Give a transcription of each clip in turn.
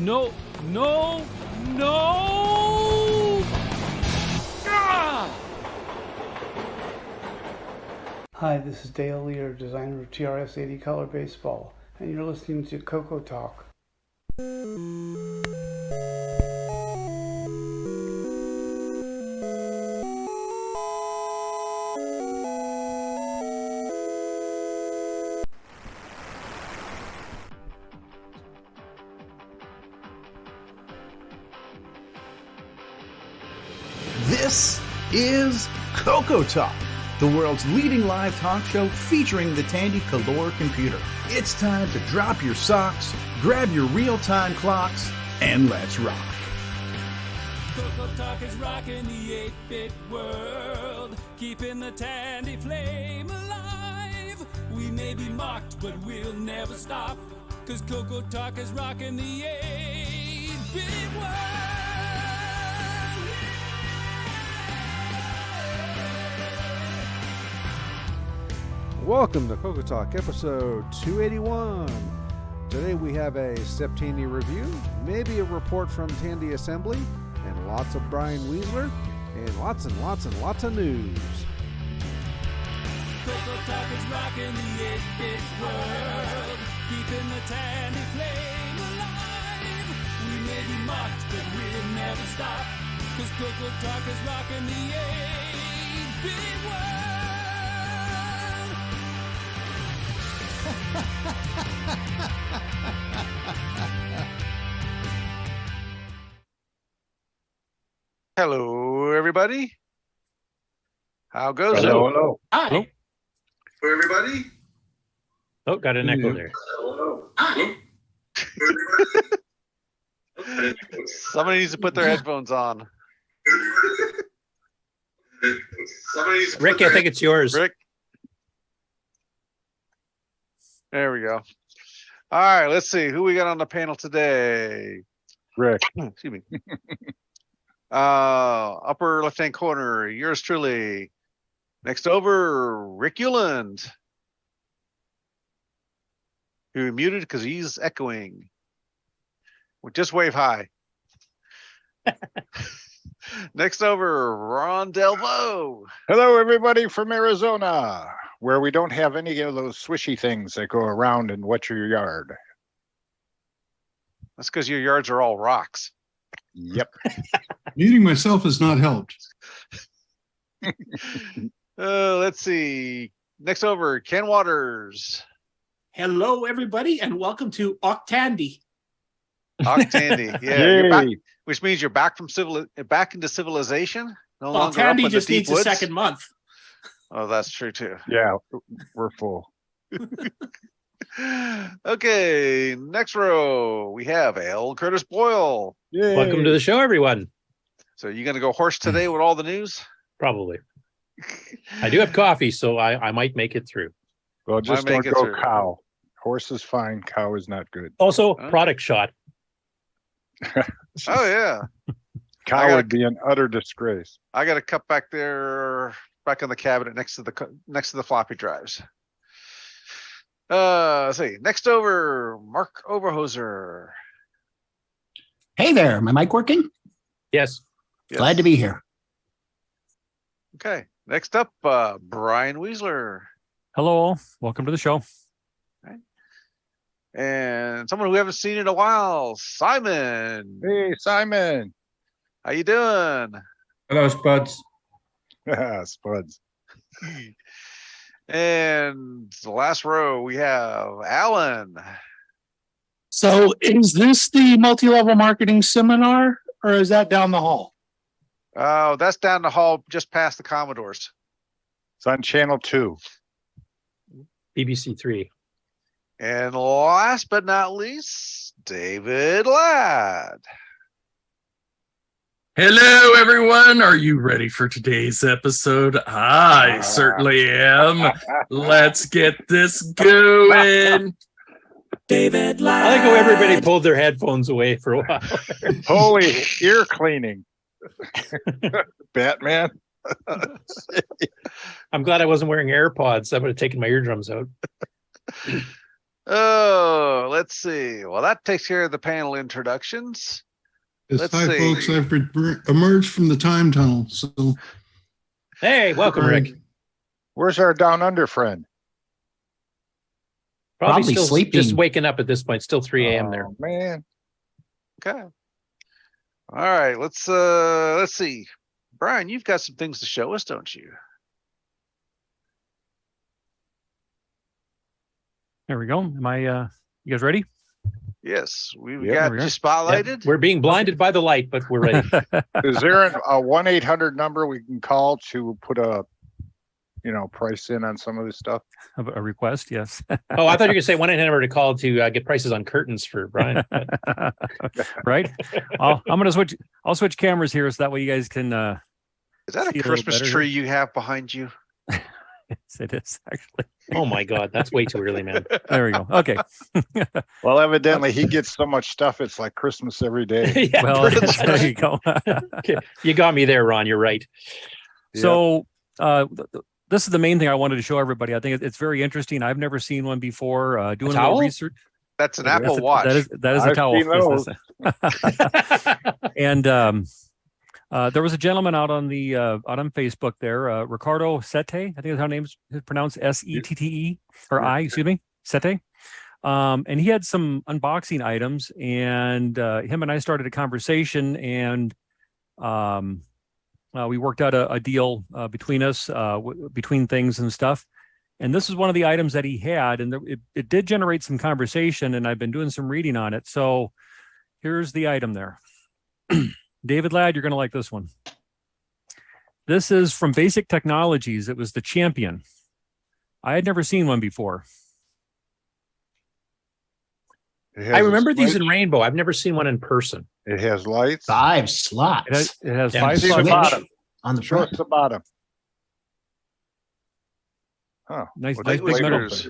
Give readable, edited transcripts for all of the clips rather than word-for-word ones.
No! Ah! Hi, this is Dale Lear, designer of TRS-80 Color Baseball, and you're listening to CoCoTALK. This is CoCoTALK, the world's leading live talk show featuring the Tandy Color computer. It's time to drop your socks, grab your real-time clocks, and let's rock. CoCoTALK is rocking the 8-bit world, keeping the Tandy flame alive. We may be mocked, but we'll never stop, cause CoCoTALK is rocking the 8-bit world. Welcome to CoCoTALK episode 281. Today we have a Step Tandy review, maybe a report from Tandy Assembly, and lots of Brian Weasler, and lots of news. CoCoTALK is rocking the 8-bit world, keeping the Tandy flame alive. We may be mocked, but we'll never stop, cause CoCoTALK is rocking the 8-bit world. Hello, everybody. How goes Hello. Hi! it? Hello, everybody. Oh, got an echo there. Somebody needs to put their headphones on. Rick, I think it's yours. Rick. There we go. All right, let's see who we got on the panel today. Rick. Excuse me. Upper left-hand corner, yours truly. Next over, Rick Euland. Who muted because he's echoing. Well, just wave hi. Next over, Ron Delvo. Hello, everybody from Arizona, where we don't have any of those swishy things that go around and wet your yard. That's because your yards are all rocks. Yep. Muting myself has not helped. Let's see. Next over, Ken Waters. Hello, everybody, and welcome to Octandy. Octandy. Yeah, you're back, which means you're back from back into civilization. No longer up Octandy in just the deep needs woods. a second month. Oh, that's true too. Yeah, we're full. Okay, next row we have L. Curtis Boyle. Yay. Welcome to the show, everyone. So you gonna go horse today with all the news? Probably. I do have coffee, so I might make it through. Well, just Might make don't it go through. cow. Horse is fine. Cow is not good. Also, Huh? product shot. Oh yeah, Cow gotta- would be an utter disgrace. I got a cup back there, back in the cabinet next to the floppy drives. Let's see. Next over, Mark Overhoser. Hey there, my mic working? Yes. Yes. Glad to be here. Okay. Next up, Brian Weasler. Hello, welcome to the show. And someone who we haven't seen in a while, Simon. Hey, Simon. How you doing? Hello, Spuds. Spuds. And the last row, we have Alan. So is this the multi-level marketing seminar or is that down the hall? Oh, that's down the hall just past the Commodores. It's on channel 2. BBC 3. And last but not least, David Ladd. Hello, everyone. Are you ready for today's episode? I certainly am. Let's get this going. David Ladd. I like how everybody pulled their headphones away for a while. Holy ear cleaning. Batman. I'm glad I wasn't wearing AirPods. I would have taken my eardrums out. Oh, let's see. Well, that takes care of the panel introductions. Yes, Let's hi, see. folks. I've emerged from the time tunnel. So, Hey, welcome, Rick. Where's our down under friend? Probably still sleeping. just waking up at this point. Still 3 a.m. there. Oh, man. Okay. All right. Let's see. Brian, you've got some things to show us, don't you? There we go. Am I, you guys ready? Yes, we've Yep. got There we you are. spotlighted. We're being blinded by the light, but we're ready. Is there a 1-800 number we can call to put a, price in on some of this stuff? A request? Yes. Oh, I thought you were going to say 1-800 to call to get prices on curtains for Brian. Right. I'm going to switch. I'll switch cameras here so that way you guys can. Is that see a a little Christmas better tree here. you have behind you? Yes, it is actually. Oh my God, that's way too early, man. There we go. Okay. Well, evidently he gets so much stuff. It's like Christmas every day. Yeah, Well, that's there right. you go. Okay, you got me there, Ron. You're right. So this is the main thing I wanted to show everybody. I think it's very interesting. I've never seen one before. Doing a little towel? research. That's an That's Apple a- Watch. That is a I've towel. seen those. And there was a gentleman out on Facebook there, Ricardo Sete. I think that's how name's pronounced, Sette or I, excuse me, Sete. And he had some unboxing items, and him and I started a conversation, and we worked out a deal between us, between things and stuff. And this is one of the items that he had, and it did generate some conversation, and I've been doing some reading on it. So here's the item there. David Ladd, you're going to like this one. This is from Basic Technologies. It was the Champion. I had never seen one before. I remember these in rainbow. I've never seen one in person. It has lights. 5 slots. It has Yeah, 5 See the slots. bottom. On the Show front. us the bottom. Nice, What nice big metal. flavors?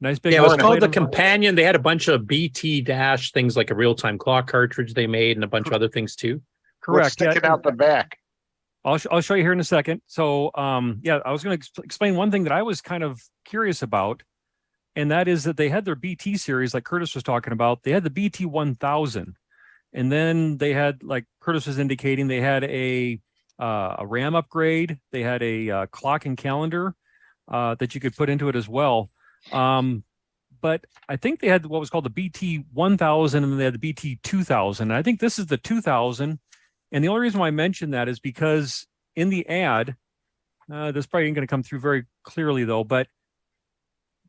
Nice big. Yeah, it was metal called the plate. Companion. They had a bunch of BT dash things like a real-time clock cartridge they made and a bunch of other things too. What's Correct. Yeah, sticking out the back? I'll show you here in a second. So, I was going to explain one thing that I was kind of curious about, and that is that they had their BT series, like Curtis was talking about. They had the BT 1000, and then they had, like Curtis was indicating, they had a RAM upgrade. They had a clock and calendar that you could put into it as well. But I think they had what was called the BT 1000, and then they had the BT 2000. And I think this is the 2000. And the only reason why I mentioned that is because in the ad, this probably ain't going to come through very clearly though, but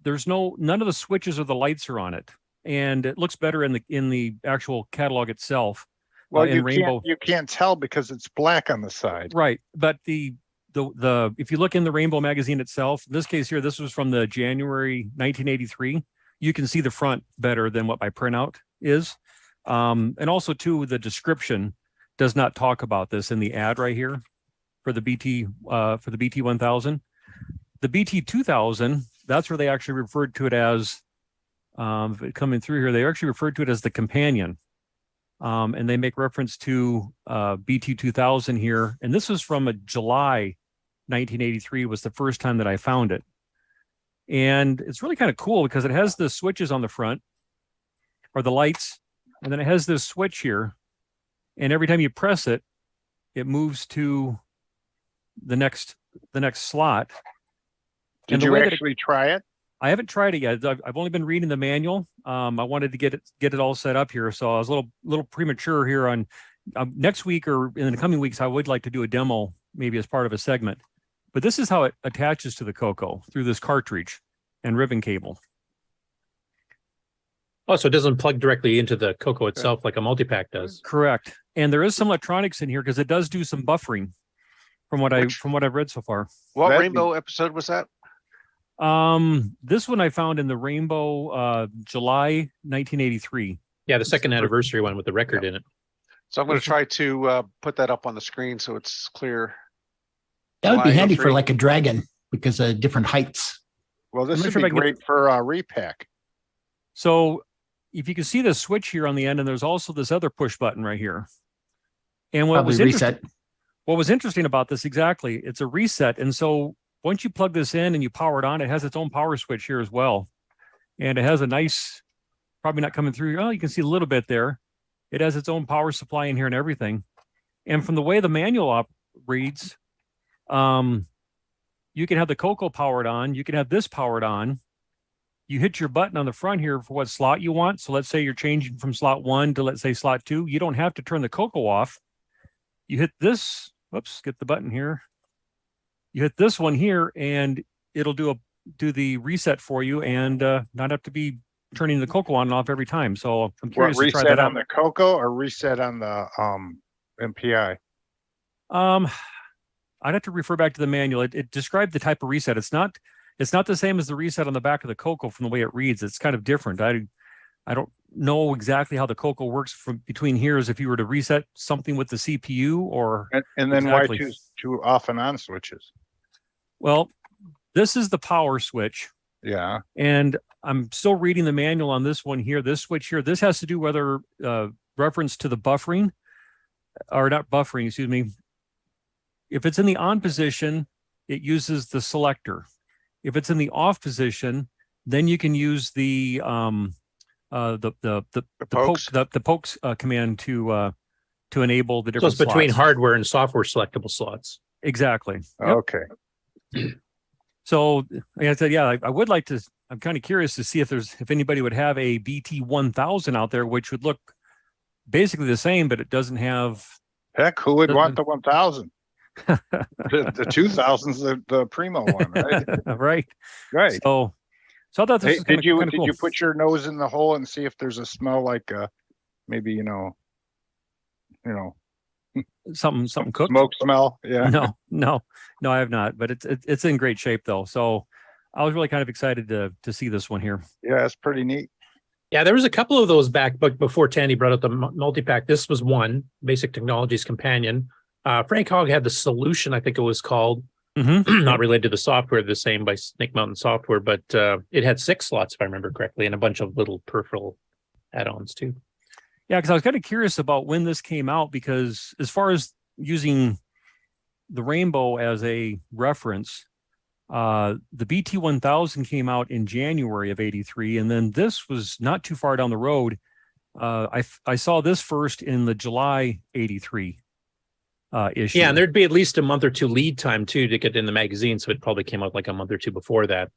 there's none of the switches or the lights are on it, and it looks better in the actual catalog itself. Well, in rainbow. you can't tell because it's black on the side. Right, but the if you look in the Rainbow magazine itself, in this case here, this was from the January 1983. You can see the front better than what my printout is, and also too, the description does not talk about this in the ad right here for the BT 1000. The BT 2000, that's where they actually referred to it as. Coming through here, they actually referred to it as the Companion. And they make reference to BT 2000 here. And this was from a July 1983 was the first time that I found it. And it's really kind of cool because it has the switches on the front, or the lights, and then it has this switch here. And every time you press it, it moves to the next slot. Did you actually try it? I haven't tried it yet. I've only been reading the manual. I wanted to get it all set up here, so I was a little premature here on next week or in the coming weeks. I would like to do a demo, maybe as part of a segment. But this is how it attaches to the CoCo through this cartridge and ribbon cable. Oh, so it doesn't plug directly into the CoCo itself like a multi-pack does. Correct. And there is some electronics in here because it does do some buffering, from what I've read so far. What rainbow episode was that? This one I found in the Rainbow July 1983. Yeah, the second anniversary one with the record in it. So I'm going to try to put that up on the screen so it's clear. That would be July handy 03. for like a dragon because of different heights. Well, this I'm not would sure be if I can great for repack. So if you can see the switch here on the end, and there's also this other push button right here. And what Probably was reset. What was interesting about this, exactly, it's a reset. And so once you plug this in and you power it on, it has its own power switch here as well. and it has a nice, probably not coming through. Oh, you can see a little bit there. It has its own power supply in here and everything. And from the way the manual reads, you can have the CoCo powered on. You can have this powered on. You hit your button on the front here for what slot you want. So let's say you're changing from slot 1 to, let's say, slot 2. You don't have to turn the CoCo off. You hit this. Whoops, get the button here. You hit this one here, and it'll do the reset for you, and not have to be turning the CoCo on and off every time. So I'm curious to try that out. Reset on the CoCo or reset on the MPI? I'd have to refer back to the manual. It described the type of reset. It's not the same as the reset on the back of the CoCo from the way it reads. It's kind of different. I don't know exactly how the CoCo works from between here as if you were to reset something with the CPU or. And then exactly. Why choose two off and on switches? Well, this is the power switch. Yeah. And I'm still reading the manual on this one here. This switch here, this has to do whether reference to the buffering or not buffering, excuse me. If it's in the on position, it uses the selector. If it's in the off position, then you can use the pokes command to enable the different. So it's between slots. hardware and software selectable slots. Exactly. Yep. Okay. So like I said, yeah, I would like to. I'm kind of curious to see if anybody would have a BT1000 out there, which would look basically the same, but it doesn't have. Heck, who would want the 1000? the 2000's the primo one, right? right. So I thought this was did you cool. put your nose in the hole and see if there's a smell like maybe something cooked? Smoke smell? Yeah. No, I have not. But it's in great shape though. So I was really kind of excited to see this one here. Yeah, it's pretty neat. Yeah, there was a couple of those back, but before Tandy brought up the multi-pack, this was one, Basic Technologies Companion. Frank Hogg had the Solution, I think it was called, not related to the software, the same by Snake Mountain Software, but it had 6 slots, if I remember correctly, and a bunch of little peripheral add-ons too. Yeah, because I was kind of curious about when this came out, because as far as using the Rainbow as a reference, the BT1000 came out in January of '83, and then this was not too far down the road. I saw this first in the July '83 issue. Yeah, and there'd be at least a month or two lead time too to get in the magazine, so it probably came out like a month or two before that,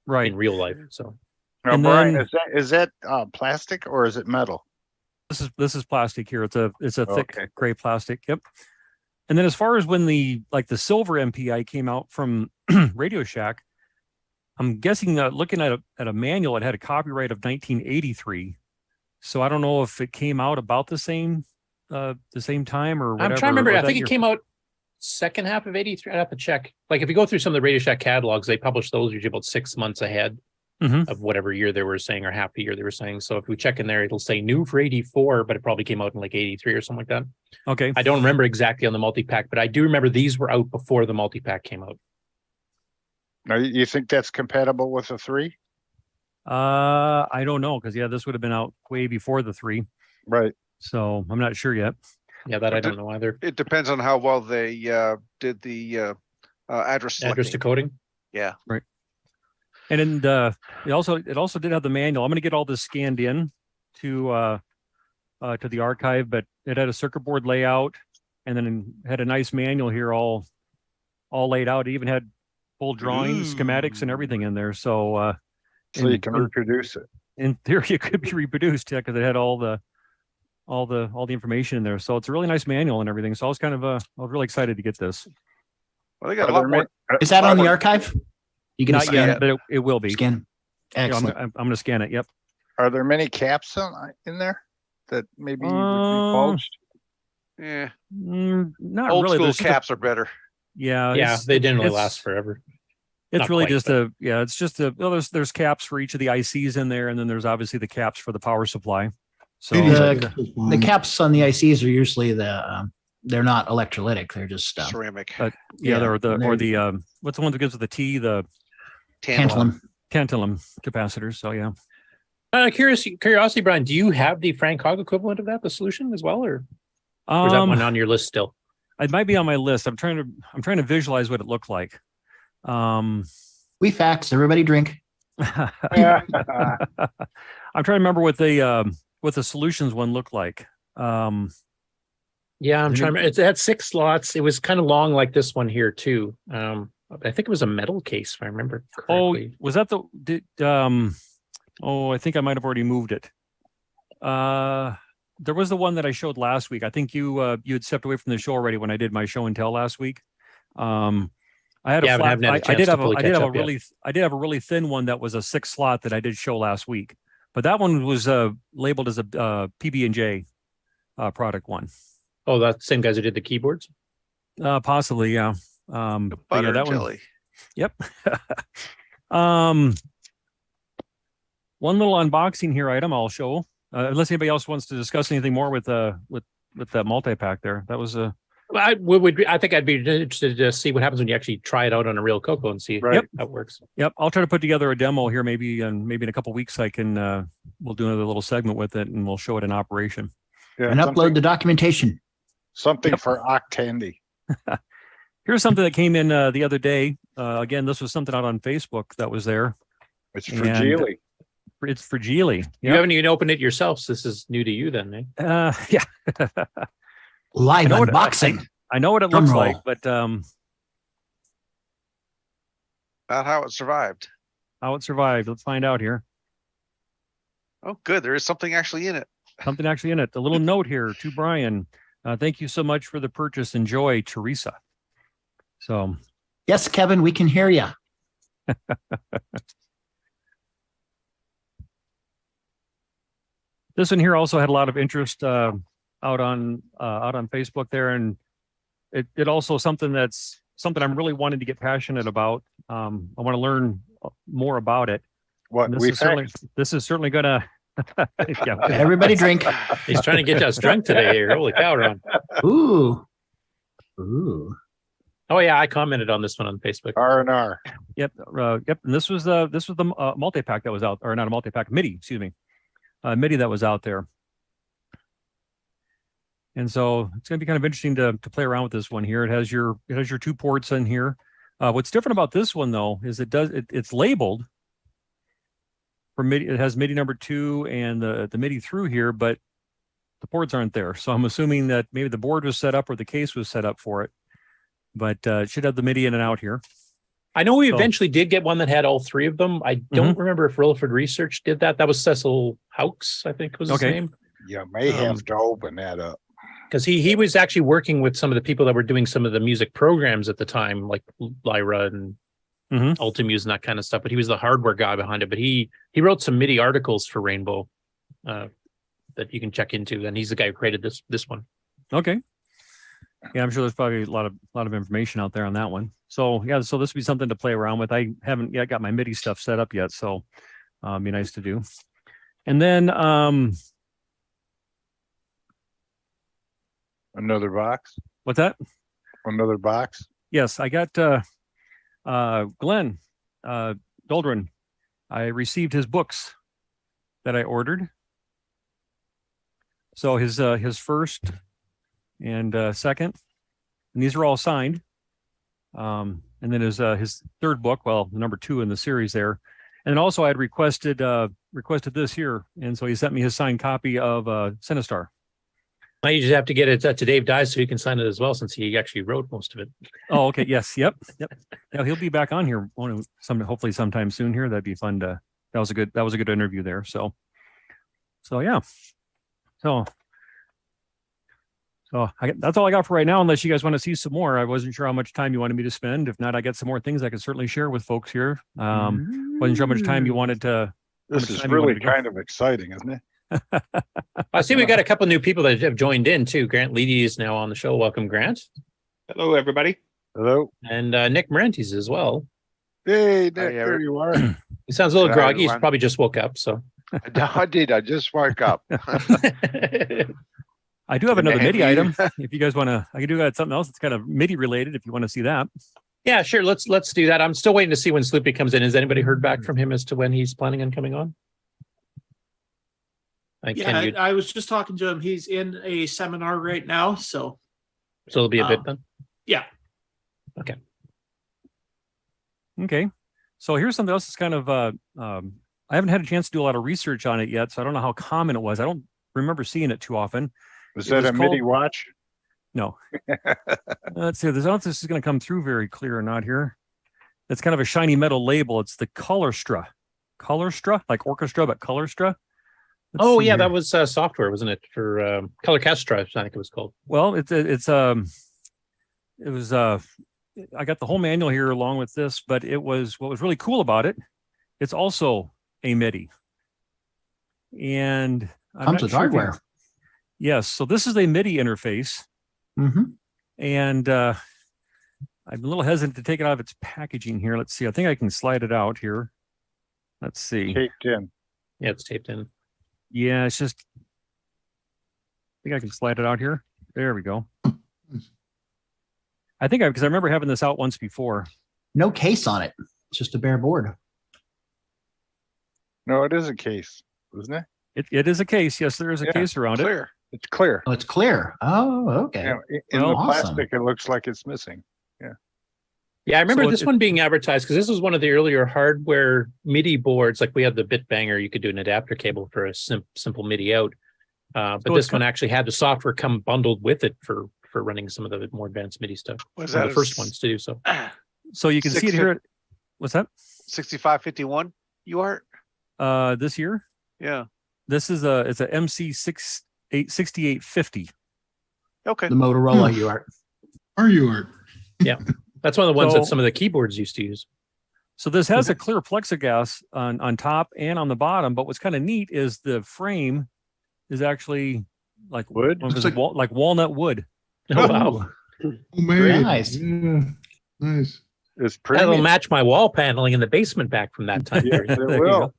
right? In real life. So, now, Brian, is that plastic or is it metal? This is plastic here. It's a thick gray plastic. Yep. And then as far as when the silver MPI came out from Radio Shack, I'm guessing looking at a manual, it had a copyright of 1983. So I don't know if it came out about the same time or whatever. I'm trying to remember. I think it came out second half of '83. I have to check. Like if you go through some of the Radio Shack catalogs, they publish those usually about 6 months ahead of whatever year they were saying or half the year they were saying. So if we check in there, it'll say new for '84, but it probably came out in like '83 or something like that. Okay. I don't remember exactly on the multi-pack, but I do remember these were out before the multi-pack came out. Now, you think that's compatible with the 3? I don't know, because this would have been out way before the 3. Right. So I'm not sure yet. Yeah, that I don't know either. It depends on how well they did the address decoding. Yeah. Right. And then it also did have the manual. I'm going to get all this scanned in to the archive, but it had a circuit board layout, and then had a nice manual here all laid out. It even had full drawings, schematics, and everything in there. So you can reproduce it. In theory, it could be reproduced, because it had all the information in there. So it's a really nice manual and everything. So I was I was really excited to get this. Well, they got a lot more. Is that on the archive? You can not yet, but it will be. Scan. Excellent. I'm going to scan it. Yep. Are there many caps in there that maybe would be bulged? Yeah. Not Old really. school caps are better. Yeah. They didn't really last forever. It's Not really quite, just it's just there's caps for each of the ICs in there, and then there's obviously the caps for the power supply. So the caps on the ICs are usually they're not electrolytic. They're just ceramic. They're what's the one that gives with the T? The tantalum capacitors. So yeah. Curiosity, Brian, do you have the Frank Hogg equivalent of that, the Solution as well, or is that one on your list still? It might be on my list. I'm trying to visualize what it looked like. We fax. Everybody drink. I'm trying to remember what the solutions one looked like. Yeah, I'm trying to. It had 6 slots. It was kind of long, like this one here too. I think it was a metal case, if I remember correctly. Oh, was that oh, I think I might have already moved it. There was the one that I showed last week. I think you had stepped away from the show already when I did my show and tell last week. I had a flat. I did have a really thin one that was a 6 slot that I did show last week, but that one was labeled as a PB&J product one. Oh, that's the same guys who did the keyboards? Possibly, yeah. Butter yeah, that jelly. Yep. One little unboxing here item I'll show. Unless anybody else wants to discuss anything more with that multi-pack there. That was a. I think I'd be interested to see what happens when you actually try it out on a real CoCo and see how it works. Yep, I'll try to put together a demo here. Maybe in a couple of weeks I can. We'll do another little segment with it and we'll show it in operation. Yeah, and upload the documentation. Something for Octandy. Here's something that came in the other day. Again, this was something out on Facebook that was there. It's for Geely. It's for Geely. Yep. You haven't even opened it yourself, so this is new to you then, eh? Yeah. Live unboxing. I know what it looks like, but not how it survived. How it survived. Let's find out here. Oh, good. There is something actually in it. Something actually in it. A little note here to Brian. Thank you so much for the purchase. Enjoy, Teresa. So, yes, Kevin, we can hear you. This one here also had a lot of interest out on Facebook there, and it also something I'm really wanting to get passionate about. I want to learn more about it. This is certainly gonna. Yeah. Everybody drink. He's trying to get us drunk today here. Holy cow, Ron. Ooh. Oh yeah, I commented on this one on Facebook. R&R. Yep. Yep. And this was the multi-pack that was out, or not a multi-pack, MIDI, excuse me. MIDI that was out there. And so it's going to be kind of interesting to play around with this one here. It has your 2 ports in here. What's different about this one though is it's labeled for MIDI. It has MIDI number 2 and the MIDI through here, but the ports aren't there. So I'm assuming that maybe the board was set up or the case was set up for it, but it should have the MIDI in and out here. I know we eventually did get one that had all 3 of them. I don't remember if Rilliford Research did that. That was Cecil Hawkes, I think was his name. You may have to open that up. Because he was actually working with some of the people that were doing some of the music programs at the time, like Lyra and Ultimuse and that kind of stuff. But he was the hardware guy behind it. But he wrote some MIDI articles for Rainbow that you can check into. And he's the guy who created this one. Okay. Yeah, I'm sure there's probably a lot of information out there on that one. So yeah, so this would be something to play around with. I haven't yet got my MIDI stuff set up yet, so be nice to do. And then another box. What's that? Another box. Yes, I got Glenn Doldrin. I received his books that I ordered. So his first and second, and these are all signed. And then his 3rd book, well, number 2 in the series there. And also I had requested this here, and so he sent me his signed copy of Sinistar. Now you just have to get it to Dave Dye so he can sign it as well, since he actually wrote most of it. Oh, okay. Yes. Yep. Now he'll be back on here hopefully sometime soon here. That'd be fun that was a good interview there. So yeah. So that's all I got for right now, unless you guys want to see some more. I wasn't sure how much time you wanted me to spend. If not, I got some more things I could certainly share with folks here. Wasn't sure how much time you wanted to. This is really kind of exciting, isn't it? I see we got a couple new people that have joined in too. Grant Leedy is now on the show. Welcome, Grant. Hello, everybody. Hello. And Nick Marentes as well. Hey, Nick, there you are. He sounds a little groggy. He's probably just woke up. So I did. I just woke up. I do have another MIDI item. If you guys want to, I can do something else that's kind of MIDI related. If you want to see that. Yeah, sure. Let's do that. I'm still waiting to see when Sloopy comes in. Has anybody heard back from him as to when he's planning on coming on? I was just talking to him. He's in a seminar right now, so it'll be a bit then. Yeah. Okay. Okay. So here's something else that's kind of I haven't had a chance to do a lot of research on it yet, so I don't know how common it was. I don't remember seeing it too often. Was that a MIDI watch? No. Let's see. I don't know if this is going to come through very clear or not here. It's kind of a shiny metal label. It's the Colorstra. Colorstra, like orchestra, but Colorstra. Oh yeah, that was software, wasn't it? For Colorchestra, I think it was called. Well, it was I got the whole manual here along with this, but it was what was really cool about it. It's also a MIDI, and comes with hardware. Yes, so this is a MIDI interface, and I'm a little hesitant to take it out of its packaging here. Let's see. I think I can slide it out here. Let's see. Taped in. Yeah, it's taped in. Yeah, it's just. I think I can slide it out here. There we go. I think because I remember having this out once before. No case on it. It's just a bare board. No, it is a case, isn't it? It is a case. Yes, there is a case around clear. it. It's clear. Oh, it's clear. Oh, okay. Yeah, in the plastic, it looks like it's missing. Yeah. Yeah, I remember this one being advertised because this was one of the earlier hardware MIDI boards. Like we had the Bitbanger, you could do an adapter cable for a simple MIDI out. But this one actually had the software come bundled with it for running some of the more advanced MIDI stuff. Was that that the first ones to do so? So you can see it here. What's that? 6551 UART? This year? Yeah. This is it's a MC 6850. Okay. The Motorola UART. Our UART. Yeah. That's one of the ones that some of the keyboards used to use. So this has a clear plexiglass on top and on the bottom, but what's kind of neat is the frame is actually like wood, like walnut wood. Oh wow! Very nice. Yeah. Nice. It's pretty. That'll match my wall paneling in the basement back from that time. Yes, it will.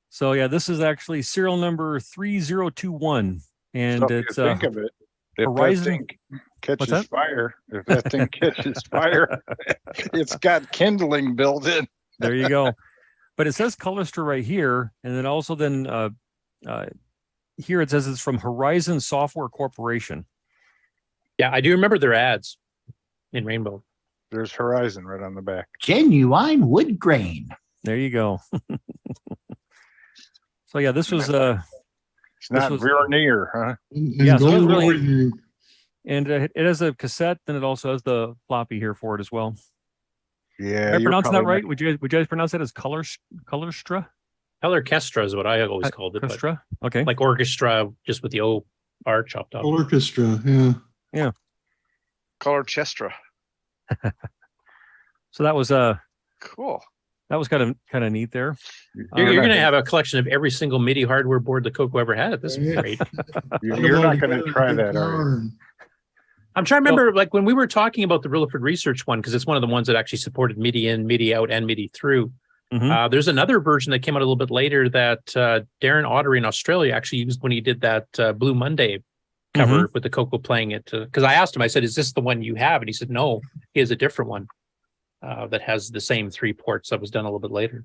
So yeah, this is actually serial number 3021, and So it's think of it. If Horizon. that thing catches that? fire, if that thing catches fire, it's got kindling built in. There you go. But it says Colorstra right here, and then also here it says it's from Horizon Software Corporation. Yeah, I do remember their ads in Rainbow. There's Horizon right on the back. Genuine wood grain. There you go. So yeah, this was It's not Vernier, huh? yeah, so it was really, and it has a cassette, then it also has the floppy here for it as well. Yeah, Am I pronouncing that right? Would you guys pronounce that as Colorstra? Colorchestra is what I always called it. Orchestra? Okay. Like orchestra, just with the O R chopped off. Orchestra, yeah. Yeah. Colorchestra. So that was cool. That was kind of neat there. You're going to have a collection of every single MIDI hardware board that CoCo ever had. This is great. You're not going to try that, are you? I'm trying to remember, like when we were talking about the Rilliford Research one, because it's one of the ones that actually supported MIDI in, MIDI out, and MIDI through. There's another version that came out a little bit later that Darren Ottery in Australia actually used when he did that Blue Monday cover with the CoCo playing it. Because I asked him, I said, "Is this the one you have?" And he said, "No, he has a different one that has the same 3 ports that was done a little bit later."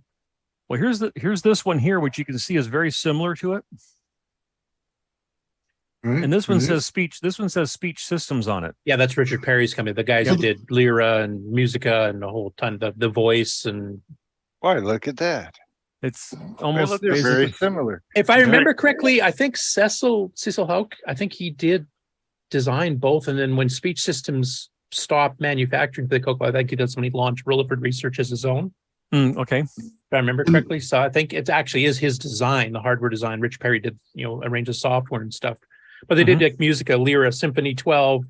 Well, here's this one here, which you can see is very similar to it. Right. And this one says speech. This one says Speech Systems on it. Yeah, that's Richard Perry's company. The guys who did Lyra and Musica and a whole ton, the voice and. Why, look at that. It's almost they're very similar. If I remember correctly, I think Cecil Houck, I think he did design both. And then when Speech Systems stopped manufacturing for the CoCo, I think he does when he launched Rilliford Research as his own. Okay. If I remember correctly. So I think it actually is his design, the hardware design. Rich Perry did, arrange the software and stuff. But they did like Musica, Lyra, Symphony 12,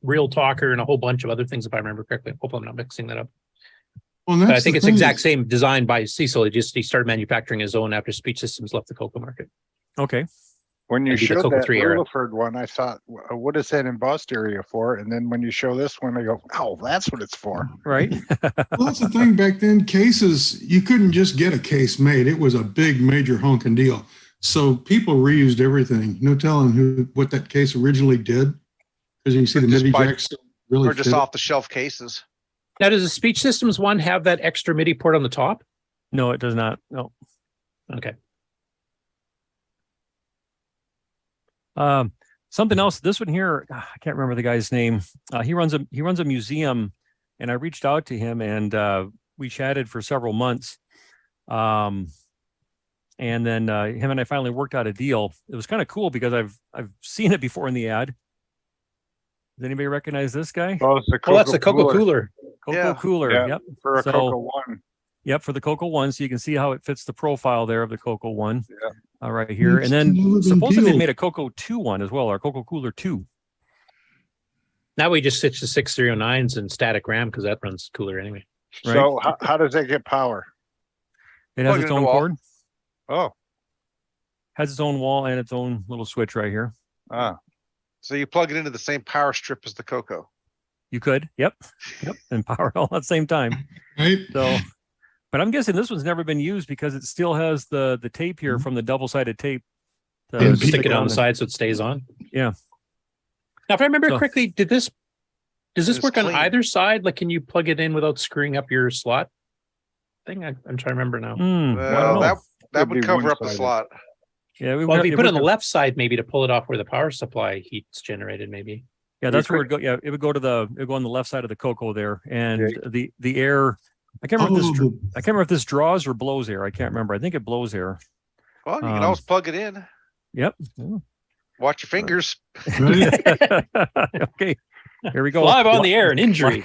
Real Talker, and a whole bunch of other things, if I remember correctly. Hopefully I'm not mixing that up. Well, But I think it's the exact same design by Cecil. He started manufacturing his own after Speech Systems left the CoCo market. Okay. When you Maybe the showed CoCo that 3 era. Rilliford one, I thought, what is that embossed area for? And then when you show this one, I go, oh, that's what it's for. Right. Well, that's the thing back then. Cases, you couldn't just get a case made. It was a big, major honking deal. So people reused everything. No telling what that case originally did. Because you see the MIDI jacks really Or just fit. off the shelf cases. Now, does the Speech Systems one have that extra MIDI port on the top? No, it does not. No. Okay. Something else. This one here, I can't remember the guy's name. He runs a museum and I reached out to him, and we chatted for several months. And then him and I finally worked out a deal. It was kind of cool because I've seen it before in the ad. Does anybody recognize this guy? Oh, it's the that's the CoCo cooler. CoCo cooler. Yeah, Yep. for a So- CoCo 1. Yep, for the CoCo 1. So you can see how it fits the profile there of the CoCo 1. Yeah. Right here. And then supposedly they made a CoCo 2 one as well, or CoCo Cooler 2. Now we just switch to 6309s and static RAM because that runs cooler anyway. Right. So how does that get power? It has Plug it its in own the wall. cord, Oh, has its own wall and its own little switch right here. So you plug it into the same power strip as the CoCo. You could. Yep. And power it all at the same time. Right. So, but I'm guessing this one's never been used because it still has the tape here from the double-sided tape. to And stick stick it on the and- side so it stays on. Yeah. Now, if I remember So- correctly, does this It's work on clean. either side? Like, can you plug it in without screwing up your slot thing? I'm trying to remember now. Hmm, I don't Well, know. that Could would be cover up the one-sided. slot. Yeah, Well, if you put it on the left side, maybe to pull it off where the power supply heat's generated, maybe. Yeah, that's where it go. Yeah, it would go on the left side of the CoCo there, and the air. I can't remember if this. I can't remember if this draws or blows air. I can't remember. I think it blows air. Well, you can always plug it in. Yep. Watch your fingers. Okay. Here we go. Live on the air, an injury.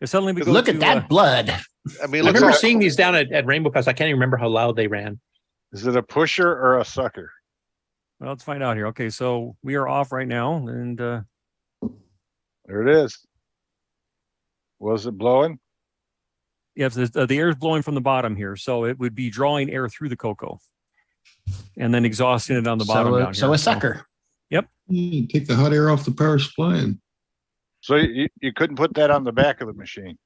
Suddenly we go Look to, at that blood. I mean, I remember seeing these down at Rainbow Pass. I can't even remember how loud they ran. is it a pusher or a sucker? Well, let's find out here. Okay, so we are off right now, and There it is. Was it blowing? yes, the air is blowing from the bottom here, so it would be drawing air through the CoCo, and then exhausting it on the bottom down So here. a sucker. Yep. Take the hot air off the power supply and So you couldn't put that on the back of the machine.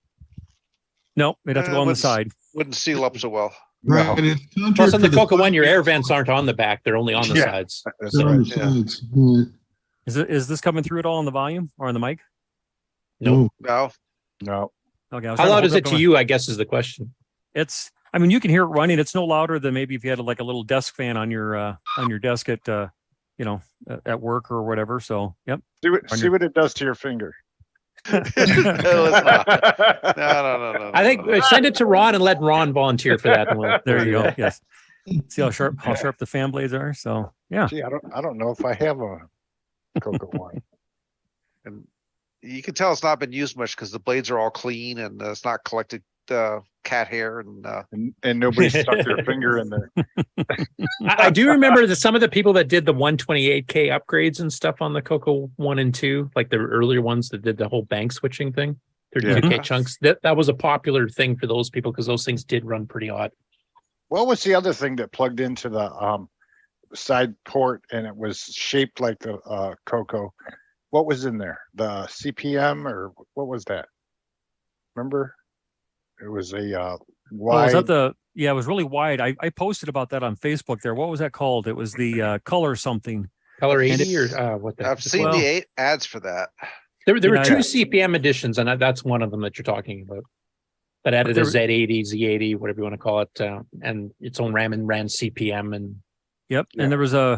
No, it'd have to go on the wouldn't- side. Wouldn't seal up so well. right. It's contrary Plus, on to the CoCo 1, your air vents aren't on the back; they're only on the Yeah. sides. That's they're on right. the sides. Right. Is this coming through at all on the volume or on the mic? No. No. No. Okay. I was How trying loud hold is it up to my- you? I guess is the question. I mean, you can hear it running. It's no louder than maybe if you had like a little desk fan on your desk at at work or whatever. So, yep. See what it does to your finger. No, it's not. No. I think send it to Ron and let Ron volunteer for that. And we'll, There we'll you do go. that. Yes. See how sharp the fan blades are. So, yeah. Gee, I don't know if I have a CoCo 1. And you can tell it's not been used much because the blades are all clean and it's not collected cat hair and nobody stuck their finger in there. I do remember that some of the people that did the 128K upgrades and stuff on the CoCo 1 and 2, like the earlier ones that did the whole bank switching thing, 32K chunks, that was a popular thing for those people because those things did run pretty hot. What was the other thing that plugged into the side port and it was shaped like the CoCo? What was in there? The CPM or what was that? Remember? It was a wide. Was that it was really wide. I posted about that on Facebook there. What was that called? It was the color something. Color 80 or what? I've seen the ads for that. There were Yeah, two yeah. CPM editions, and that's one of them that you're talking about. That added a Z80, Z80, whatever you want to call it, and its own RAM and ran CPM and. Yep. And it was kind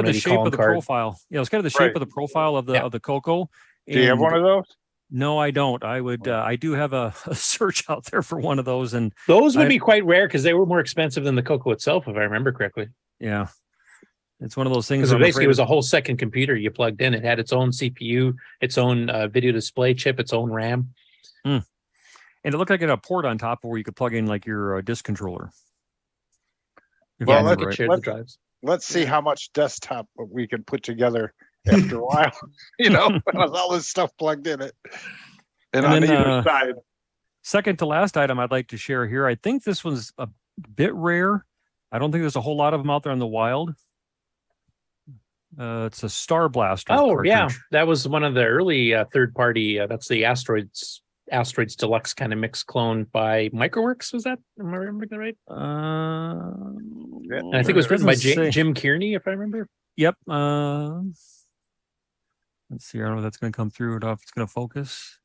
of the 180 shape column of the card. profile. Yeah, it was kind of the shape of the profile of the CoCo. Do you have one of those? No, I don't. I would. I do have a search out there for one of those, and those would be quite rare because they were more expensive than the CoCo itself, if I remember correctly. Yeah, it's one of those things. Because I'm basically, afraid it was a whole second computer you plugged in. It had its own CPU, its own video display chip, its own RAM, and it looked like it had a port on top where you could plug in like your disk controller. Well, let's see how much desktop we can put together after a while, with all this stuff plugged in it. And on then, either side. Second to last item I'd like to share here. I think this one's a bit rare. I don't think there's a whole lot of them out there in the wild. It's a Star Blaster. Oh, cartridge. yeah. That was one of the early third party. That's the Asteroids Deluxe kind of mix clone by Microworks. Was that? Am I remembering that right? And I think it was written by Jim Kearney, if I remember. Yep. Let's see. I don't know if that's going to come through or if it's going to focus.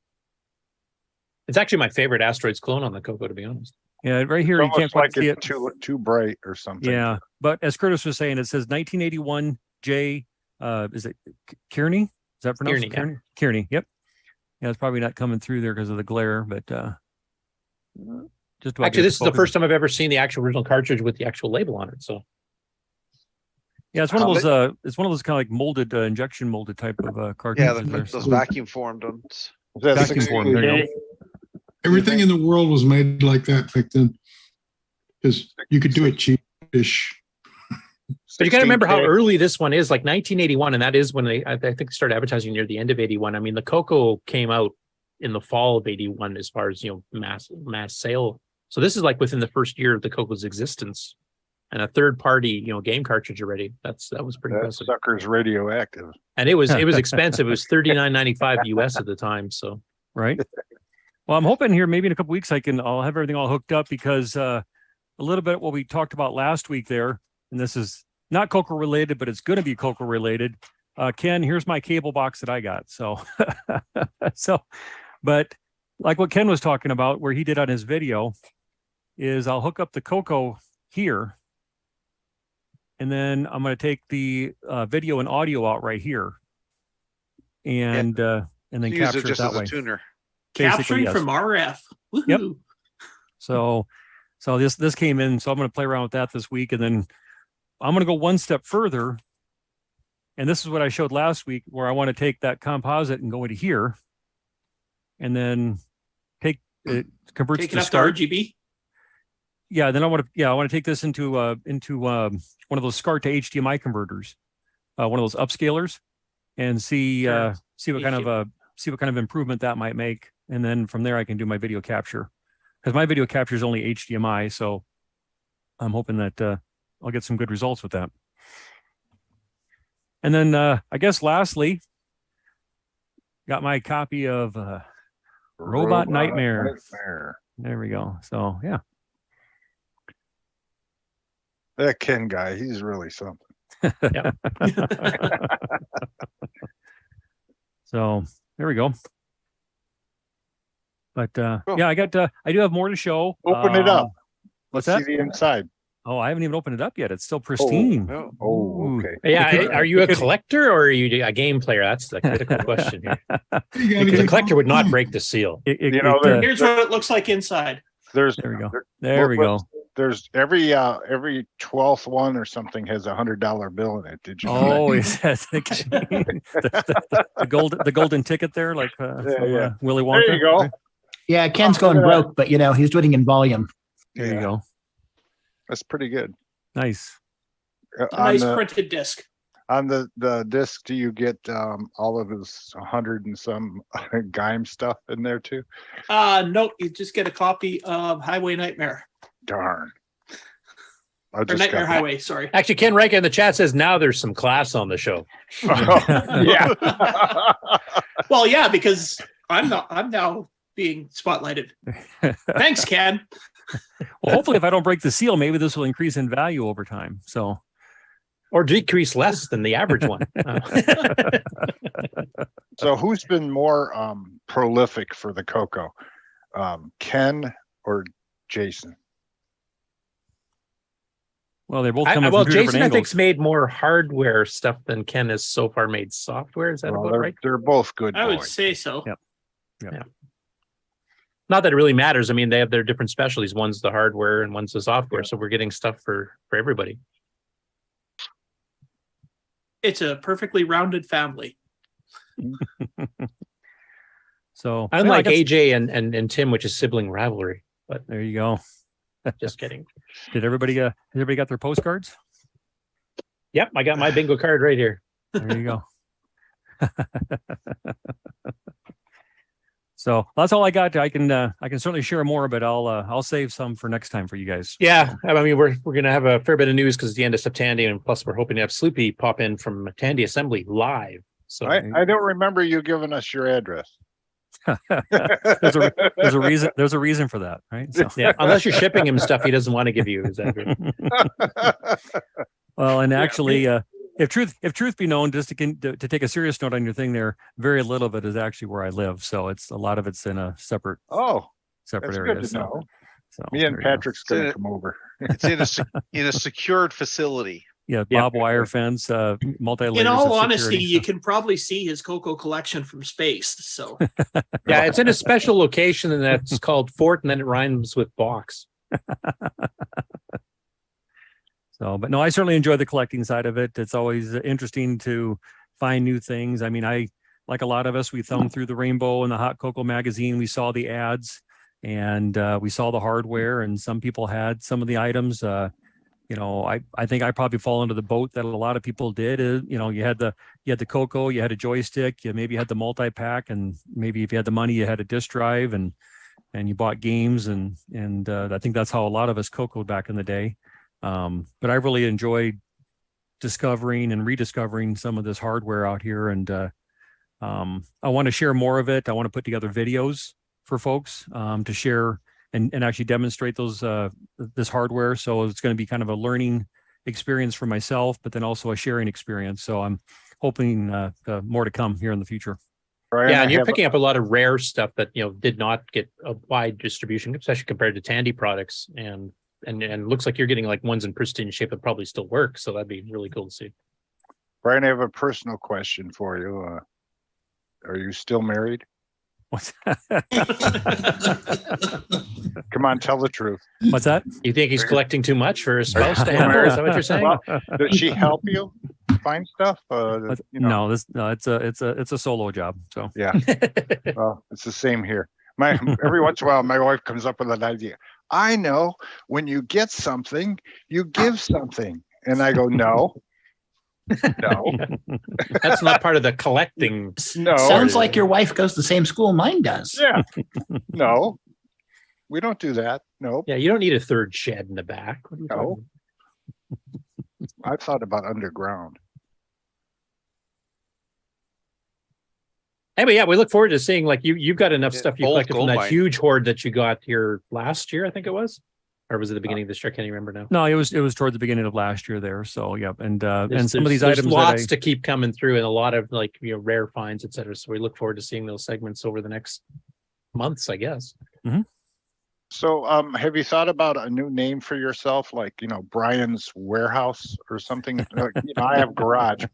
It's actually my favorite Asteroids clone on the CoCo, to be honest. Yeah, right here you can't quite see it. Too bright or something. Yeah, but as Curtis was saying, it says 1981 J. Is it Kearney? Is that pronounced Kearney, yeah. Kearney? Yep. Yeah, it's probably not coming through there because of the glare, but just about Actually, this is the focus. first time I've ever seen the actual original cartridge with the actual label on it. So yeah, it's one of those. It's one of those kind of like molded, injection molded type of cartridges. Yeah, those vacuum formed ones. Vacuum formed. There you go. Everything in the world was made like that back then, because you could do it cheapish. But you got to remember how early this one is, like 1981, and that is when I think they started advertising near the end of 81. I mean, the CoCo came out in the fall of 81 as far as, mass sale. So this is like within the first year of the CoCo's existence, and a third party, game cartridge already. That was pretty impressive. Sucker's radioactive. And it was expensive. It was $39.95 US at the time. So right. Well, I'm hoping here maybe in a couple weeks I'll have everything all hooked up, because a little bit what we talked about last week there, and this is not CoCo related, but it's going to be CoCo related. Ken, here's my cable box that I got. So, but like what Ken was talking about, where he did on his video, is I'll hook up the CoCo here, and then I'm going to take the video and audio out right here, and then capture it that way. Tuner. Capturing from RF. Yep. So this came in, so I'm going to play around with that this week, and then I'm going to go one step further. And this is what I showed last week, where I want to take that composite and go into here, and then take it, convert it to SCART. RGB. Yeah, then I want to take this into one of those SCART to HDMI converters, one of those upscalers, and see what kind of improvement that might make. And then from there I can do my video capture, because my video capture is only HDMI. So I'm hoping that I'll get some good results with that. And then I guess lastly, got my copy of Robot Nightmare. There we go. So yeah. That Ken guy, he's really something. So there we go. But yeah, I do have more to show. Open it up. What's Let's that? see the inside. Oh, I haven't even opened it up yet. It's still pristine. Oh, okay. Yeah, are you a collector or are you a game player? That's the critical question here. Because a collector would not break the seal. Here's what it looks like inside. There we go. There we go. There's every 12th one or something has $100 bill in it. Did you? Oh, is that the golden ticket there, like Willy Wonka? There you go. Yeah, Ken's going broke, but he's doing it in volume. There you go. That's pretty good. Nice. A nice printed disc. On the disc, do you get all of his 100 and some Gaim stuff in there too? No, you just get a copy of Highway Nightmare. Darn. Or Nightmare Highway, sorry. Actually, Ken Rankin in the chat says now there's some class on the show. Yeah. Well, yeah, because I'm now being spotlighted. Thanks, Ken. Well, hopefully if I don't break the seal, maybe this will increase in value over time. So, or decrease less than the average one. So who's been more prolific for the CoCo? Ken or Jason? Well, they both come from two Jason, different I think's angles. made more hardware stuff than Ken has so far made software. Is that about right? They're both good I would boys. say so. Yep. Yeah. Not that it really matters. I mean, they have their different specialties. One's the hardware and one's the software. So we're getting stuff for everybody. It's a perfectly rounded family. So unlike AJ and Tim, which is sibling rivalry. But there you go. Just kidding. Did everybody got their postcards? Yep, I got my bingo card right here. There you go. So that's all I got. I can certainly share more, but I'll save some for next time for you guys. Yeah, I mean we're gonna have a fair bit of news because it's the end of September, and plus we're hoping to have Sloopy pop in from Tandy Assembly live. So I don't remember you giving us your address. there's a reason. There's a reason for that, right? So. Yeah, unless you're shipping him stuff he doesn't want to give you. Is that Well, and actually, if truth be known, just to take a serious note on your thing there, very little of it is actually where I live. So it's a lot of it's in a separate area. Good to know. So me and Patrick's going to come over. It's in a secured facility. Yeah, bob wire fence, multi-layer. In all honesty, you can probably see his CoCo collection from space. So yeah, it's in a special location, and that's called Fort, and then it rhymes with box. So, but no, I certainly enjoy the collecting side of it. It's always interesting to find new things. I mean, like a lot of us, we thumbed through the Rainbow and the Hot Cocoa magazine. We saw the ads, and we saw the hardware, and some people had some of the items. I think I probably fall into the boat that a lot of people did. You had the CoCo, you had a joystick, you maybe had the multi-pack, and maybe if you had the money, you had a disc drive, and you bought games, and I think that's how a lot of us CoCo'd back in the day. But I really enjoyed discovering and rediscovering some of this hardware out here, and I want to share more of it. I want to put together videos for folks to share and actually demonstrate those this hardware. So it's going to be kind of a learning experience for myself, but then also a sharing experience. So I'm hoping more to come here in the future. Brian, yeah, and you're picking up a lot of rare stuff that did not get a wide distribution, especially compared to Tandy products, and looks like you're getting like ones in pristine shape that probably still work. So that'd be really cool to see. Brian, I have a personal question for you. Are you still married? What's Come on, tell the truth. What's that? You think he's collecting too much for his spouse to handle? Is that what you're saying? Well, does she help you find stuff? No, it's a solo job. So yeah, well, it's the same here. Every once in a while, my wife comes up with an idea. I know when you get something, you give something, and I go, no. That's not part of the collecting. No, sounds like your wife goes to the same school mine does. Yeah, no, we don't do that. No. Yeah, you don't need a third shed in the back. No, I've thought about underground. Anyway, yeah, we look forward to seeing like you've got enough stuff you collected from that huge hoard that you got here last year, I think it was. Or was it the beginning of this year? I can't even remember now. No, it was toward the beginning of last year there. So yeah, and some of these items, lots to keep coming through, and a lot of like rare finds, etc. So we look forward to seeing those segments over the next months, I guess. Mm-hmm. So, have you thought about a new name for yourself, like Brian's Warehouse or something? I have garage.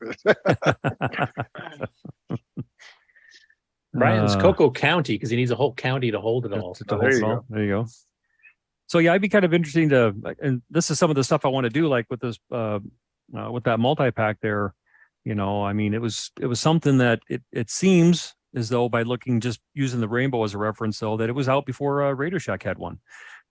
Brian's CoCo County, because he needs a whole county to hold it all. There you go. So yeah, I'd be kind of interesting to, and this is some of the stuff I want to do, like with this, with that multi-pack there. I mean, it was something that it seems as though by just using the Rainbow as a reference, though, that it was out before Radio Shack had one.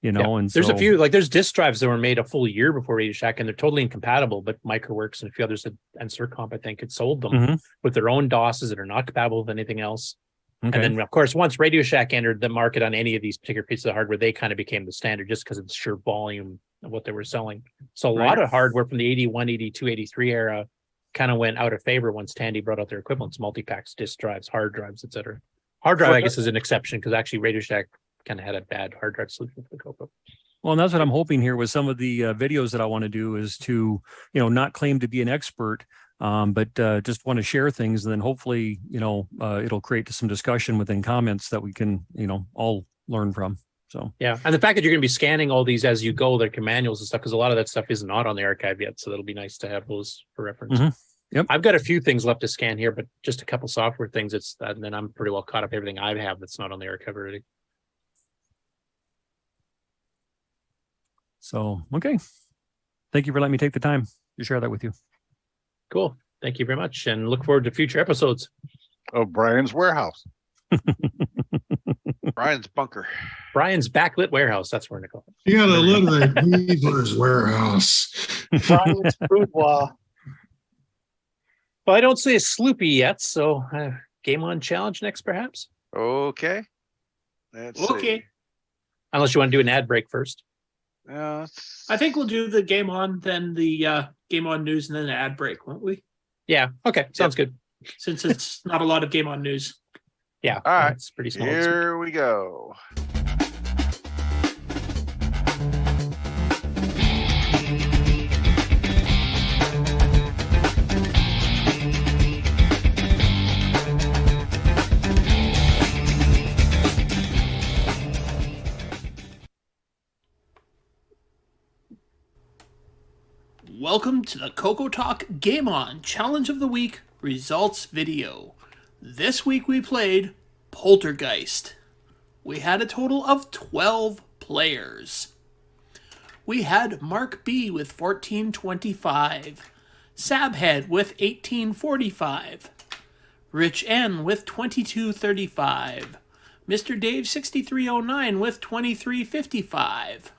And there's a few, like there's disk drives that were made a full year before Radio Shack, and they're totally incompatible. But Microworks and a few others and Circomp, I think, had sold them with their own DOSes that are not compatible with anything else. Okay. And then, of course, once Radio Shack entered the market on any of these particular pieces of hardware, they kind of became the standard just because of the sheer volume of what they were selling. So a lot of hardware from the 81, 82, 83 era kind of went out of favor once Tandy brought out their equivalents, multi-packs, disk drives, hard drives, etc. Hard drive, I guess, is an exception because actually Radio Shack kind of had a bad hard drive solution for the CoCo. Well, and that's what I'm hoping here with some of the videos that I want to do is to, not claim to be an expert, but just want to share things, and then hopefully, it'll create some discussion within comments that we can, all learn from. So yeah, and the fact that you're going to be scanning all these as you go, their manuals and stuff, because a lot of that stuff is not on the archive yet, so that'll be nice to have those for reference. Mm-hmm. Yep, I've got a few things left to scan here, but just a couple software things. And then I'm pretty well caught up everything I have that's not on the archive already. So okay, thank you for letting me take the time to share that with you. Cool. Thank you very much, and look forward to future episodes. Oh, Brian's Warehouse. Brian's Bunker. Brian's Backlit Warehouse. That's where Nicole. You gotta live at Weaver's Warehouse. Brian's Boudoir. Well, I don't see a Sloopy yet, so game on challenge next, perhaps. Okay. Let's see. Unless you want to do an ad break first. I think we'll do the game on, then the game on news, and then the ad break, won't we? Yeah. Okay. Sounds good. Since it's not a lot of game on news. Yeah. All right. It's pretty small. Here we go. welcome to the CoCoTALK Game On Challenge of the Week results video. This week we played Poltergeist. We had a total of 12 players. We had Mark B with 1425, Sabhead with 1845, Rich N with 2235, Mr. Dave 6309 with 2355.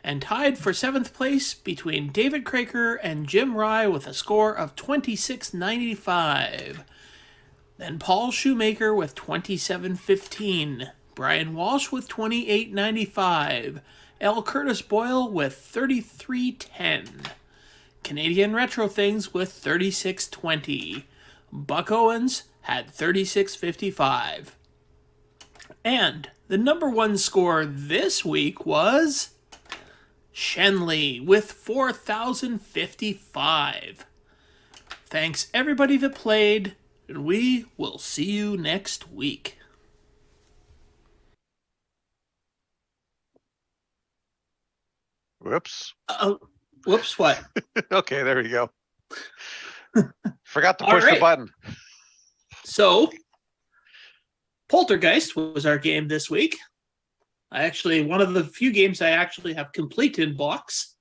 And tied for 7th place between David Craker and Jim Rye with a score of 2695. Then Paul Shoemaker with 2715, Brian Walsh with 2895, L. Curtis Boyle with 3310, Canadian Retro Things with 3620, Buck Owens had 3655. And the number one score this week was Shenley with 4,055. Thanks everybody that played, and we will see you next week. Whoops. Whoops, what? Okay, there we go. Forgot to push the button. So, Poltergeist was our game this week. One of the few games I actually have complete in box.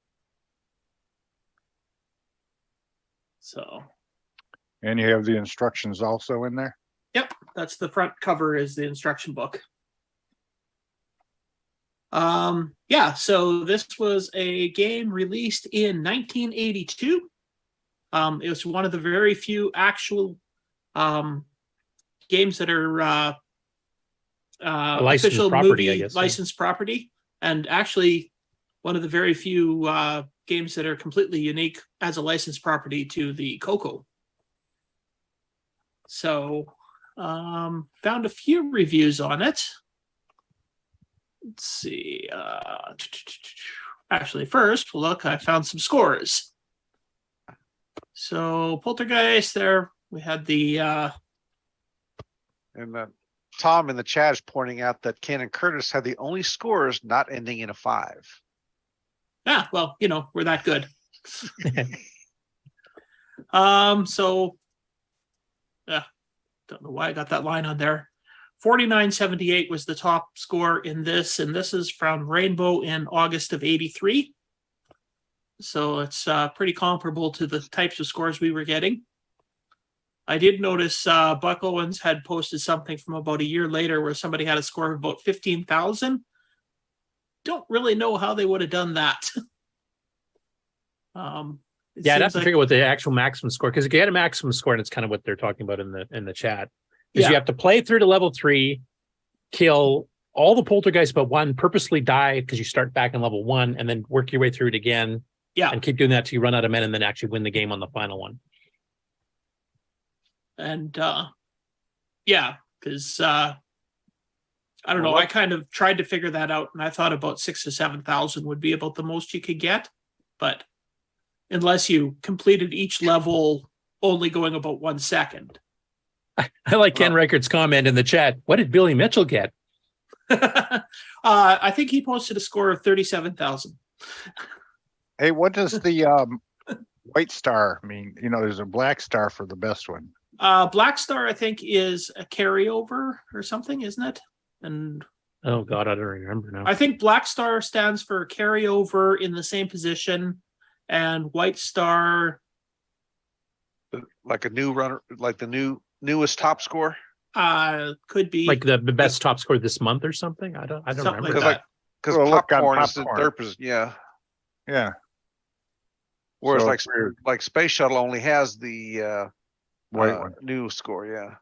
So. And you have the instructions also in there? Yep, that's the front cover is the instruction book. So this was a game released in 1982. It was one of the very few actual games that are official property, I movie guess, licensed property, and actually one of the very few games that are completely unique as a licensed property to the CoCo. So, found a few reviews on it. Let's see. Actually, first, look, I found some scores. So, Poltergeist, there we had the. And Tom in the chat is pointing out that Ken and Curtis had the only scores not ending in a 5. Yeah, well, we're that good. Don't know why I got that line on there. 4978 was the top score in this, and this is from Rainbow in August of 83. So it's pretty comparable to the types of scores we were getting. I did notice Buck Owens had posted something from about a year later where somebody had a score of about 15,000. Don't really know how they would have done that. I'd have to figure out what the actual maximum score, because if you get a maximum score, and it's kind of what they're talking about in the chat, is you have to play through to level 3, kill all the poltergeists but one, purposely die because you start back in level 1, and then work your way through it again. Yeah. And keep doing that till you run out of men, and then actually win the game on the final one. And because I don't know, I kind of tried to figure that out, and I thought about 6,000 to 7,000 would be about the most you could get, but unless you completed each level only going about 1 second. I like Ken Reichert's comment in the chat. What did Billy Mitchell get? I think he posted a score of 37,000. Hey, what does the white star mean? There's a black star for the best one. Black star, I think, is a carryover or something, isn't it? And oh God, I don't remember now. I think black star stands for carryover in the same position, and white star, like a new runner, like the newest top score. Could be like the best top score this month or something. I don't remember. Because popcorn is their yeah. Whereas like Space Shuttle only has the white one. New score, yeah.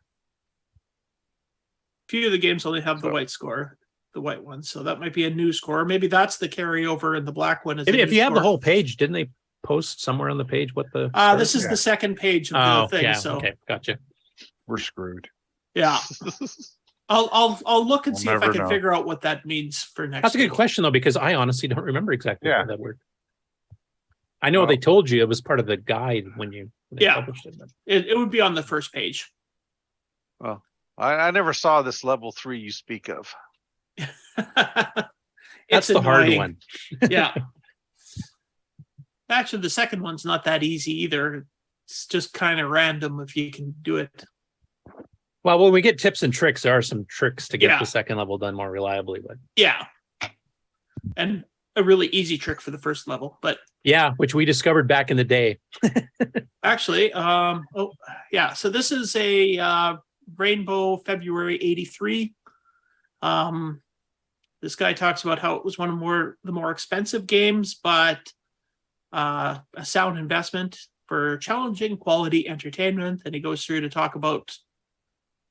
Few of the games only have the white score, the white one, so that might be a new score. Maybe that's the carryover, and the black one is. If you have the whole page, didn't they post somewhere on the page what the? This is the second page of the thing. So okay, gotcha. We're screwed. Yeah. I'll look and see if I can figure out what that means for next. That's a good question though, because I honestly don't remember exactly how that worked. I know they told you it was part of the guide when you published it. It would be on the first page. Well, I never saw this level 3 you speak of. That's the hard one. Yeah. Actually, the second one's not that easy either. It's just kind of random if you can do it. Well, when we get tips and tricks, there are some tricks to get Yeah. the second level done more reliably. But Yeah. And a really easy trick for the first level. But yeah, which we discovered back in the day. actually, so this is a Rainbow February 83. This guy talks about how it was one of the more expensive games, but a sound investment for challenging quality entertainment. And he goes through to talk about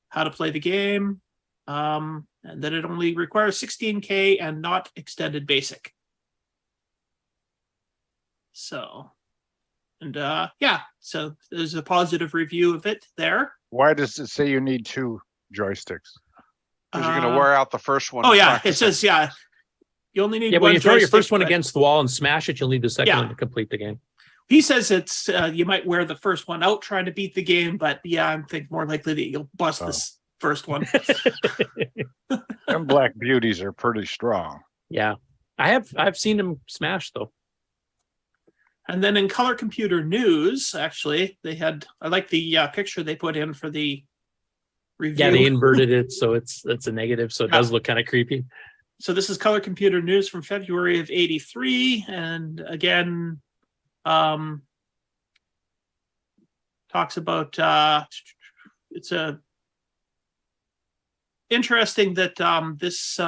how to play the game, and that it only requires 16K and not extended basic. So, and so there's a positive review of it there. Why does it say you need 2 joysticks? Because you're going to wear out the first one. Oh yeah, it says you only need. Yeah, one when you throw your joystick, first one but against the wall and smash it, you'll need the second Yeah. one to complete the game. He says it's you might wear the first one out trying to beat the game, but I think more likely that you'll bust this first one. Them Black Beauties are pretty strong. Yeah, I've seen them smash though. And then in Color Computer News, actually, I like the picture they put in for the review. Yeah, they inverted it, so it's a negative, so it does look kind of creepy. So this is Color Computer News from February of 83. And again, talks about it's interesting that this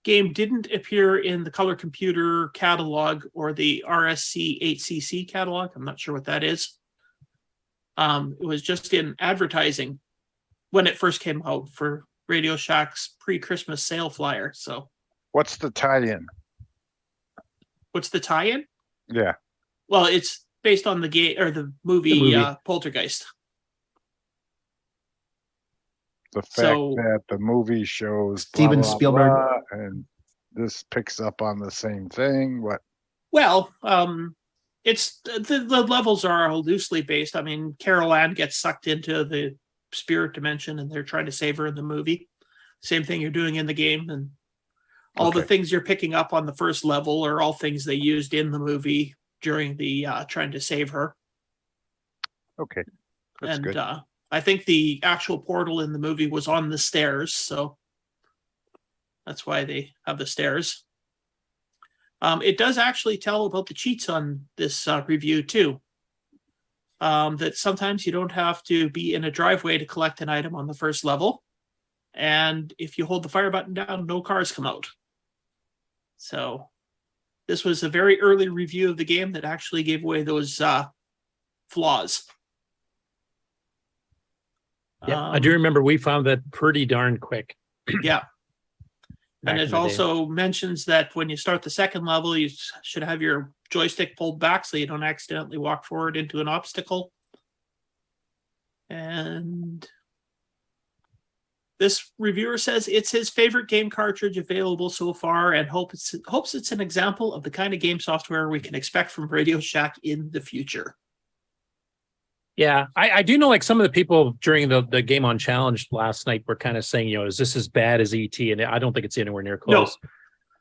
game didn't appear in the Color Computer catalog or the RSC 8cc catalog. I'm not sure what that is. It was just in advertising when it first came out for Radio Shack's pre-Christmas sale flyer. So What's the tie-in? what's the tie-in? Yeah. Well, it's based on the game or the movie. Poltergeist. The fact So- that the movie shows Steven blah, blah, Spielberg. blah, and this picks up on the same thing. What? Well, it's the levels are loosely based. I mean, Carol Ann gets sucked into the spirit dimension, and they're trying to save her in the movie. Same thing you're doing in the game, and all the things you're picking up on the first level are all things they used in the movie during the trying to save her. Okay, that's And good. I think the actual portal in the movie was on the stairs, so that's why they have the stairs. It does actually tell about the cheats on this review too. That sometimes you don't have to be in a driveway to collect an item on the first level. And if you hold the fire button down, no cars come out. So this was a very early review of the game that actually gave away those flaws. Yeah, I do remember we found that pretty darn quick. Yeah. Back And in it the day. also mentions that when you start the second level, you should have your joystick pulled back so you don't accidentally walk forward into an obstacle. And this reviewer says it's his favorite game cartridge available so far, and hopes it's an example of the kind of game software we can expect from Radio Shack in the future. Yeah, I do know like some of the people during the Game On Challenge last night were kind of saying, is this as bad as ET? And I don't think it's anywhere near close. No.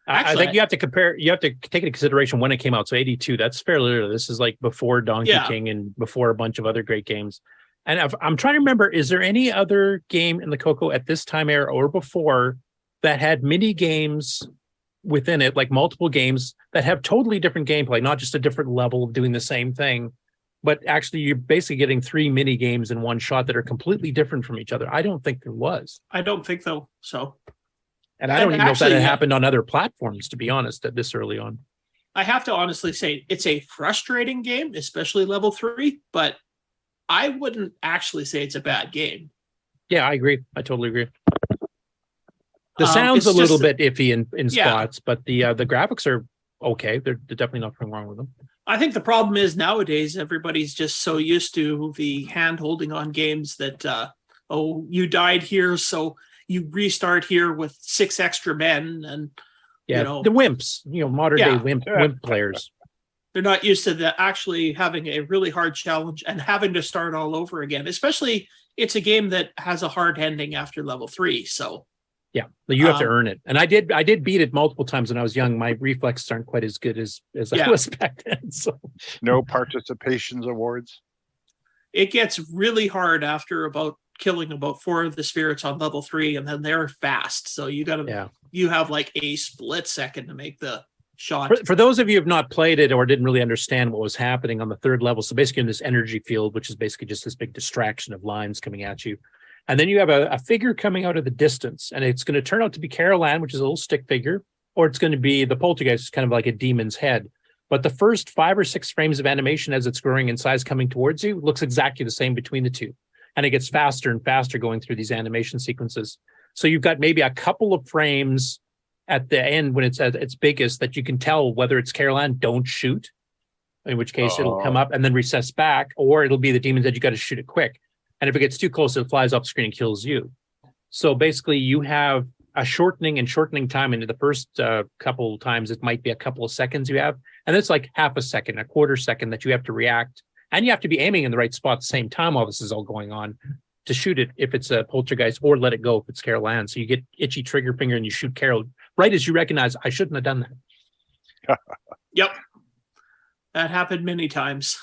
I Actually, think you have to compare, you have to take into consideration when it came out. So 82, that's fairly early. This is like before Donkey Yeah. King and before a bunch of other great games. And I'm trying to remember, is there any other game in the CoCo at this time era or before that had mini games within it, like multiple games that have totally different gameplay, not just a different level of doing the same thing, but actually you're basically getting 3 mini games in one shot that are completely different from each other? I don't think there was. I don't think so. And I don't even know if that actually, had happened on other platforms, to be honest, at this early on. I have to honestly say it's a frustrating game, especially level 3, but I wouldn't actually say it's a bad game. Yeah, I agree. I totally agree. The It's sound's a little just- bit iffy in Yeah. spots, but the graphics are okay. There's definitely nothing wrong with them. I think the problem is nowadays everybody's just so used to the hand holding on games that you died here, so you restart here with 6 extra men, and Yeah, you know, the wimps, modern day Yeah. wimp players. they're not used to actually having a really hard challenge and having to start all over again. Especially, it's a game that has a hard ending after level 3. So Yeah, you have to earn it. And I did beat it multiple times when I was young. My reflexes aren't quite as good as I was back then. So No participations awards. It gets really hard after killing about 4 of the spirits on level 3, and then they're fast. So you have like a split second to make the shot. For those of you who have not played it or didn't really understand what was happening on the 3rd level, so basically in this energy field, which is basically just this big distraction of lines coming at you. And then you have a figure coming out of the distance, and it's going to turn out to be Carol Ann, which is a little stick figure, or it's going to be the poltergeist, kind of like a demon's head. But the first 5 or 6 frames of animation as it's growing in size coming towards you looks exactly the same between the two. And it gets faster and faster going through these animation sequences. So you've got maybe a couple of frames at the end when it's at its biggest that you can tell whether it's Carol Ann, don't shoot, in which case it'll come up and then recess back, or it'll be the demon's head, you got to shoot it quick. And if it gets too close, it flies off screen and kills you. So basically you have a shortening time into the first couple times. It might be a couple of seconds you have. And it's like half a second, a quarter second that you have to react. And you have to be aiming in the right spot at the same time while this is all going on to shoot it if it's a poltergeist, or let it go if it's Carol Ann. So you get itchy trigger finger and you shoot Carol right as you recognize, I shouldn't have done that. Yep. That happened many times.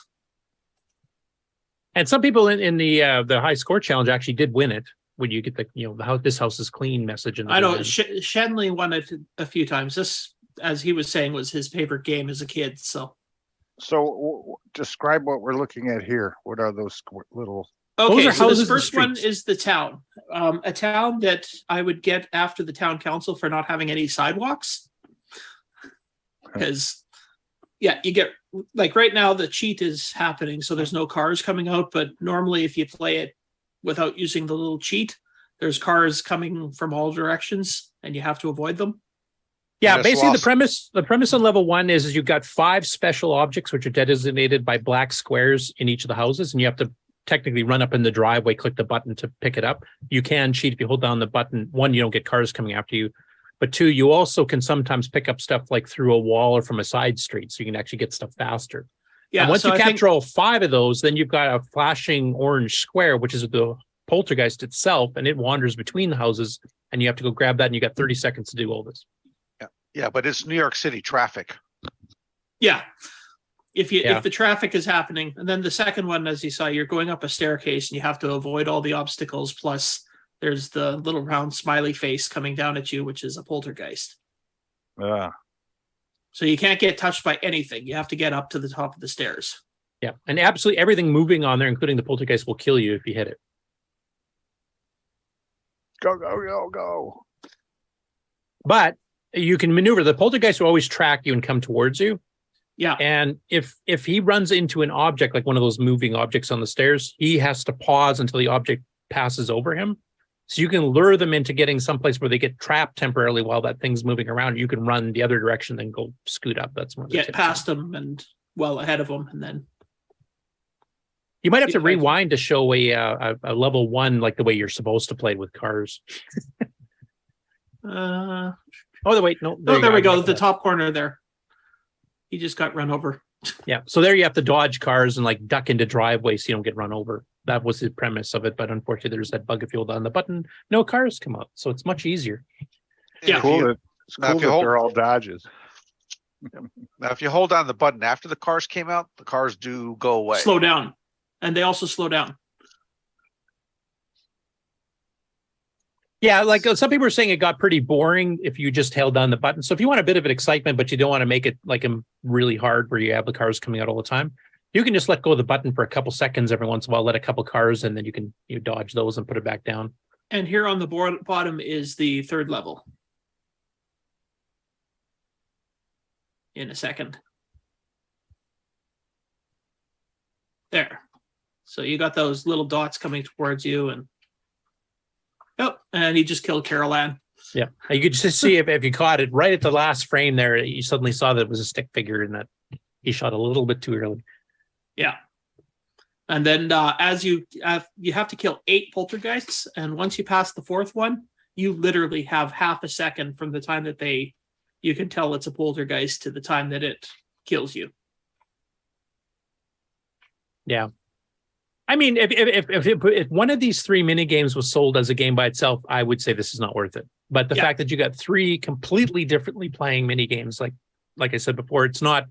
And some people in the high score challenge actually did win it when you get this house is clean message. I know Shenley won it a few times. This, as he was saying, was his favorite game as a kid. So describe what we're looking at here. What are those little? Okay, so this first one is the town. A town that I would get after the town council for not having any sidewalks. Because, you get, like right now the cheat is happening, so there's no cars coming out. But normally if you play it without using the little cheat, there's cars coming from all directions and you have to avoid them. Yeah, basically the premise on level 1 is you've got 5 special objects which are designated by black squares in each of the houses, and you have to technically run up in the driveway, click the button to pick it up. You can cheat if you hold down the button. 1, you don't get cars coming after you, but 2, you also can sometimes pick up stuff like through a wall or from a side street, so you can actually get stuff faster. Yeah. And once you capture all 5 of those, then you've got a flashing orange square, which is the poltergeist itself, and it wanders between the houses, and you have to go grab that, and you got 30 seconds to do all this. Yeah, but it's New York City traffic. Yeah. If the traffic is happening, and then the second one, as you saw, you're going up a staircase and you have to avoid all the obstacles. Plus, there's the little round smiley face coming down at you, which is a poltergeist. So you can't get touched by anything. You have to get up to the top of the stairs. Yeah, and absolutely everything moving on there, including the poltergeist, will kill you if you hit it. Go, go, go, go. But you can maneuver. The poltergeist will always track you and come towards you. Yeah. And if he runs into an object, like one of those moving objects on the stairs, he has to pause until the object passes over him. So you can lure them into getting someplace where they get trapped temporarily while that thing's moving around. You can run the other direction, then go scoot up. That's one of the get tips. past them and well ahead of them, and then you might have to rewind to show a level 1 like the way you're supposed to play with cars. Wait, no. There we go. The top corner there. He just got run over. Yeah. So there you have to dodge cars and like duck into driveways so you don't get run over. That was the premise of it. But unfortunately, there's that bug. If you hold on the button, no cars come up. So it's much easier. Yeah. It's cool that they're all dodges. Now, if you hold on the button after the cars came out, the cars do go away. Slow down. And they also slow down. Yeah, like some people are saying it got pretty boring if you just held down the button. So if you want a bit of an excitement, but you don't want to make it like really hard where you have the cars coming out all the time, you can just let go of the button for a couple seconds every once in a while, let a couple cars, and then you dodge those and put it back down. And here on the bottom is the 3rd level. In a second. There. So you got those little dots coming towards you, and and he just killed Carol Ann. Yeah, you could just see if you caught it right at the last frame there, you suddenly saw that it was a stick figure and that he shot a little bit too early. Yeah, and then as you have to kill 8 poltergeists, and once you pass the 4th one, you literally have half a second from the time that you can tell it's a poltergeist to the time that it kills you. Yeah. I mean, if one of these 3 mini games was sold as a game by itself, I would say this is not worth it. But the fact that you got 3 completely differently playing mini games, like I said before, it's not,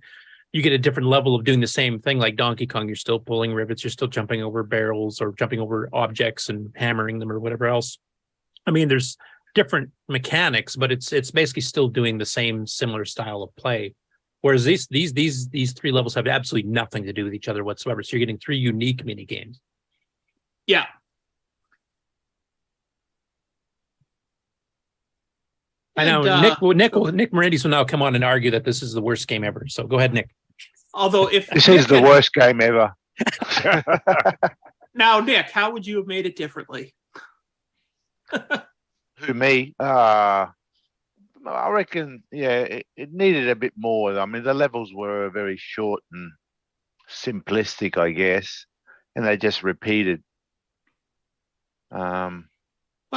you get a different level of doing the same thing. Like Donkey Kong, you're still pulling rivets, you're still jumping over barrels or jumping over objects and hammering them or whatever else. I mean, there's different mechanics, but it's basically still doing the same similar style of play. Whereas these 3 levels have absolutely nothing to do with each other whatsoever. So you're getting 3 unique mini games. Yeah. I know Nick Morandis will now come on and argue that this is the worst game ever. So go ahead, Nick. Although if This is the worst game ever. Now, Nick, how would you have made it differently? Who, me? I reckon, it needed a bit more. I mean, the levels were very short and simplistic, I guess, and they just repeated. Well,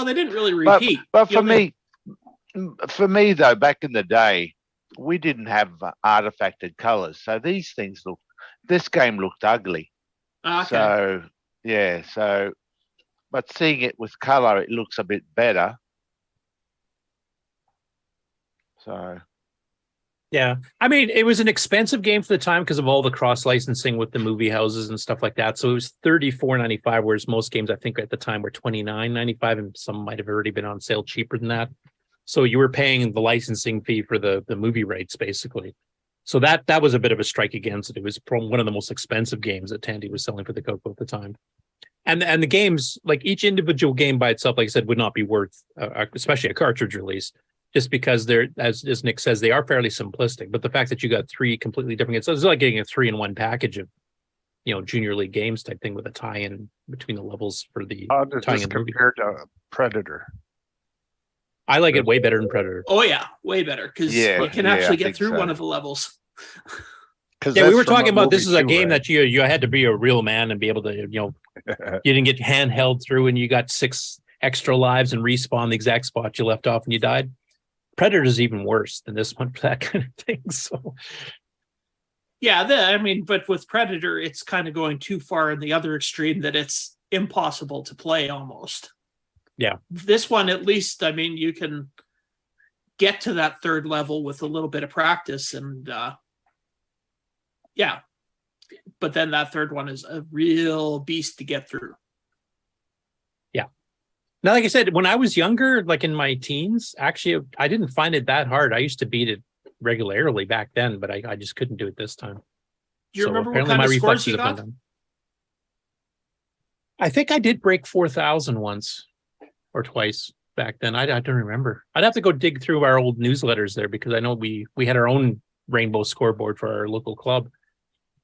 they didn't really repeat. But for me, though, back in the day, we didn't have artifacted colors, so this game looked ugly. Okay. So, but seeing it with color, it looks a bit better. So, yeah, I mean, it was an expensive game for the time because of all the cross licensing with the movie houses and stuff like that. So it was $34.95, whereas most games I think at the time were $29.95, and some might have already been on sale cheaper than that. So you were paying the licensing fee for the movie rights, basically. So that was a bit of a strike against it. It was one of the most expensive games that Tandy was selling for the CoCo at the time. And the games, like each individual game by itself, like I said, would not be worth, especially a cartridge release, just because they're, as Nick says, they are fairly simplistic. But the fact that you got 3 completely different games, so it's like getting a 3-in-1 package of, Junior League games type thing with a tie-in between the levels for the How does tie-in this movie. compare to Predator? I like it way better than Predator. Oh yeah, way better because you can actually get through one of the levels. Yeah, we were talking about this is a game that you had to be a real man and be able to, you didn't get handheld through and you got 6 extra lives and respawn the exact spot you left off and you died. Predator is even worse than this one for that kind of thing. So, yeah, but with Predator, it's kind of going too far in the other extreme that it's impossible to play almost. Yeah. This one, at least, you can get to that 3rd level with a little bit of practice and but then that 3rd one is a real beast to get through. Yeah. Now, like I said, when I was younger, like in my teens, actually, I didn't find it that hard. I used to beat it regularly back then, but I just couldn't do it this time. Do you remember what kind of scores you got? I think I did break 4,000 once or twice back then. I don't remember. I'd have to go dig through our old newsletters there because I know we had our own rainbow scoreboard for our local club.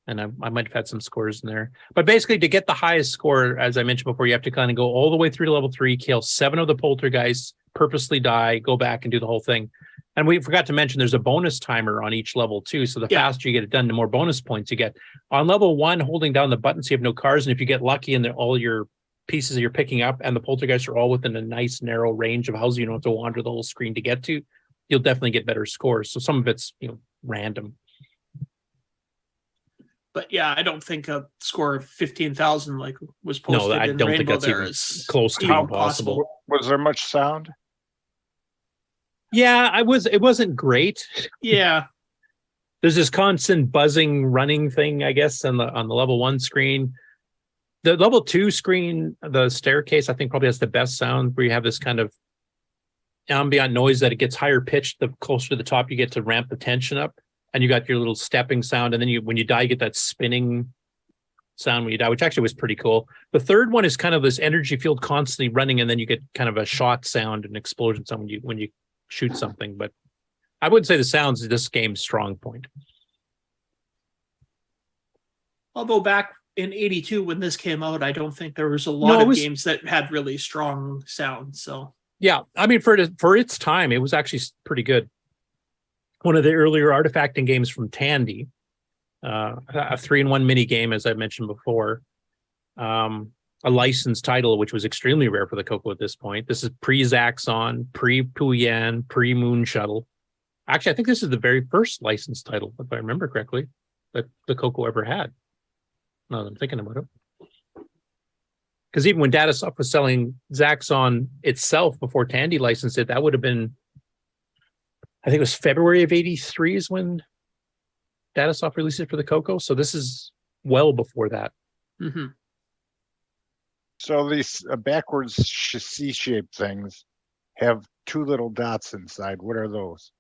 And I might have had some scores in there. But basically, to get the highest score, as I mentioned before, you have to kind of go all the way through to level 3, kill 7 of the poltergeists, purposely die, go back and do the whole thing. And we forgot to mention there's a bonus timer on each level, too. So the faster you get it done, the more bonus points you get. On level 1, holding down the button so you have no cars. And if you get lucky and all your pieces you're picking up and the poltergeists are all within a nice, narrow range of houses you don't have to wander the whole screen to get to, you'll definitely get better scores. So some of it's, random. But yeah, I don't think a score of 15,000 like was posted No, I in don't Rainbow think that's there even is close to being possible. Was there much sound? Yeah, it wasn't great. Yeah. There's this constant buzzing, running thing, I guess, on the level 1 screen. The level 2 screen, the staircase, I think probably has the best sound where you have this kind of ambient noise that it gets higher pitched the closer to the top you get to ramp the tension up. And you got your little stepping sound, and then when you die, you get that spinning sound when you die, which actually was pretty cool. The 3rd one is kind of this energy field constantly running, and then you get kind of a shot sound and explosion sound when you shoot something. But I wouldn't say the sound's this game's strong point. Although back in '82 when this came out, I don't think there was a lot of games that had really strong sound. So yeah, for its time, it was actually pretty good. One of the earlier artifacting games from Tandy, a 3-in-1 mini game, as I mentioned before, a licensed title, which was extremely rare for the CoCo at this point. This is pre-Zaxxon, pre-Puyan, pre-Moon Shuttle. Actually, I think this is the very first licensed title, if I remember correctly, that the CoCo ever had. Now that I'm thinking about it. Because even when Datasoft was selling Zaxxon itself before Tandy licensed it, that would have been, I think it was February of 83 is when Datasoft released it for the CoCo. So this is well before that. Mm-hmm. So these backwards C-shaped things have two little dots inside. What are those?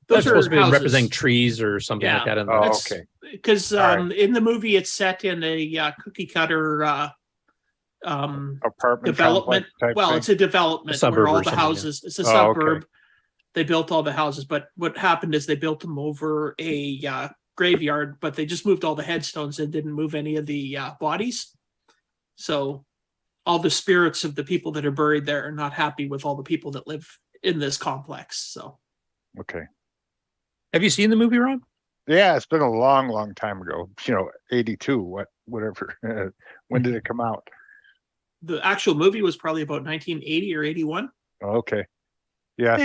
Those That's supposed to be houses. representing trees or something like that. Oh, okay. Because in the movie, it's set in a cookie cutter apartment development. type Well, thing? it's a development A where all suburb or the something, houses. It's a Oh, okay. suburb. They built all the houses, but what happened is they built them over a graveyard, but they just moved all the headstones and didn't move any of the bodies. So all the spirits of the people that are buried there are not happy with all the people that live in this complex. So Okay. Have you seen the movie, Ron? Yeah, it's been a long time ago. 82, whatever. When did it come out? the actual movie was probably about 1980 or 81. Oh, okay. Yeah, so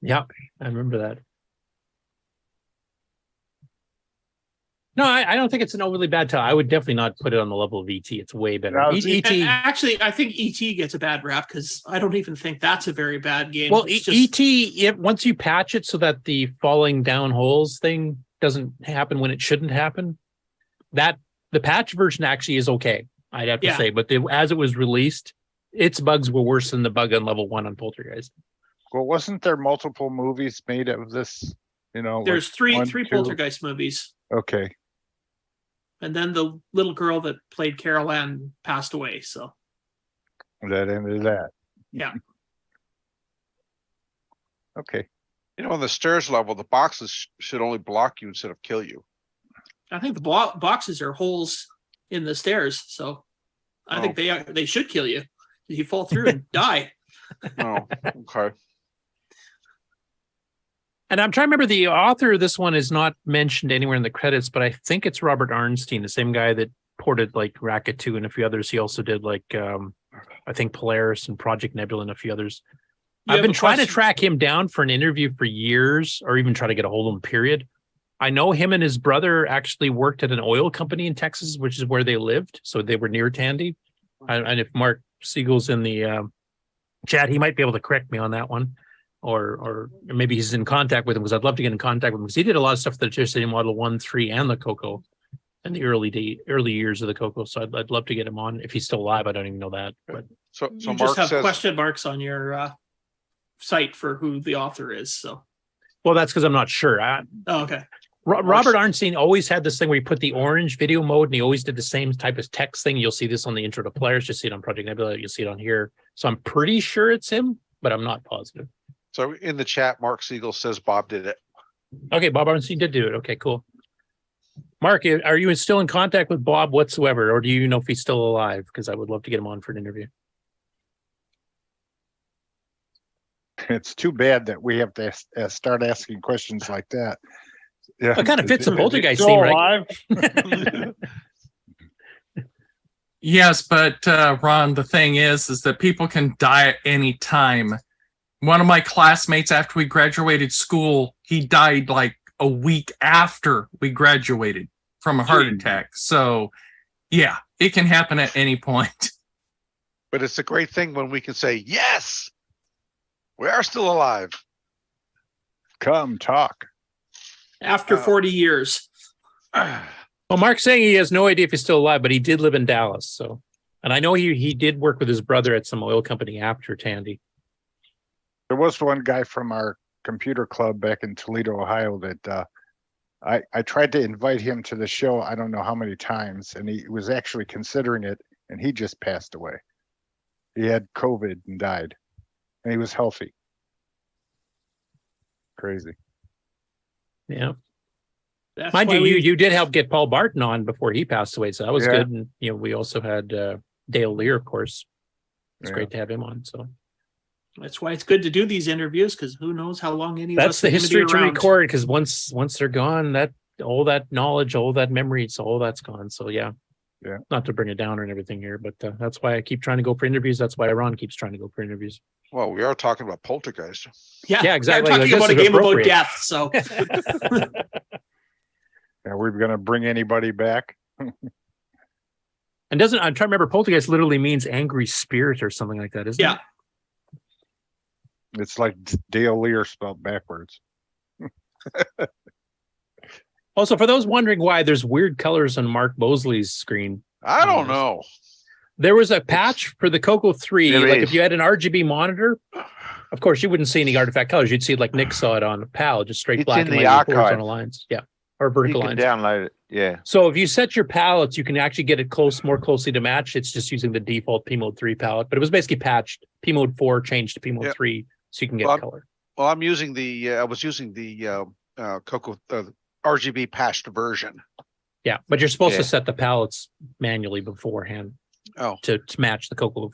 Yeah, I remember that. No, I don't think it's an overly bad title. I would definitely not put it on the level of ET. It's way better. No, ET. And actually, I think ET gets a bad rap because I don't even think that's a very bad game. Well, It's just- ET, once you patch it so that the falling down holes thing doesn't happen when it shouldn't happen, that the patch version actually is okay, I'd have to Yeah. say. But as it was released, its bugs were worse than the bug on level 1 on Poltergeist. well, wasn't there multiple movies made of this? there's like three one, three two? Poltergeist movies, Okay. and then the little girl that played Carol Ann passed away. So That ended that. yeah, Okay. On the stairs level, the boxes should only block you instead of kill you. I think the boxes are holes in the stairs. So I think they should kill you. You fall through and die. Oh, okay. And I'm trying to remember the author of this one is not mentioned anywhere in the credits, but I think it's Robert Arnstein, the same guy that ported like Racket 2 and a few others. He also did like I think Polaris and Project Nebula and a few others. You I've have been a trying to question? track him down for an interview for years, or even try to get a hold of him, period. I know him and his brother actually worked at an oil company in Texas, which is where they lived. So they were near Tandy. And if Mark Siegel's in the chat, he might be able to correct me on that one. Or maybe he's in contact with him, because I'd love to get in contact with him, because he did a lot of stuff that just in Model 1, 3, and the CoCo in the early years of the CoCo. So I'd love to get him on. If he's still alive, I don't even know that. But So You Mark just have says, question marks on your site for who the author is. So well, that's because I'm not sure. okay. Robert Arnstein always had this thing where he put the orange video mode, and he always did the same type of text thing. You'll see this on the intro to Players. You'll see it on Project Nebula. You'll see it on here. So I'm pretty sure it's him, but I'm not positive. so in the chat, Mark Siegel says Bob did it. Okay, Bob Arnstein did do it. Okay, cool. Mark, are you still in contact with Bob whatsoever, or do you know if he's still alive? Because I would love to get him on for an interview. It's too bad that we have to start asking questions like that. Yeah. It kind of fits the Is he Poltergeist still theme, right? alive? Yes, but Ron, the thing is that people can die at any time. One of my classmates, after we graduated school, he died like a week after we graduated from a heart attack. So, yeah, it can happen at any point. But it's a great thing when we can say, yes, we are still alive. Come talk. After 40 years. Well, Mark's saying he has no idea if he's still alive, but he did live in Dallas. So, and I know he did work with his brother at some oil company after Tandy. There was one guy from our computer club back in Toledo, Ohio, that I tried to invite him to the show. I don't know how many times, and he was actually considering it, and he just passed away. He had COVID and died, and he was healthy. Crazy. Yeah. That's Mind why you, we- you did help get Paul Barton on before he passed away, so that was Yeah. good. And we also had Dale Lear, of course. It's Yeah. great to have him on. So That's why it's good to do these interviews, because who knows how long any of that's us the are gonna be history to around. record. Because once they're gone, that all that knowledge, all that memory, it's all that's gone. So yeah. Not to bring it down and everything here, but that's why I keep trying to go for interviews. That's why Ron keeps trying to go for interviews. Well, we are talking about Poltergeist. Yeah, exactly. I'm talking Like, about this a is game about appropriate. death. So Are we going to bring anybody back? And I'm trying to remember, poltergeist literally means angry spirit or something like that, isn't it? It's like Dale Lear spelled backwards. Also, for those wondering why there's weird colors on Mark Mosley's screen, I don't know. there was a patch for the CoCo 3. There Like is. if you had an RGB monitor, of course, you wouldn't see any artifact colors. You'd see it like Nick saw it on PAL, just straight It's black in and the white with archive. horizontal lines. Yeah. Or You vertical can lines. download it. Yeah. So if you set your palettes, you can actually get it more closely to match. It's just using the default P mode 3 palette, but it was basically patched. P mode 4 changed to P mode 3, so you can get color. Well, I was using the CoCo RGB patched version. Yeah, but you're supposed to set the palettes manually beforehand. To match the CoCo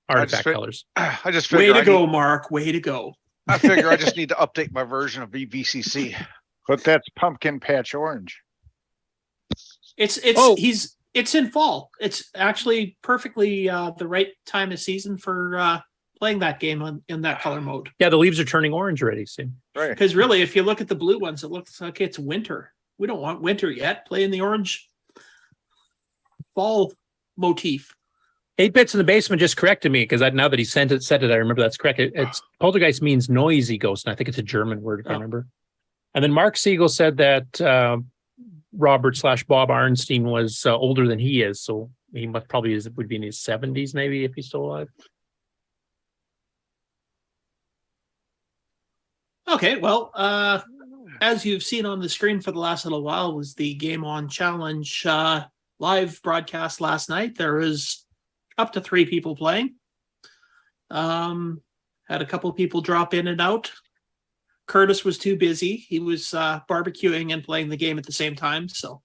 artifact colors. I just Way figure to go, Mark. Way to go. I figure I just need to update my version of VCC. But that's pumpkin patch orange. It's in fall. It's actually perfectly the right time of season for playing that game in that color mode. Yeah, the leaves are turning orange already. See, right? Because really, if you look at the blue ones, it looks like it's winter. We don't want winter yet. Play in the orange fall motif. 8-Bits in the basement just corrected me because now that he said it, I remember that's correct. It's poltergeist means noisy ghost, and I think it's a German word. I can't remember. And then Mark Siegel said that Robert/Bob Arnstein was older than he is, so he would be in his 70s maybe if he's still alive. Okay, well, as you've seen on the screen for the last little while was the Game On Challenge live broadcast last night. There was up to 3 people playing. Had a couple people drop in and out. Curtis was too busy. He was barbecuing and playing the game at the same time. So,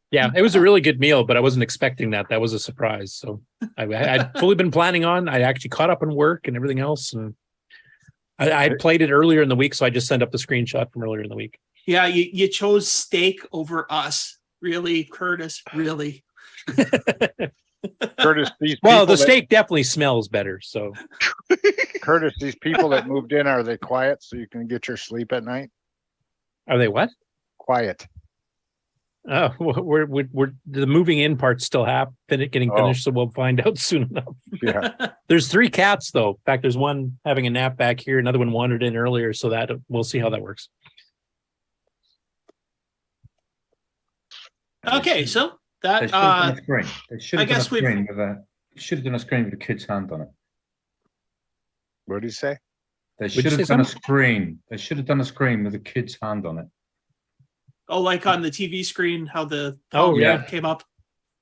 yeah, it was a really good meal, but I wasn't expecting that. That was a surprise. So I'd fully been planning on. I actually caught up on work and everything else, and I played it earlier in the week, so I just sent up the screenshot from earlier in the week. yeah, you chose steak over us. Really, Curtis? Really? Curtis, the steak definitely smells better. So, Curtis, these people that moved in, are they quiet so you can get your sleep at night? Are they what? Quiet. Oh, we're the moving in part's still getting finished, so we'll find out soon enough. Yeah. There's 3 cats though. In fact, there's one having a nap back here. Another one wandered in earlier, so that we'll see how that works. Okay, so that They should have done a screen. They should I have done a guess we've- screen with a. Should have done a screen with a kid's hand on it. What did he say? They you should say have done a something? screen. They should have done a screen with a kid's hand on it. like on the TV screen, how the yeah. came up.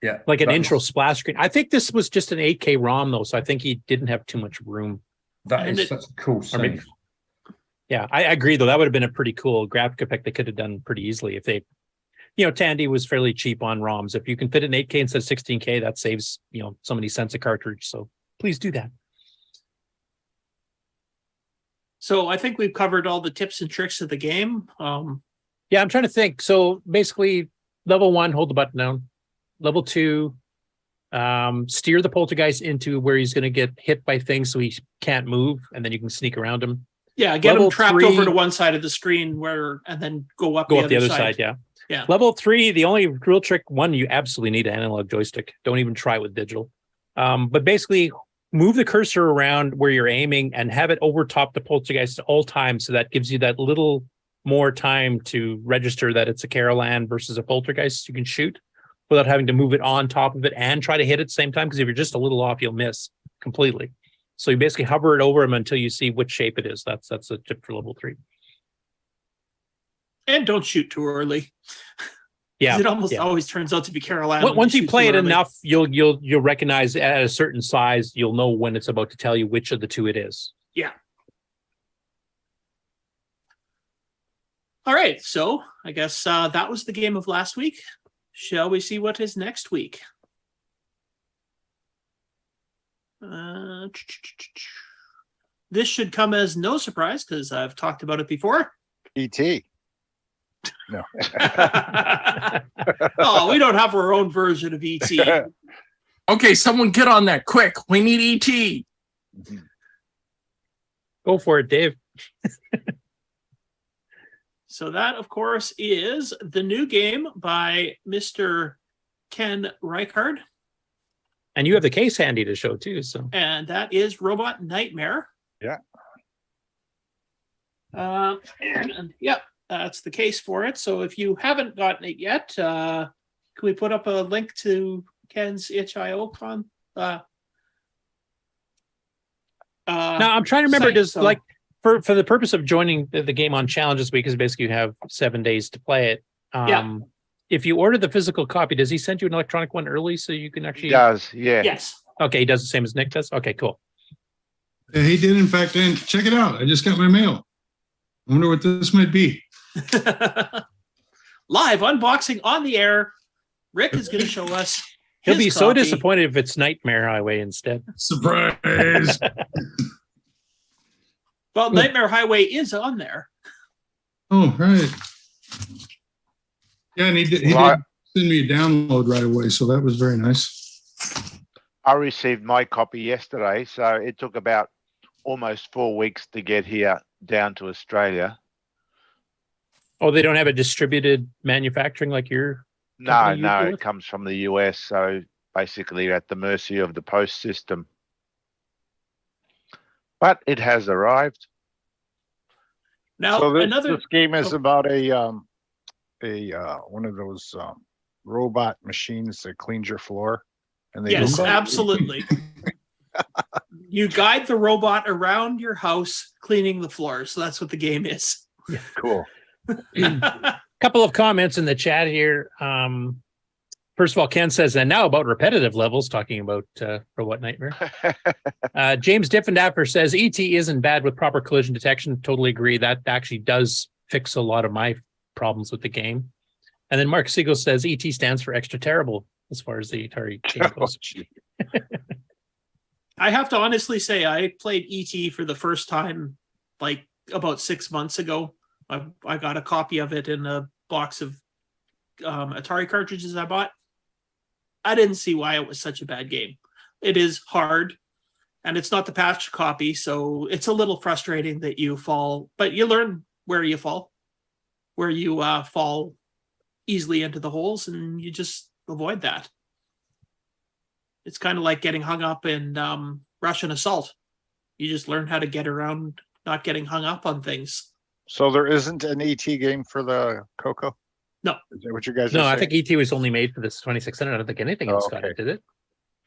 Yeah, like an that intro was- splash screen. I think this was just an 8K ROM though, so I think he didn't have too much room. That And is it- such a cool I mean, scene. yeah, I agree though. That would have been a pretty cool graphic effect they could have done pretty easily if they, Tandy was fairly cheap on ROMs. If you can fit it in 8K instead of 16K, that saves, so many cents a cartridge. So please do that. So I think we've covered all the tips and tricks of the game. Yeah, I'm trying to think. So basically, level 1, hold the button down. Level 2, steer the poltergeist into where he's going to get hit by things so he can't move, and then you can sneak around him. Yeah, get Level them trapped 3 over to one side of the screen and then go up the other side. Yeah. Yeah. Level 3, the only real trick, one, you absolutely need an analog joystick. Don't even try with digital. But basically, move the cursor around where you're aiming and have it over top the poltergeist at all times. So that gives you that little more time to register that it's a Carolan versus a poltergeist you can shoot without having to move it on top of it and try to hit it at the same time. Because if you're just a little off, you'll miss completely. So you basically hover it over him until you see which shape it is. That's a tip for level 3. And don't shoot too early. Yeah, It almost always turns out to be Caroline. Once you play it enough, you'll recognize at a certain size, you'll know when it's about to tell you which of the 2 it is. Yeah. All right. So I guess that was the game of last week. Shall we see what is next week? This should come as no surprise because I've talked about it before. E.T. No. Oh, we don't have our own version of ET. Okay, someone get on that quick. We need ET. Go for it, Dave. So that, of course, is the new game by Mr. Ken Reichard. And you have the case handy to show too. So, and that is Robot Nightmare. Yeah. And yeah, that's the case for it. So if you haven't gotten it yet, can we put up a link to Ken's itch.io con? Now I'm trying to remember, site, does so- like for the purpose of joining the game on challenge this week is basically you have 7 days to play it. Yeah. If you order the physical copy, does he send you an electronic one early so you can actually? He does, yeah. Yes. Okay, he does the same as Nick does. Okay, cool. Yeah, he did, in fact, and check it out. I just got my mail. I wonder what this might be. Live unboxing on the air. Rick is going to show us. He'll his be so copy. disappointed if it's Nightmare Highway instead. Surprise! Well, Nightmare Highway is on there. Oh, right. Yeah, and he did send me a download right away, so that was very nice. I received my copy yesterday, so it took about almost 4 weeks to get here down to Australia. Oh, they don't have a distributed manufacturing like your No, company no, usually? it comes from the US, so basically you're at the mercy of the post system. But it has arrived. Now, So another this game is about a one of those robot machines that cleans your floor. And they yes, go- absolutely. You guide the robot around your house cleaning the floors. So that's what the game is. Cool. Couple of comments in the chat here. First of all, Ken says, and now about repetitive levels, talking about Robot Nightmare. James Diffendapper says, ET isn't bad with proper collision detection. Totally agree. That actually does fix a lot of my problems with the game. And then Mark Siegel says, ET stands for extra terrible as far as the Atari game goes. I have to honestly say, I played ET for the first time like about 6 months ago. I got a copy of it in a box of Atari cartridges I bought. I didn't see why it was such a bad game. It is hard, and it's not the patch copy, so it's a little frustrating that you fall, but you learn where you fall easily into the holes, and you just avoid that. It's kind of like getting hung up in Russian Assault. You just learn how to get around not getting hung up on things. So there isn't an ET game for the CoCo? No. Is that what you guys are No, I saying? think ET was only made for this 2600. I don't think anything else got it, did it?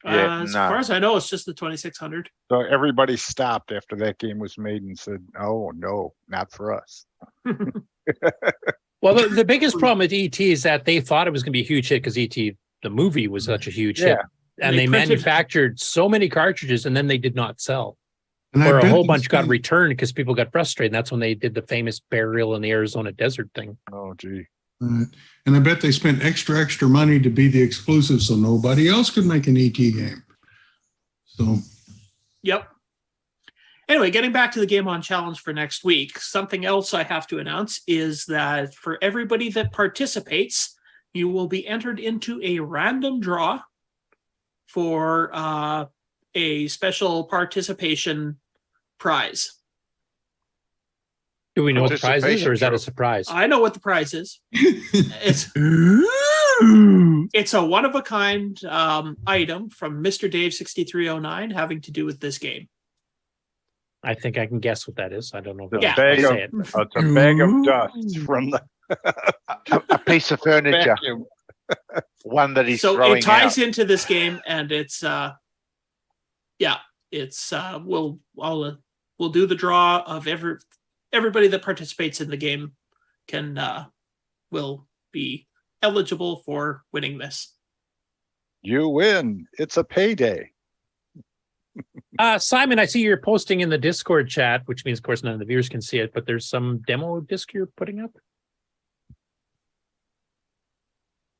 Yeah, As no. far as I know, it's just the 2600. So everybody stopped after that game was made and said, "Oh no, not for us." Well, the biggest problem with ET is that they thought it was going to be a huge hit because ET, the movie, was such a huge hit. And they printed- manufactured so many cartridges and then they did not sell. And I Or a bet whole they bunch got spent- returned because people got frustrated. And that's when they did the famous burial in the Arizona desert thing. Oh gee. And I bet they spent extra money to be the exclusive, so nobody else could make an ET game. So Yep. Anyway, getting back to the Game On Challenge for next week, something else I have to announce is that for everybody that participates, you will be entered into a random draw for a special participation prize. Do we know what the prize is, or is that a surprise? I know what the prize is. It's a one-of-a-kind item from Mr. Dave 6309 having to do with this game. I think I can guess what that is. I don't know if It's a I'll bag say it. of, it's a bag of dust from the A piece of furniture. vacuum. One that he's So throwing it ties out. into this game, and it's we'll do the draw of everybody that participates in the game will be eligible for winning this. You win. It's a payday. Simon, I see you're posting in the Discord chat, which means, of course, none of the viewers can see it, but there's some demo disc you're putting up.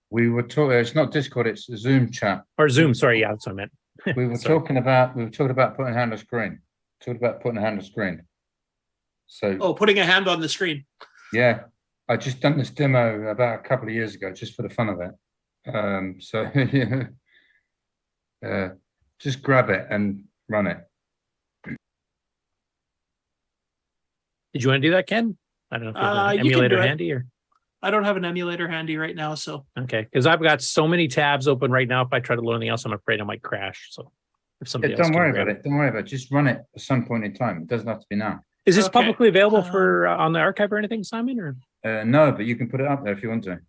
We were talking. It's not Discord. It's a Zoom chat. Or Zoom. Sorry, yeah, that's what I meant. We were Sorry. talking about. We were talking about putting a hand on screen. Talking about putting a hand on screen. So Oh, putting a hand on the screen. yeah, I just done this demo about a couple of years ago, just for the fun of it. So just grab it and run it. Did you want to do that, Ken? I don't know if you have an You can emulator do it. handy or. I don't have an emulator handy right now, so Okay, because I've got so many tabs open right now. If I try to load anything else, I'm afraid I might crash. So if somebody else Don't can worry grab about it. Don't worry about it. Just run it at some point in time. It doesn't have to be now. Is this Okay. publicly available for on the archive or anything, Simon? Or No, but you can put it up there if you want to.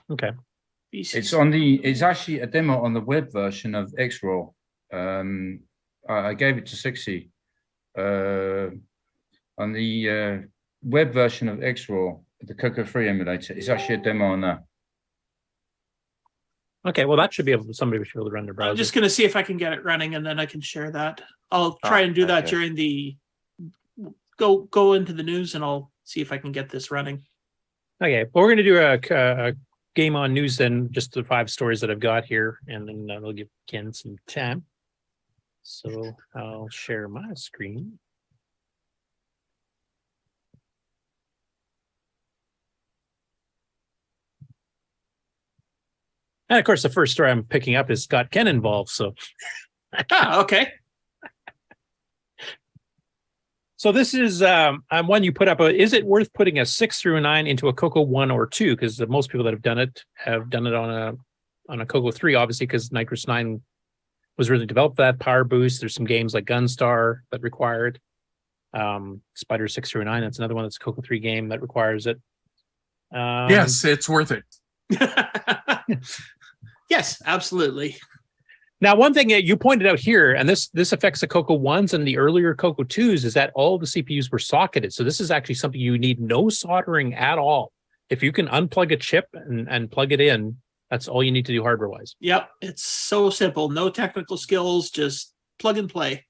okay, It's actually a demo on the web version of Xroll. I gave it to 60. On the web version of Xroll, the CoCo 3 emulator, it's actually a demo on that. okay. Well, that should be able. Somebody should be able to run their browser. I'm just going to see if I can get it running, and then I can share that. I'll try and do that okay. during the go into the news, and I'll see if I can get this running. Okay, well, we're going to do a game on news then, just the 5 stories that I've got here, and then I'll give Ken some time. So I'll share my screen. And of course, the first story I'm picking up is got Ken involved. So, okay. So this is one you put up. Is it worth putting a 6 through a 9 into a CoCo 1 or 2? Because most people that have done it on a CoCo 3, obviously, because Nitrous 9 was really developed for that power boost. There's some games like Gunstar that require it. Spider 6 through a 9. That's another one that's a CoCo 3 game that requires it. Yes, it's worth it. Yes, absolutely. Now, one thing that you pointed out here, and this affects the CoCo 1s and the earlier CoCo 2s, is that all the CPUs were socketed. So this is actually something you need no soldering at all. If you can unplug a chip and plug it in, that's all you need to do hardware-wise. Yep, it's so simple. No technical skills, just plug and play.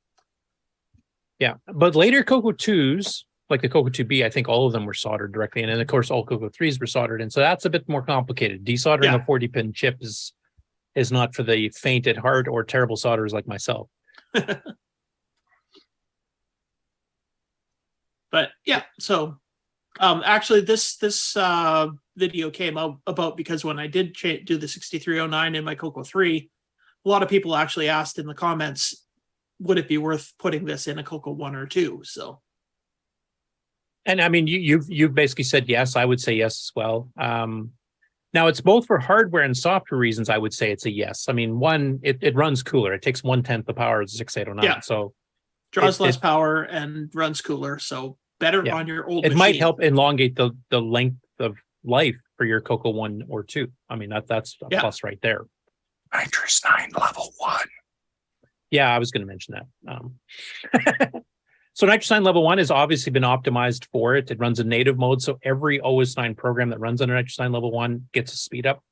Yeah, but later CoCo 2s, like the CoCo 2B, I think all of them were soldered directly in. And of course, all CoCo 3s were soldered in. So that's a bit more complicated. Desoldering a 40-pin chip is not for the faint at heart or terrible solderers like myself. But yeah, so actually this video came out about because when I did do the 6309 in my CoCo 3, a lot of people actually asked in the comments, would it be worth putting this in a CoCo 1 or 2? So, and I mean, you've basically said yes. I would say yes as well. Now it's both for hardware and software reasons. I would say it's a yes. I mean, one, it runs cooler. It takes 1/10 the power of the 6809. Yeah. So draws less power and runs cooler. So better on your old It machine. might help elongate the length of life for your CoCo 1 or 2. I mean, that's a plus right there. Nitrous 9 level 1. Yeah, I was going to mention that. So Nitrous 9 level 1 has obviously been optimized for it. It runs in native mode. So every OS 9 program that runs under Nitrous 9 level 1 gets a speed up.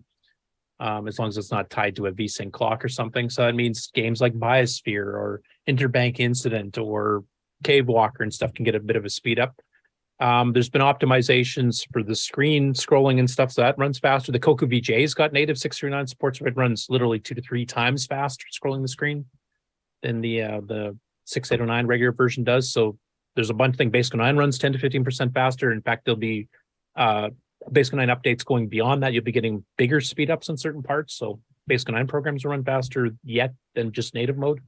As long as it's not tied to a VSync clock or something. So that means games like Biosphere or Interbank Incident or Cave Walker and stuff can get a bit of a speed up. There's been optimizations for the screen scrolling and stuff, so that runs faster. The CoCo VJ's got native 639 support, so it runs literally 2 to 3 times faster scrolling the screen than the 6809 regular version does. So there's a bunch of things. Basic 9 runs 10 to 15% faster. In fact, there'll be Basic 9 updates going beyond that. You'll be getting bigger speed ups in certain parts. So Basic 9 programs will run faster yet than just native mode.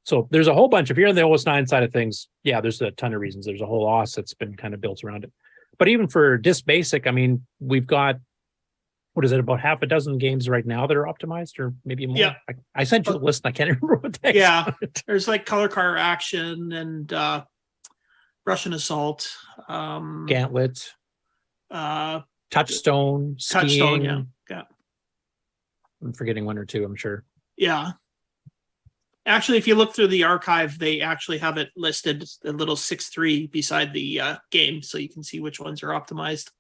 So there's a whole bunch. If you're on the OS 9 side of things, yeah, there's a ton of reasons. There's a whole OS that's been kind of built around it. But even for Disk Basic, I mean, we've got, what is it, about half a dozen games right now that are optimized, or maybe more? Yeah. I sent you the list and I can't remember what they There's like Color Car Action and Russian Assault. Gantlet. Touchstone. Skiing. Yeah. I'm forgetting one or two, I'm sure. Yeah. Actually, if you look through the archive, they actually have it listed a little 6.3 beside the game, so you can see which ones are optimized.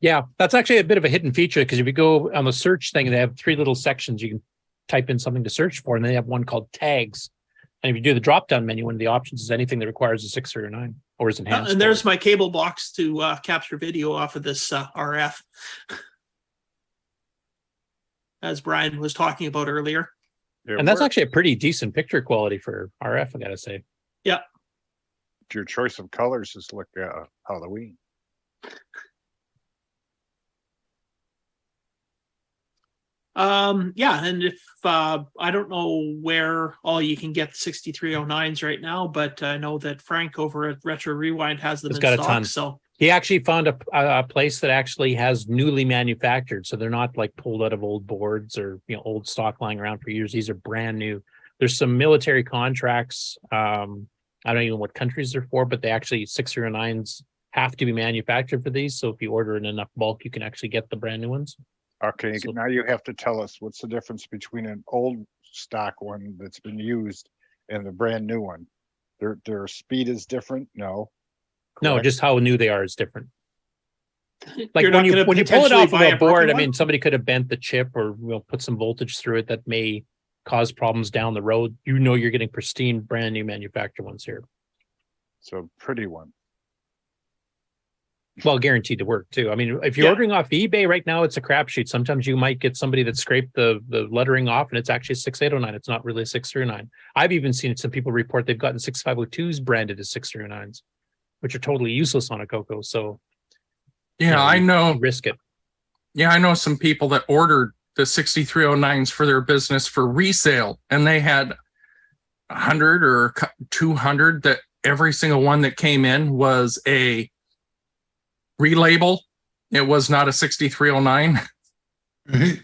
Yeah, that's actually a bit of a hidden feature, because if you go on the search thing, they have 3 little sections. You can type in something to search for, and they have one called tags. And if you do the drop-down menu, one of the options is anything that requires a 6 or a 9 or is enhanced. And there's my cable box to capture video off of this RF, as Brian was talking about earlier. And that's actually a pretty decent picture quality for RF, I gotta say. Yeah. Your choice of colors is like Halloween. Yeah, and if I don't know where all you can get 6309s right now, but I know that Frank over at Retro Rewind has them It's in got stock. a ton. So He actually found a place that actually has newly manufactured, so they're not like pulled out of old boards or old stock lying around for years. These are brand new. There's some military contracts. I don't even know what countries they're for, but they actually 609s have to be manufactured for these. So if you order in enough bulk, you can actually get the brand new ones. Okay, now you have to tell us what's the difference between an old stock one that's been used and the brand new one. Their speed is different? No. No, Correct? just how new they are is different. Like You're when not you gonna pull it off of potentially buy a a board, broken I mean, one? somebody could have bent the chip or put some voltage through it that may cause problems down the road. You're getting pristine, brand new manufactured ones here. So pretty one. Well, guaranteed to work too. I mean, if you're ordering off eBay right now, it's a crapshoot. Sometimes you might get somebody that scraped the lettering off and it's actually a 6809. It's not really a 639. I've even seen some people report they've gotten 6502s branded as 639s, which are totally useless on a CoCo. So Yeah, I know. Risk it. Yeah, I know some people that ordered the 6309s for their business for resale, and they had 100 or 200 that every single one that came in was a relabel. It was not a 6309. Right.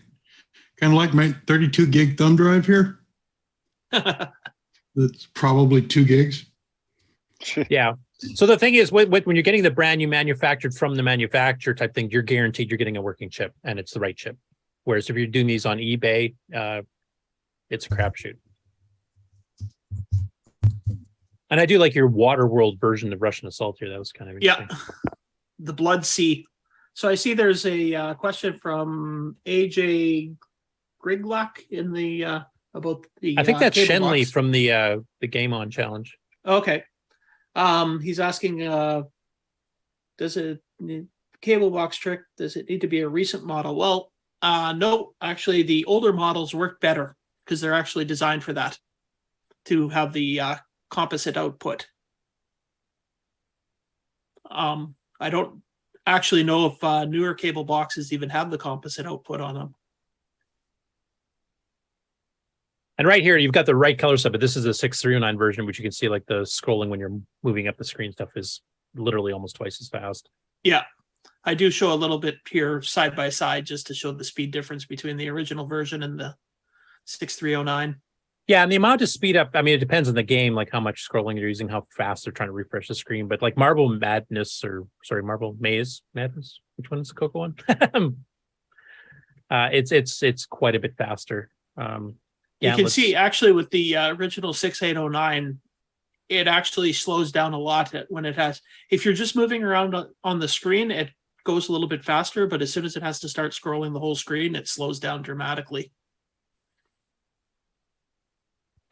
Kind of like my 32 gig thumb drive here. That's probably 2 gigs. Yeah. So the thing is, when you're getting the brand new manufactured from the manufacturer type thing, you're guaranteed you're getting a working chip and it's the right chip. Whereas if you're doing these on eBay, it's a crapshoot. And I do like your Waterworld version of Russian Assault here. That was kind of interesting. Yeah, the Blood Sea. So I see there's a question from AJ Griglock in the about the. I think that's cable Shenley box. from the Game On challenge. Okay. He's asking, does it cable box trick? Does it need to be a recent model? Well, no, actually, the older models work better because they're actually designed for that, to have the composite output. I don't actually know if newer cable boxes even have the composite output on them. And right here, you've got the right color set, but this is the 6309 version, which you can see like the scrolling when you're moving up the screen stuff is literally almost twice as fast. Yeah, I do show a little bit here side by side just to show the speed difference between the original version and the 6309. Yeah, and the amount of speed up, I mean, it depends on the game, like how much scrolling you're using, how fast they're trying to refresh the screen. But like Marble Madness, Marble Maze Madness, which one is the CoCo one? It's quite a bit faster. You can see actually with the original 6809, it actually slows down a lot when it has. If you're just moving around on the screen, it goes a little bit faster. But as soon as it has to start scrolling the whole screen, it slows down dramatically.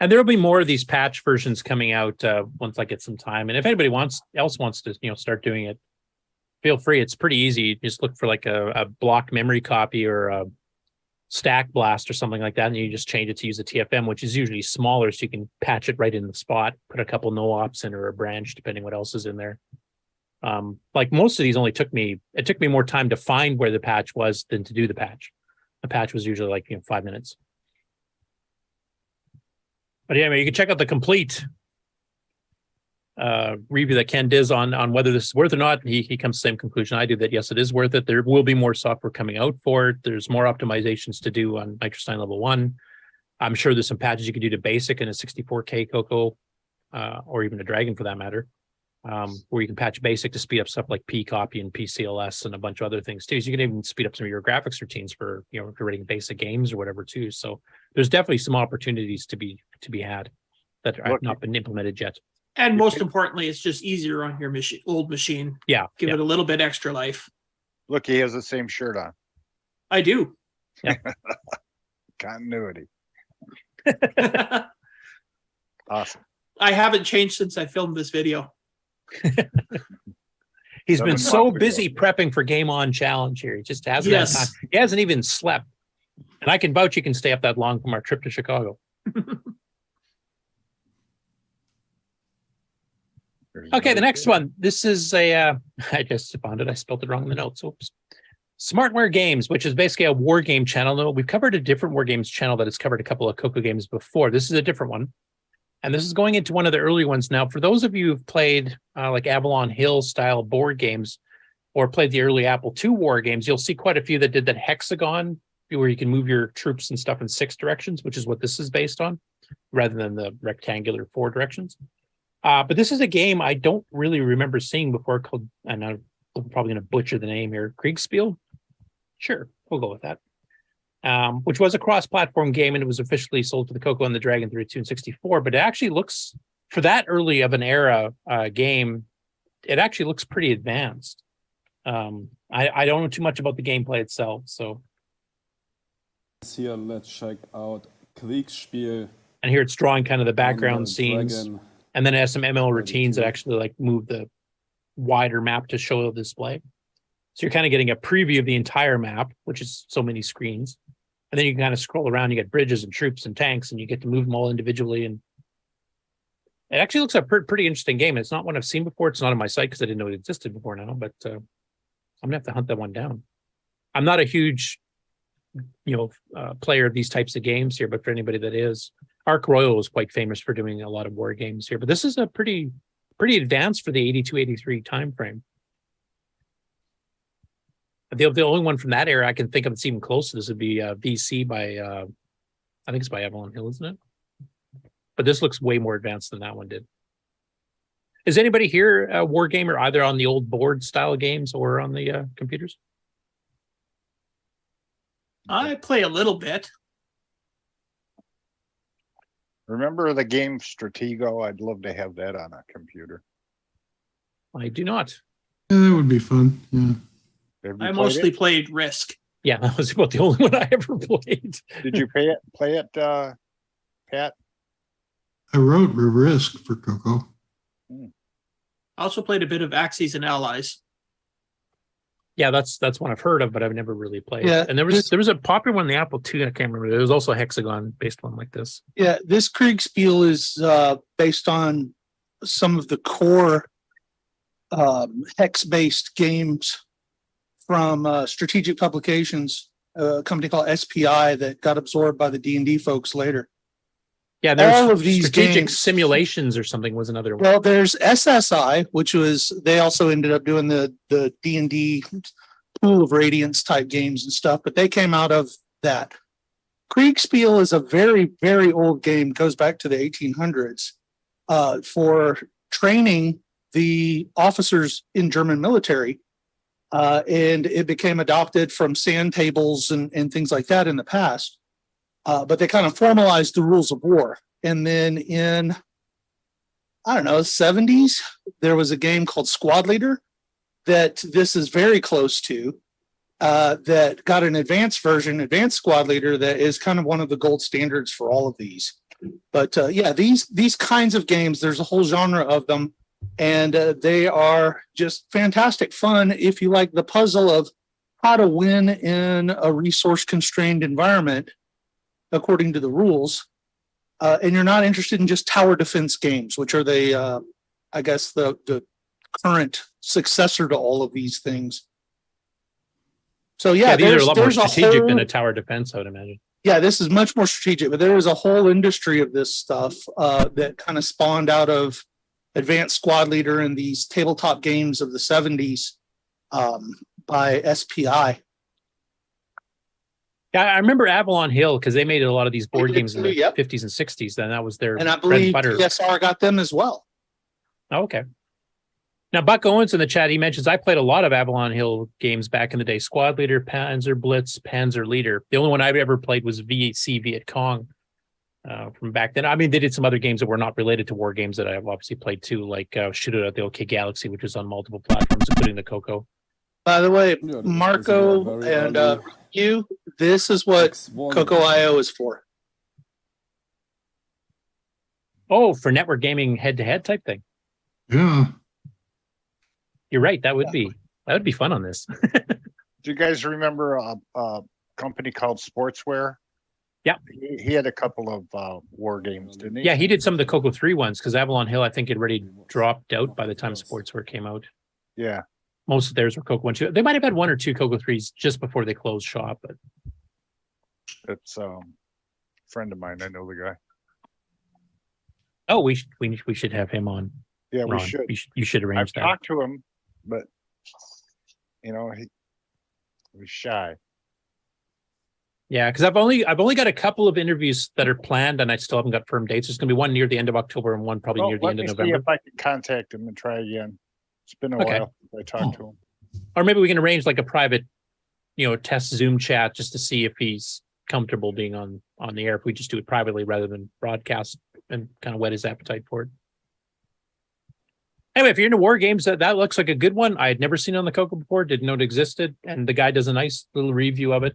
And there'll be more of these patch versions coming out once I get some time. And if anybody else wants to, start doing it, feel free. It's pretty easy. You just look for like a block memory copy or a stack blast or something like that, and you just change it to use a TFM, which is usually smaller, so you can patch it right in the spot, put a couple no ops in or a branch, depending what else is in there. Like most of these it took me more time to find where the patch was than to do the patch. The patch was usually like 5 minutes. But anyway, you can check out the complete review that Ken does on whether this is worth or not. He comes to the same conclusion I do, that yes, it is worth it. There will be more software coming out for it. There's more optimizations to do on Nitrostein level 1. I'm sure there's some patches you could do to basic in a 64K CoCo, or even a Dragon for that matter, where you can patch basic to speed up stuff like P-copy and PCLS and a bunch of other things too. So you can even speed up some of your graphics routines for, if you're writing basic games or whatever too. So there's definitely some opportunities to be had that have not been implemented yet. And most importantly, it's just easier on your old machine. Yeah. Give it a little bit extra life. Look, he has the same shirt on. I do. Yeah. Continuity. Awesome. I haven't changed since I filmed this video. He's been so busy prepping for Game On Challenge here. He just hasn't had time. He hasn't even slept. And I can vouch you can stay up that long from our trip to Chicago. Okay, the next one. This is I just found it. I spelled it wrong in the notes. Oops. Smartware Games, which is basically a war game channel. No, we've covered a different war games channel that has covered a couple of CoCo games before. This is a different one. And this is going into one of the early ones. Now, for those of you who've played like Avalon Hill style board games, or played the early Apple II war games, you'll see quite a few that did that hexagon where you can move your troops and stuff in 6 directions, which is what this is based on, rather than the rectangular 4 directions. But this is a game I don't really remember seeing before called, and I'm probably going to butcher the name here, Kriegspiel? Sure, we'll go with that. Which was a cross-platform game, and it was officially sold to the CoCo and the Dragon 32 and 64, but it actually looks, for that early of an era game, it actually looks pretty advanced. I don't know too much about the gameplay itself, so. Here, let's check out Kriegsspiel. And here it's drawing kind of the background scenes, and then it has some ML routines that actually like move the wider map to show the display. So you're kind of getting a preview of the entire map, which is so many screens. And then you can kind of scroll around, you get bridges and troops and tanks, and you get to move them all individually. And it actually looks like a pretty interesting game. It's not one I've seen before. It's not on my site because I didn't know it existed before now, but I'm gonna have to hunt that one down. I'm not a huge player of these types of games here, but for anybody that is, Arc Royal was quite famous for doing a lot of war games here, but this is a pretty advanced for the 82-83 time frame. The only one from that era I can think of that's even close to this would be VC by I think it's by Avalon Hill, isn't it? But this looks way more advanced than that one did. Is anybody here a war gamer, either on the old board style games or on the computers? I play a little bit. Remember the game Stratego? I'd love to have that on a computer. I do not. Yeah, that would be fun. Yeah. I mostly played Risk. Yeah, that was about the only one I ever played. Did you play it, Pat? I wrote Risk for CoCo. I also played a bit of Axes and Allies. Yeah, that's one I've heard of, but I've never really played. Yeah, and there was a popular one, the Apple II. I can't remember. There was also a hexagon based one like this. Yeah, this Kriegspiel is based on some of the core hex-based games from Strategic Publications, a company called SPI that got absorbed by the D&D folks later. Yeah, there's all of these Strategic games, Simulations or something was another one. Well, there's SSI, which was, they also ended up doing the D&D Pool of Radiance type games and stuff, but they came out of that. Kriegspiel is a very, very old game, goes back to the 1800s, for training the officers in German military. And it became adopted from sand tables and things like that in the past. But they kind of formalized the rules of war. And then in, I don't know, 70s, there was a game called Squad Leader that this is very close to, that got an advanced version, Advanced Squad Leader, that is kind of one of the gold standards for all of these. But yeah, these kinds of games, there's a whole genre of them, and they are just fantastic fun if you like the puzzle of how to win in a resource-constrained environment according to the rules, and you're not interested in just tower defense games, which are the, I guess, the current successor to all of these things. So yeah, these are a lot more strategic than a tower defense, I would imagine. Yeah, this is much more strategic, but there was a whole industry of this stuff that kind of spawned out of Advanced Squad Leader and these tabletop games of the 70s by SPI. Yeah, I remember Avalon Hill because they made a lot of these board games in the 50s and 60s. Then that was their and I bread believe and butter. PSR got them as well. Oh, okay. Now, Buck Owens in the chat, he mentions, I played a lot of Avalon Hill games back in the day. Squad Leader, Panzer Blitz, Panzer Leader. The only one I've ever played was VC Viet Cong from back then. I mean, they did some other games that were not related to war games that I've obviously played too, like Shoot It at the OK Galaxy, which was on multiple platforms, including the CoCo. By the way, Marco and you, this is what CoCo.io is for. Oh, for network gaming head-to-head type thing. Yeah. You're right. That would be fun on this. Do you guys remember a company called Sportswear? Yeah. He had a couple of war games, didn't he? Yeah, he did some of the CoCo 3 ones because Avalon Hill, I think, had already dropped out by the time Sportswear came out. Yeah. Most of theirs were CoCo 1, 2. They might have had 1 or 2 CoCo 3s just before they closed shop. But it's a friend of mine. I know the guy. Oh, we should have him on. Yeah, Ron. we should. You should arrange that. I've talked to him, but he was shy. Yeah, because I've only got a couple of interviews that are planned, and I still haven't got firm dates. There's going to be one near the end of October and one probably near the end of Let me see November. if I can contact him and try again. It's been a while since I talked to him. Or maybe we can arrange like a private, test Zoom chat just to see if he's comfortable being on the air. If we just do it privately rather than broadcast and kind of whet his appetite for it. Anyway, if you're into war games, that looks like a good one. I had never seen it on the CoCo before, didn't know it existed, and the guy does a nice little review of it.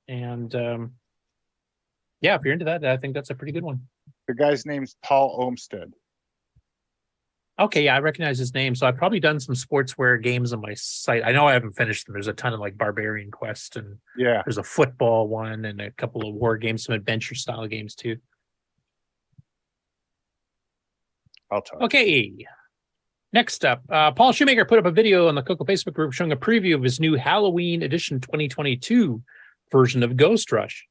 And if you're into that, I think that's a pretty good one. The guy's name's Paul Olmsted. Okay, yeah, I recognize his name. So I've probably done some sportswear games on my site. I know I haven't finished them. There's a ton of like Barbarian Quest, and there's a football one, and a couple of war games, some adventure style games too. I'll talk. Okay. Next up, Paul Shoemaker put up a video on the CoCo Facebook group showing a preview of his new Halloween edition 2022 version of Ghost Rush.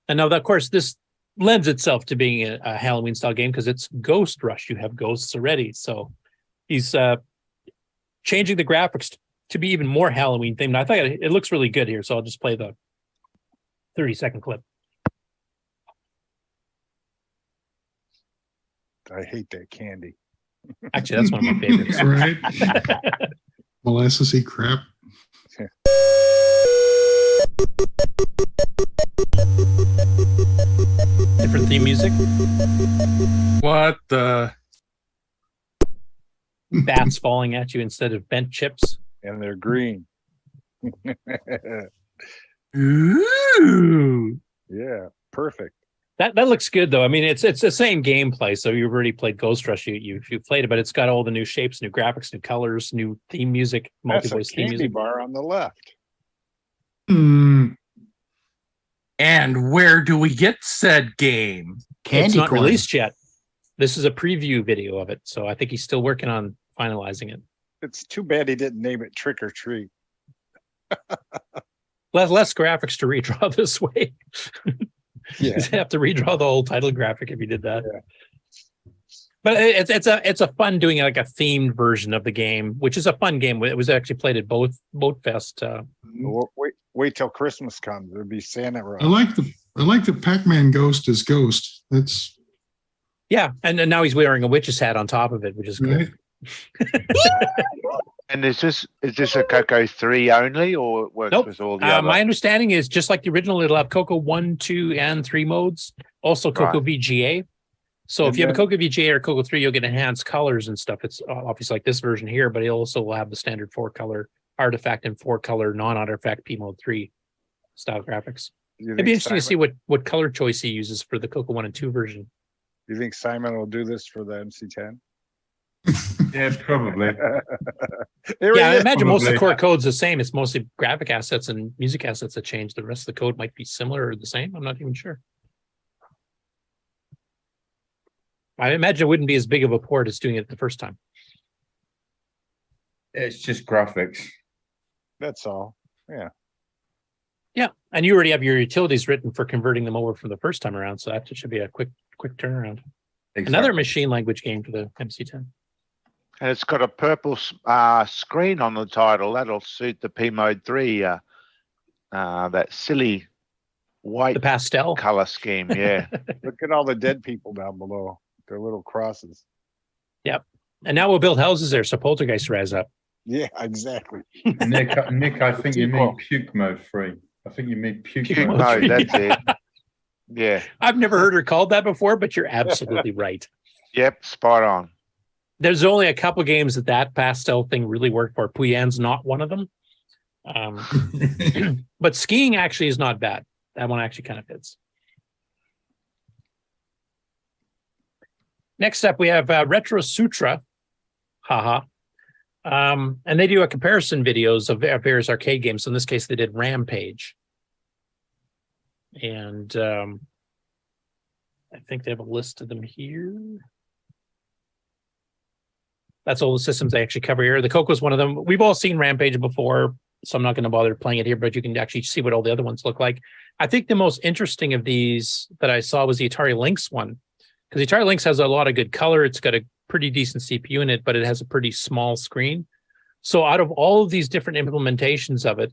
And now, of course, this lends itself to being a Halloween style game because it's Ghost Rush. You have ghosts already. So he's changing the graphics to be even more Halloween themed. I thought it looks really good here. So I'll just play the 30-second clip. I hate that candy. Actually, that's one of my favorites. Right? Molasses-y crap. Different theme music. What the? Bats falling at you instead of bent chips. And they're green. Ooh. Yeah, perfect. That looks good though. I mean, it's the same gameplay. So you've already played Ghost Rush. You played it, but it's got all the new shapes, new graphics, new colors, new theme music, multi-voice theme music. Bar on the left. Mm. And where do we get said game? It's not released yet. This is a preview video of it, so I think he's still working on finalizing it. It's too bad he didn't name it Trick or Treat. Less graphics to redraw this way. Yeah. You'd have to redraw the whole title graphic if you did that. Yeah. But it's a fun doing like a themed version of the game, which is a fun game. It was actually played at Boat Fest. Wait till Christmas comes. There'll be Santa around. I like the Pac-Man ghost as Ghost. That's and now he's wearing a witch's hat on top of it, which is cool. Right. And is this a CoCo 3 only, or it works with all the other? My understanding is just like the original, it'll have CoCo 1, 2, and 3 modes. Also CoCo VGA. So if you have a CoCo VGA or CoCo 3, you'll get enhanced colors and stuff. It's obviously like this version here, but it also will have the standard 4-color artifact and 4-color non-artifact P mode 3 style graphics. It'd be interesting to see what color choice he uses for the CoCo 1 and 2 version. You think Simon will do this for the MC10? Yeah, probably. I imagine most of the core code's the same. It's mostly graphic assets and music assets that change. The rest of the code might be similar or the same. I'm not even sure. I imagine it wouldn't be as big of a port as doing it the first time. It's just graphics. That's all. Yeah. Yeah, and you already have your utilities written for converting them over from the first time around, so that should be a quick turnaround. Exactly. Another machine language game for the MC10. And it's got a purple screen on the title. That'll suit the P Mode 3, that silly white the pastel color scheme. Yeah. Look at all the dead people down below. Their little crosses. Yep. And now we'll build houses there, so Poltergeist rise up. Yeah, exactly. Nick, I think you mean puke mode 3. I think you mean puke mode. That's it. Yeah. I've never heard her called that before, but you're absolutely right. Yep, spot on. There's only a couple games that pastel thing really worked for. Puyan's not one of them. But skiing actually is not bad. That one actually kind of fits. Next up, we have Retro Sutra. Haha. And they do a comparison videos of various arcade games. So in this case, they did Rampage. And I think they have a list of them here. That's all the systems they actually cover here. The CoCo is one of them. We've all seen Rampage before, so I'm not going to bother playing it here, but you can actually see what all the other ones look like. I think the most interesting of these that I saw was the Atari Lynx one, because the Atari Lynx has a lot of good color. It's got a pretty decent CPU in it, but it has a pretty small screen. So out of all of these different implementations of it,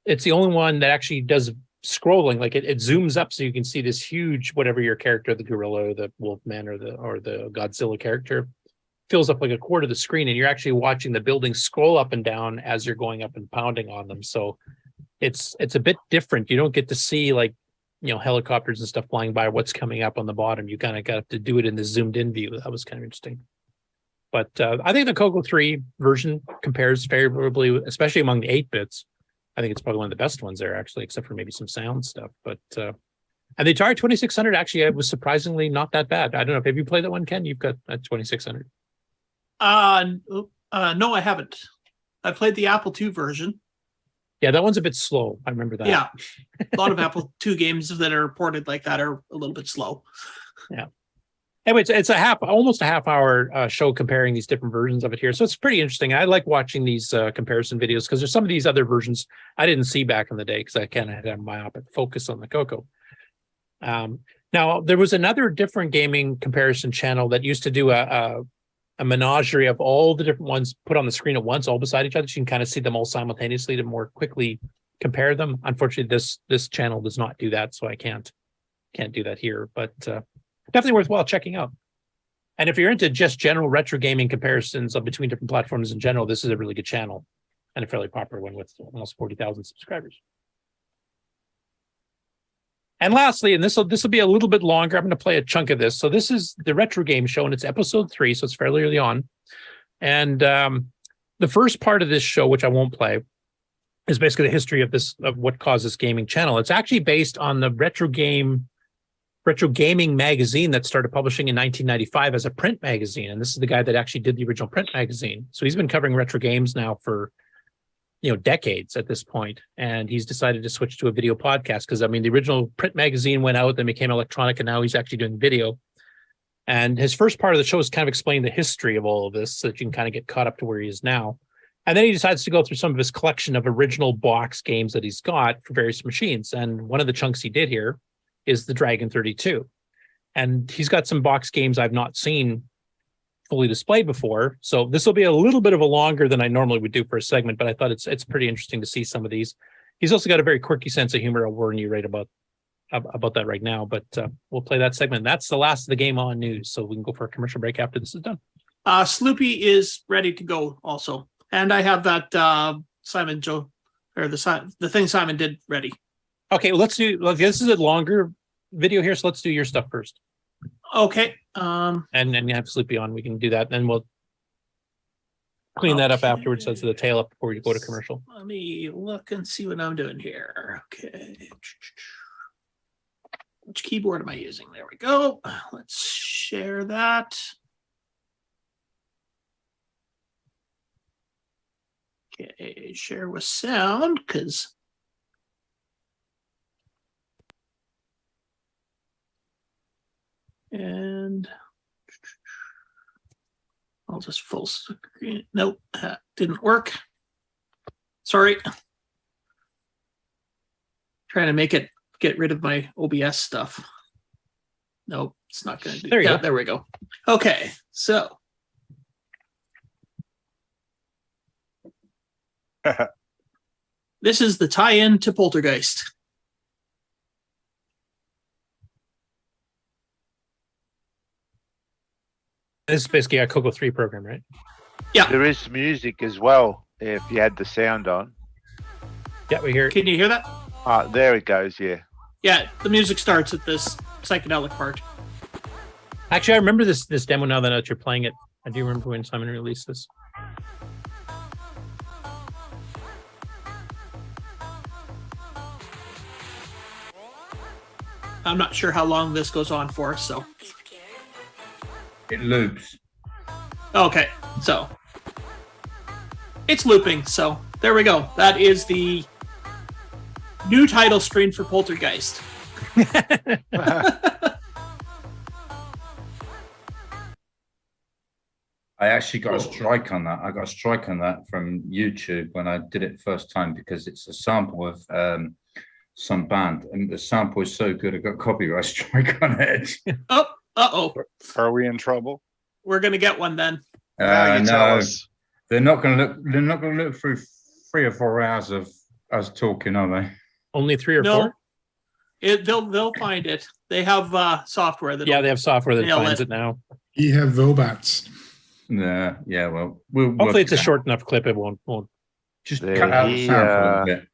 it's the only one that actually does scrolling. Like it zooms up so you can see this huge, whatever your character, the gorilla or the wolfman or the Godzilla character, fills up like a quarter of the screen, and you're actually watching the buildings scroll up and down as you're going up and pounding on them. So it's a bit different. You don't get to see like, helicopters and stuff flying by, what's coming up on the bottom. You kind of got to do it in the zoomed in view. That was kind of interesting. But I think the CoCo 3 version compares favorably, especially among the 8-bits. I think it's probably one of the best ones there, actually, except for maybe some sound stuff. But and the Atari 2600 actually was surprisingly not that bad. I don't know. Have you played that one, Ken? You've got a 2600. No, I haven't. I played the Apple II version. Yeah, that one's a bit slow. I remember that. Yeah, a lot of Apple II games that are ported like that are a little bit slow. Yeah. Anyway, it's almost a half hour show comparing these different versions of it here. So it's pretty interesting. I like watching these comparison videos because there's some of these other versions I didn't see back in the day because I kind of had a myopic focus on the CoCo. Now, there was another different gaming comparison channel that used to do a menagerie of all the different ones put on the screen at once, all beside each other. So you can kind of see them all simultaneously to more quickly compare them. Unfortunately, this channel does not do that, so I can't do that here. But definitely worthwhile checking out. And if you're into just general retro gaming comparisons of between different platforms in general, this is a really good channel and a fairly popular one with almost 40,000 subscribers. And lastly, and this will be a little bit longer, I'm going to play a chunk of this. So this is the Retro Game Show, and it's episode 3, so it's fairly early on. And the first part of this show, which I won't play, is basically the history of what caused this gaming channel. It's actually based on the Retro Gaming magazine that started publishing in 1995 as a print magazine. And this is the guy that actually did the original print magazine. So he's been covering retro games now for, decades at this point. And he's decided to switch to a video podcast because, the original print magazine went out, then became electronic, and now he's actually doing video. And his first part of the show is kind of explaining the history of all of this so that you can kind of get caught up to where he is now. And then he decides to go through some of his collection of original box games that he's got for various machines. And one of the chunks he did here is the Dragon 32. And he's got some box games I've not seen fully displayed before. So this will be a little bit of a longer than I normally would do for a segment, but I thought it's pretty interesting to see some of these. He's also got a very quirky sense of humor. I'll warn you right about that right now, but we'll play that segment. That's the last of the Game On news. So we can go for a commercial break after this is done. Sloopy is ready to go also. And I have that the thing Simon did ready. Okay, this is a longer video here, so let's do your stuff first. Okay. And then you have Sleepy on. We can do that, and then we'll clean that up afterwards. So the tail up before you go to commercial. Let me look and see what I'm doing here. Okay. Which keyboard am I using? There we go. Let's share that. Okay, share with sound, because and I'll just full screen. Nope, that didn't work. Sorry. Trying to get rid of my OBS stuff. Nope, it's not going to do. There you go. There we go. Okay, so. This is the tie-in to Poltergeist. This is basically a CoCo 3 program, right? Yeah. There is music as well if you had the sound on. Yeah, we hear it. Can you hear that? There it goes, yeah. Yeah, the music starts at this psychedelic part. Actually, I remember this demo now that you're playing it. I do remember when Simon released this. I'm not sure how long this goes on for, so. It loops. Okay, so. It's looping, so there we go. That is the new title screen for Poltergeist. I actually got a strike on that. I got a strike on that from YouTube when I did it first time because it's a sample of some band, and the sample is so good I got copyright strike on it. Oh, uh-oh. Are we in trouble? We're gonna get one then. No, They're not going to look. They're not going to look through 3 or 4 hours of us talking, are they? Only 3 or 4? They'll find it. They have software that. Yeah, they have software that nail finds it now. You have Vobots. Yeah. Well, we'll Hopefully it's a work it short enough clip. It won't. Just They're cut out the sound for a little bit.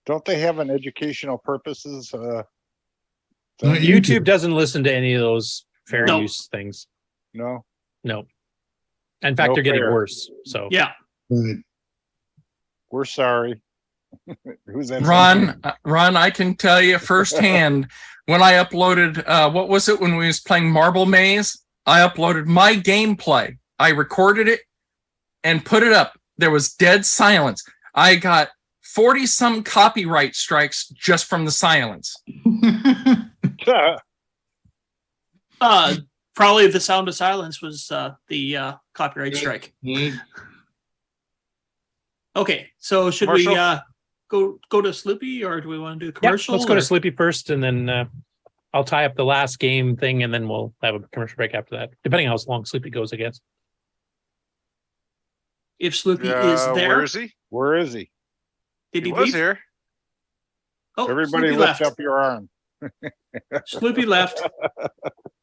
Don't they have an educational purposes? YouTube doesn't listen to any of those fair No. use things. No. No. In fact, No they're getting fair. worse. So Yeah. Right. We're sorry. Who's that? Ron, I can tell you firsthand when I uploaded, what was it when we was playing Marble Maze? I uploaded my gameplay. I recorded it and put it up. There was dead silence. I got 40 some copyright strikes just from the silence. Probably the sound of silence was the copyright strike. Okay, so should we go to Sloopy, or do we want to do a commercial? Let's go to Sleepy first, and then I'll tie up the last game thing, and then we'll have a commercial break after that, depending on how long Sleepy goes, I guess. If Sloopy is there. Where is he? Where is he? Did he was leave? here. Oh, Everybody Sloopy lift left. up your arm. Sloopy left.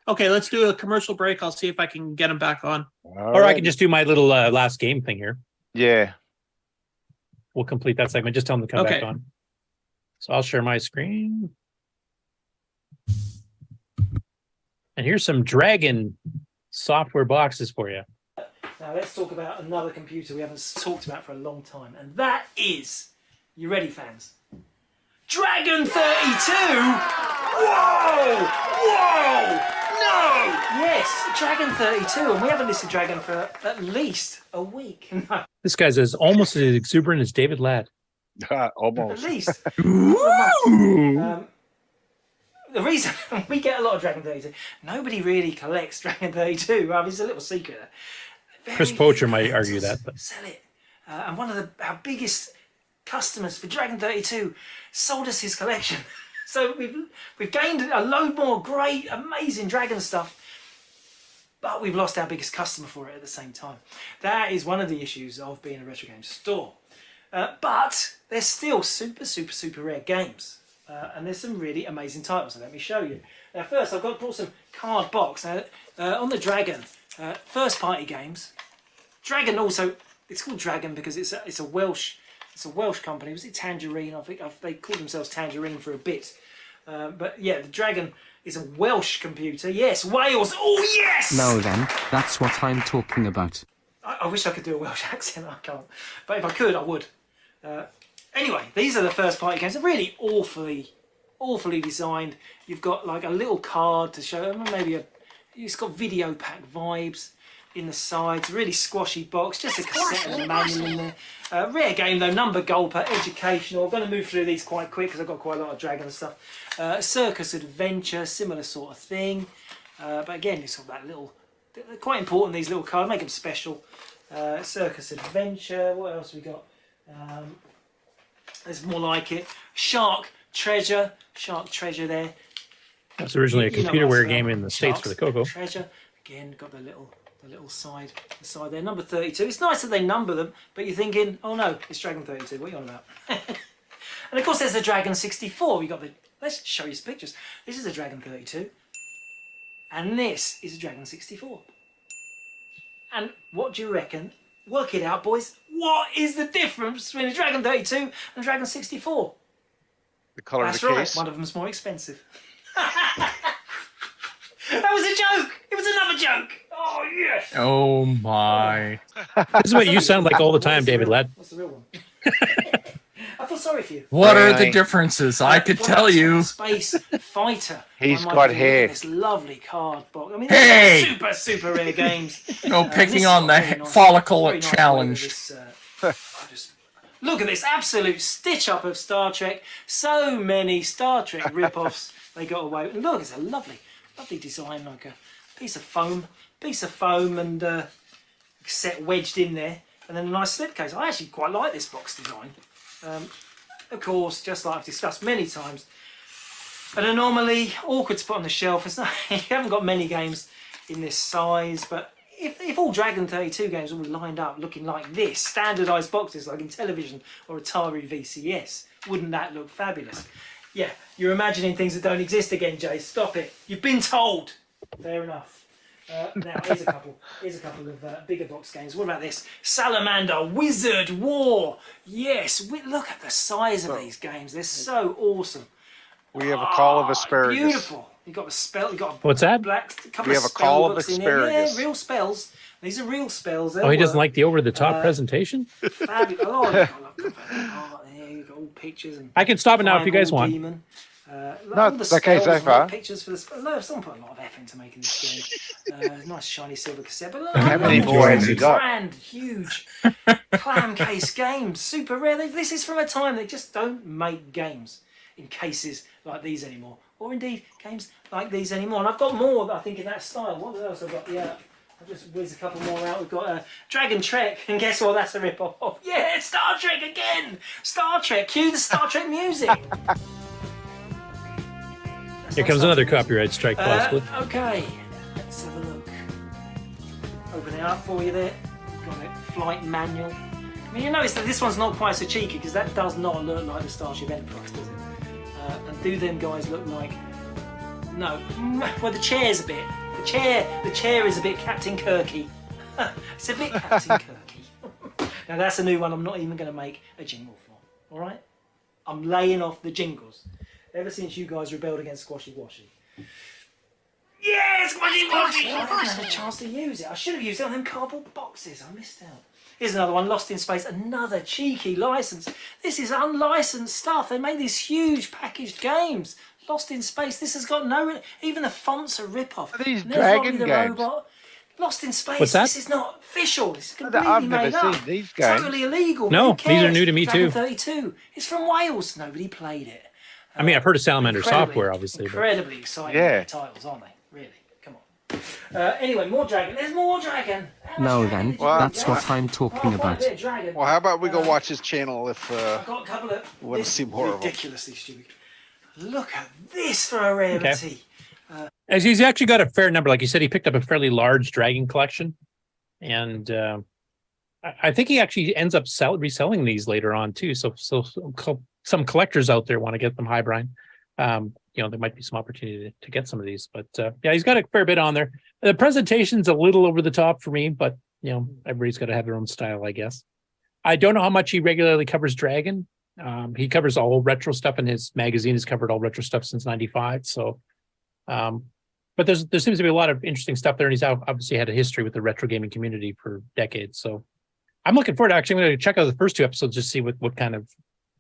Okay, let's do a commercial break. I'll see if I can get him back on. Or I can just do my little last game thing here. Yeah. We'll complete that segment. Just tell them to come back on. So I'll share my screen. And here's some Dragon software boxes for you. Now let's talk about another computer we haven't talked about for a long time, and that is, you ready, fans? Dragon 32! Whoa! No! Yes, Dragon 32, and we haven't listed Dragon for at least a week. No, This guy's almost as exuberant as David Ladd. Almost. at least. The reason we get a lot of Dragon 32, nobody really collects Dragon 32. I mean, it's a little secret. Chris Poacher might argue that. But. Sell it. And one of our biggest customers for Dragon 32 sold us his collection. So we've gained a load more great, amazing Dragon stuff, but we've lost our biggest customer for it at the same time. That is one of the issues of being a retro game store. But there's still super rare games. And there's some really amazing titles, so let me show you. Now first I've brought some card box. Now on the Dragon, first party games. Dragon also, it's called Dragon because it's a Welsh company. Was it Tangerine? I think they called themselves Tangerine for a bit. But yeah, the Dragon is a Welsh computer. Yes, Wales. Oh yes. No, then that's what I'm talking about. I wish I could do a Welsh accent. I can't. But if I could, I would. Anyway, these are the first party games. They're really awfully designed. You've got like a little card to show them, maybe it's got video pack vibes in the sides. Really squashy box, just a cassette and a manual in there. Rare game though, number gulper, educational. I'm going to move through these quite quick because I've got quite a lot of Dragon stuff. Circus Adventure, similar sort of thing. But again, it's all that little, they're quite important, these little cards, make them special. Circus Adventure, what else have we got? There's more like it. Shark Treasure there. That's originally a computerware game in the States for the CoCo. Treasure, again, got the little side there. Number 32. It's nice that they number them, but you're thinking, oh no, it's Dragon 32. What are you on about? And of course, there's the Dragon 64. Let's show you some pictures. This is a Dragon 32, and this is a Dragon 64. And what do you reckon? Work it out, boys. What is the difference between a Dragon 32 and a Dragon 64? The color That's of the right. case. One of them's more expensive. That was a joke. It was another joke. Oh yes. Oh my. This is what you sound like all the time, David Ladd. What's the real one? I feel sorry for you. What are the differences? I could tell you. Space Fighter. He's by got Michael hair. Moore, This lovely card box. I mean, Hey! they're super rare games. No, picking this on is the very nice- follicle very nice challenge. way that this, look at this absolute stitch up of Star Trek. So many Star Trek rip-offs they got away with. And look, it's a lovely design, like a piece of foam and set wedged in there, and then a nice slipcase. I actually quite like this box design. Of course, just like I've discussed many times, an anomaly, awkward to put on the shelf. You haven't got many games in this size, but if all Dragon 32 games were lined up looking like this, standardized boxes like in television or Atari VCS, wouldn't that look fabulous? Yeah, you're imagining things that don't exist again, Jay. Stop it. You've been told. Fair enough. Now, here's a couple of bigger box games. What about this? Salamander Wizard War. Yes, look at the size of these games. They're so awesome. We have a call of asparagus. Beautiful. You got a spell. You got a What's that? Couple We of have a call of spell books in there. asparagus. Yeah, real spells. These are real spells. Oh, he doesn't like the over-the-top presentation? Fabulous. Oh, there you got all pictures. And I can stop it now if you guys want. Demon. Not the case so far. Pictures for the no, someone put a lot of effort into making this game. Nice shiny silver cassette. But look, How many more has he got? Grand, huge clam case games, super rare. This is from a time they just don't make games in cases like these anymore, or indeed games like these anymore. And I've got more, I think, in that style. What else I've got? Yeah, I'll just whiz a couple more out. We've got Dragon Trek, and guess what? That's a rip-off. Yeah, Star Trek again. Star Trek. Cue the Star Trek music. Here comes another copyright strike, possibly. Okay, let's have a look. Open it up for you there. Got a flight manual. I mean, you notice that this one's not quite so cheeky because that does not look like the Starship Enterprise, does it? And do them guys look like? No. Well, the chair's a bit. The chair is a bit Captain Kirky. It's a bit Captain Kirky. Now that's a new one. I'm not even going to make a jingle for. All right? I'm laying off the jingles. Ever since you guys rebelled against Squashy Washy. Yeah, Squashy Washy! I haven't had a chance to use it. I should have used it on them cardboard boxes. I missed out. Here's another one, Lost in Space. Another cheeky license. This is unlicensed stuff. They make these huge packaged games. Lost in Space. This has got no... Even the fonts are rip-off. Are these And there's Robbie Dragon the games? Robot. Lost in Space. What's that? This is not official. This is completely I've never made up. seen these games. Totally illegal. No, Who cares? these are new to me Dragon too. 32. It's from Wales. Nobody played it. I mean, I've heard of Salamander Incredibly- Software, obviously. But Incredibly exciting Yeah. titles, aren't they? Really? Come on. Anyway, more Dragon. There's more Dragon. Now then, Well, that's what I'm talking about. Bit of Dragon. Well, how about we go watch his channel if I've got a couple of. we want to this see more of them? ridiculously stupid. Look at this for a rarity. as he's actually got a fair number, like you said, he picked up a fairly large Dragon collection, and I think he actually ends up reselling these later on too. So some collectors out there want to get them high, Brian. There might be some opportunity to get some of these, but yeah, he's got a fair bit on there. The presentation's a little over the top for me, but everybody's got to have their own style, I guess. I don't know how much he regularly covers Dragon. He covers all retro stuff, and his magazine has covered all retro stuff since '95. So, but there seems to be a lot of interesting stuff there, and he's obviously had a history with the retro gaming community for decades. So, I'm looking forward to I'm going to check out the first two episodes to see what kind of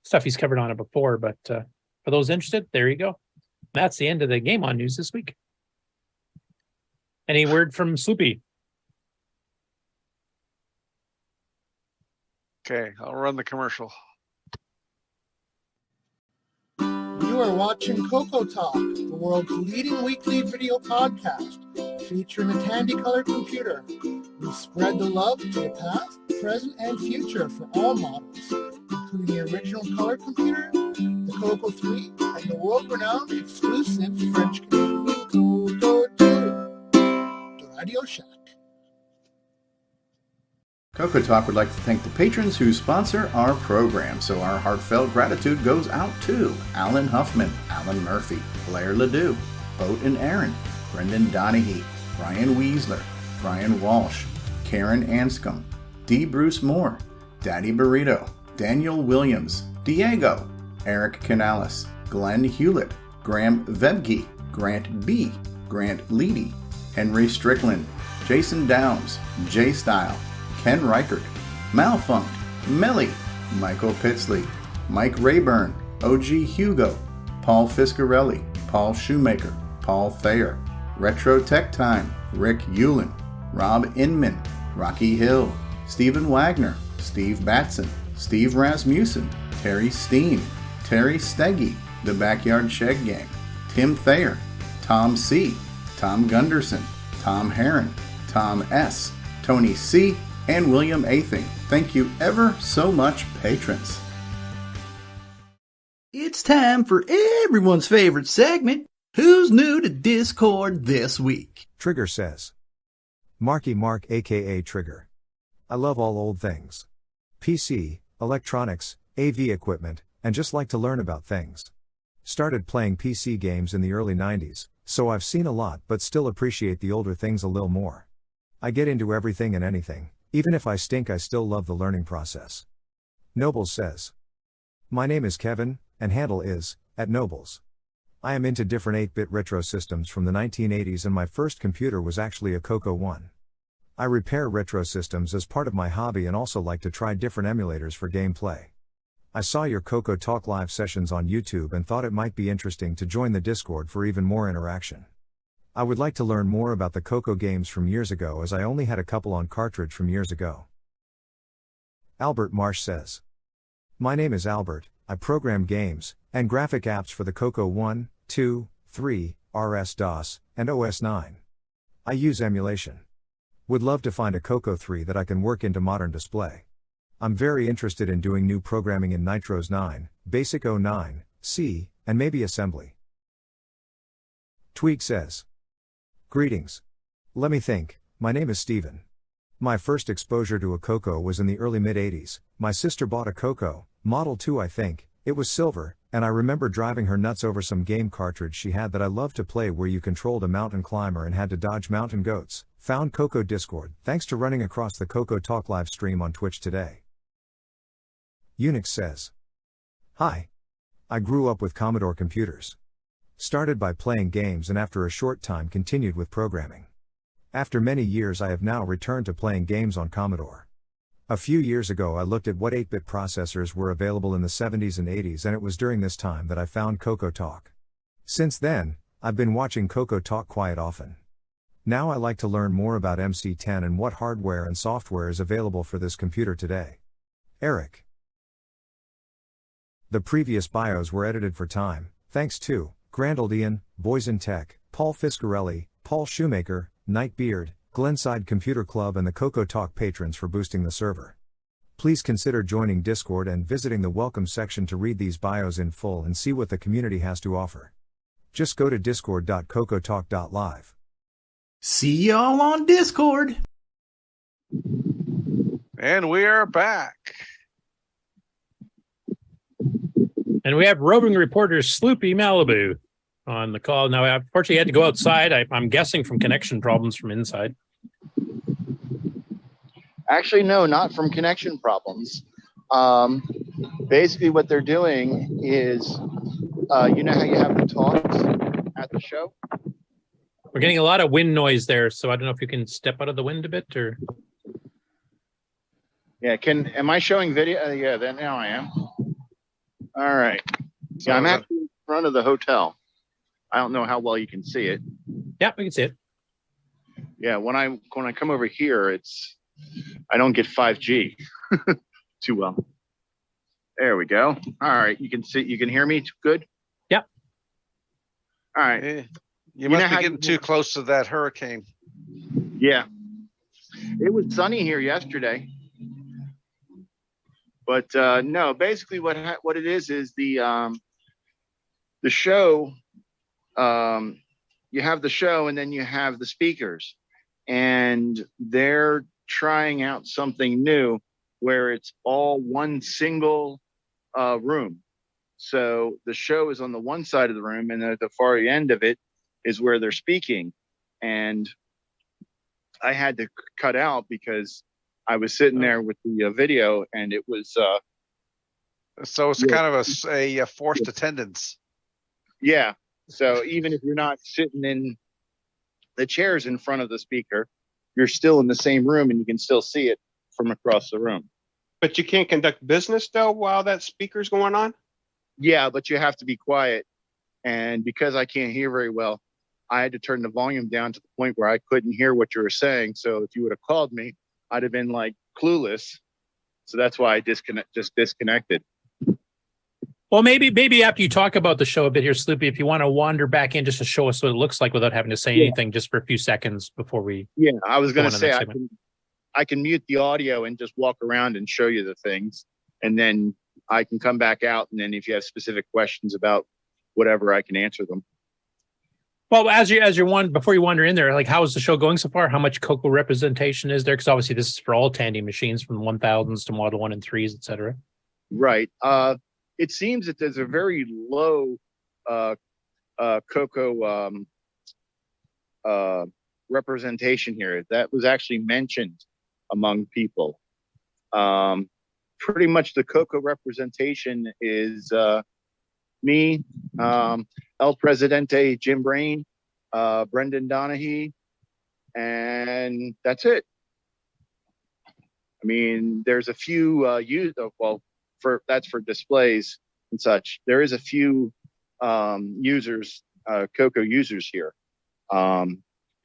stuff he's covered on it before. But for those interested, there you go. That's the end of the Game On news this week. Any word from Sloopy? Okay, I'll run the commercial. You are watching CoCoTALK, the world's leading weekly video podcast, featuring a Tandy color computer. We spread the love to the past, present, and future for all models, including the original color computer, the CoCo 3, and the world-renowned exclusive French-Canadian CoCo 2, the Radio Shack. CoCoTALK would like to thank the patrons who sponsor our program, so our heartfelt gratitude goes out to Alan Huffman, Alan Murphy, Blair Ledoux, Boat and Aaron, Brendan Donahue, Brian Weasler, Brian Walsh, Karen Anscombe, D. Bruce Moore, Daddy Burrito, Daniel Williams, Diego, Eric Canales, Glenn Hewlett, Graham Vebke, Grant B., Grant Leedy, Henry Strickland, Jason Downs, Jay Style, Ken Reichert, Malfunct, Melly, Michael Pitsley, Mike Rayburn, OG Hugo, Paul Fiscarelli, Paul Shoemaker, Paul Thayer, Retro Tech Time, Rick Hewlin, Rob Inman, Rocky Hill, Stephen Wagner, Steve Batson, Steve Rasmussen, Terry Steen, Terry Steggy, The Backyard Shed Gang, Tim Thayer, Tom C., Tom Gunderson, Tom Heron, Tom S., Tony C., and William Athing. Thank you ever so much, patrons. It's time for everyone's favorite segment, Who's New to Discord This Week? Trigger says, Marky Mark aka Trigger. I love all old things. PC, electronics, AV equipment, and just like to learn about things. Started playing PC games in the early 90s, so I've seen a lot but still appreciate the older things a little more. I get into everything and anything, even if I stink I still love the learning process. Nobles says. My name is Kevin, and handle is, @Nobles. I am into different 8-bit retro systems from the 1980s and my first computer was actually a CoCo 1. I repair retro systems as part of my hobby and also like to try different emulators for gameplay. I saw your CoCoTALK live sessions on YouTube and thought it might be interesting to join the Discord for even more interaction. I would like to learn more about the CoCo games from years ago as I only had a couple on cartridge from years ago. Albert Marsh says. My name is Albert, I program games and graphic apps for the CoCo 1, 2, 3, RS-DOS, and OS 9. I use emulation. Would love to find a CoCo 3 that I can work into modern display. I'm very interested in doing new programming in Nitros 9, Basic 09, C, and maybe assembly. Tweak says. Greetings. Let me think, my name is Steven. My first exposure to a CoCo was in the early mid-80s. My sister bought a CoCo, Model 2 I think, it was silver, and I remember driving her nuts over some game cartridge she had that I loved to play where you controlled a mountain climber and had to dodge mountain goats. Found CoCo Discord, thanks to running across the CoCoTALK live stream on Twitch today. Unix says. Hi. I grew up with Commodore computers. Started by playing games and after a short time continued with programming. After many years I have now returned to playing games on Commodore. A few years ago I looked at what 8-bit processors were available in the 70s and 80s and it was during this time that I found CoCoTALK. Since then, I've been watching CoCoTALK quite often. Now I like to learn more about MC10 and what hardware and software is available for this computer today. Eric. The previous bios were edited for time, thanks to Grandaldian, Boys in Tech, Paul Fiscarelli, Paul Shoemaker, Nightbeard, Glenside Computer Club and the CoCoTALK patrons for boosting the server. Please consider joining Discord and visiting the welcome section to read these bios in full and see what the community has to offer. Just go to discord.cocotalk.live. See y'all on Discord. And we are back. And we have roving reporter Sloopy Malibu on the call. Now, I unfortunately had to go outside. I'm guessing from connection problems from inside. Actually, no, not from connection problems. Basically, what they're doing is, you know how you have the talks at the show? We're getting a lot of wind noise there, so I don't know if you can step out of the wind a bit or. Yeah, am I showing video? Yeah, then now I am. All right. So yeah, I'm actually in front of the hotel. I don't know how well you can see it. Yeah, we can see it. Yeah, when I come over here, I don't get 5G too well. There we go. All right, you can hear me good? Yep. All right. You must be getting too close to that hurricane. Yeah. It was sunny here yesterday. But no, basically what it is the show, you have the show and then you have the speakers, and they're trying out something new where it's all one single room. So the show is on the one side of the room and at the far end of it is where they're speaking. And I had to cut out because I was sitting there with the video and it was so it's kind of a forced attendance. Yeah. So even if you're not sitting in the chairs in front of the speaker, you're still in the same room and you can still see it from across the room. But you can't conduct business though while that speaker's going on? Yeah, but you have to be quiet. And because I can't hear very well, I had to turn the volume down to the point where I couldn't hear what you were saying. So if you would have called me, I'd have been like clueless. So that's why I just disconnected. Well, maybe after you talk about the show a bit here, Sloopy, if you want to wander back in just to show us what it looks like without having to say anything just for a few seconds before we. Yeah, I was going to say I can mute the audio and just walk around and show you the things. And then I can come back out. And then if you have specific questions about whatever, I can answer them. Well, as you're one before you wander in there, like how is the show going so far? How much CoCo representation is there? Because obviously this is for all Tandy machines from 1000s to Model 1 and 3s, etc. Right. It seems that there's a very low CoCo representation here. That was actually mentioned among people. Pretty much the CoCo representation is me, El Presidente Jim Brain, Brendan Donahue, and that's it. I mean, there's a few that's for displays and such. There is a few users, CoCo users here.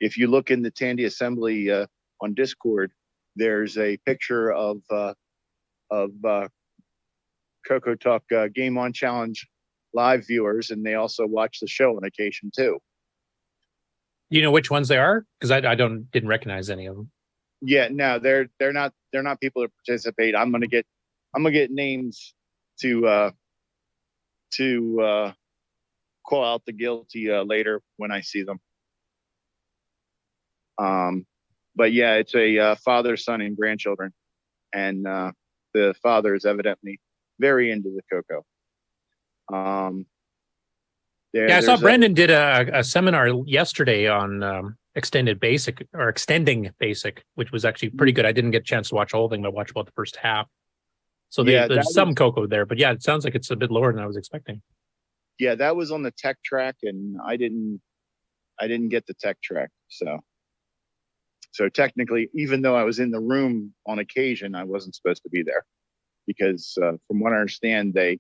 If you look in the Tandy Assembly on Discord, there's a picture of CoCoTALK Game On Challenge live viewers, and they also watch the show on occasion too. Do you know which ones they are? Because I didn't recognize any of them. Yeah, no, they're not people that participate. I'm gonna get names to call out the guilty later when I see them. But yeah, it's a father, son, and grandchildren, and the father is evidently very into the CoCo. I saw Brendan did a seminar yesterday on extending basic, which was actually pretty good. I didn't get a chance to watch the whole thing, but I watched about the first half. So there's some CoCo there, but yeah, it sounds like it's a bit lower than I was expecting. Yeah, that was on the tech track, and I didn't get the tech track. So technically, even though I was in the room on occasion, I wasn't supposed to be there because from what I understand, the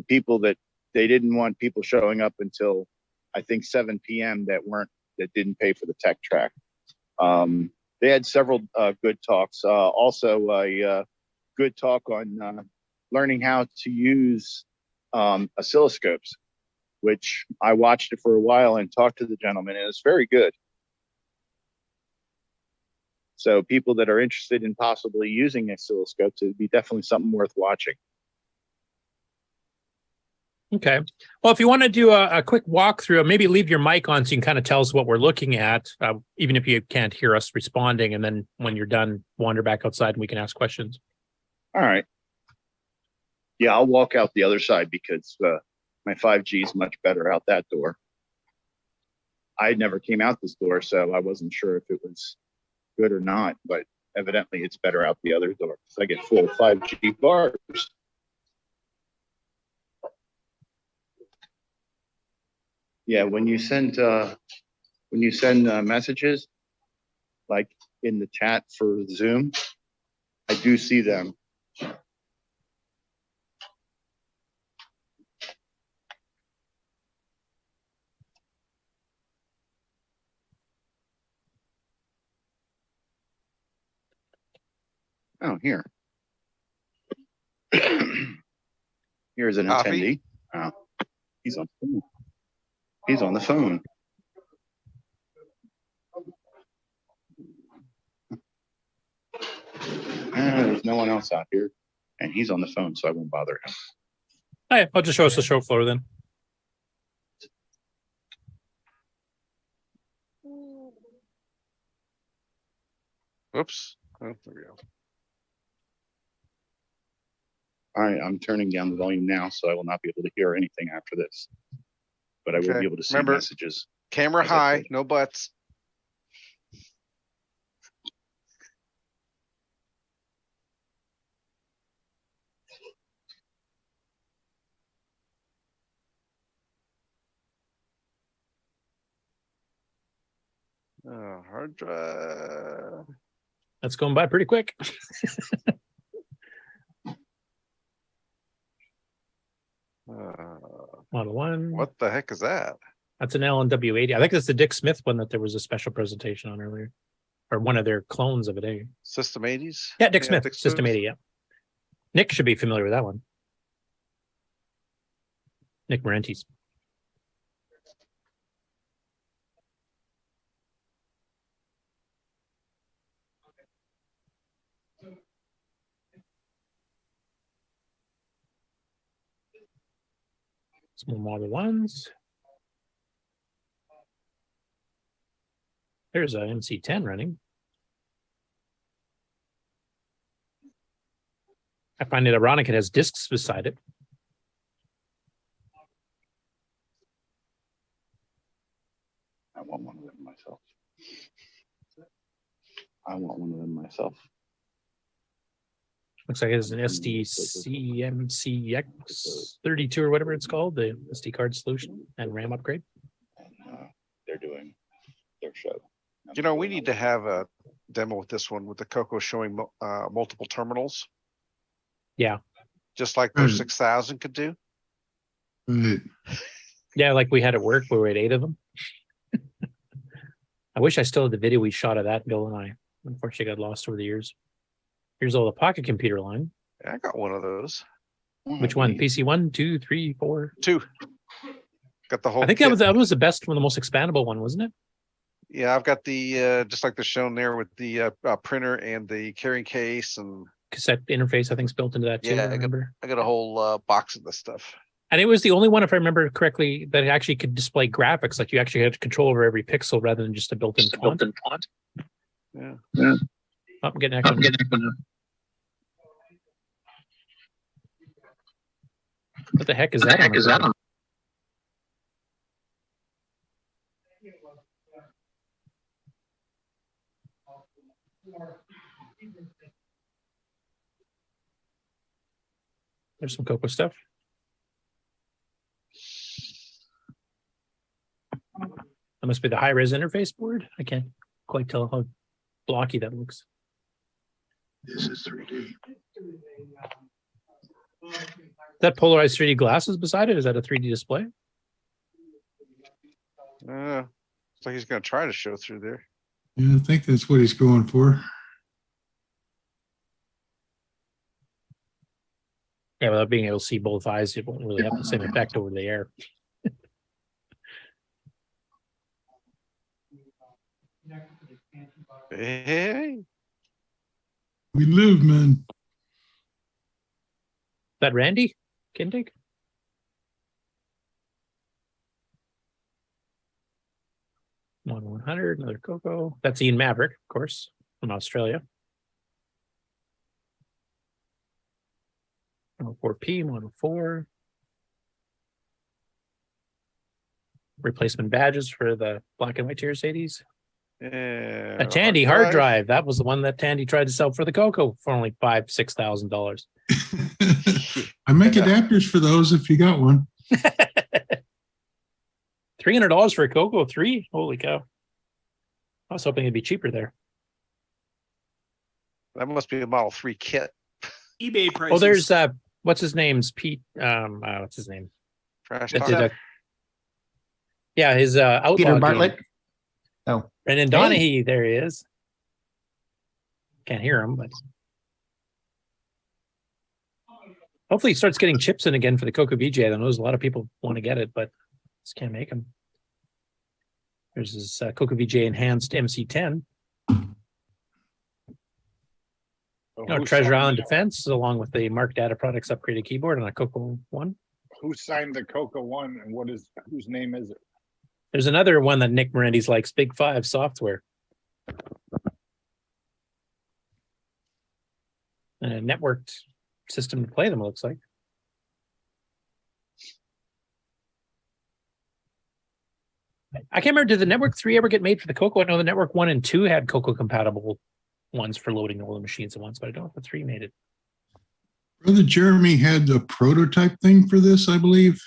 people that they didn't want people showing up until I think 7 p.m. that didn't pay for the tech track. They had several good talks. Also a good talk on learning how to use oscilloscopes, which I watched it for a while and talked to the gentleman, and it's very good. So people that are interested in possibly using oscilloscopes, it'd be definitely something worth watching. Okay. Well, if you want to do a quick walkthrough, maybe leave your mic on so you can kind of tell us what we're looking at, even if you can't hear us responding. And then when you're done, wander back outside and we can ask questions. All right. Yeah, I'll walk out the other side because my 5G is much better out that door. I never came out this door, so I wasn't sure if it was good or not, but evidently it's better out the other door because I get full 5G bars. Yeah, when you send messages, like in the chat for Zoom, I do see them. Oh, here. Here's an attendee. Oh, he's on the phone. He's on the phone. There's no one else out here, and he's on the phone, so I won't bother him. All right, I'll just show us the show floor then. Whoops. Oh, there we go. All right, I'm turning down the volume now, so I will not be able to hear anything after this. But I will be able to see messages. Camera high, no butts. Hard drive. That's going by pretty quick. Model 1. What the heck is that? That's an LNW80. I think that's the Dick Smith one that there was a special presentation on earlier, or one of their clones of it. Eh? System 80s? Yeah, Dick Smith, System 80. Yeah, Nick should be familiar with that one. Nick Marentes. Some more Model 1s. There's a MC10 running. I find it ironic it has discs beside it. I want one of them myself. I want one of them myself. Looks like it's an SDCMCX32 or whatever it's called, the SD card solution and RAM upgrade. They're doing their show. You know, we need to have a demo with this one with the CoCo showing multiple terminals, Yeah. just like their 6000 could do. Yeah, like we had at work where we had 8 of them. I wish I still had the video we shot of that, Bill and I. Unfortunately, got lost over the years. Here's all the pocket computer line. Yeah, I got one of those. Which one? PC 1, 2, 3, 4? 2. Got the whole. I think kit. that was the best one, the most expandable one, wasn't it? Yeah, I've got the just like the shown there with the printer and the carrying case and Cassette interface, I think, is built into that too. yeah, I remember. I got a whole box of this stuff. And it was the only one, if I remember correctly, that actually could display graphics. Like you actually had control over every pixel rather than just a built-in font. Yeah. Oh, I'm getting echo. What the heck is that? There's some CoCo stuff. That must be the high-res interface board. I can't quite tell how blocky that looks. This is 3D. That polarized 3D glasses beside it, is that a 3D display? It's like he's going to try to show through there. Yeah, I think that's what he's going for. Yeah, without being able to see both eyes, it won't really have the same effect over the air. Hey, We live, man. That Randy Kindig? One 100, another CoCo. That's Ian Maverick, of course, from Australia. 104P, 104. Replacement badges for the black and white Tiers 80s. Yeah, A Tandy hard drive. That was the one that Tandy tried to sell for the CoCo for only $5,000-$6,000. I make adapters for those if you got one. $300 for a CoCo 3. Holy cow! I was hoping it'd be cheaper there. That must be a Model 3 kit. eBay prices. Oh, there's what's his name's Pete? What's his name? Trash That talk. did yeah, his outlaw Peter game. Bartlett. Oh, Brendan Donahue, there he is. Can't hear him, but hopefully he starts getting chips in again for the CoCo VJ. I know there's a lot of people want to get it, but just can't make them. There's his CoCo VJ enhanced MC10. Treasure Island Defense, along with the Mark Data Products upgraded keyboard on a CoCo 1. Who signed the CoCo 1 and whose name is it? There's another one that Nick Morendis likes, Big 5 Software. And a networked system to play them, it looks like. I can't remember, did the Network 3 ever get made for the CoCo? I know the Network 1 and 2 had CoCo compatible ones for loading all the machines at once, but I don't know if the 3 made it. Brother Jeremy had a prototype thing for this, I believe,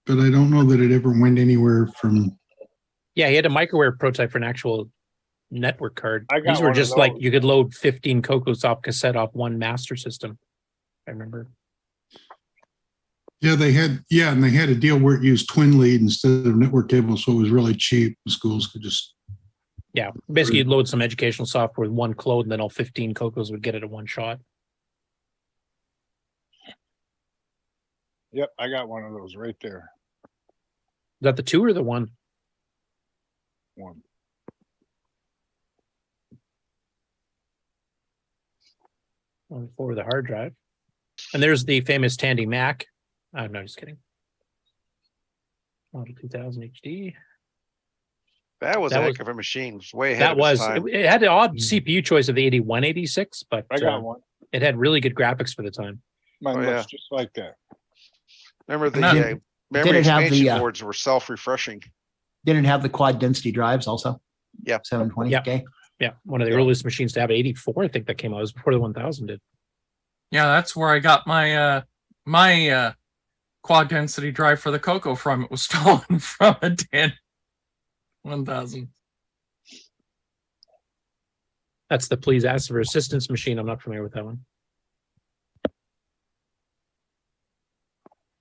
but I don't know that it ever went anywhere from. Yeah, he had a microwave prototype for an actual network card. I got These were one of just like those. you could load 15 CoCos off cassette off one master system. I remember. Yeah, and they had a deal where it used twin lead instead of network cable, so it was really cheap. The schools could just. Yeah, basically you'd load some educational software with one clone, and then all 15 CoCos would get it at one shot. Yep, I got one of those right there. Is that the 2 or the 1? One. For the hard drive. And there's the famous Tandy Mac. I'm not just kidding. Model 2000 HD. That was That a was- heck of a machine. It was way ahead That of its was time. it had the odd CPU choice of the 8186, but I got one. it had really good graphics for the time. Mine Oh, looks yeah. just like that. Remember the Did- memory did it have expansion the, boards were self-refreshing. Didn't it have the quad density drives also? Yeah. 720K. Yeah, one of the earliest machines to have 84. I think that came out. It was before the 1000 did. Yeah, that's where I got my my quad density drive for the CoCo from. It was stolen from a 1000. That's the please ask for assistance machine. I'm not familiar with that one.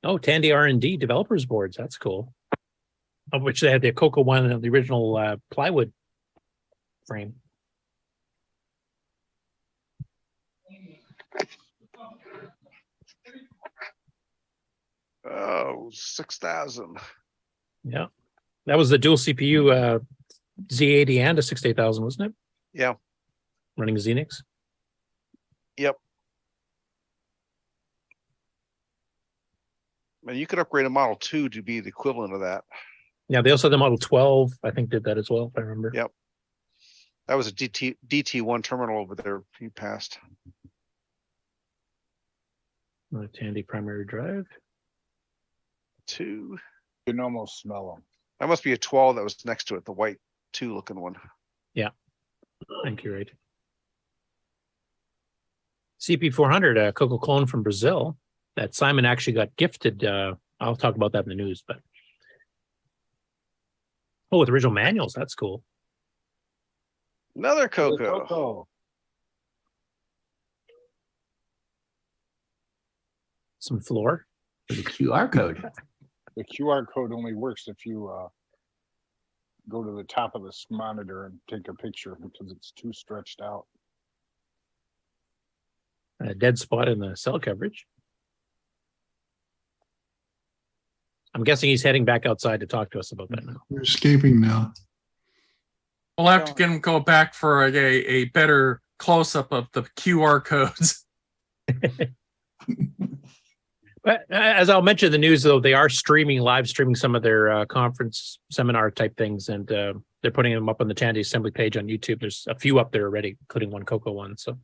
Oh, Tandy R&D developers boards. That's cool. Of which they had the CoCo one and the original plywood frame. Oh, 6,000. Yeah. That was the dual CPU Z80 and a 68000, wasn't it? Yeah. Running Xenix. Yep. And you could upgrade a Model 2 to be the equivalent of that. Yeah, they also had the Model 12, I think, did that as well, if I remember. Yep. That was a DT1 terminal over there you passed. Tandy primary drive. 2. You can almost smell them. That must be a 12 that was next to it, the white 2 looking one. Yeah. I think you're right. CP400, a CoCo clone from Brazil that Simon actually got gifted. I'll talk about that in the news, but with original manuals, that's cool. Another CoCo. Some floor. The QR code. The QR code only works if you go to the top of this monitor and take a picture because it's too stretched out. A dead spot in the cell coverage. I'm guessing he's heading back outside to talk to us about that now. You're escaping now. We'll have to get him go back for a better close-up of the QR codes. But as I'll mention in the news, though, they are live streaming some of their conference seminar type things, and they're putting them up on the Tandy Assembly page on YouTube. There's a few up there already, including one CoCo one. So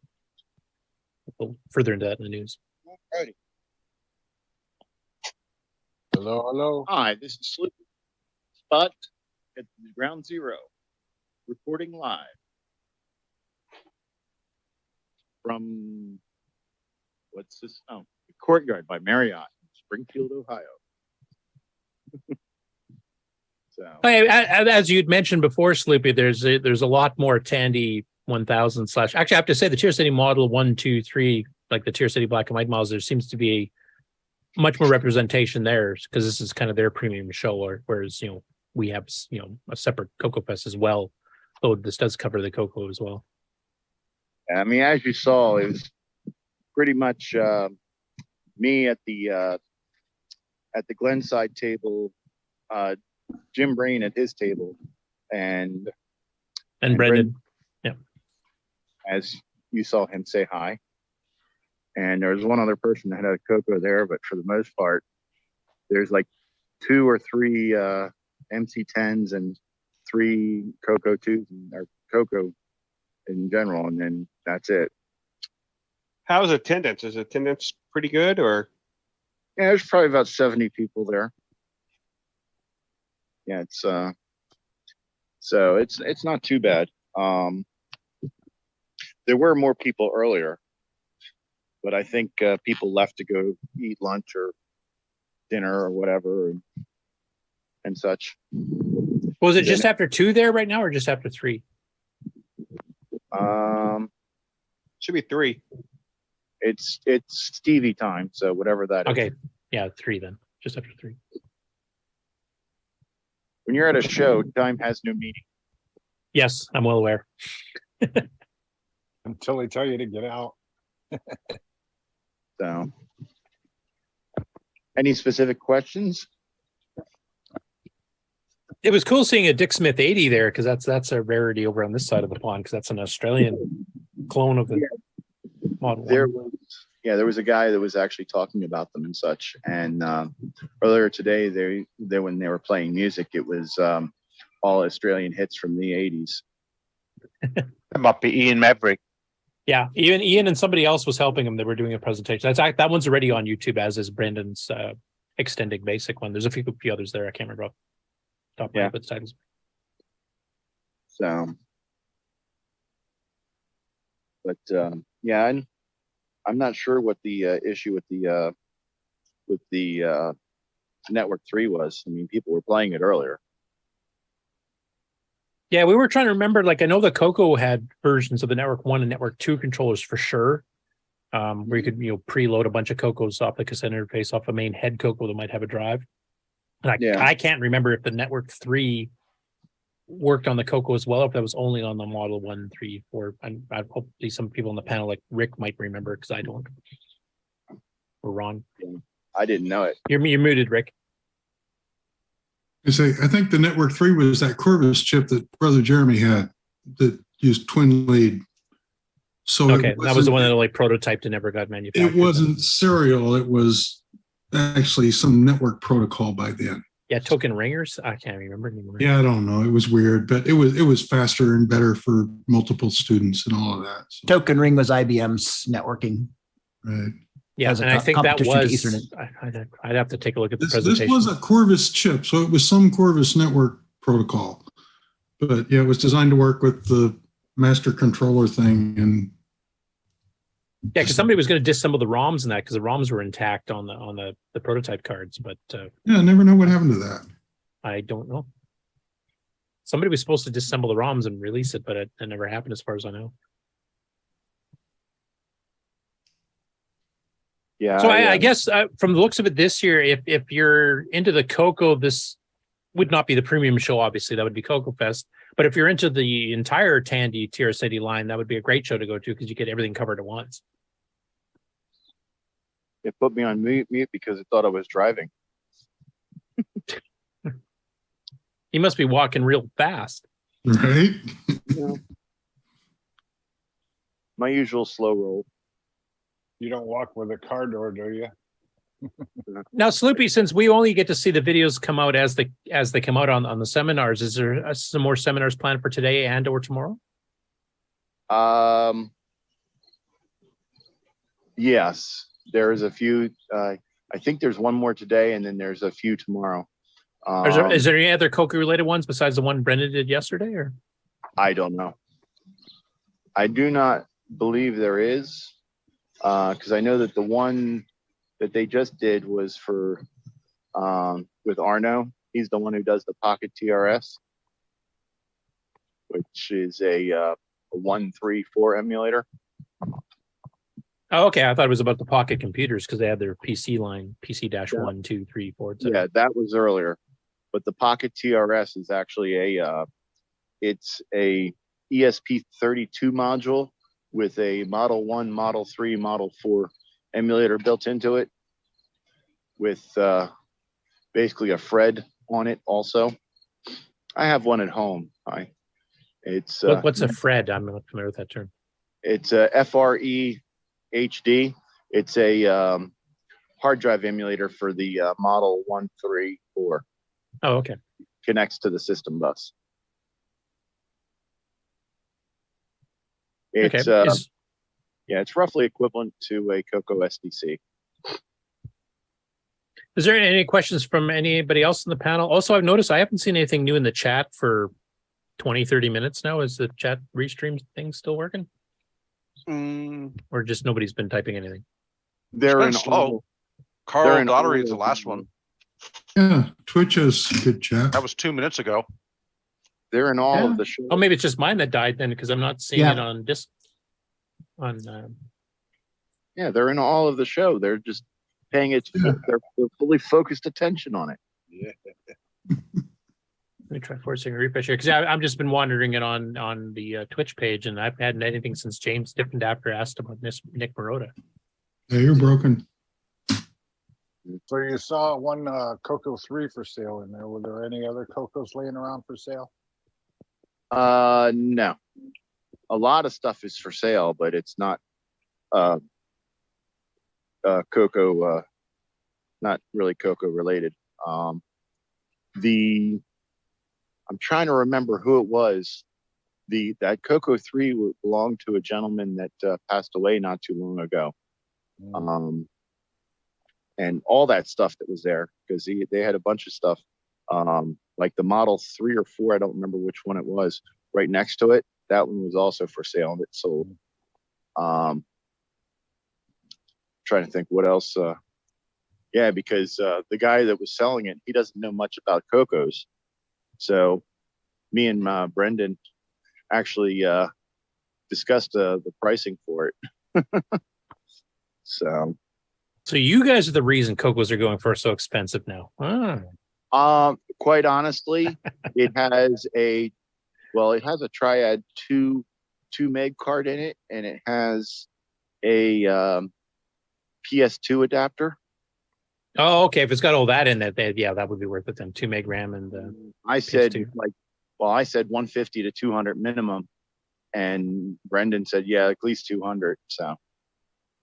we'll further into that in the news. Alrighty. Hello, hello. Hi, this is Sloop. Spot at Ground Zero, reporting live from what's this? Oh, the Courtyard by Marriott, Springfield, Ohio. So, Hey, as you'd mentioned before, Sloopy, there's a lot more Tandy 1000 / actually, I have to say the Tier City Model 1, 2, 3, like the Tier City Black and White models, there seems to be much more representation there because this is kind of their premium show, whereas we have a separate CoCo Fest as well. Though this does cover the CoCo as well. I mean, as you saw, it was pretty much me at the Glenside table, Jim Brain at his table, and Brendan. Yeah. As you saw him say hi. And there was one other person that had a CoCo there, but for the most part, there's like 2 or 3 MC10s and 3 CoCo 2s or CoCo in general, and then that's it. How's attendance? Is attendance pretty good, or? Yeah, there's probably about 70 people there. Yeah, it's so it's not too bad. There were more people earlier, but I think people left to go eat lunch or dinner or whatever and such. Was it just after 2 there right now, or just after 3? Should be 3. It's Stevie time, so whatever that is. Okay, yeah, 3 then, just after 3. When you're at a show, time has no meaning. Yes, I'm well aware. Until they tell you to get out. So, any specific questions? It was cool seeing a Dick Smith 80 there because that's a rarity over on this side of the pond because that's an Australian clone of the Model 1. There was a guy that was actually talking about them and such. And earlier today, they when they were playing music, it was all Australian hits from the 80s. That might be Ian Maverick. Yeah, even Ian and somebody else was helping him. They were doing a presentation. That one's already on YouTube, as is Brendan's extending basic one. There's a few others there. I can't remember off the top of my head, but the titles. So, but yeah, I'm not sure what the issue with the Network 3 was. I mean, people were playing it earlier. Yeah, we were trying to remember. Like, I know the CoCo had versions of the Network 1 and Network 2 controllers for sure, where you could preload a bunch of CoCos off the cassette interface off a main head CoCo that might have a drive. And I can't remember if the Network 3 worked on the CoCo as well, or if that was only on the Model 1, 3, 4. And hopefully some people on the panel, like Rick, might remember, because I don't. Or Ron. I didn't know it. You're muted, Rick. I think the Network 3 was that Corvus chip that Brother Jeremy had that used twin lead. So okay, that was the one that like prototyped and never got manufactured. It wasn't serial. It was actually some network protocol by then. Yeah, token ringers. I can't remember anymore. Yeah, I don't know. It was weird, but it was faster and better for multiple students and all of that. So. Token ring was IBM's networking. Right. Yeah, and I think that was. I'd have to take a look at the presentation. This was a Corvus chip, so it was some Corvus network protocol. But yeah, it was designed to work with the master controller thing. And yeah, because somebody was going to disassemble the ROMs in that, because the ROMs were intact on the prototype cards. But yeah, I never know what happened to that. I don't know. Somebody was supposed to disassemble the ROMs and release it, but it never happened, as far as I know. Yeah. So I guess from the looks of it this year, if you're into the CoCo, this would not be the premium show. Obviously, that would be CoCo Fest. But if you're into the entire Tandy TRS-80 line, that would be a great show to go to, because you get everything covered at once. It put me on mute because it thought I was driving. He must be walking real fast. Right? Yeah. My usual slow roll. You don't walk with a car door, do you? Now, Sloopy, since we only get to see the videos come out as they come out on the seminars, is there some more seminars planned for today and or tomorrow? Yes, there is a few. I think there's one more today, and then there's a few tomorrow. Is there any other CoCo related ones besides the one Brendan did yesterday? Or I don't know. I do not believe there is. Because I know that the one that they just did was for with Arno. He's the one who does the Pocket TRS, which is a 134 emulator. oh, okay, I thought it was about the Pocket computers, because they had their PC line, PC-1, 2, 3, 4. Etc. Yeah, that was earlier. But the Pocket TRS is actually it's a ESP32 module with a Model 1, Model 3, Model 4 emulator built into it, with basically a Fred on it also. I have one at home. It's what's a Fred? I'm not familiar with that term. It's a FRE HD. It's a hard drive emulator for the Model 134. Oh, okay. Connects to the system bus. It's it's roughly equivalent to a CoCo SDC. Is there any questions from anybody else in the panel? Also, I've noticed I haven't seen anything new in the chat for 20, 30 minutes now. Is the chat restream thing still working? Or just nobody's been typing anything? They're It's been slow. Carl Daughtery is the last one. Yeah, Twitch has good chat. That was 2 minutes ago. They're in all of the shows. Oh, maybe it's just mine that died then, because I'm not seeing it on this. Yeah, they're in all of the show. They're just paying it. They're fully focused attention on it. Yeah. Let me try forcing a refresh here, because I've just been wandering it on the Twitch page, and I've hadn't had anything since James Diffendafter asked about Nick Marotta. Yeah, you're broken. So you saw one CoCo 3 for sale in there. Were there any other CoCos laying around for sale? No. A lot of stuff is for sale, but it's not CoCo, not really CoCo related. The I'm trying to remember who it was. That CoCo 3 belonged to a gentleman that passed away not too long ago. And all that stuff that was there, because they had a bunch of stuff, like the Model 3 or 4, I don't remember which one it was, right next to it. That one was also for sale and it sold. Trying to think what else. Yeah, because the guy that was selling it, he doesn't know much about CoCos. So me and Brendan actually discussed the pricing for it. So you guys are the reason CoCos are going for so expensive now. Quite honestly, it has a Triad 2 meg card in it, and it has a PS2 adapter. Oh, okay. If it's got all that in it, that would be worth it then. 2 meg RAM and I said PS2. I said 150 to 200 minimum, and Brendan said, yeah, at least 200. So,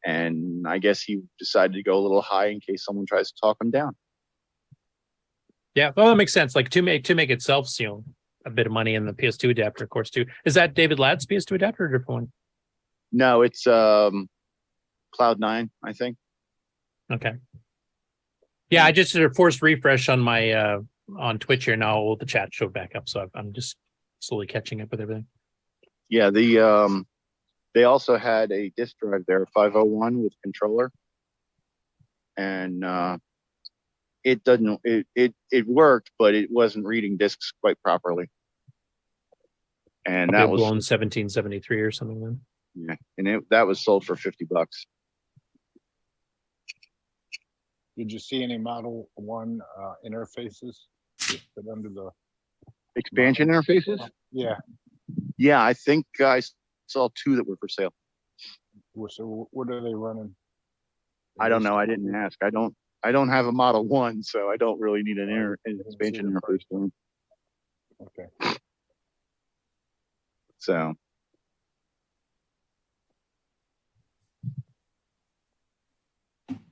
and I guess he decided to go a little high in case someone tries to talk him down. Yeah, well, that makes sense. Like 2 meg itself, a bit of money in the PS2 adapter, of course, too. Is that David Ladd's PS2 adapter or a different one? No, it's Cloud9, I think. Okay. Yeah, I just did a forced refresh on my on Twitch here now. The chat showed back up, so I'm just slowly catching up with everything. Yeah, they also had a disk drive there, 501 with controller, and it worked, but it wasn't reading disks quite properly. And Probably that was blown 1773 or something then. Yeah, and that was sold for $50. Did you see any Model 1 interfaces listed under the expansion interfaces? Yeah. Yeah, I think I saw 2 that were for sale. So what are they running? I don't know. I didn't ask. I don't have a Model 1, so I don't really need an expansion interface for them. Okay. So.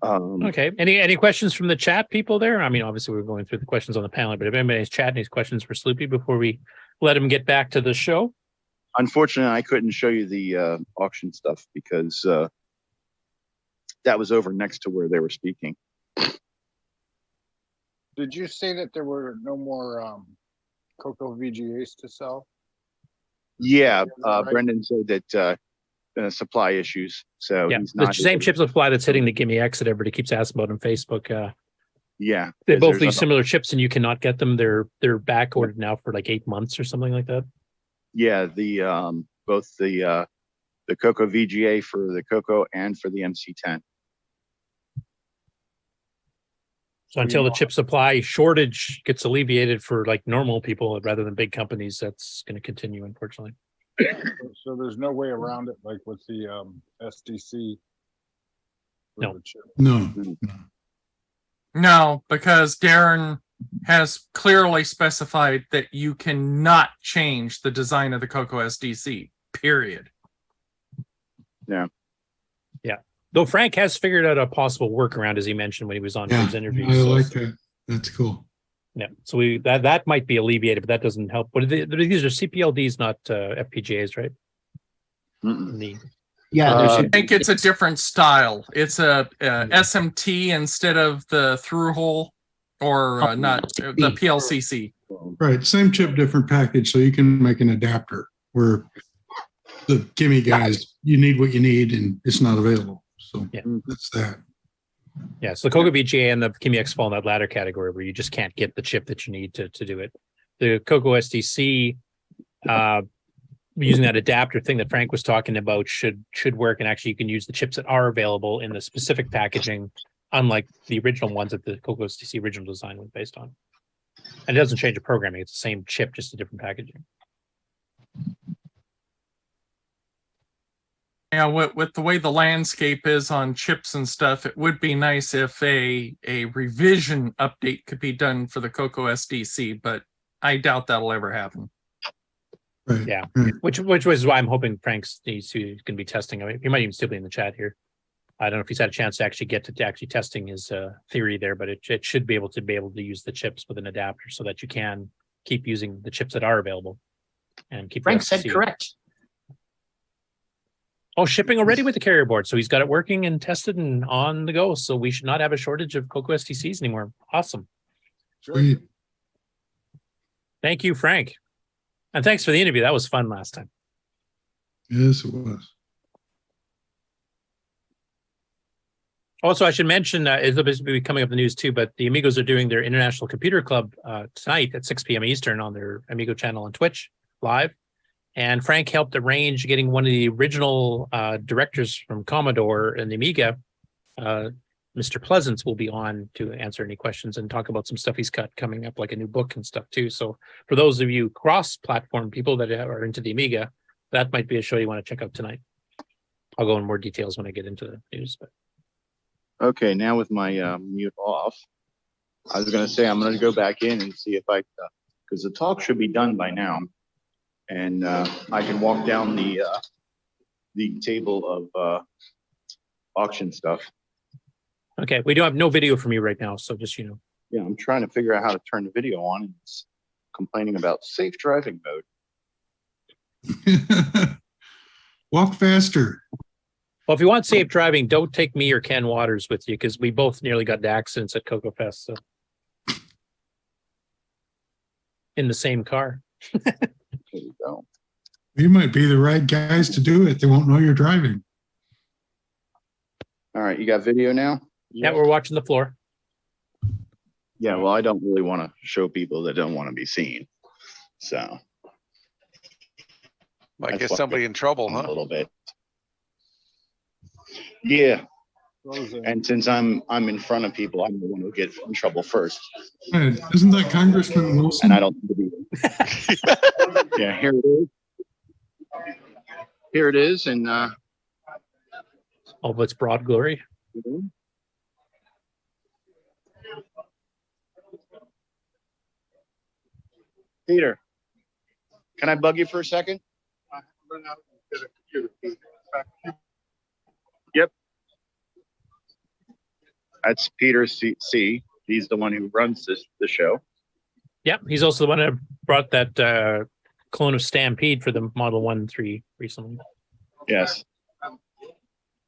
Okay. Any questions from the chat people there? I mean, obviously we're going through the questions on the panel, but if anybody's chatting these questions for Sloopy before we let him get back to the show. Unfortunately, I couldn't show you the auction stuff because that was over next to where they were speaking. Did you say that there were no more CoCo VGAs to sell? Yeah, Brendan said that supply issues. So yeah, he's not the same chip supply that's hitting the Gimme X that everybody keeps asking about on Facebook. Yeah, they both these similar chips, and you cannot get them. They're back ordered now for like 8 months or something like that. Yeah, both the CoCo VGA for the CoCo and for the MC10. So until the chip supply shortage gets alleviated for like normal people rather than big companies, that's going to continue, unfortunately. So there's no way around it, like with the SDC. No. No, because Darren has clearly specified that you cannot change the design of the CoCo SDC, period. Yeah. Yeah. Though Frank has figured out a possible workaround, as he mentioned when he was on his interview. I like that. That's cool. Yeah. So that might be alleviated, but that doesn't help. But these are CPLDs, not FPGAs, right? Yeah, I think it's a different style. It's a SMT instead of the through hole, or not the PLCC. Right, same chip, different package, so you can make an adapter where the Gimme guys, you need what you need, and it's not available. So yeah, that's that. Yeah, so the CoCo VGA and the Gimme X fall in that latter category where you just can't get the chip that you need to do it. The CoCo SDC, using that adapter thing that Frank was talking about should work, and actually you can use the chips that are available in the specific packaging, unlike the original ones that the CoCo SDC original design was based on. And it doesn't change the programming; it's the same chip, just a different packaging. Yeah, with the way the landscape is on chips and stuff, it would be nice if a revision update could be done for the CoCo SDC, but I doubt that'll ever happen. Right. Yeah, which was why I'm hoping Frank's going to be testing. I mean, he might even still be in the chat here. I don't know if he's had a chance to actually get to actually testing his theory there, but it should be able to use the chips with an adapter so that you can keep using the chips that are available and keep. Frank said correct. Oh, shipping already with the carrier board. So he's got it working and tested and on the go. So we should not have a shortage of CoCo STCs anymore. Awesome. Sweet. Thank you, Frank. And thanks for the interview. That was fun last time. Yes, it was. Also, I should mention, it'll be coming up in the news too, but the Amigos are doing their International Computer Club tonight at 6 p.m. Eastern on their Amigo channel on Twitch live. And Frank helped arrange getting one of the original directors from Commodore and the Amiga, Mr. Pleasance, will be on to answer any questions and talk about some stuff he's got coming up, like a new book and stuff too. So for those of you cross-platform people that are into the Amiga, that might be a show you want to check out tonight. I'll go in more details when I get into the news. But. Okay, now with my mute off, I was going to say I'm going to go back in and see if I, because the talk should be done by now, and I can walk down the table of auction stuff. Okay, we do have no video from you right now, so just you know. Yeah, I'm trying to figure out how to turn the video on. And it's complaining about safe driving mode. Walk faster. Well, if you want safe driving, don't take me or Ken Waters with you, because we both nearly got into accidents at CoCo Fest. So. In the same car. There you go. You might be the right guys to do it. They won't know you're driving. All right, you got video now? Yeah, we're watching the floor. Yeah, well, I don't really want to show people that don't want to be seen. So. Might get somebody in trouble, huh? A little bit. Yeah. And since I'm in front of people, I'm the one who gets in trouble first. Hey, isn't that Congressman Wilson? And I don't need to be there. Yeah, here it is. Here it is, and all of its broad glory. Peter, can I bug you for a second? Yep. That's Peter C. He's the one who runs the show. Yep, he's also the one that brought that clone of Stampede for the Model 1-3 recently. Yes.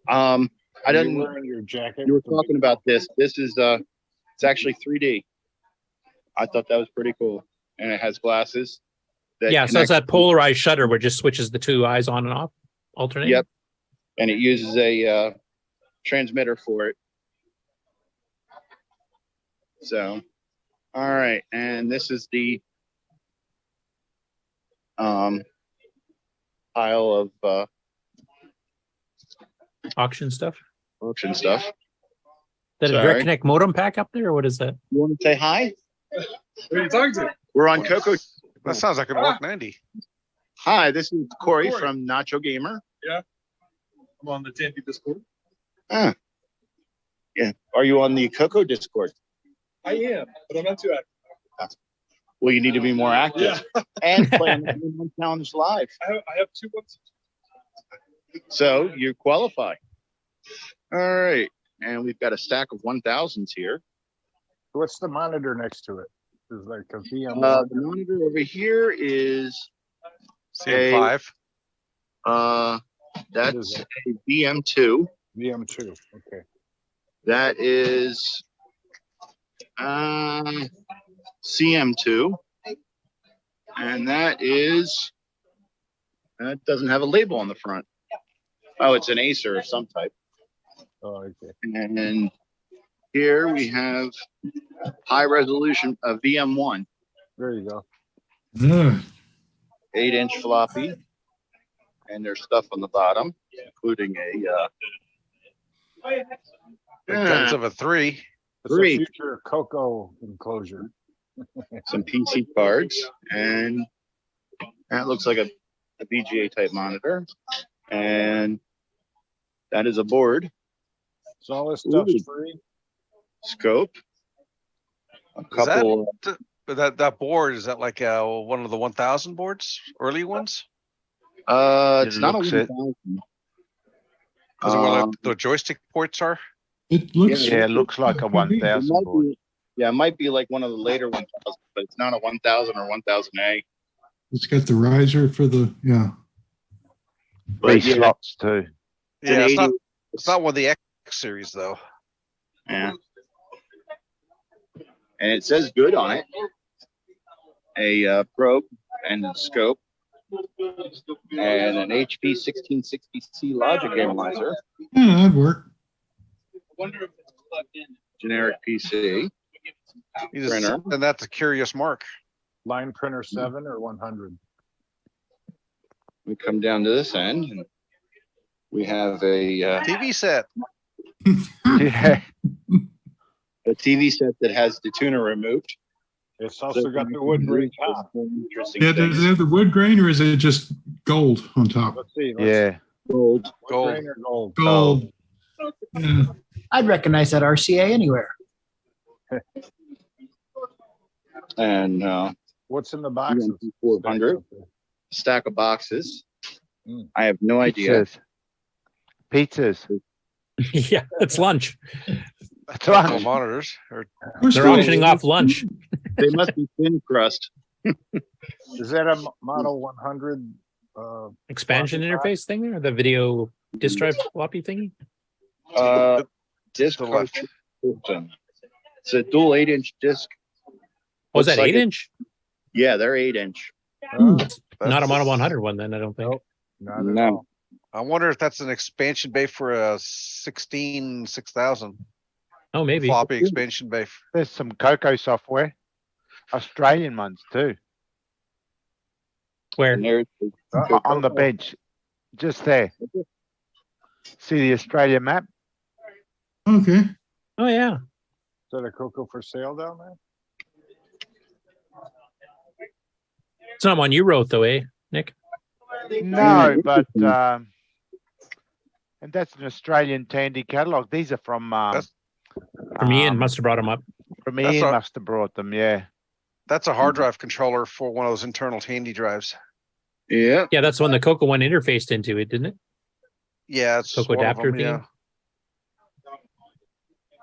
I didn't. Wearing your jacket. You were talking about this. This is it's actually 3D. I thought that was pretty cool, and it has glasses. Yeah, so it's that polarized shutter where it just switches the two eyes on and off, alternate. Yep, and it uses a transmitter for it. So, all right, and this is the pile of auction stuff. Auction stuff. That a direct connect modem pack up there, or what is that? You want to say hi? Who are you talking to? We're on CoCo. That sounds like it worked 90. Hi, this is Corey from Nacho Gamer. Yeah, I'm on the Tandy Discord. Ah, yeah. Are you on the CoCo Discord? I am, but I'm not too active. Well, you need to be more active and play on the Game On Challenge live. I have 2 books. So you qualify. All right, and we've got a stack of 1000s here. What's the monitor next to it? Is like a VM. The monitor over here is CM5. That's a VM2. VM2. Okay. That is CM2, and that doesn't have a label on the front. Oh, it's an Acer of some type. Oh, okay. And here we have high resolution VM1. There you go. 8-inch floppy, and there's stuff on the bottom, including The guns of a 3. It's a future CoCo enclosure. Some PC cards, and that looks like a VGA type monitor, and that is a board. So all this stuff's free. Scope. A couple. That board, is that like one of the 1000 boards, early ones? It's not a 1000. Is it where the joystick ports are? It looks. Yeah, it looks like a 1000 board. Yeah, it might be like one of the later 1000, but it's not a 1000 or 1000A. It's got the riser for the, yeah. Three But yeah, slots too. it's an Yeah, 80. it's not one of the X series though. Yeah. And it says good on it. A probe and scope and an HP 1660C logic analyzer. Yeah, that'd work. Generic PC. Printer. And that's a curious mark. Line printer 7 or 100. We come down to this end and we have a TV set. Yeah. A TV set that has the tuner removed. It's also got the wood grain top. Interesting. Yeah, does it have the wood grain or is it just gold on top? Let's see. Yeah. Gold. Wood grain or gold? Gold. Yeah. I'd recognize that RCA anywhere. And What's in the box? 400 stack of boxes. I have no idea. Pizzas. Yeah, it's lunch. That's lunch. Monitors. They're auctioning off lunch. They must be thin crust. Is that a model 100? Expansion interface thing there, the video disk drive floppy thingy. Disc left. system. It's a dual 8-inch disc. Was that Looks like 8-inch? Yeah, they're 8-inch. Not a Model 100 one, then I don't think. No. I wonder if that's an expansion bay for a 6000. Oh, maybe. Floppy expansion bay. There's some CoCo software. Australian ones too. Where? On the bench. Just there. See the Australia map? Okay. Oh, yeah. Is that a CoCo for sale down there? It's not one you wrote, though, eh, Nick? No, but and that's an Australian Tandy catalog. These are from Ian must have brought them up. From Ian must have brought them, yeah. That's a hard drive controller for one of those internal Tandy drives. Yeah. Yeah, that's the one the CoCo one interfaced into it, didn't it? Yeah, it's CoCo one of adapter them, thing. yeah.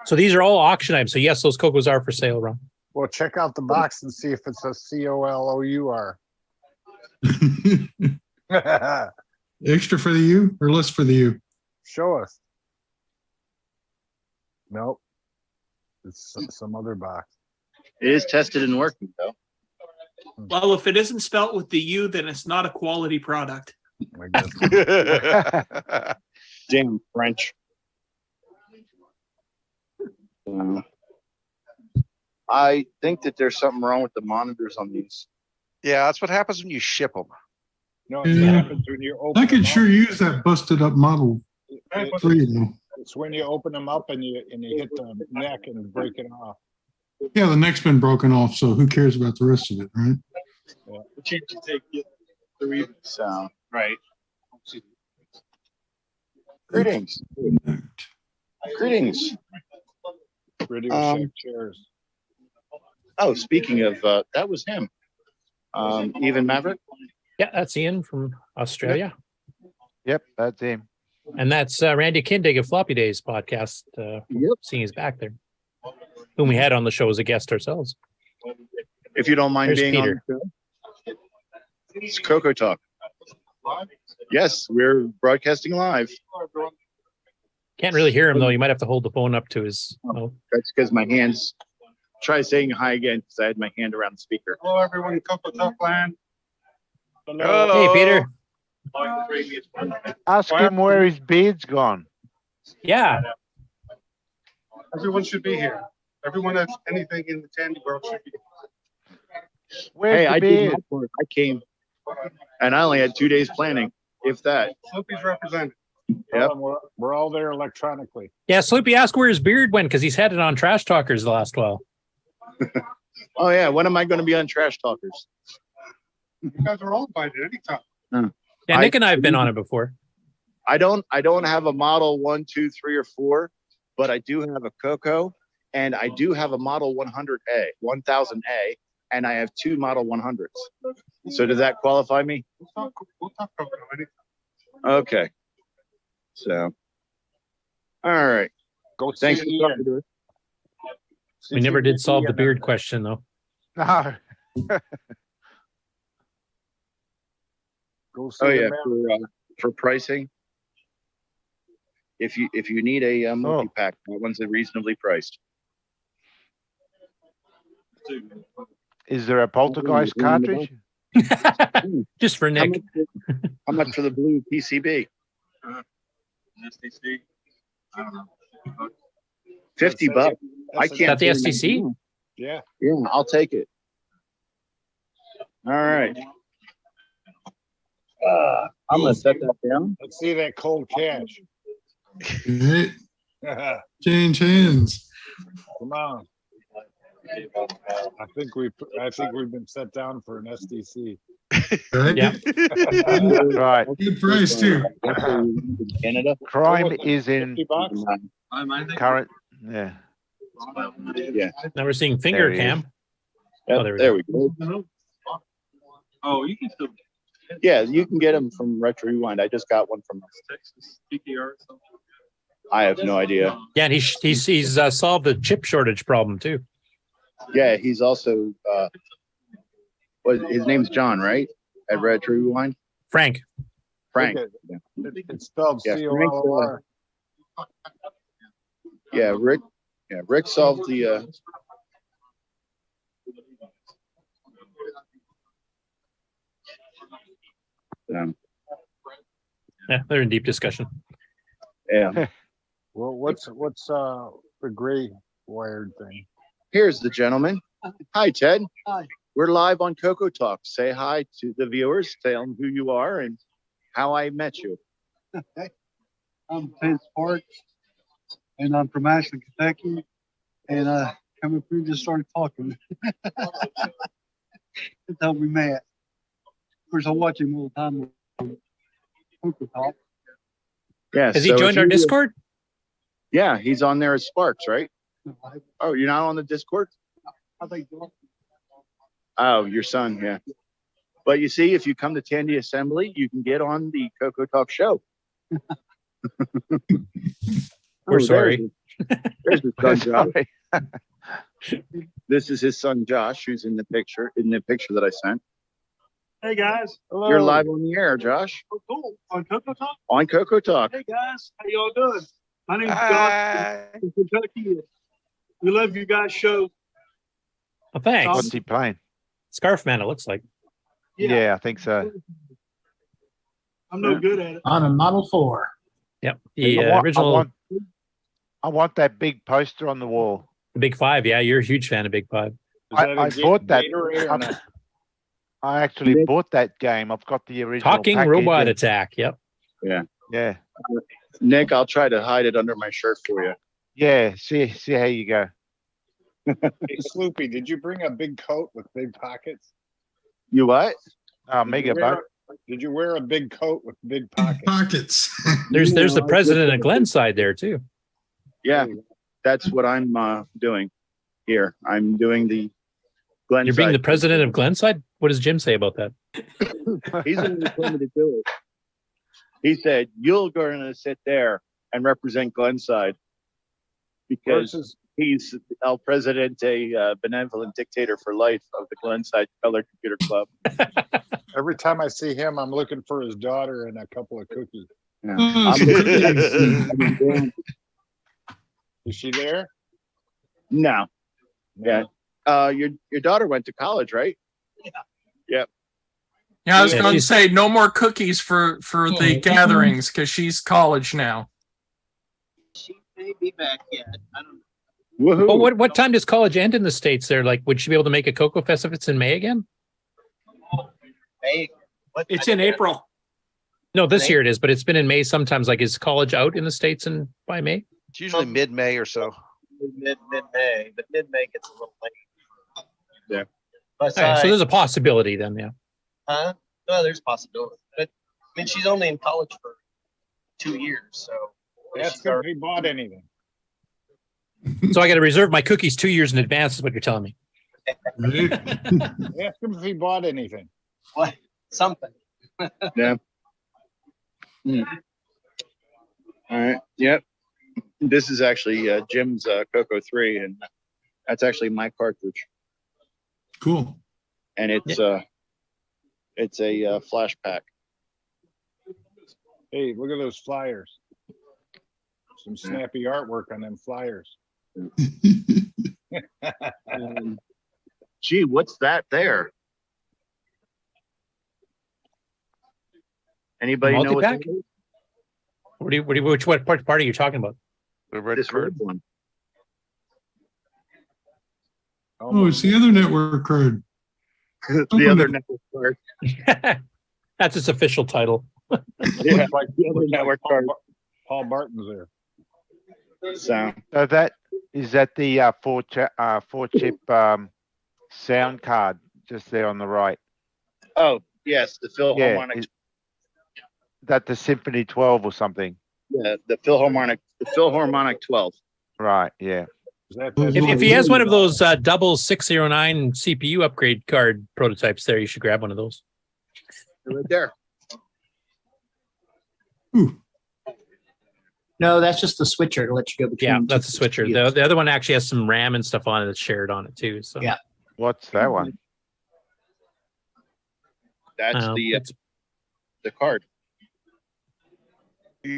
So these are all auction items. So yes, those CoCos are for sale, Ron. Well, check out the box and see if it's a COLOUR. Extra for the U or less for the U? Show us. Nope. It's some other box. It is tested and working, though. Well, if it isn't spelt with the U, then it's not a quality product. Damn French. I think that there's something wrong with the monitors on these. Yeah, that's what happens when you ship them. No, Yeah. it happens when you open I could them sure up. use that busted up Model 3, though. It's when you open them up and you hit the neck and break it off. Yeah, the neck's been broken off, so who cares about the rest of it, right? Yeah. But you can take it through sound. Right. Greetings. Greetings. Radio Shack chairs. Oh, speaking of, that was him. Even Maverick. Yeah, that's Ian from Australia. Yep, that's him. And that's Randy Kindig of Floppy Days podcast. Seeing he's back there, whom we had on the show as a guest ourselves. If you don't mind There's being Peter. on the show. It's CoCoTALK. Yes, we're broadcasting live. Can't really hear him though. You might have to hold the phone up to his mouth. That's because my hands. Try saying hi again because I had my hand around the speaker. Hello, everyone in CoCoTALK land. Hey, Peter. Ask him where his beard's gone. Yeah. Everyone should be here. Everyone that's anything in the Tandy world should be. Where's Hey, the I did beard? my part. I came, and I only had 2 days planning, if that. Slippy's represented. Yep. We're all there electronically. Yeah, Sloopy asked where his beard went because he's had it on Trash Talkers the last while. Oh yeah, when am I going to be on Trash Talkers? You guys are all invited anytime. Yeah, Nick and I have been on it before. I don't have a model 1, 2, 3, or 4, but I do have a CoCo, and I do have a model 100A, 1000A, and I have 2 model 100s. So does that qualify me? We'll talk CoCo anytime. Okay. So, all right. Go Thanks see for Ian. talking to us. We never did solve the and beard then- question though. No. Go see Oh the yeah, man. for pricing. If you need a multi-pack, that one's reasonably priced. Is there a poltergeist cartridge? Just for Nick. How much for the blue PCB? SDC. I don't know. $50. I Is can't. that the afford it. STC? Yeah. Yeah, I'll take it. All right. I'm gonna set that down. Let's see that cold cash. Hey, change hands. Come on. I think we've been set down for an SDC. Right? Yeah. Right. Good price too. Canada. Crime is in $50. current. Yeah. Yeah. Now we're seeing finger There he is. cam. Yep, there we there we go. Oh, you can still Yeah, you can get them from Retro Rewind. I just got one from. Texas PKR or something. I have no idea. Yeah, and he's solved the chip shortage problem too. Yeah, he's also. His name's John, right? At Retro Rewind. Frank. Frank. It's spelled Yeah, COLOR. Yeah, Rick. Yeah, Rick solved the. Yeah, they're in deep discussion. Yeah. Well, what's the gray wired thing? Here's the gentleman. Hi, Ted. Hi. We're live on CoCoTALK. Say hi to the viewers. Tell them who you are and how I met you. I'm Ted Sparks, and I'm from Ashland, Kentucky. And come up here and just started talking. That's how we met. Of course, I watch him all the time on CoCoTALK. Yeah. Has he joined our Discord? Yeah, he's on there as Sparks, right? Oh, you're not on the Discord? I think Oh, your son, yeah. But you see, if you come to Tandy Assembly, you can get on the CoCoTALK show. We're sorry. There's his son, Josh. This is his son, Josh, who's in the picture that I sent. Hey guys. Hello. You're live on the air, Josh. Oh, cool. On CoCoTALK? On CoCoTALk. Hey guys, how y'all doing? My name's Josh from Kentucky. We love you guys' show. Oh, thanks. What's he playing? Scarf Man, it looks like. Yeah, I think so. I'm no good at it. On a Model 4. Yep. I The want- original I want that big poster on the wall. the Big Five. Yeah, you're a huge fan of Big Five. I bought that. I actually bought that game. I've got the original. Talking package Robot and- Attack. Yep. Yeah. Yeah. Nick, I'll try to hide it under my shirt for you. Yeah. See how you go. Hey, Sloopy, did you bring a big coat with big pockets? You what? Mega bug. Did you wear a big coat with big pockets? Pockets. There's the president of Glenside there too. Yeah, that's what I'm doing here. I'm doing the Glenside. You're being the president of Glenside? What does Jim say about that? He's the one who told me to do it. He said, you're going to sit there and represent Glenside because he's El Presidente, benevolent dictator for life of the Glenside Color Computer Club. Every time I see him, I'm looking for his daughter and a couple of cookies. Yeah. Is she there? No. Yeah. Your daughter went to college, right? Yeah. Yep. Yeah, I was Yeah, going to she's- say no more cookies for the gatherings because she's college now. She may be back yet. I don't know. Woohoo. Well, what time does college end in the States there? Like, would she be able to make a Cocoa Fest if it's in May again? Hey, It's in April. No, this year it is, but it's been in May sometimes. Like, is college out in the States and by May? It's usually mid-May or so. Mid-May, but mid-May gets a little late. Yeah. But All right, so there's a possibility then, yeah. no, there's possibility. But I mean, she's only in college for 2 years, so Ask him if he bought anything. So I got to reserve my cookies 2 years in advance is what you're telling me. Ask him if he bought anything. What? Something. Yeah. All right. Yep. This is actually Jim's Coco 3, and That's actually my cartridge, Cool. and it's a flash pack. Hey, look at those flyers. Some snappy artwork on them flyers. Gee, what's that there? Anybody know what that Multi-pack? is? What part are you talking about? The red This red one. Oh, it's the other network card. The other network card. That's its official title. Yeah, like the other network card. Paul Martin's there. So that is that the four chip sound card just there on the right. Oh yes, the Philharmonic. Is that the Symphony 12 or something? Yeah, the Philharmonic 12. Right. Yeah. If he has one of those double 609 CPU upgrade card prototypes there, you should grab one of those. They're right there. No, that's just the switcher to let you go between. Yeah, that's a switcher. The other one actually has some RAM and stuff on it that's shared on it too. So yeah. What's that one? That's the card.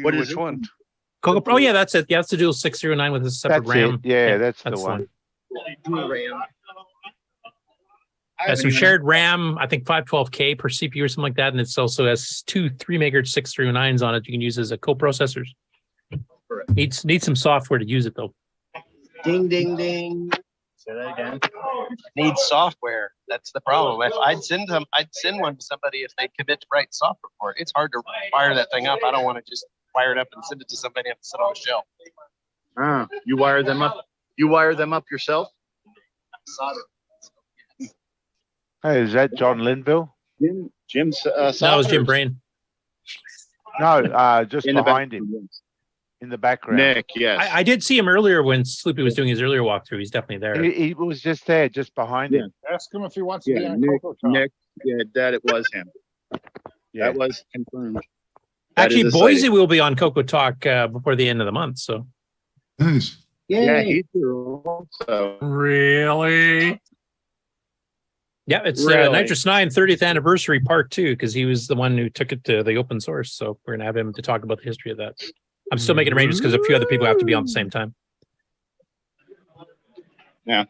What is Which one? CoCo. Oh yeah, that's it. Yeah, that's the dual 609 with a separate That's RAM. it. Yeah, that's the one. Some shared RAM, I think 512K per CPU or something like that, and it also has two 3 megahertz 609s on it. You can use as a co-processors. Needs some software to use it though. Ding ding ding. Say that again. Needs software. That's the problem. If I'd send one to somebody if they commit to write software for it. It's hard to fire that thing up. I don't want to just fire it up and send it to somebody and have to sit on a shelf. You wire them up. You wire them up yourself? Hey, is that John Linville? Jim's that was Jim Brain. No, just behind him. In the background. Nick, yes. I did see him earlier when Sloopy was doing his earlier walkthrough. He's definitely there. He was just there, just behind him. Ask him if he wants to be on Nick, CoCoTALk. Nick, that it was him. Yeah. That was confirmed. Actually, Boise will be on CoCoTALk before the end of the month. So nice. Yeah, he's here also. Really? Yeah, it's Really? Nitrous 9 30th anniversary part 2 because he was the one who took it to the open source. So we're gonna have him to talk about the history of that. I'm still making arrangements because a few other people have to be on the same time. Yeah.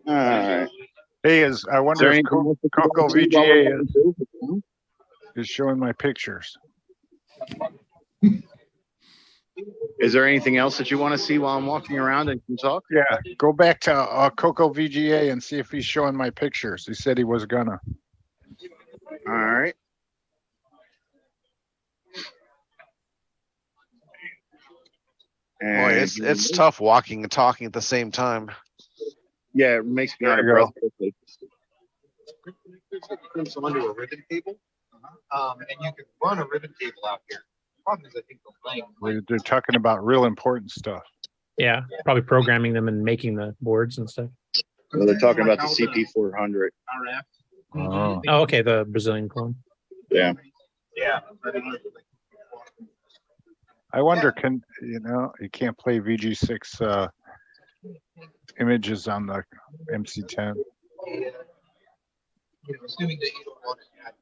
All right. Hey, I wonder if CoCo VGA is showing my pictures. Is there anything else that you want to see while I'm walking around and can talk? Yeah, go back to CoCo VGA and see if he's showing my pictures. He said he was gonna. All right. Boy, it's tough walking and talking at the same time. Yeah, it makes me out of There you breath. Put some under a ribbon table, and you can run a ribbon table out here. Problem is, I think the length. They're talking about real important stuff. Yeah, probably programming them and making the boards and stuff. Well, they're talking about the CP400. Oh. Oh, okay, the Brazilian clone. Yeah. Yeah. I wonder, you can't play VG6 images on the MC10. Assuming that you don't want to add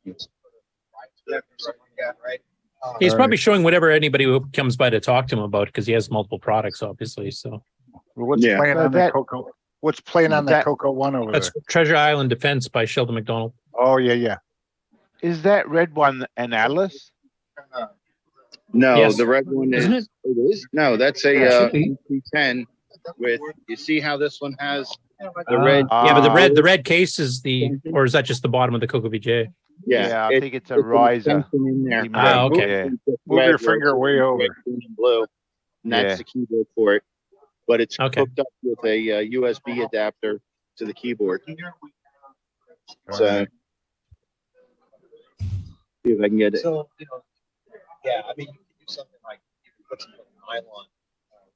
something like that, right? He's probably showing whatever anybody who comes by to talk to him about because he has multiple products, obviously. So What's playing on the CoCo? What's playing on the CoCo one over that's there? Treasure Island Defense by Sheldon McDonald. Oh yeah. Is that red one an Atlas? No, Yes. the red one is. Isn't it? It is? No, that's a should be. MP10 with. You see how this one has the red? Yeah, but the red case is or is that just the bottom of the CoCo VJ? Yeah, I think it's a riser. In there. Ah, okay. Move your finger way over. Red, green, and blue. And that's Yeah. the keyboard for it. But it's Okay. hooked up with a USB adapter to the keyboard. So, see if I can get it. So, yeah, I mean, you can do something like you can put some nylon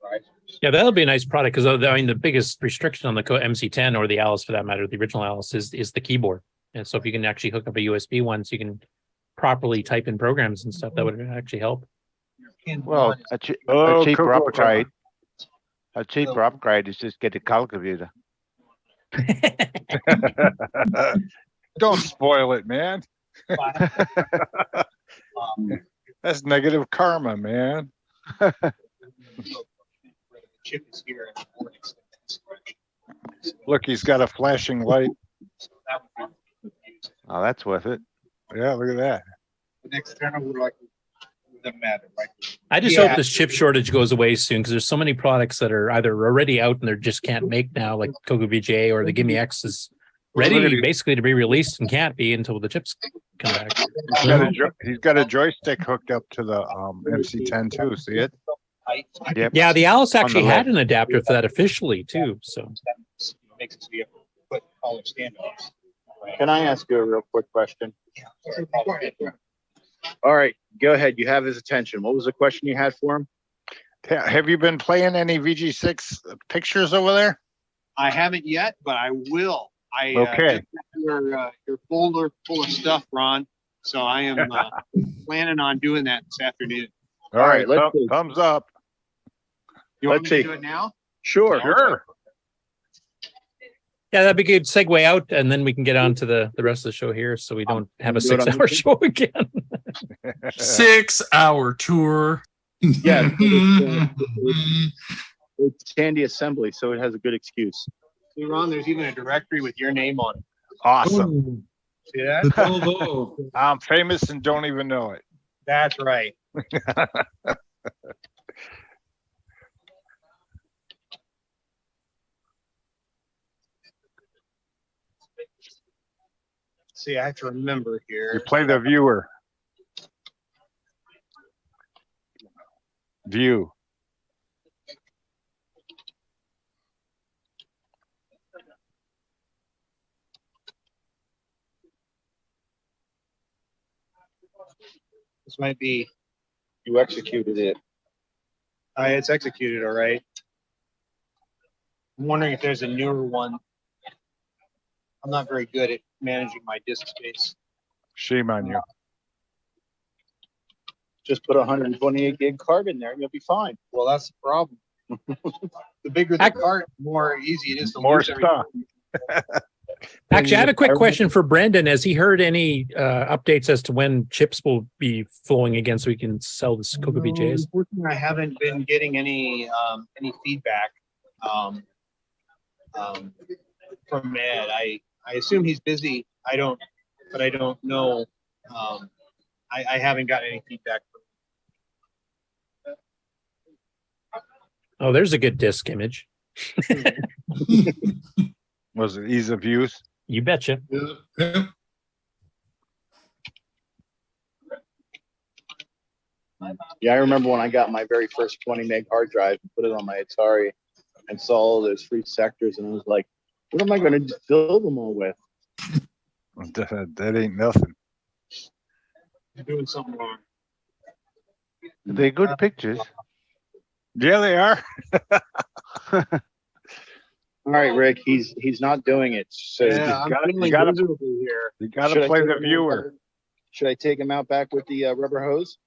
risers. Yeah, that'll be a nice product because I mean the biggest restriction on the MC10 or the Alice for that matter, the original Alice is the keyboard. And so if you can actually hook up a USB one so you can properly type in programs and stuff, that would actually help. Well, a cheaper CoCoTALk. upgrade. A cheaper upgrade is just get a color computer. Don't spoil it, man. That's negative karma, man. Chip is here and the board extends. Look, he's got a flashing light. Oh, that's worth it. Yeah, look at that. The external would like doesn't matter, right? I just hope this chip shortage goes away soon because there's so many products that are either already out and they just can't make now, like CoCo VGA or the Gimme X is ready basically to be released and can't be until the chips come back. He's got a joystick hooked up to the MC10 too. See it? Yep. Yeah, the Alice actually had an adapter for that officially too. So Makes it so you have to put color standoffs. Can I ask you a real quick question? All right, go ahead. You have his attention. What was the question you had for him? Have you been playing any VG6 pictures over there? I haven't yet, but I will. Okay. Your folder full of stuff, Ron. So I am planning on doing that this afternoon. All right, thumbs up. You want me to do it now? Sure. yeah, that'd be a good segue out, and then we can get on to the rest of the show here, so we don't have a 6-hour show again. 6-hour tour. Yeah, it's Tandy Assembly, so it has a good excuse. See, Ron, there's even a directory with your name on it. Awesome. See that? I'm famous and don't even know it. That's right. See, I have to remember here. You play the viewer. View. This might be. You executed it. It's executed, all right. I'm wondering if there's a newer one. I'm not very good at managing my disk space. Shame on you. Just put a 128 gig card in there and you'll be fine. Well, that's the problem. The bigger the cart, the more easy it is to More lose stuff. Actually, I have a quick question for Brendan. Has he heard any updates as to when chips will be flowing again so we can sell this CoCo VJs? Unfortunately, I haven't been getting any feedback from Ed. I assume he's busy. I don't know. I haven't got any feedback. Oh, there's a good disc image. Was it ease of use? You betcha. Yeah, I remember when I got my very first 20 meg hard drive and put it on my Atari and saw all those free sectors, and I was like, what am I going to fill them all with? That ain't nothing. You're doing something wrong. They're good pictures. Yeah, they are. All right, Rick, he's not doing it. So Yeah, I'm feeling miserable here. You got to play the viewer. Should I take him out back with the rubber hose?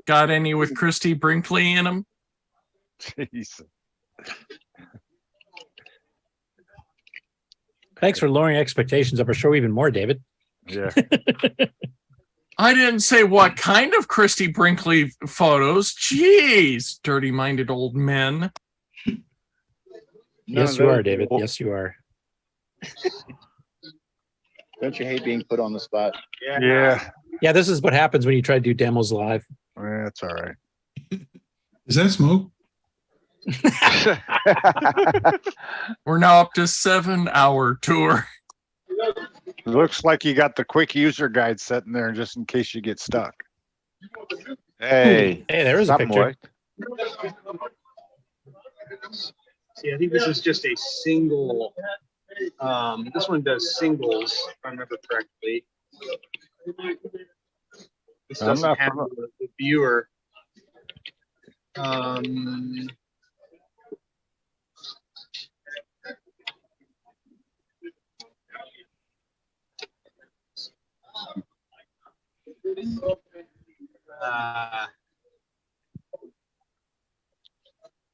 Got any with Christy Brinkley in them? Jeez. Thanks for lowering expectations of our show even more, David. Yeah. I didn't say what kind of Christy Brinkley photos. Jeez, dirty-minded old men. Yes, you are, David. Yes, you are. Don't you hate being put on the spot? Yeah. Yeah, this is what happens when you try to do demos live. That's all right. Is that smoke? We're now up to 7-hour tour. Looks like you got the quick user guide set in there just in case you get stuck. Hey, there is a something picture. worked. See, I think this is just a single. This one does singles, if I remember correctly. This I'm doesn't not have the viewer.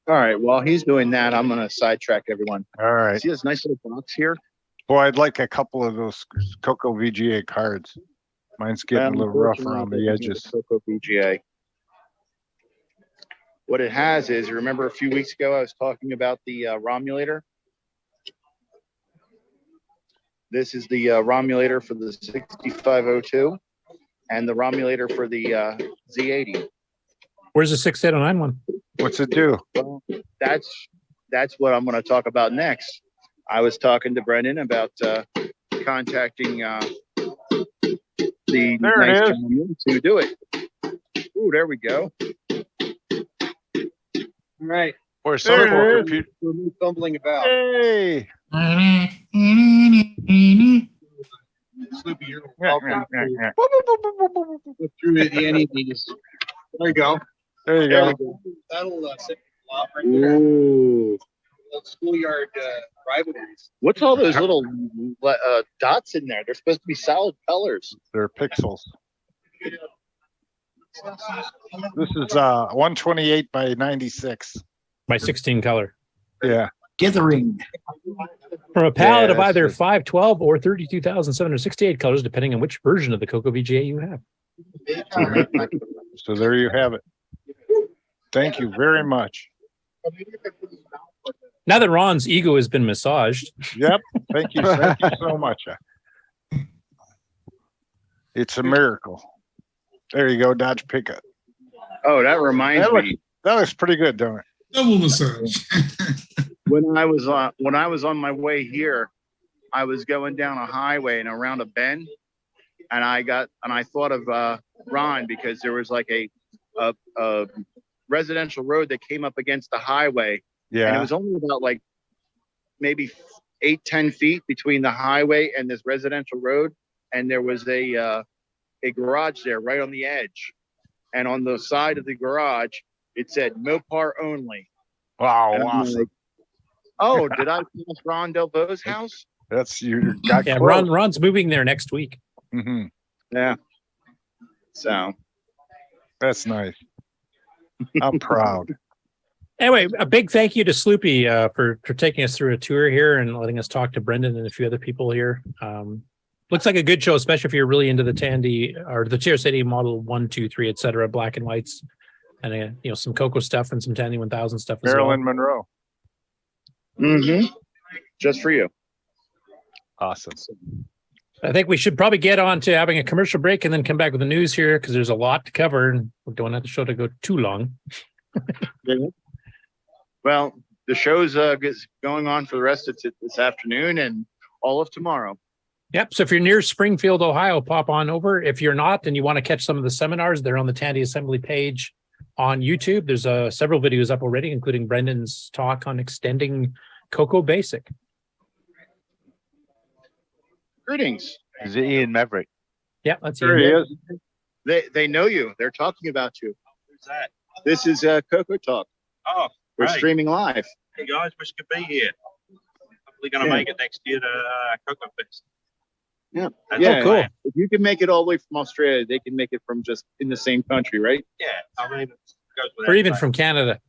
All right. While he's doing that, I'm gonna sidetrack everyone. All right. See this nice little box here? Boy, I'd like a couple of those CoCo VGA cards. Mine's getting a little rough around the edges. CoCo VGA. What it has is, you remember a few weeks ago I was talking about the Romulator? This is the Romulator for the 6502 and the Romulator for the Z80. Where's the 6809 one? What's it do? Well, that's what I'm going to talk about next. I was talking to Brendan about contacting the nice gentleman to do it. Ooh, there we go. All right. Or some computer. We're fumbling about. Hey. Sloopy, you're welcome. Through the NEDs. There you go. There you go. That'll set a lot right there. Ooh. Schoolyard rivalries. What's all those little dots in there? They're supposed to be solid colors. They're pixels. This is 128 by 96 by 16 color. Yeah. Gathering. From a palette of either 512 or 32,768 colors, depending on which version of the CoCo VGA you have. So there you have it. Thank you very much. Now that Ron's ego has been massaged. Yep. Thank you. Thank you so much. It's a miracle. There you go, Dodge Pickup. Oh, that reminds me. That looks pretty good, don't it? Double massage. When I was on my way here, I was going down a highway and around a bend, and I thought of Ron, because there was like a residential road that came up against the highway. Yeah. And it was only about like maybe 8-10 feet between the highway and this residential road, and there was a garage there right on the edge, and on the side of the garage it said Mopar only. Wow, awesome. Like, oh, did I pass Ron Delvo's house? That's you got yeah, close. Ron's moving there next week. Mm-hmm. Yeah. So that's nice. I'm proud. Anyway, a big thank you to Sloopy for taking us through a tour here and letting us talk to Brendan and a few other people here. Looks like a good show, especially if you're really into the Tandy or the TRS-80 model 1, 2, 3, etc. Black and whites, and some CoCo stuff and some Tandy 1000 stuff as Marilyn well. Monroe. Mm-hmm. Just for you. Awesome. I think we should probably get on to having a commercial break and then come back with the news here, because there's a lot to cover and we don't want the show to go too long. Well, the show's going on for the rest of this afternoon and all of tomorrow. Yep. So if you're near Springfield, Ohio, pop on over. If you're not and you want to catch some of the seminars, they're on the Tandy Assembly page on YouTube. There's several videos up already, including Brendan's talk on extending CoCo Basic. Greetings. Is it Ian Maverick? Yeah, that's There he Ian. is. They know you. They're talking about you. Who's that? This is CoCoTALK. Oh, We're great. streaming live. Hey guys, wish you could be here. Hopefully going to Yeah. make it next year to CoCo Fest. Yeah. That's Yeah. the plan. If you can make it all the way from Australia, they can make it from just in the same country, right? Yeah, I mean, it goes without Or even saying. from Canada.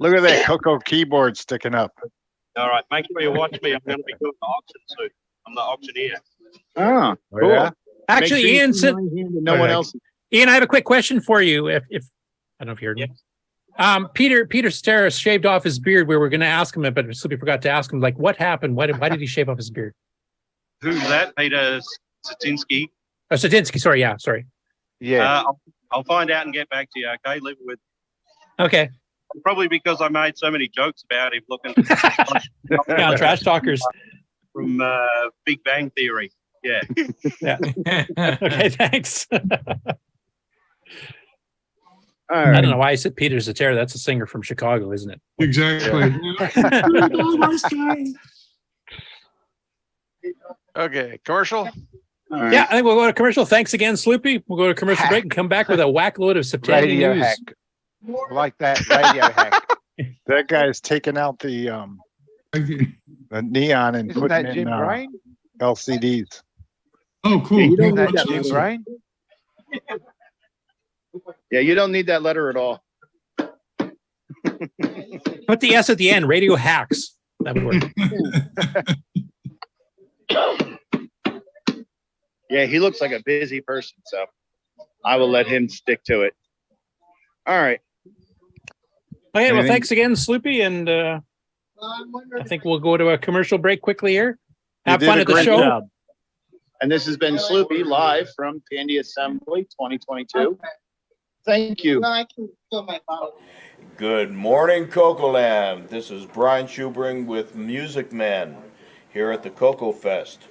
Look at that CoCo keyboard sticking up. All right, make sure you watch me. I'm going to be doing the auction soon. I'm the auctioneer. Ah, Oh, cool. yeah? Actually, Make sure you Ian keep said, my hand and no one else. Ian, I have a quick question for you. If I don't know if you heard me. Peter Steris shaved off his beard. We were going to ask him, but Slippy forgot to ask him. Like, what happened? Why did he shave off his beard? Who's that? Peter Satinsky. Satinsky. Sorry. Yeah. Sorry. Yeah. I'll find out and get back to you. Okay, leave it with. Okay. Probably because I made so many jokes about him looking. Yeah, trash talkers. From Big Bang Theory. Yeah. Yeah. Okay. Thanks. All I right. don't know why I said Peter Cetera. That's a singer from Chicago, isn't it? Exactly. Okay, commercial. Yeah, I think we'll go to commercial. Thanks again, Sloopy. We'll go to commercial break and come back with a whack load of September Radio news. hack. Like that radio hack. That guy's taking out the neon and Isn't putting that in Jim Brain? LCDs. Oh, cool. Yeah, you don't Yeah, need that that's letter. awesome. Brian? Yeah, you don't need Thank that you, letter. Brian. Yeah, you don't need that letter at all. Put the S at the end. Radio hacks. That would work. Yeah, he looks like a busy person, so I will let him stick to it. All right. Okay, well, Anything- thanks again, Sloopy, and I think we'll go to a commercial break quickly here. Have fun at the show. And this has been Sloopy live from Tandy Assembly 2022. Thank you. No, I can fill my bottle. Good morning, Coco Land. This is Brian Schubring with Music Man here at the Coco Fest.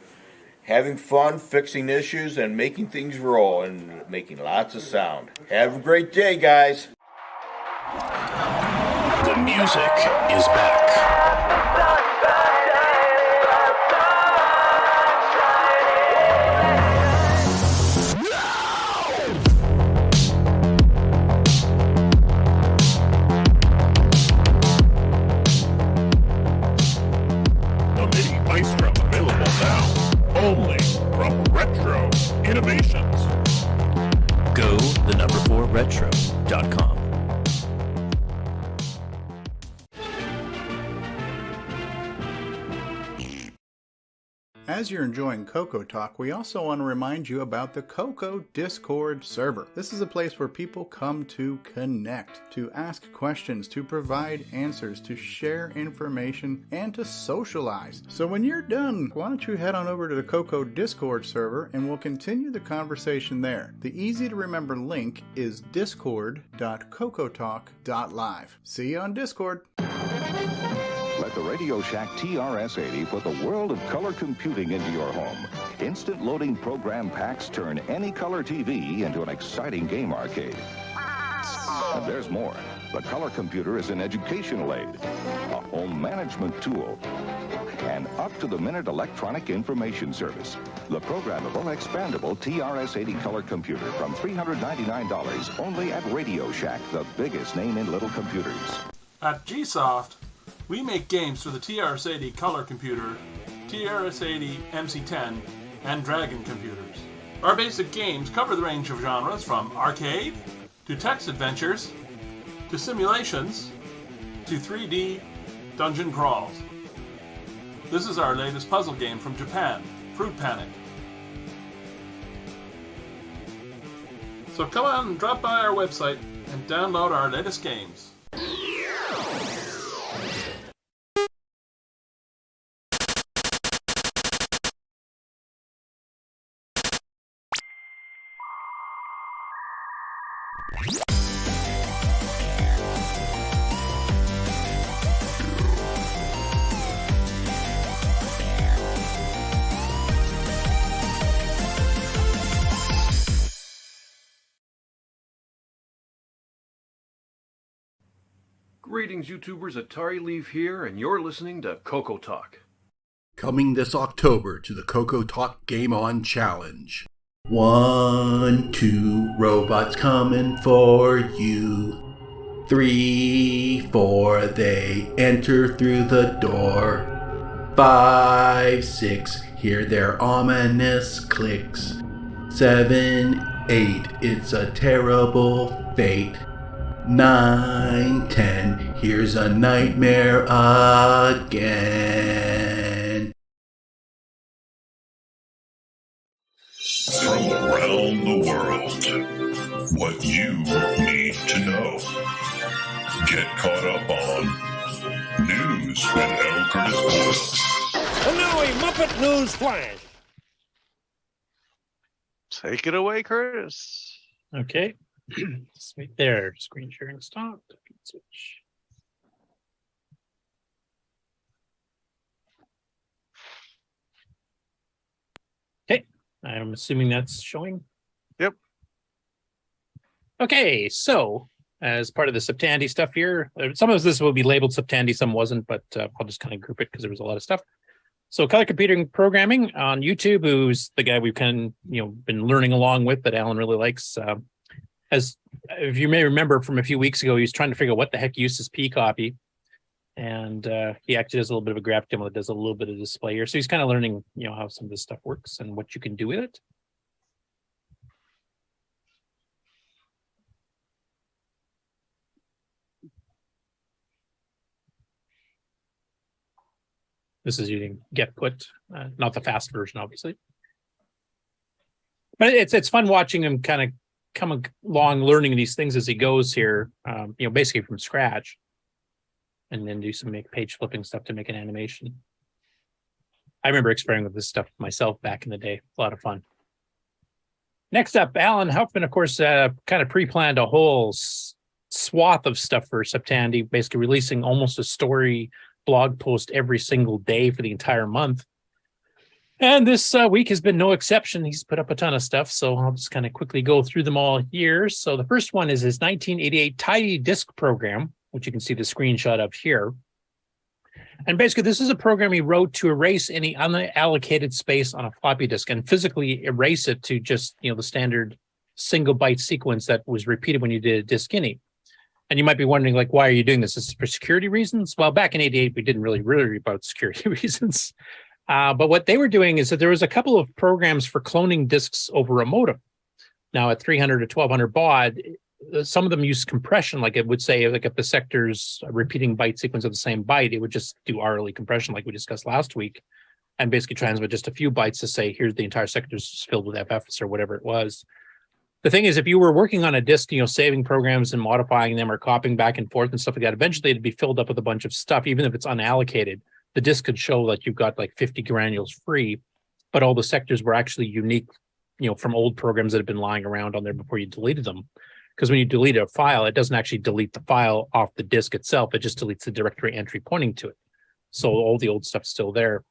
Having fun, fixing issues, and making things roll, and making lots of sound. Have a great day, guys. The music is back. The Mini Maestro available now, only from Retro Innovations. Go the number 4 retro.com. As you're enjoying CoCoTALK, we also want to remind you about the CoCo Discord server. This is a place where people come to connect, to ask questions, to provide answers, to share information, and to socialize. So when you're done, why don't you head on over to the CoCo Discord server and we'll continue the conversation there. The easy to remember link is discord.cocotalk.live. See you on Discord. Let the Radio Shack TRS-80 put the world of color computing into your home. Instant loading program packs turn any color TV into an exciting game arcade. And there's more. The color computer is an educational aid, a home management tool, and up-to-the-minute electronic information service. The programmable, expandable TRS-80 color computer from $399 only at Radio Shack, the biggest name in little computers. At GSoft, we make games for the TRS-80 Color Computer, TRS-80 MC-10, and Dragon computers. Our basic games cover the range of genres from arcade, to text adventures, to simulations, to 3D dungeon crawls. This is our latest puzzle game from Japan, Fruit Panic. So come on, drop by our website and download our latest games. Greetings, YouTubers. Atari Leaf here, and you're listening to CoCoTALK. Coming this October to the CoCoTALK Game On Challenge. 1, 2, robots coming for you. 3, 4, they enter through the door. 5, 6, hear their ominous clicks. 7, 8, it's a terrible fate. 9, 10, here's a nightmare again. From around the world, what you need to know. Get caught up on News with L. Curtis Boyle. And now a Muppet News Flash. Take it away, Curtis. Okay. Just right there. Screen sharing stopped. Switch. Okay. I'm assuming that's showing. Yep. Okay. So, as part of the Septandy stuff here, some of this will be labeled Septandy, some wasn't, but I'll just kind of group it because there was a lot of stuff. So, color computing programming on YouTube, who's the guy we've kind of been learning along with that Alan really likes. As if you may remember from a few weeks ago, he was trying to figure out what the heck uses P copy. And he actually does a little bit of a graphic demo that does a little bit of display here. So he's kind of learning, how some of this stuff works and what you can do with it. This is using get put, not the fast version, obviously. But it's fun watching him kind of come along, learning these things as he goes here, basically from scratch. And then do some page flipping stuff to make an animation. I remember experimenting with this stuff myself back in the day. A lot of fun. Next up, Alan Huffman, of course, kind of pre-planned a whole swath of stuff for Septandy, basically releasing almost a story blog post every single day for the entire month. And this week has been no exception. He's put up a ton of stuff, so I'll just kind of quickly go through them all here. So the first one is his 1988 Tidy Disk program, which you can see the screenshot of here. And basically, this is a program he wrote to erase any unallocated space on a floppy disk and physically erase it to just, the standard single byte sequence that was repeated when you did a disk ini. And you might be wondering, why are you doing this? Is this for security reasons? Well, back in 88, we didn't really worry about security reasons. But what they were doing is that there was a couple of programs for cloning disks over a modem. Now, at 300 to 1200 baud, some of them use compression, like it would say, if the sector's repeating byte sequence of the same byte, it would just do hourly compression, like we discussed last week, and basically transmit just a few bytes to say, here's the entire sector's filled with FFs or whatever it was. The thing is, if you were working on a disk, saving programs and modifying them or copying back and forth and stuff like that, eventually it'd be filled up with a bunch of stuff, even if it's unallocated. The disk could show that you've got 50 granules free, but all the sectors were actually unique, from old programs that have been lying around on there before you deleted them. Because when you delete a file, it doesn't actually delete the file off the disk itself. It just deletes the directory entry pointing to it. So all the old stuff's still there.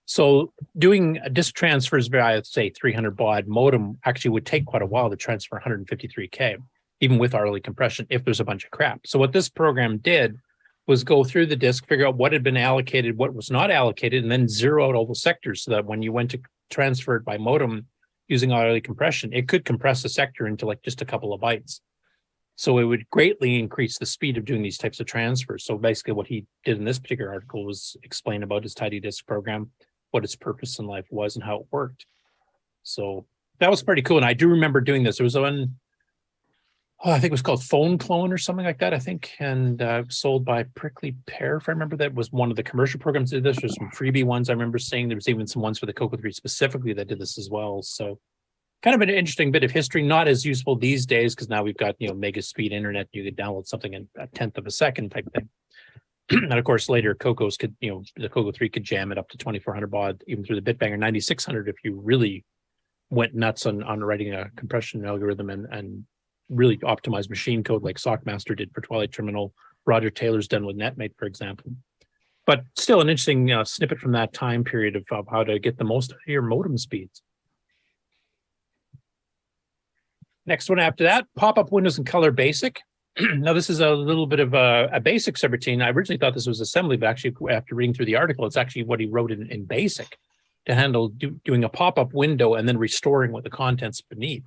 So doing disk transfers via, say, 300 baud modem actually would take quite a while to transfer 153K, even with hourly compression, if there's a bunch of crap. So what this program did was go through the disk, figure out what had been allocated, what was not allocated, and then zero out all the sectors so that when you went to transfer it by modem using hourly compression, it could compress a sector into just a couple of bytes. So it would greatly increase the speed of doing these types of transfers. So basically what he did in this particular article was explain about his Tidy Disk program, what its purpose in life was and how it worked. So that was pretty cool. And I do remember doing this. There was one, I think it was called Phone Clone or something like that, I think, and sold by Prickly Pear, if I remember. That was one of the commercial programs that did this. There's some freebie ones I remember seeing. There was even some ones for the CoCo 3 specifically that did this as well. So kind of an interesting bit of history, not as useful these days because now we've got, mega speed internet. You could download something in a tenth of a second type thing. And of course, later CoCos could, the CoCo 3 could jam it up to 2400 baud, even through the Bitbanger 9600 if you really went nuts on writing a compression algorithm and really optimized machine code like Sockmaster did for Twilight Terminal. Roger Taylor's done with NetMate, for example. But still an interesting snippet from that time period of how to get the most out of your modem speeds. Next one after that, pop-up windows in Color Basic. Now, this is a little bit of a basic subroutine. I originally thought this was assembly, but actually, after reading through the article, it's actually what he wrote in Basic to handle doing a pop-up window and then restoring what the contents beneath.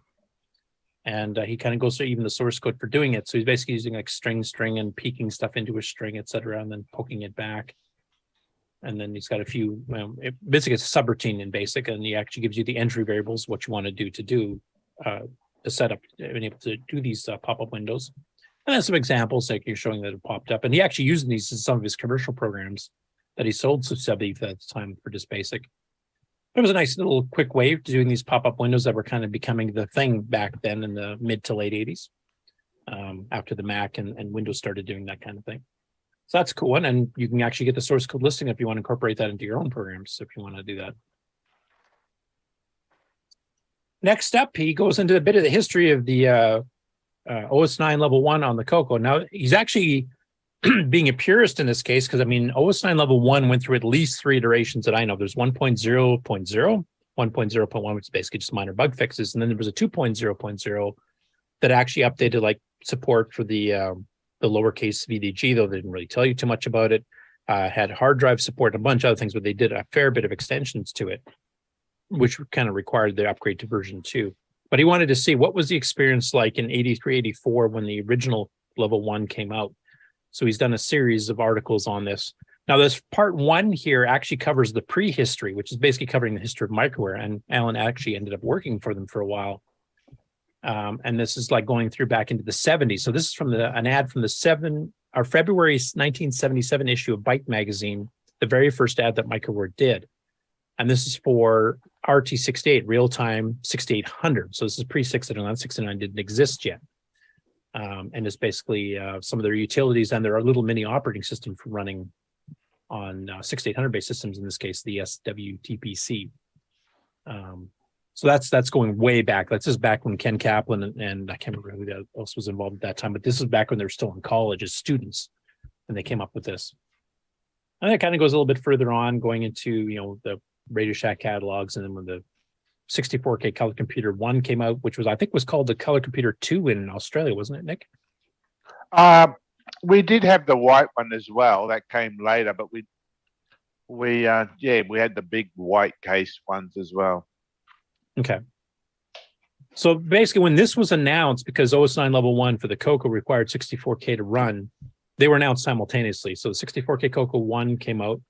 And he kind of goes through even the source code for doing it. So he's basically using string and peeking stuff into a string, et cetera, and then poking it back. And then he's got a few, basically it's a subroutine in Basic, and he actually gives you the entry variables, what you want to do to set up being able to do these pop-up windows. And then some examples like you're showing that it popped up. And he actually used these in some of his commercial programs that he sold to Subby at the time for just Basic. It was a nice little quick way to doing these pop-up windows that were kind of becoming the thing back then in the mid to late 80s, after the Mac and Windows started doing that kind of thing. So that's a cool one. And you can actually get the source code listing if you want to incorporate that into your own programs, if you want to do that. Next up, he goes into a bit of the history of the OS 9 level 1 on the CoCo. Now, he's actually being a purist in this case, because I mean, OS 9 level 1 went through at least 3 iterations that I know. There's 1.0.0, 1.0.1, which is basically just minor bug fixes, and then there was a 2.0.0 that actually updated like support for the lowercase VDG, though they didn't really tell you too much about it. Had hard drive support, a bunch of other things, but they did a fair bit of extensions to it, which kind of required the upgrade to version 2. But he wanted to see what was the experience like in 83, 84 when the original level 1 came out. So he's done a series of articles on this. Now, this part 1 here actually covers the prehistory, which is basically covering the history of microware. And Alan actually ended up working for them for a while. And this is like going through back into the 70s. So this is from an ad from the February 1977 issue of Byte magazine, the very first ad that microware did. And this is for RT68, real-time 6800. So this is pre-609. 609 didn't exist yet. And it's basically some of their utilities and their little mini operating system for running on 6800-based systems, in this case, the SWTPC. So that's going way back. That's just back when Ken Kaplan and I can't remember who else was involved at that time, but this is back when they were still in college as students, and they came up with this. And that kind of goes a little bit further on, going into, the Radio Shack catalogs, and then when the 64K Color Computer 1 came out, which I think was called the Color Computer 2 in Australia, wasn't it, Nick? We did have the white one as well. That came later, but we had the big white case ones as well. Okay. So basically, when this was announced, because OS9 Level 1 for the CoCo required 64K to run, they were announced simultaneously. So the 64K CoCo 1 came out,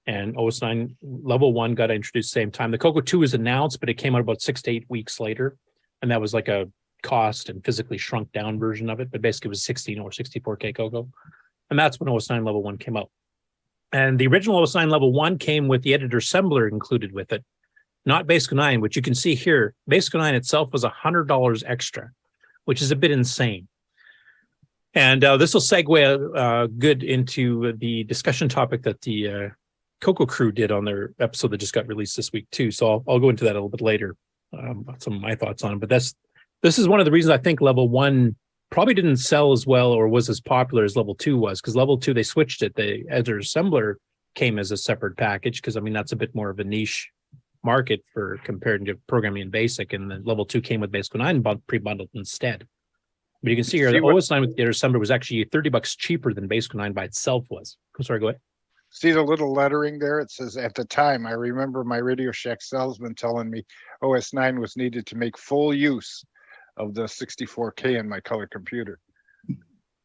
and OS9 Level 1 got introduced at the same time. The CoCo 2 was announced, but it came out about 6 to 8 weeks later. And that was like a cost and physically shrunk down version of it. But basically, it was 16 or 64K CoCo. And that's when OS9 Level 1 came out. And the original OS9 Level 1 came with the editor assembler included with it, not Basic 9, which you can see here. Basic 9 itself was $100 extra, which is a bit insane. And this will segue good into the discussion topic that the CoCo crew did on their episode that just got released this week too. So I'll go into that a little bit later, some of my thoughts on it. But this is one of the reasons I think Level 1 probably didn't sell as well or was as popular as Level 2 was, because Level 2, they switched it. The editor assembler came as a separate package, because that's a bit more of a niche market for compared to programming in BASIC, and then Level 2 came with Basic 9 pre-bundled instead. But you can see here the OS9 with the editor assembler was actually $30 cheaper than Basic 9 by itself was. Sorry, go ahead. See the little lettering there? It says, at the time, I remember my Radio Shack salesman telling me OS9 was needed to make full use of the 64K in my color computer.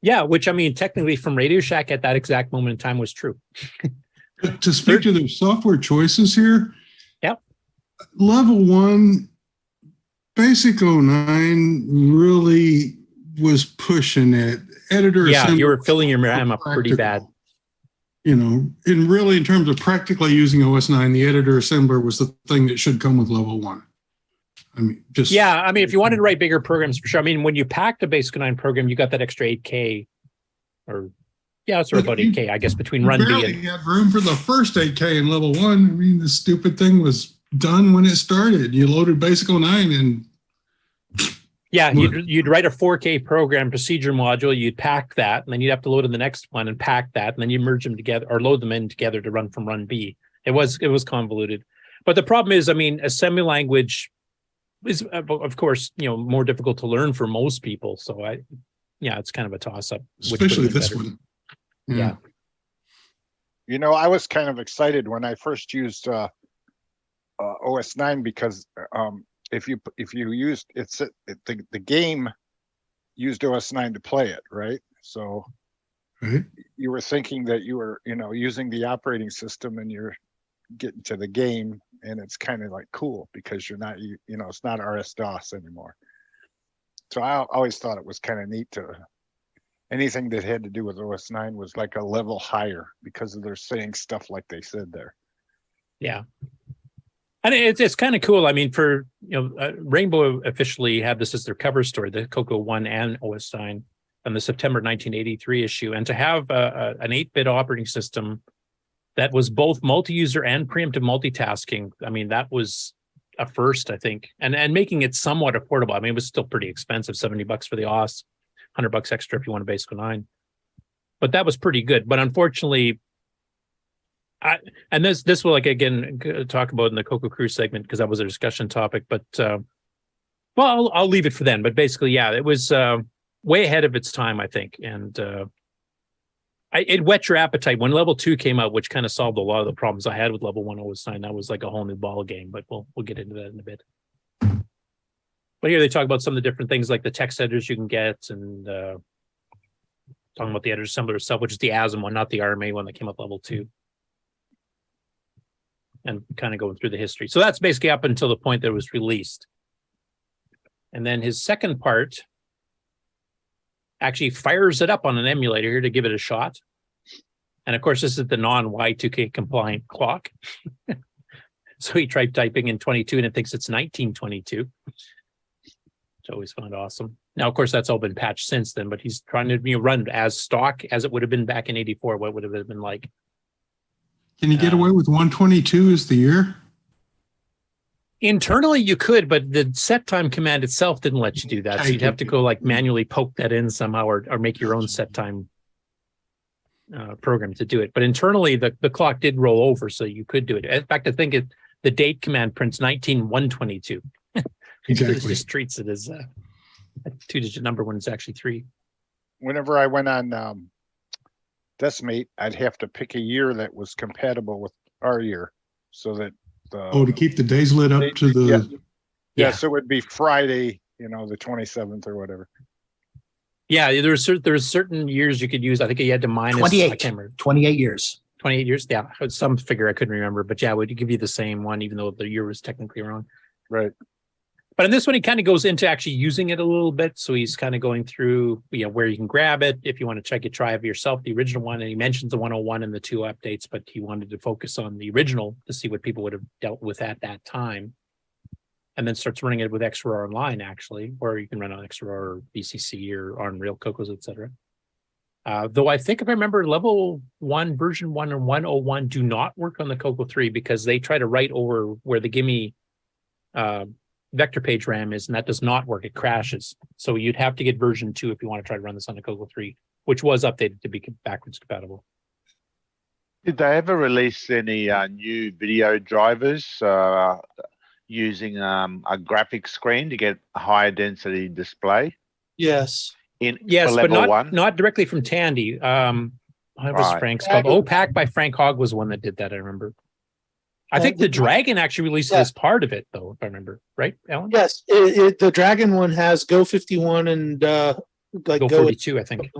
Yeah, which technically from Radio Shack at that exact moment in time was true. To speak to their software choices here, yep. Level 1, Basic 09 really was pushing it. Editor assembly, you were filling your RAM up pretty bad. And really in terms of practically using OS9, the editor assembler was the thing that should come with Level 1. If you wanted to write bigger programs, for sure. When you packed a Basic 9 program, you got that extra 8K, it's about 8K, I guess, between Run B and... You had room for the first 8K in Level 1. The stupid thing was done when it started. You loaded Basic 09 and... Yeah, you'd write a 4K program procedure module, you'd pack that, and then you'd have to load in the next one and pack that, and then you merge them together or load them in together to run from Run B. It was convoluted. But the problem is, assembly language is, of course, more difficult to learn for most people. So it's kind of a toss-up. Especially this one. Yeah. I was kind of excited when I first used OS9 because if you used the game used OS9 to play it, right? So you were thinking that you were using the operating system and you're getting to the game, and it's kind of like cool because you're not it's not RS-DOS anymore. So I always thought it was kind of neat to anything that had to do with OS9 was like a level higher because of their saying stuff like they said there. Yeah. And it's kind of cool. Rainbow officially had this as their cover story, the CoCo 1 and OS9, on the September 1983 issue. And to have an 8-bit operating system that was both multi-user and preemptive multitasking, that was a first, I think. And making it somewhat affordable. It was still pretty expensive, $70 for the OS, $100 extra if you want a Basic 9. But that was pretty good. But unfortunately, this will again talk about in the CoCo Crew segment because that was a discussion topic. But I'll leave it for then. But basically, it was way ahead of its time, I think, and it whet your appetite when Level 2 came out, which kind of solved a lot of the problems I had with Level 1 OS9. That was like a whole new ball game. But we'll get into that in a bit. But here they talk about some of the different things like the text editors you can get and talking about the editor assembler itself, which is the ASM one, not the RMA one that came up level 2. And kind of going through the history. So that's basically up until the point that it was released. And then his second part actually fires it up on an emulator here to give it a shot. And of course, this is the non-Y2K compliant clock. So he tried typing in 22 and it thinks it's 1922. Which I always found awesome. Now, of course, that's all been patched since then, but he's trying to run as stock as it would have been back in 84. What would it have been like? Can you get away with 122 as the year? Internally, you could, but the set time command itself didn't let you do that. So you'd have to go like manually poke that in somehow or make your own set time program to do it. But internally, the clock did roll over, so you could do it. In fact, I think the date command prints 19122. Exactly. It just treats it as a 2-digit number when it's actually 3. Whenever I went on Decimate, I'd have to pick a year that was compatible with our year, so that to keep the days lit up to the so it would be Friday, the 27th or whatever. Yeah, there's certain years you could use. I think you had to minus 28. I can't remember. 28 years. 28 years. Yeah, some figure I couldn't remember, but yeah, it would give you the same one, even though the year was technically wrong. Right. But in this one, he kind of goes into actually using it a little bit. So he's kind of going through, where you can grab it. If you want to check it, try it for yourself, the original one. And he mentions the 101 and the 2 updates, but he wanted to focus on the original to see what people would have dealt with at that time. And then starts running it with XROR Online, actually, or you can run on XROR or BCC or Unreal, CoCo's, etc. Though I think if I remember, level 1, version 1, and 101 do not work on the CoCo 3 because they try to write over where the gimme vector page RAM is, and that does not work. It crashes. So you'd have to get version 2 if you want to try to run this on the CoCo 3, which was updated to be backwards compatible. Did they ever release any new video drivers using a graphic screen to get a higher density display? Yes. Yes, for but level 1? not directly from Tandy. What was Frank's called? OPAC by Frank Hogg was one that did that, I remember. I think the Dragon actually released it as part of it, though, if I remember. Right, Alan? Yes. The Dragon one has Go 51 and Go 42, I think.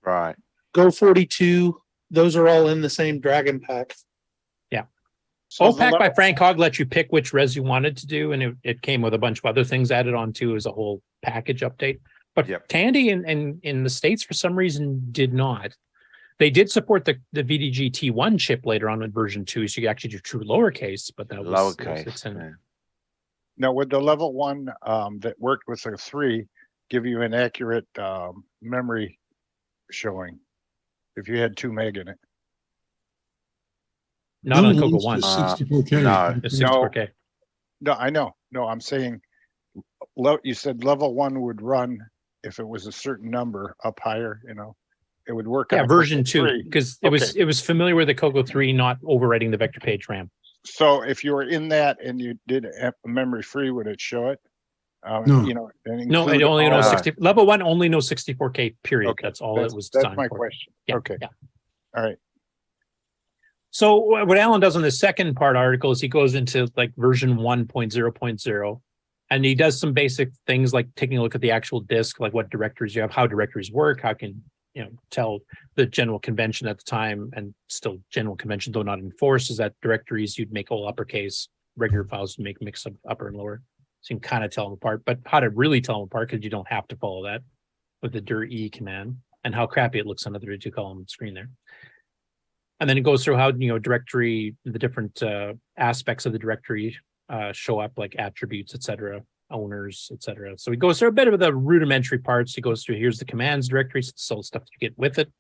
Right. Go 42. Those are all in the same Dragon pack. Yeah. So OPAC by Frank Hogg let you pick which res you wanted to do, and it came with a bunch of other things added on too as a whole package update. But Tandy in the States, for some reason, did not. They did support the VDG T1 chip later on in version 2, so you could actually do true lowercase, but that was lowercase. Now, would the level 1 that worked with the 3 give you an accurate memory showing if you had 2 meg in it? Not on CoCo 1. 64K. It's 64K. No, I know. No, I'm saying you said level 1 would run if it was a certain number up higher, it would work. Yeah, on version CoCo 2, 3. because it was familiar with the CoCo 3 not overwriting the vector page RAM. So if you were in that and you did memory free, would it show it? No. No, it only knows 60. Level 1 only knows 64K. Period. Okay, That's all it was that's designed my for. question. Yeah, Okay. Yeah. All right. So what Alan does on the second part article is he goes into like version 1.0.0, and he does some basic things like taking a look at the actual disk, like what directories you have, how directories work, how can tell the general convention at the time, and still general convention though not enforced, is that directories you'd make all uppercase, regular files you'd make mix of upper and lower, so you can kind of tell them apart. But how to really tell them apart, because you don't have to follow that with the dir e command, and how crappy it looks on the 32 column screen there. And then it goes through how directory, the different aspects of the directory show up, like attributes, etc., owners, etc. So he goes through a bit of the rudimentary parts. He goes through, here's the commands directory, so stuff you get with it.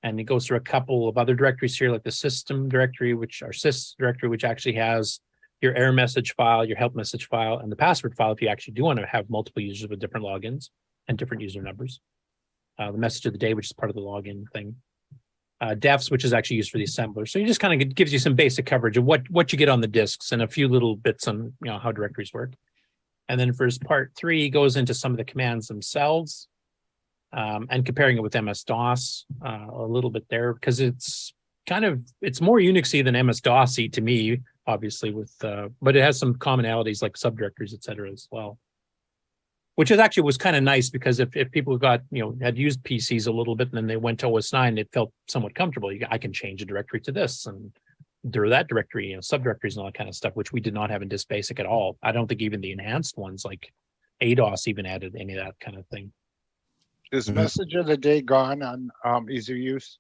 And he goes through a couple of other directories here, like the system directory, which our sys directory, which actually has your error message file, your help message file, and the password file if you actually do want to have multiple users with different logins and different user numbers. The message of the day, which is part of the login thing. Defs, which is actually used for the assembler. So he just kind of gives you some basic coverage of what you get on the disks and a few little bits on how directories work. And then for his part 3, he goes into some of the commands themselves and comparing it with MS-DOS a little bit there, because it's more Unixy than MS-DOS-y to me, obviously, but it has some commonalities like subdirectories, etc. as well. which is actually was kind of nice because if people got, had used PCs a little bit and then they went to OS 9, it felt somewhat comfortable. I can change a directory to this and that directory, subdirectories and all that kind of stuff, which we did not have in Disk Basic at all. I don't think even the enhanced ones like ADOS even added any of that kind of thing. Is message of the day gone on easy use?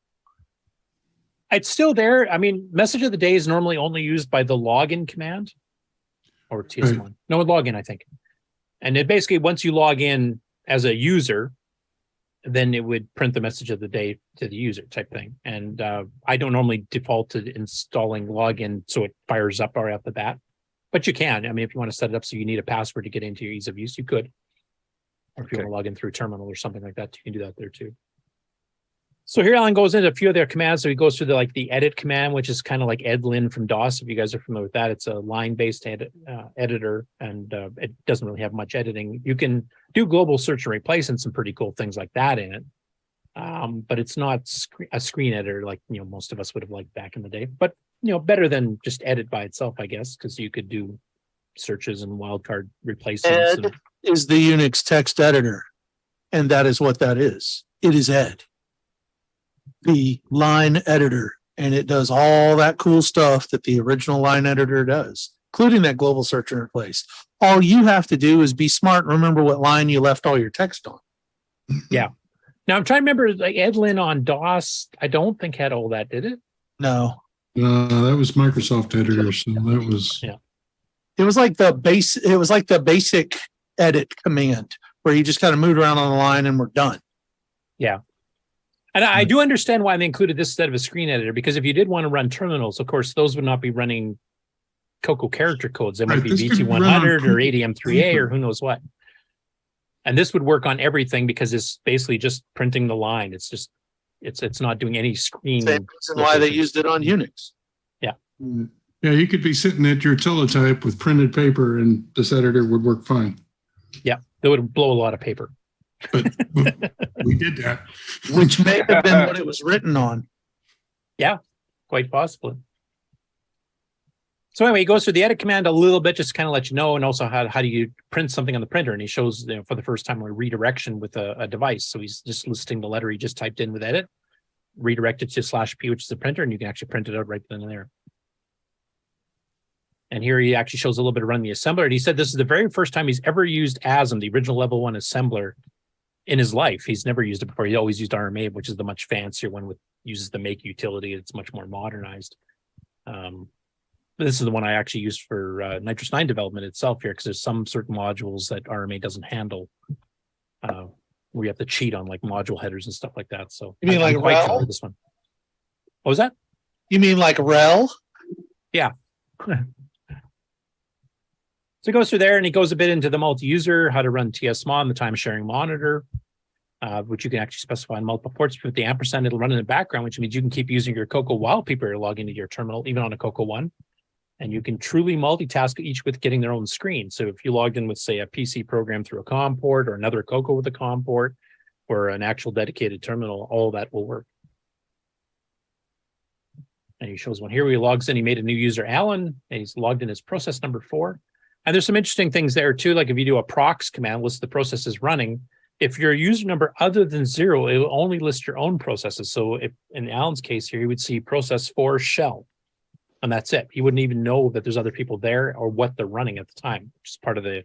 It's still there. I mean, message of the day is normally only used by the login command or TS1. Right. No, login, I think. And it basically, once you log in as a user, then it would print the message of the day to the user type thing. And I don't normally default to installing login so it fires up right off the bat. But you can. I mean, if you want to set it up so you need a password to get into your ease of use, you could. Or if you want to log in through terminal or something like that, you can do that there too. So here Alan goes into a few of their commands. So he goes through the edit command, which is kind of like edlin from DOS. If you guys are familiar with that, it's a line-based editor, and it doesn't really have much editing. You can do global search and replace and some pretty cool things like that in it. But it's not a screen editor like most of us would have liked back in the day. But better than just edit by itself, I guess, because you could do searches and wildcard replacements. Ed is the Unix text editor, and that is what that is. It is Ed, the line editor, and it does all that cool stuff that the original line editor does, including that global search and replace. All you have to do is be smart and remember what line you left all your text on. Yeah. Now I'm trying to remember, like Edlin on DOS, I don't think had all that, did it? No. That was Microsoft Editor, so that was It was like the base. It was like the basic edit command where you just kind of moved around on the line and we're done. Yeah. And I do understand why they included this instead of a screen editor, because if you did want to run terminals, of course, those would not be running CoCo character codes. They might be VT100 or ADM3A or who knows what. And this would work on everything because it's basically just printing the line. It's just, it's not doing any screen. Same reason why they used it on Unix. Yeah. Yeah, you could be sitting at your teletype with printed paper and this editor would work fine. Yeah, that would blow a lot of paper. But we did that. Which may have been what it was written on. Yeah, quite possibly. So anyway, he goes through the edit command a little bit, just to kind of let you know, and also how do you print something on the printer. And he shows for the first time a redirection with a device. So he's just listing the letter he just typed in with edit, redirected to /P, which is the printer, and you can actually print it out right then and there. And here he actually shows a little bit of running the assembler. And he said this is the very first time he's ever used ASM, the original level 1 assembler, in his life. He's never used it before. He always used RMA, which is the much fancier one with uses the make utility. It's much more modernized. This is the one I actually used for Nitrous 9 development itself here, because there's some certain modules that RMA doesn't handle, where you have to cheat on like module headers and stuff like that. So you mean I'm like quite RHEL? familiar with this one. What was that? You mean like RHEL? Yeah. So he goes through there and he goes a bit into the multi-user, how to run TSMon, the time sharing monitor, which you can actually specify on multiple ports. With the ampersand, it'll run in the background, which means you can keep using your CoCo while people are logging into your terminal, even on a CoCo 1. And you can truly multitask each with getting their own screen. So if you logged in with, say, a PC program through a COM port or another CoCo with a COM port or an actual dedicated terminal, all that will work. And he shows one here where he logs in. He made a new user, Alan, and he's logged in as process number 4. And there's some interesting things there too. Like if you do a prox command, list the processes running. If your user number other than 0, it will only list your own processes. So if in Alan's case here, you would see process 4 shell, and that's it. He wouldn't even know that there's other people there or what they're running at the time, which is part of the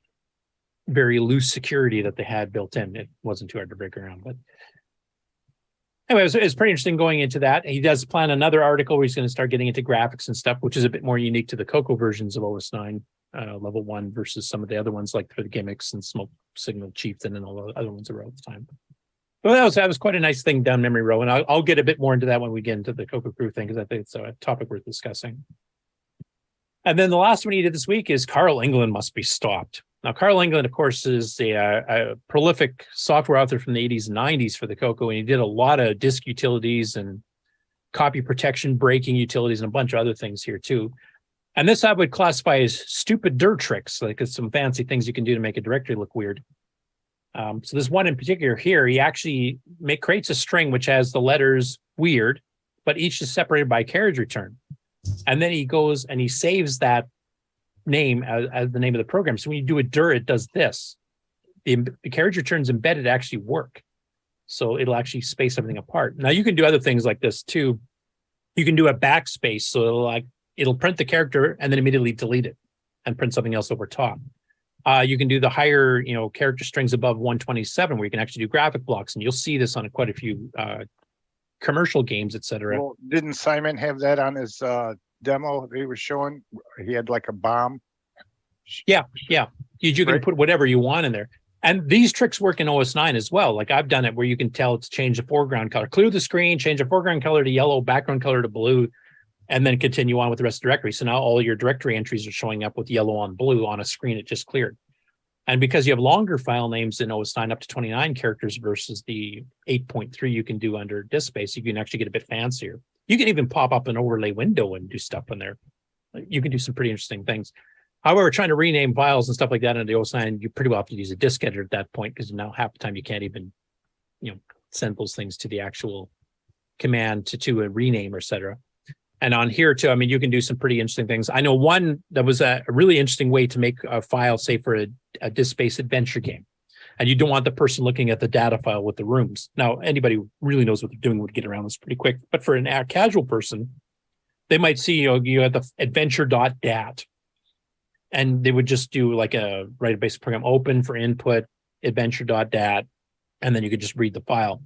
very loose security that they had built in. It wasn't too hard to break around, but anyway, it's pretty interesting going into that. He does plan another article where he's going to start getting into graphics and stuff, which is a bit more unique to the CoCo versions of OS 9. Level 1 versus some of the other ones like for the gimmicks and Smoke Signal Chieftain and all the other ones that were at the time. But that was quite a nice thing down memory row, and I'll get a bit more into that when we get into the CoCo Crew thing, because I think it's a topic worth discussing. And then the last one he did this week is Carl England must be stopped. Now, Carl England, of course, is a prolific software author from the 80s and 90s for the CoCo, and he did a lot of disk utilities and copy protection, breaking utilities, and a bunch of other things here too. And this I would classify as stupid dirt tricks, like it's some fancy things you can do to make a directory look weird. So this one in particular here, he actually creates a string which has the letters weird, but each is separated by carriage return. And then he goes and he saves that name as the name of the program. So when you do a dir, it does this. the carriage returns embedded actually work. So it'll actually space everything apart. Now you can do other things like this too. You can do a backspace. So it'll print the character and then immediately delete it and print something else over top. You can do the higher, character strings above 127, where you can actually do graphic blocks. And you'll see this on quite a few commercial games, etc. Well, didn't Simon have that on his demo he was showing? He had like a bomb. Yeah. You can put whatever you want in there. And these tricks work in OS 9 as well. Like I've done it where you can tell it to change the foreground color, clear the screen, change the foreground color to yellow, background color to blue, and then continue on with the rest of the directory. So now all your directory entries are showing up with yellow on blue on a screen it just cleared. And because you have longer file names in OS 9 up to 29 characters versus the 8.3 you can do under disk space, you can actually get a bit fancier. You can even pop up an overlay window and do stuff in there. You can do some pretty interesting things. However, trying to rename files and stuff like that in the OS 9, you pretty well have to use a disk editor at that point, because now half the time you can't even, send those things to the actual command to a rename, et cetera. And on here too, you can do some pretty interesting things. I know one that was a really interesting way to make a file, say for a disk space adventure game. And you don't want the person looking at the data file with the rooms. Now, anybody who really knows what they're doing would get around this pretty quick. But for a casual person, they might see, you have the adventure.dat. And they would just do write a basic program, open for input, adventure.dat, and then you could just read the file.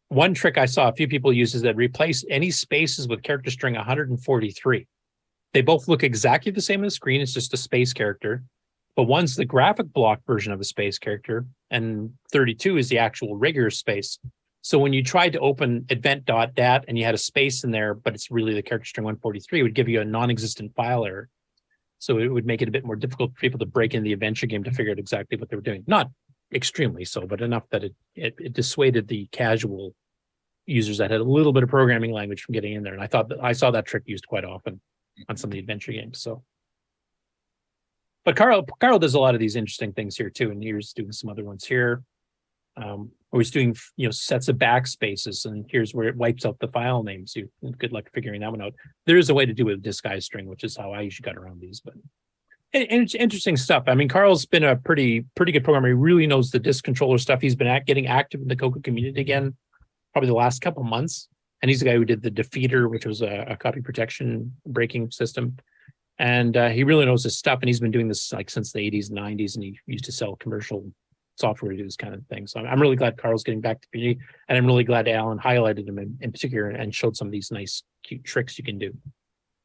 One trick I saw a few people use is that replace any spaces with character string 143. They both look exactly the same on the screen. It's just a space character. But one's the graphic block version of a space character, and 32 is the actual regular space. So when you tried to open event.dat and you had a space in there, but it's really the character string 143, it would give you a non-existent file error. So it would make it a bit more difficult for people to break in the adventure game to figure out exactly what they were doing. Not extremely so, but enough that it dissuaded the casual users that had a little bit of programming language from getting in there. And I saw that trick used quite often on some of the adventure games. So, but Carl does a lot of these interesting things here too, and here's doing some other ones here. Or he's doing sets of backspaces, and here's where it wipes out the file names. Good luck figuring that one out. There is a way to do it with disguise string, which is how I usually got around these. But it's interesting stuff. Carl's been a pretty good programmer. He really knows the disk controller stuff. He's been getting active in the CoCo community again, probably the last couple of months. And he's the guy who did the Defeater, which was a copy protection breaking system. And he really knows his stuff. And he's been doing this since the 80s and 90s. And he used to sell commercial software to do this kind of thing. So I'm really glad Carl's getting back to the community, and I'm really glad Alan highlighted him in particular and showed some of these nice, cute tricks you can do.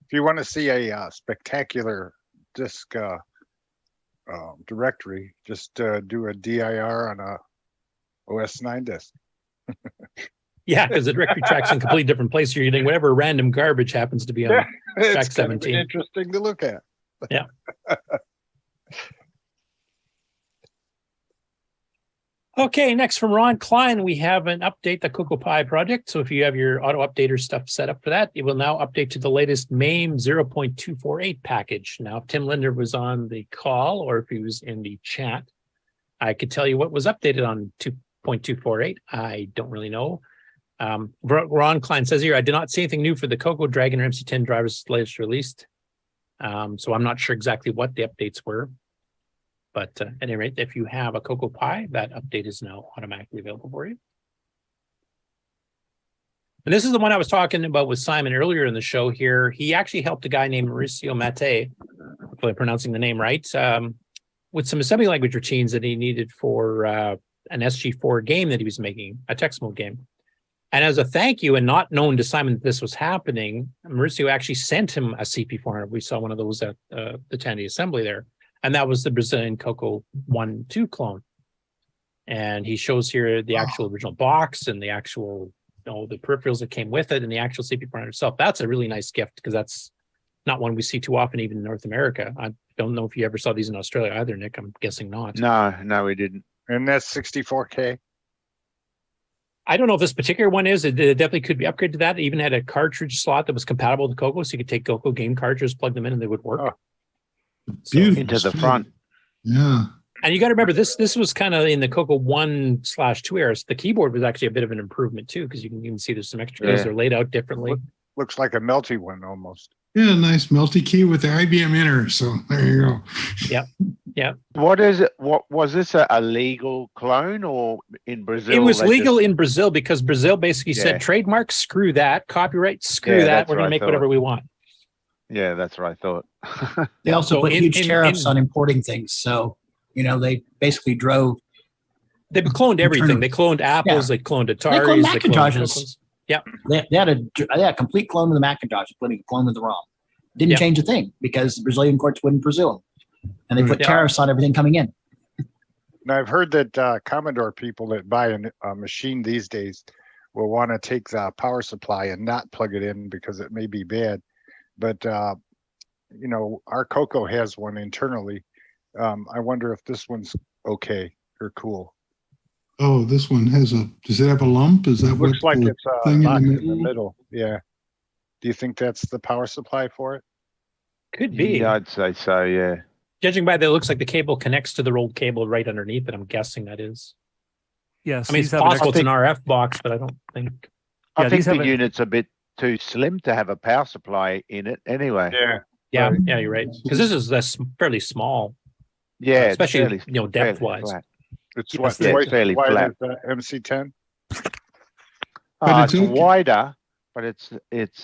If you want to see a spectacular disk directory, just do a dir on a OS 9 disk. Yeah, because the directory track's in a completely different place. You're getting whatever random garbage happens to be on track 17. Interesting to look at. Yeah. Okay, next from Ron Klein, we have an update, the CoCoPie project. So if you have your auto updater stuff set up for that, it will now update to the latest MAME 0.248 package. Now, if Tim Linder was on the call or if he was in the chat, I could tell you what was updated on 2.248. I don't really know. Ron Klein says here, I did not see anything new for the CoCo Dragon or MC10 drivers latest released. So I'm not sure exactly what the updates were. But at any rate, if you have a CoCoPie, that update is now automatically available for you. And this is the one I was talking about with Simon earlier in the show here. He actually helped a guy named Mauricio Mate, hopefully I'm pronouncing the name right, with some assembly language routines that he needed for an SG4 game that he was making, a text mode game. And as a thank you, and not known to Simon that this was happening, Mauricio actually sent him a CP400. We saw one of those at the Tandy assembly there. And that was the Brazilian CoCo 1.2 clone. And he shows here the actual original box and the actual, the peripherals that came with it and the actual CP400 itself. That's a really nice gift, because that's not one we see too often, even in North America. I don't know if you ever saw these in Australia either, Nick. I'm guessing not. No, we didn't. And that's 64K. I don't know if this particular one is. It definitely could be upgraded to that. It even had a cartridge slot that was compatible with CoCo, so you could take CoCo game cartridges, plug them in, and they would work. Oh. Into the front. Yeah. And you got to remember, this was kind of in the CoCo 1/2 era. So the keyboard was actually a bit of an improvement too, because you can even see there's some extra keys. They're laid out differently. Looks like a melty one almost. Yeah, nice melty key with the IBM inner. So there you go. Yep. Yep. What is it? What was this a legal clone or in Brazil? It was they legal just- in Brazil because Brazil basically Yeah. said trademark, screw that, copyright, screw Yeah, that. that's We're going what to I make thought. whatever we want. Yeah, that's what I thought. They also So put huge in- tariffs on importing things. So, they basically drove. They cloned everything. They cloned Apples. Yeah. They cloned They Ataris. cloned They cloned Macintoshes. Cocos. Yep. They had a complete clone of the Macintosh, including a clone of the ROM. Didn't Yeah. change a thing because the Brazilian courts wouldn't presume. And they put Yeah. tariffs on everything coming in. Now I've heard that Commodore people that buy a machine these days will want to take the power supply and not plug it in because it may be bad. But our CoCo has one internally. I wonder if this one's okay or cool. Oh, this one has does it have a lump? Is that Looks what like the it's a thing box in the in the middle? middle. Yeah. Do you think that's the power supply for it? Could be. Yeah, I'd say so. Yeah. Judging by that, it looks like the cable connects to the old cable right underneath it. I'm guessing that is. Yes. I mean, it's possible it's an RF box, but I don't think. I think the unit's a bit too slim to have a power supply in it anyway. Yeah, yeah, you're right. Because this is fairly small. Yeah, it's especially fairly- depth fairly wise. flat. It's Yeah, what it's twice fairly as wide flat. as the MC10. It's wider, but it's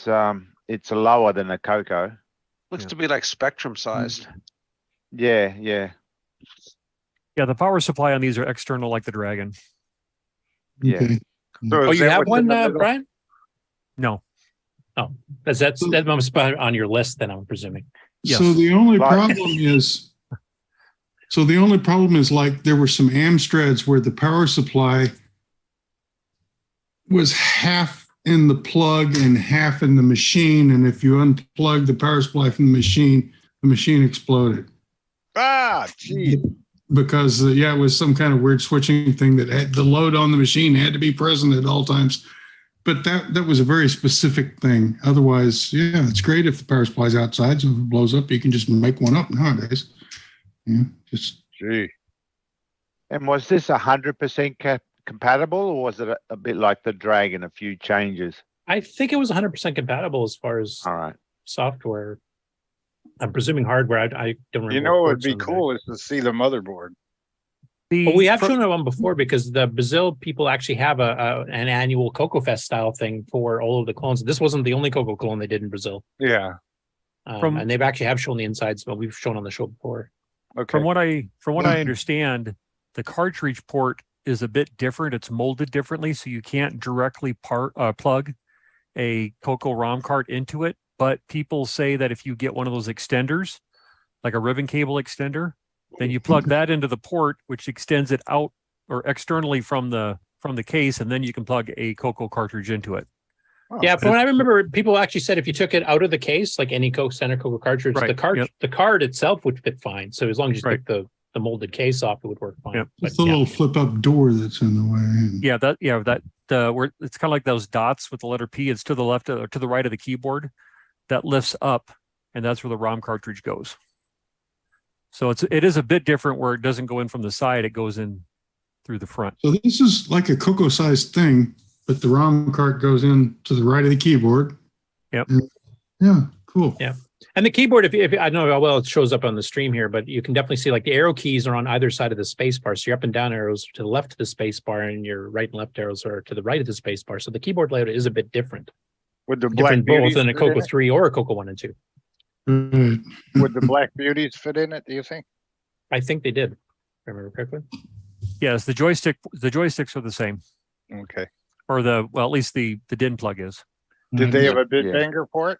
lower than a CoCo. Looks to be like Spectrum sized. Yeah, yeah, Yeah, the power supply on these are external like the Dragon. yeah. Okay. Oh, you have one, Brian? No. Oh, that must be on your list. Then I'm presuming. So the only problem is like there were some Amstrads where the power supply was half in the plug and half in the machine. And if you unplug the power supply from the machine exploded. Ah, gee. Because it was some kind of weird switching thing that had the load on the machine had to be present at all times. But that was a very specific thing. Otherwise, yeah, it's great if the power supply's outside. So if it blows up, you can just make one up nowadays. Yeah, just gee. And was this 100% compatible, or was it a bit like the Dragon, a few changes? I think it was 100% compatible as far as software. I'm presuming hardware. I don't remember. What would be cool is to see the motherboard. Well, we have shown it on before because the Brazil people actually have an annual CoCo Fest style thing for all of the clones. This wasn't the only CoCo clone they did in Brazil. Yeah. And they've actually have shown the insides, but we've shown on the show before. Okay. From what I understand, the cartridge port is a bit different. It's molded differently, so you can't directly plug a CoCo ROM cart into it. But people say that if you get one of those extenders, like a ribbon cable extender, then you plug that into the port, which extends it out or externally from the case, and then you can plug a CoCo cartridge into it. Yeah, from what I remember, people actually said if you took it out of the case, like any standard CoCo cartridge, Right, the card itself would fit fine. So as long as you took the molded case off, it would work fine. Yep. But, it's the little flip up door that's in the way. Where it's kind of like those dots with the letter P. It's to the left or to the right of the keyboard that lifts up, and that's where the ROM cartridge goes. So it is a bit different where it doesn't go in from the side; it goes in through the front. So this is like a CoCo sized thing, but the ROM cart goes in to the right of the keyboard. Yep. Yeah, cool. Yeah. And the keyboard, if I don't know how well it shows up on the stream here, but you can definitely see like the arrow keys are on either side of the space bar. So your up and down arrows to the left of the space bar, and your right and left arrows are to the right of the space bar. So the keyboard layout is a bit different. Would the Different Black both Beauties in a fit in CoCo it? 3 or a CoCo 1 and 2. Would the Black Beauties fit in it, do you think? I think they did, if I remember correctly. Yes, the joysticks are the same. Okay. Or at least the DIN plug is. Did they have a bit banger for it?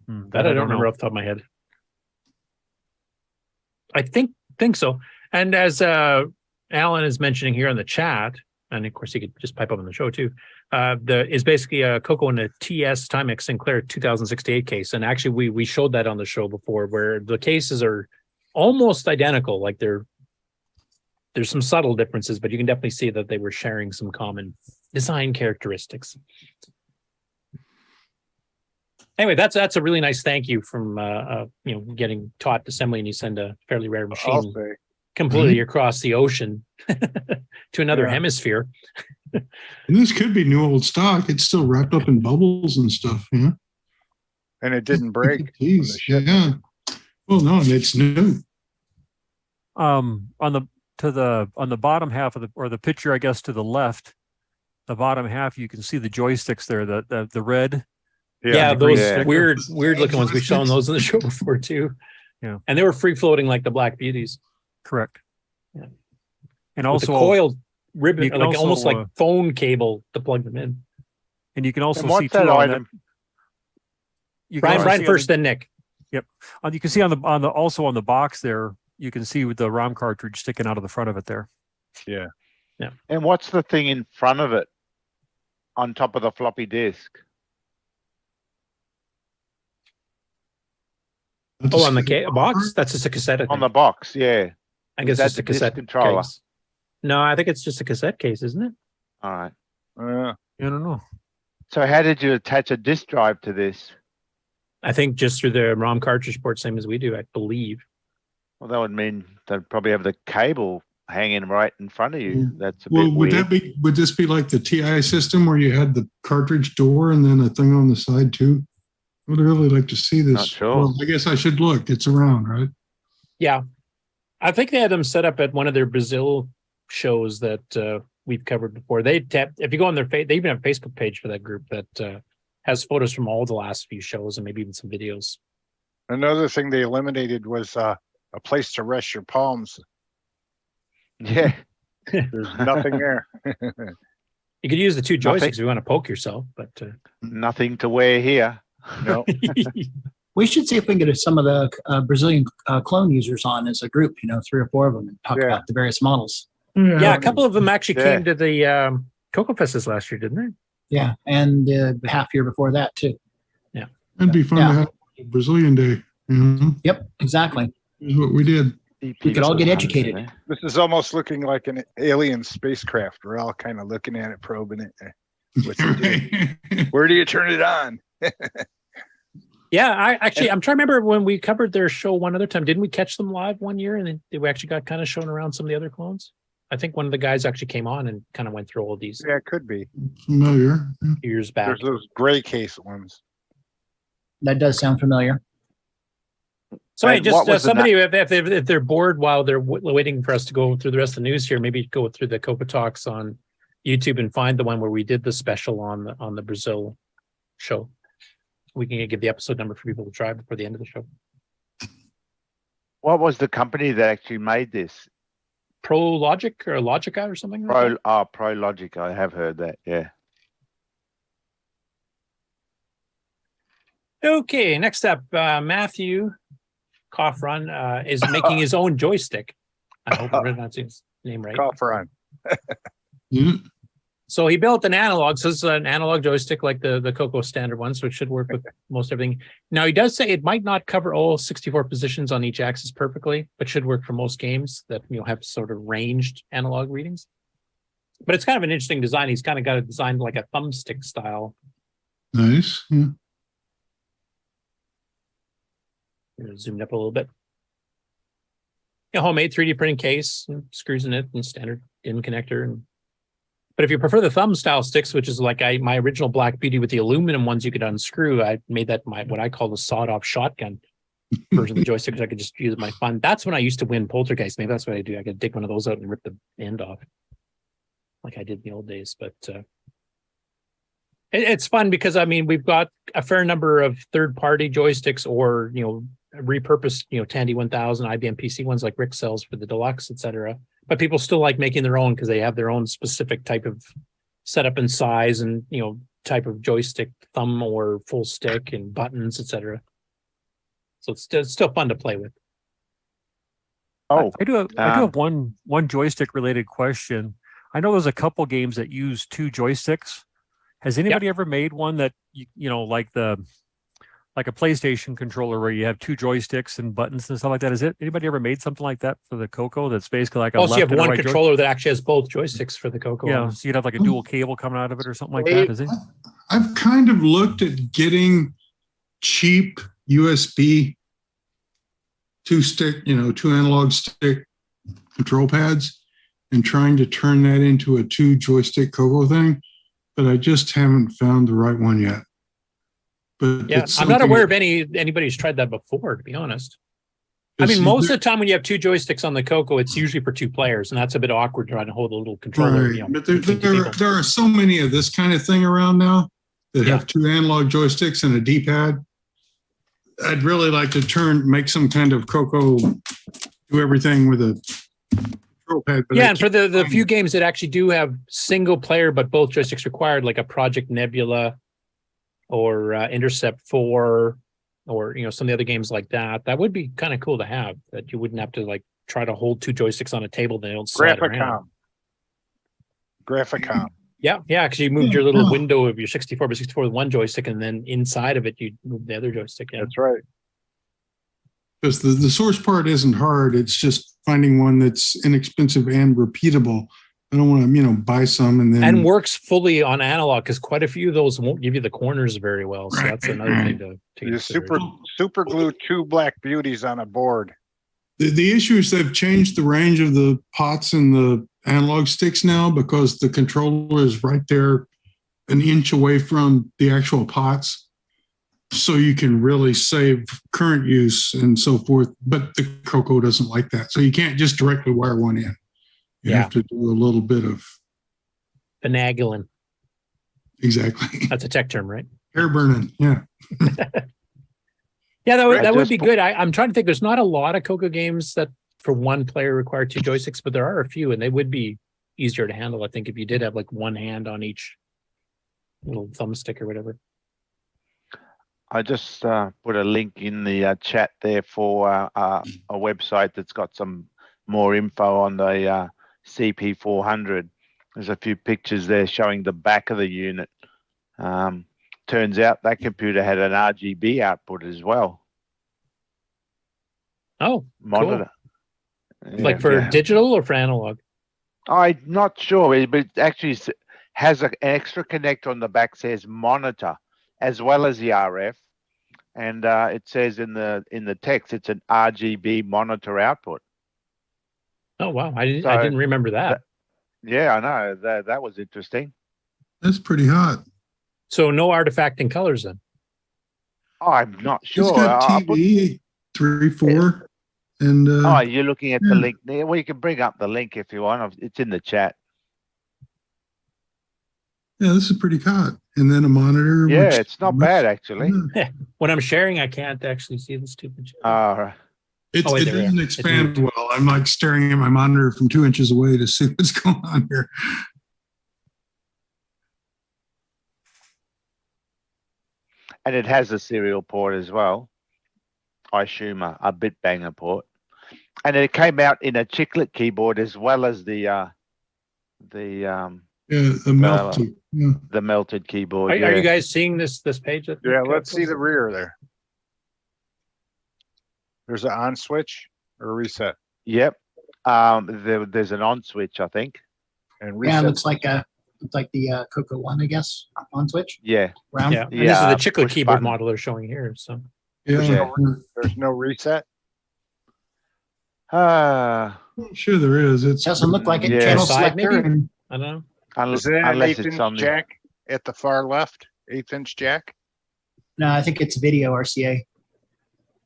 That I don't remember off the top of my head. I think so. And as Alan is mentioning here in the chat, and of course he could just pipe up on the show too, is basically a CoCo and a TS Timex Sinclair 2068 case. And actually we showed that on the show before, where the cases are almost identical. Like there's some subtle differences, but you can definitely see that they were sharing some common design characteristics. Anyway, that's a really nice thank you from getting taught assembly, and you send a fairly rare machine completely across the ocean to another hemisphere. And this could be new old stock. It's still wrapped up in bubbles and stuff. Yeah. And it didn't break. when the Geez, ship- yeah. Well, no, and it's new. On the bottom half of the picture, I guess to the left, the bottom half, you can see the joysticks there, the red. Yeah, the green those stick. weird looking ones. We've shown those in the show before too. Yeah. And they were free floating like the Black Beauties. Correct. Yeah. And With also the coiled ribbon, you can like also, almost like phone cable to plug them in. And you can also And what's see too that on item? that. You can also Brian see on first, the- then Nick. Yep. You can see on the also on the box there, you can see with the ROM cartridge sticking out of the front of it there. Yeah. Yeah. And what's the thing in front of it on top of the floppy disk? Oh, on the box? That's just a cassette. I On think. the box, yeah. I guess Is that it's a the disk cassette controller? case. No, I think it's just a cassette case, isn't it? All right. I don't know. So how did you attach a disk drive to this? I think just through the ROM cartridge port, same as we do, I believe. Well, that would mean they'd probably have the cable hanging right in front of you. That's a Well, bit weird. would this be like the TI system where you had the cartridge door and then a thing on the side too? I would really like to see this. Not sure. Well, I guess I should look. It's around, right? Yeah. I think they had them set up at one of their Brazil shows that we've covered before. If you go on their they even have a Facebook page for that group that has photos from all the last few shows and maybe even some videos. Another thing they eliminated was a place to rest your palms. Yeah. There's nothing there. You could use the two joysticks Nothing. if you want to poke yourself, but Nothing to wear here. No. We should see if we can get some of the Brazilian clone users on as a group, 3 or 4 of them, and talk about the various models. yeah, a couple of them actually Yeah. came to the CoCo Fest last year, didn't they? Yeah, and the half year before that too. It'd be fun to have a Brazilian day. Yep, exactly. Is what we did. We could all get educated. This is almost looking like an alien spacecraft. We're all kind of looking at it, probing it. What's it do? Where do you turn it on? Yeah, I'm trying to remember when we covered their show one other time. Didn't we catch them live one year and then we actually got kind of shown around some of the other clones? I think one of the guys actually came on and kind of went through all of these Yeah, it could be. Familiar. years back. There's those gray case ones. That does sound familiar. So hey, And just what was the somebody, if they're bored while they're waiting for us to go through the rest of the news here, maybe go through the CoCoTALKs on YouTube and find the one where we did the special on the Brazil show. We can give the episode number for people to try before the end of the show. What was the company that actually made this? ProLogic or Logica or something? like that? ProLogic. I have heard that. Yeah. Okay, next up, Matthew Coffron is making his own joystick. I hope I'm pronouncing his name right. Cough run. So he built an analog. So it's an analog joystick like the CoCo standard one, so it should work with most everything. Now he does say it might not cover all 64 positions on each axis perfectly, but should work for most games that have sort of ranged analog readings. But it's kind of an interesting design. He's kind of got it designed like a thumbstick style. Nice. Yeah. Zoomed up a little bit. A homemade 3D printing case, and screws in it, and standard DIN connector. But if you prefer the thumb style sticks, which is like my original Black Beauty with the aluminum ones you could unscrew, I made that what I call the sawed-off shotgun version of the joystick, because I could just use my fun. That's when I used to win Poltergeist. Maybe that's what I do. I could dig one of those out and rip the end off, like I did in the old days. But it's fun because we've got a fair number of third-party joysticks or repurposed Tandy 1000 IBM PC ones like Rick sells for the deluxe, etc. But people still like making their own because they have their own specific type of setup and size and type of joystick, thumb or full stick and buttons, etc. So it's still fun to play with. I do have one joystick related question. I know there's a couple games that use 2 joysticks. Has anybody ever made one that like a PlayStation controller where you have 2 joysticks and buttons and stuff like that? Is it anybody ever made something like that for the CoCo that's basically like a Also, you have left and a one right controller that actually has both joysticks for the CoCo. Yeah, so you'd have like a dual cable coming out of it or something like that. Is it? I've kind of looked at getting cheap USB 2 analog stick control pads and trying to turn that into a 2 joystick CoCo thing, but I just haven't found the right one yet. But Yeah, it's I'm not something- aware of anybody's tried that before, to be honest. I It's- mean, most of the time when you have two joysticks on the CoCo, it's usually for two players, and that's a bit awkward trying to hold a little controller. Right, You know, but there, between two people. there are so many of this kind of thing around now that have two analog joysticks and a D-pad. I'd really like to make some kind of CoCo do everything with a control pad. But Yeah, and for the few games that actually do have single player but both joysticks required, like a Project Nebula or Intercept 4, or some of the other games like that, that would be kind of cool to have. That you wouldn't have to like try to hold two joysticks on a table that don't slide around. Graphicom. Yeah, because you moved your little window of your 64 by 64 with one joystick, and then inside of it you move the other joystick. Yeah, that's right. Because the source part isn't hard. It's just finding one that's inexpensive and repeatable. I don't want to, buy some and then and works fully on analog, because quite a few of those won't give you the corners very well. So that's another thing to You consider. super glue two black beauties on a board. The issue is they've changed the range of the pots and the analog sticks now, because the controller is right there an inch away from the actual pots. So you can really save current use and so forth. But the CoCo doesn't like that. So you can't just directly wire one in. You have to do a little bit of finagling. Exactly. That's a tech term, right? Hair burning. Yeah. Yeah, that would be good. I'm trying to think. There's not a lot of CoCo games that for one player require two joysticks, but there are a few, and they would be easier to handle, I think, if you did have like one hand on each little thumbstick or whatever. I just put a link in the chat there for a website that's got some more info on the CP400. There's a few pictures there showing the back of the unit. Turns out that computer had an RGB output as well. Oh, monitor. Cool. Like for digital or for analog? I'm not sure, but it actually has an extra connector on the back, says monitor, as well as the RF. And it says in the text, it's an RGB monitor output. Oh, wow. I didn't remember that. Yeah, I know. That was interesting. That's pretty hot. So no artifacting colors then? Oh, I'm not sure. It's got TV, 3, 4, and... oh, you're looking at the link there. Well, you can bring up the link if you want. It's in the chat. Yeah, this is pretty hot. And then a monitor. Yeah, it's not bad, actually. When I'm sharing, I can't actually see the stupid chat. Right. It doesn't expand well. I'm like staring at my monitor from 2 inches away to see what's going on here. And it has a serial port as well. I assume a bit banger port. And it came out in a chiclet keyboard as well as the melted. The melted keyboard. Are you guys seeing this page? Yeah, let's see the rear there. There's an on switch or a reset. Yep. There's an on switch, I think. And reset. Yeah, looks like the CoCo one, I guess, on switch. Yeah. Round. Yeah. And this is the chiclet keyboard model they're showing here. So there's no reset. Sure there is. It doesn't look like it. Channel selector. Maybe? I don't know. Is it an 8-inch jack at the far left? 1/8-inch jack? No, I think it's video RCA.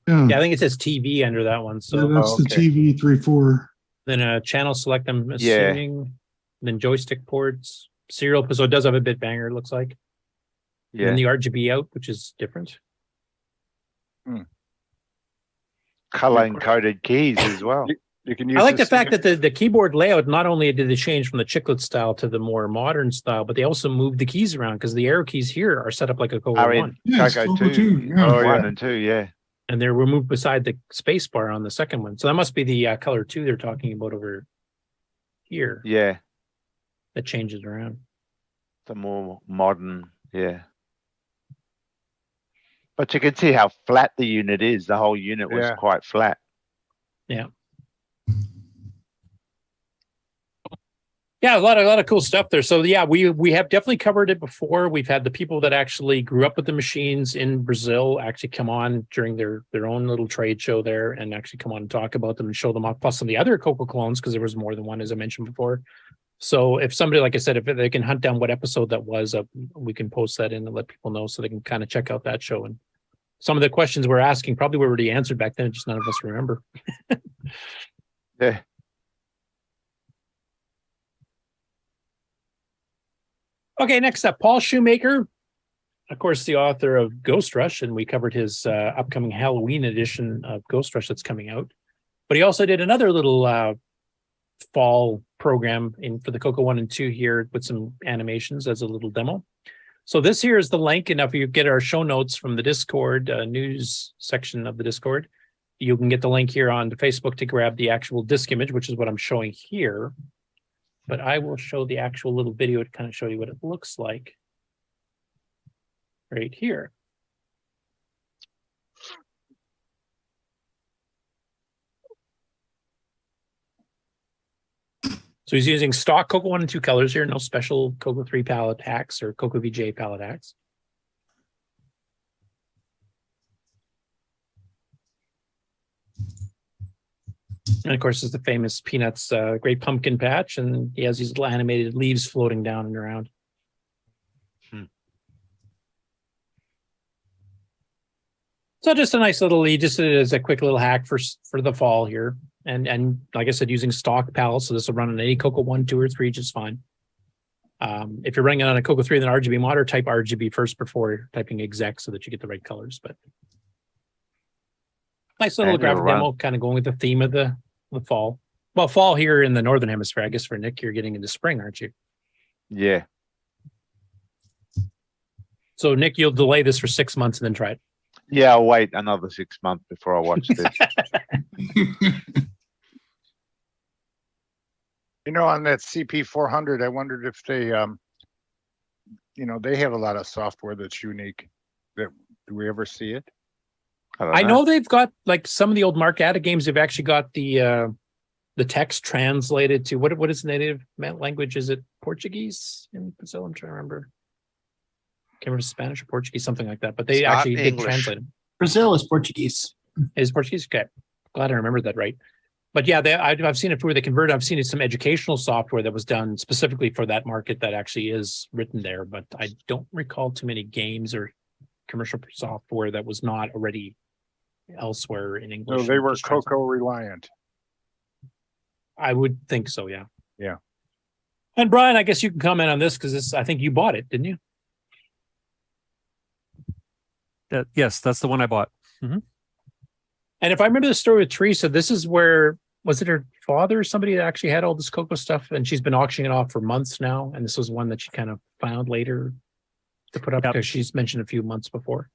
Yeah, I think it says TV under that one. So that's the TV 3/4. Then a channel select, I'm assuming. Then joystick ports, serial, so it does have a bit banger, it looks like. Yeah. And the RGB out, which is different. Color encoded keys as well. You can use. I like the fact that the keyboard layout, not only did they change from the chiclet style to the more modern style, but they also moved the keys around, because the arrow keys here are set up like a CoCo 1. CoCo 2. Oh, 1 and 2, yeah. And they're removed beside the space bar on the second one. So that must be the color 2 they're talking about over here. Yeah. That changes around. The more modern, yeah. But you can see how flat the unit is. The whole unit was quite flat. Yeah. Yeah, a lot of cool stuff there. So yeah, we have definitely covered it before. We've had the people that actually grew up with the machines in Brazil actually come on during their own little trade show there and actually come on and talk about them and show them off. Plus some of the other CoCo clones, because there was more than one, as I mentioned before. So if somebody, like I said, if they can hunt down what episode that was, we can post that in and let people know so they can kind of check out that show. And some of the questions we're asking probably were already answered back then, just none of us remember. Yeah. Okay, next up, Paul Shoemaker, of course, the author of Ghost Rush, and we covered his upcoming Halloween edition of Ghost Rush that's coming out. But he also did another little fall program for the CoCo 1 and 2 here with some animations as a little demo. So this here is the link, and if you get our show notes from the Discord news section of the Discord, you can get the link here on Facebook to grab the actual disc image, which is what I'm showing here. But I will show the actual little video to kind of show you what it looks like right here. So he's using stock CoCo 1 and 2 colors here, no special CoCo 3 palette hacks or CoCo VJ palette hacks. And of course, it's the famous Peanuts Great Pumpkin Patch, and he has these little animated leaves floating down and around. So just a nice little, he just did it as a quick little hack for the fall here. And like I said, using stock palettes, so this will run on any CoCo 1, 2, or 3 just fine. If you're running it on a CoCo 3 then RGB mod, or type RGB first before typing exec so that you get the right colors. But nice little graphic demo, kind of going with the theme of the fall. Well, fall here in the Northern Hemisphere. I guess for Nick, you're getting into spring, aren't you? Yeah. So Nick, you'll delay this for 6 months and then try it. Yeah, I'll wait another 6 months before I watch this. On that CP400, I wondered if they, they have a lot of software that's unique. Do we ever see it? I know they've got, like, some of the old Mark Atta games. They've actually got the text translated to what is the native language? Is it Portuguese in Brazil? I'm trying to remember. Can't remember Spanish or Portuguese, something like that. But they actually did translate them. Brazil is Portuguese. Is Portuguese? Okay, glad I remembered that right. But yeah, I've seen it where they converted. I've seen some educational software that was done specifically for that market that actually is written there. But I don't recall too many games or commercial software that was not already elsewhere in English. So they were CoCo reliant. I would think so. Yeah. Yeah. And Brian, I guess you can comment on this because I think you bought it, didn't you? Yes, that's the one I bought. Mm-hmm. And if I remember the story with Teresa, this is where, was it her father or somebody that actually had all this CoCo stuff, and she's been auctioning it off for months now, and this was one that she kind of found later to put up because she's mentioned a few months before.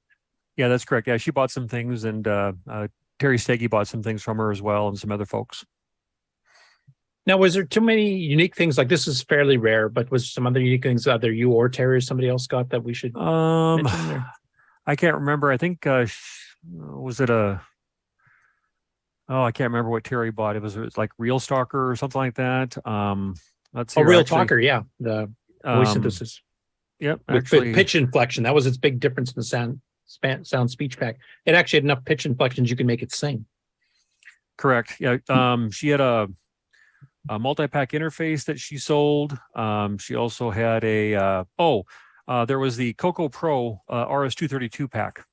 Yeah, that's correct. Yeah, she bought some things, and Terry Steggy bought some things from her as well, and some other folks. Now, was there too many unique things? Like, this is fairly rare, but was some other unique things either you or Terry or somebody else got that we should mention there? I can't remember. I think was it I can't remember what Terry bought. It was like Real Stalker or something like that. Let's see. Real Talker, yeah. The voice synthesis. Yep. With pitch inflection. That was its big difference in the sound speech pack. It actually had enough pitch inflections you could make it sing. Correct. Yeah. She had a multi-pack interface that she sold. She also had there was the CoCo Pro RS-232 pack.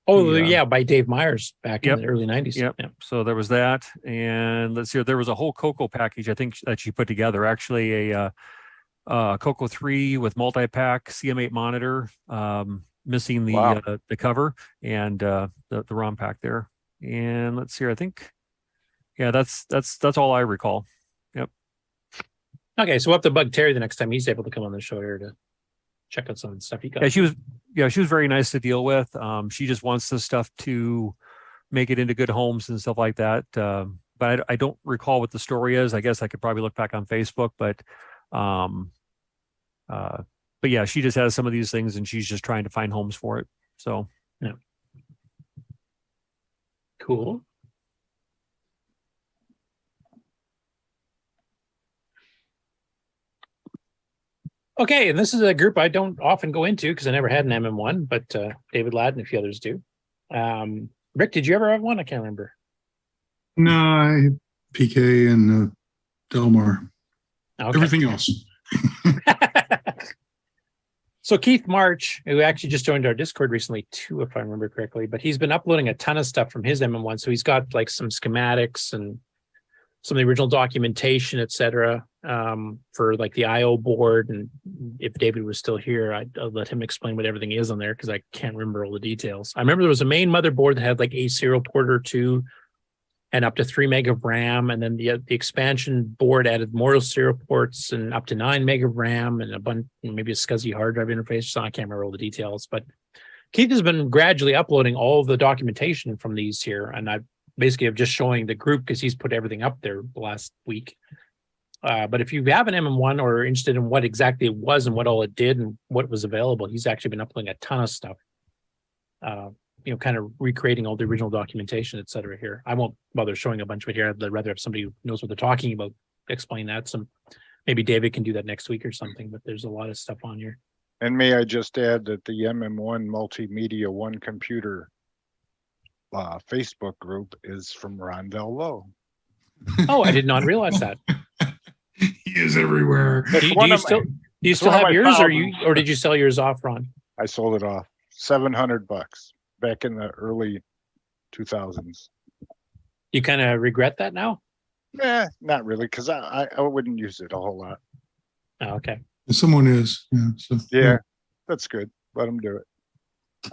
By Dave Myers back in the early 90s. Yep. So there was that. And let's see, there was a whole CoCo package, I think, that she put together. Actually, a CoCo 3 with multi-pack CM8 monitor, missing the cover, and the ROM pack there. And let's see here, I think, that's all I recall. Yep. Okay, so we'll have to bug Terry the next time he's able to come on the show here to check out some of the stuff he got. Yeah, she was very nice to deal with. She just wants this stuff to make it into good homes and stuff like that. But I don't recall what the story is. I guess I could probably look back on Facebook, but yeah, she just has some of these things and she's just trying to find homes for it. So yeah. Cool. Okay, and this is a group I don't often go into because I never had an MM1, but David Ladd and a few others do. Rick, did you ever have one? I can't remember. No, I had PK and Delmar. Okay. Everything else. So Keith March, who actually just joined our Discord recently too, if I remember correctly, but he's been uploading a ton of stuff from his MM1. So he's got like some schematics and some of the original documentation, et cetera, for like the IO board. And if David was still here, I'd let him explain what everything is on there because I can't remember all the details. I remember there was a main motherboard that had like a serial port or two and up to 3 meg of RAM. And then the expansion board added more serial ports and up to 9 meg of RAM and a bunch, maybe a SCSI hard drive interface. So I can't remember all the details, but Keith has been gradually uploading all of the documentation from these here. And I basically have just showing the group because he's put everything up there last week. But if you have an MM1 or are interested in what exactly it was and what all it did and what was available, he's actually been uploading a ton of stuff. Kind of recreating all the original documentation, et cetera here. I won't bother showing a bunch of it here. I'd rather have somebody who knows what they're talking about explain that. Maybe David can do that next week or something, but there's a lot of stuff on here. And may I just add that the MM1 Multimedia One Computer Facebook group is from Rondell Lowe. Oh, I did not realize that. He is everywhere. Do you still have yours or did you sell yours off, Ron? I sold it off. $700 back in the early 2000s. You kind of regret that now? Not really, because I wouldn't use it a whole lot. Oh, okay. Someone is. Yeah, that's good. Let them do it.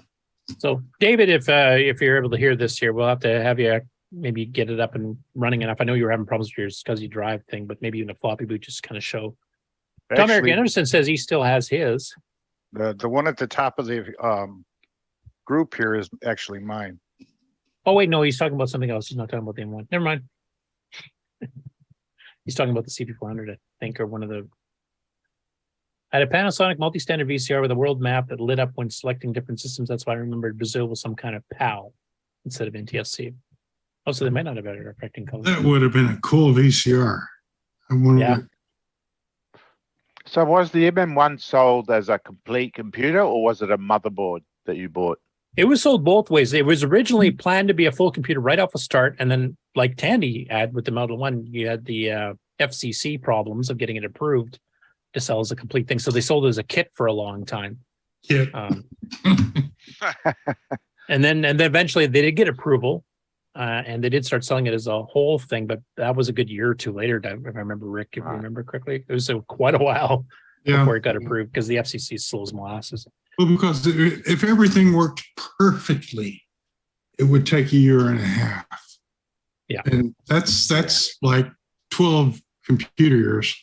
So, David, if you're able to hear this here, we'll have to have you maybe get it up and running enough. I know you were having problems with your SCSI drive thing, but maybe even a floppy boot just kind of show. Tom Eric Anderson says he still has his. The one at the top of the group here is actually mine. Oh, wait, no, he's talking about something else. He's not talking about the M1. Never mind. He's talking about the CP400, I think, or one of the... I had a Panasonic multi-standard VCR with a world map that lit up when selecting different systems. That's why I remembered Brazil was some kind of PAL instead of NTSC. Oh, so they might not have had it affecting color. That would have been a cool VCR. I wanted it. So was the MM1 sold as a complete computer or was it a motherboard that you bought? It was sold both ways. It was originally planned to be a full computer right off the start. And then like Tandy had with the Model 1, you had the FCC problems of getting it approved to sell as a complete thing. So they sold it as a kit for a long time. Yeah. And then eventually they did get approval and they did start selling it as a whole thing. But that was a good year or two later, if I remember, Rick, if you remember correctly. It was quite a while before it got approved because the FCC is slow as molasses. Well, because if everything worked perfectly, it would take a year and a half. Yeah. And that's like 12 computer years.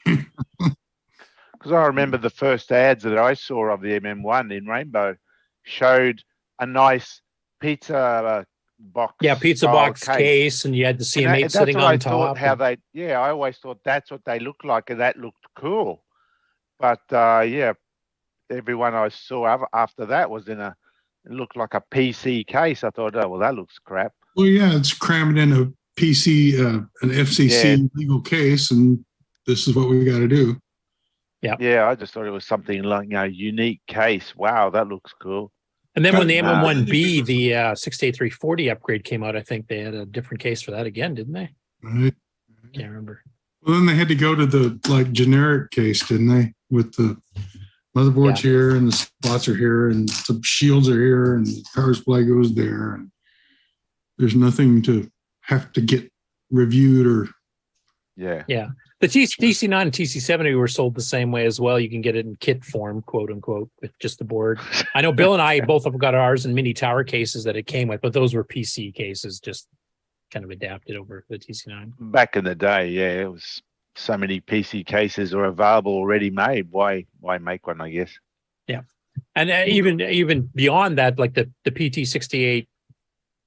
Because I remember the first ads that I saw of the MM1 in Rainbow showed a nice pizza box. Yeah, pizza box case, and you had the CM8 sitting on top. I always thought that's what they looked like, and that looked cool. But everyone I saw after that was it looked like a PC case. I thought, oh, well, that looks crap. Well, yeah, it's crammed in a PC, an FCC legal case, and this is what we got to do. Yeah, I just thought it was something like unique case. Wow, that looks cool. And then when the MM1B, the 68340 upgrade came out, I think they had a different case for that again, didn't they? Right. Can't remember. Well, then they had to go to the generic case, didn't they? With the motherboard's here and the slots are here and the shields are here and the power supply goes there. And there's nothing to have to get reviewed or. Yeah. The TC9 and TC70 were sold the same way as well. You can get it in kit form, quote unquote, with just the board. I know Bill and I both have got ours in mini tower cases that it came with, but those were PC cases, just kind of adapted over the TC9. Back in the day, it was so many PC cases are available already made. Why make one, I guess? Yeah. And even beyond that, like the PT68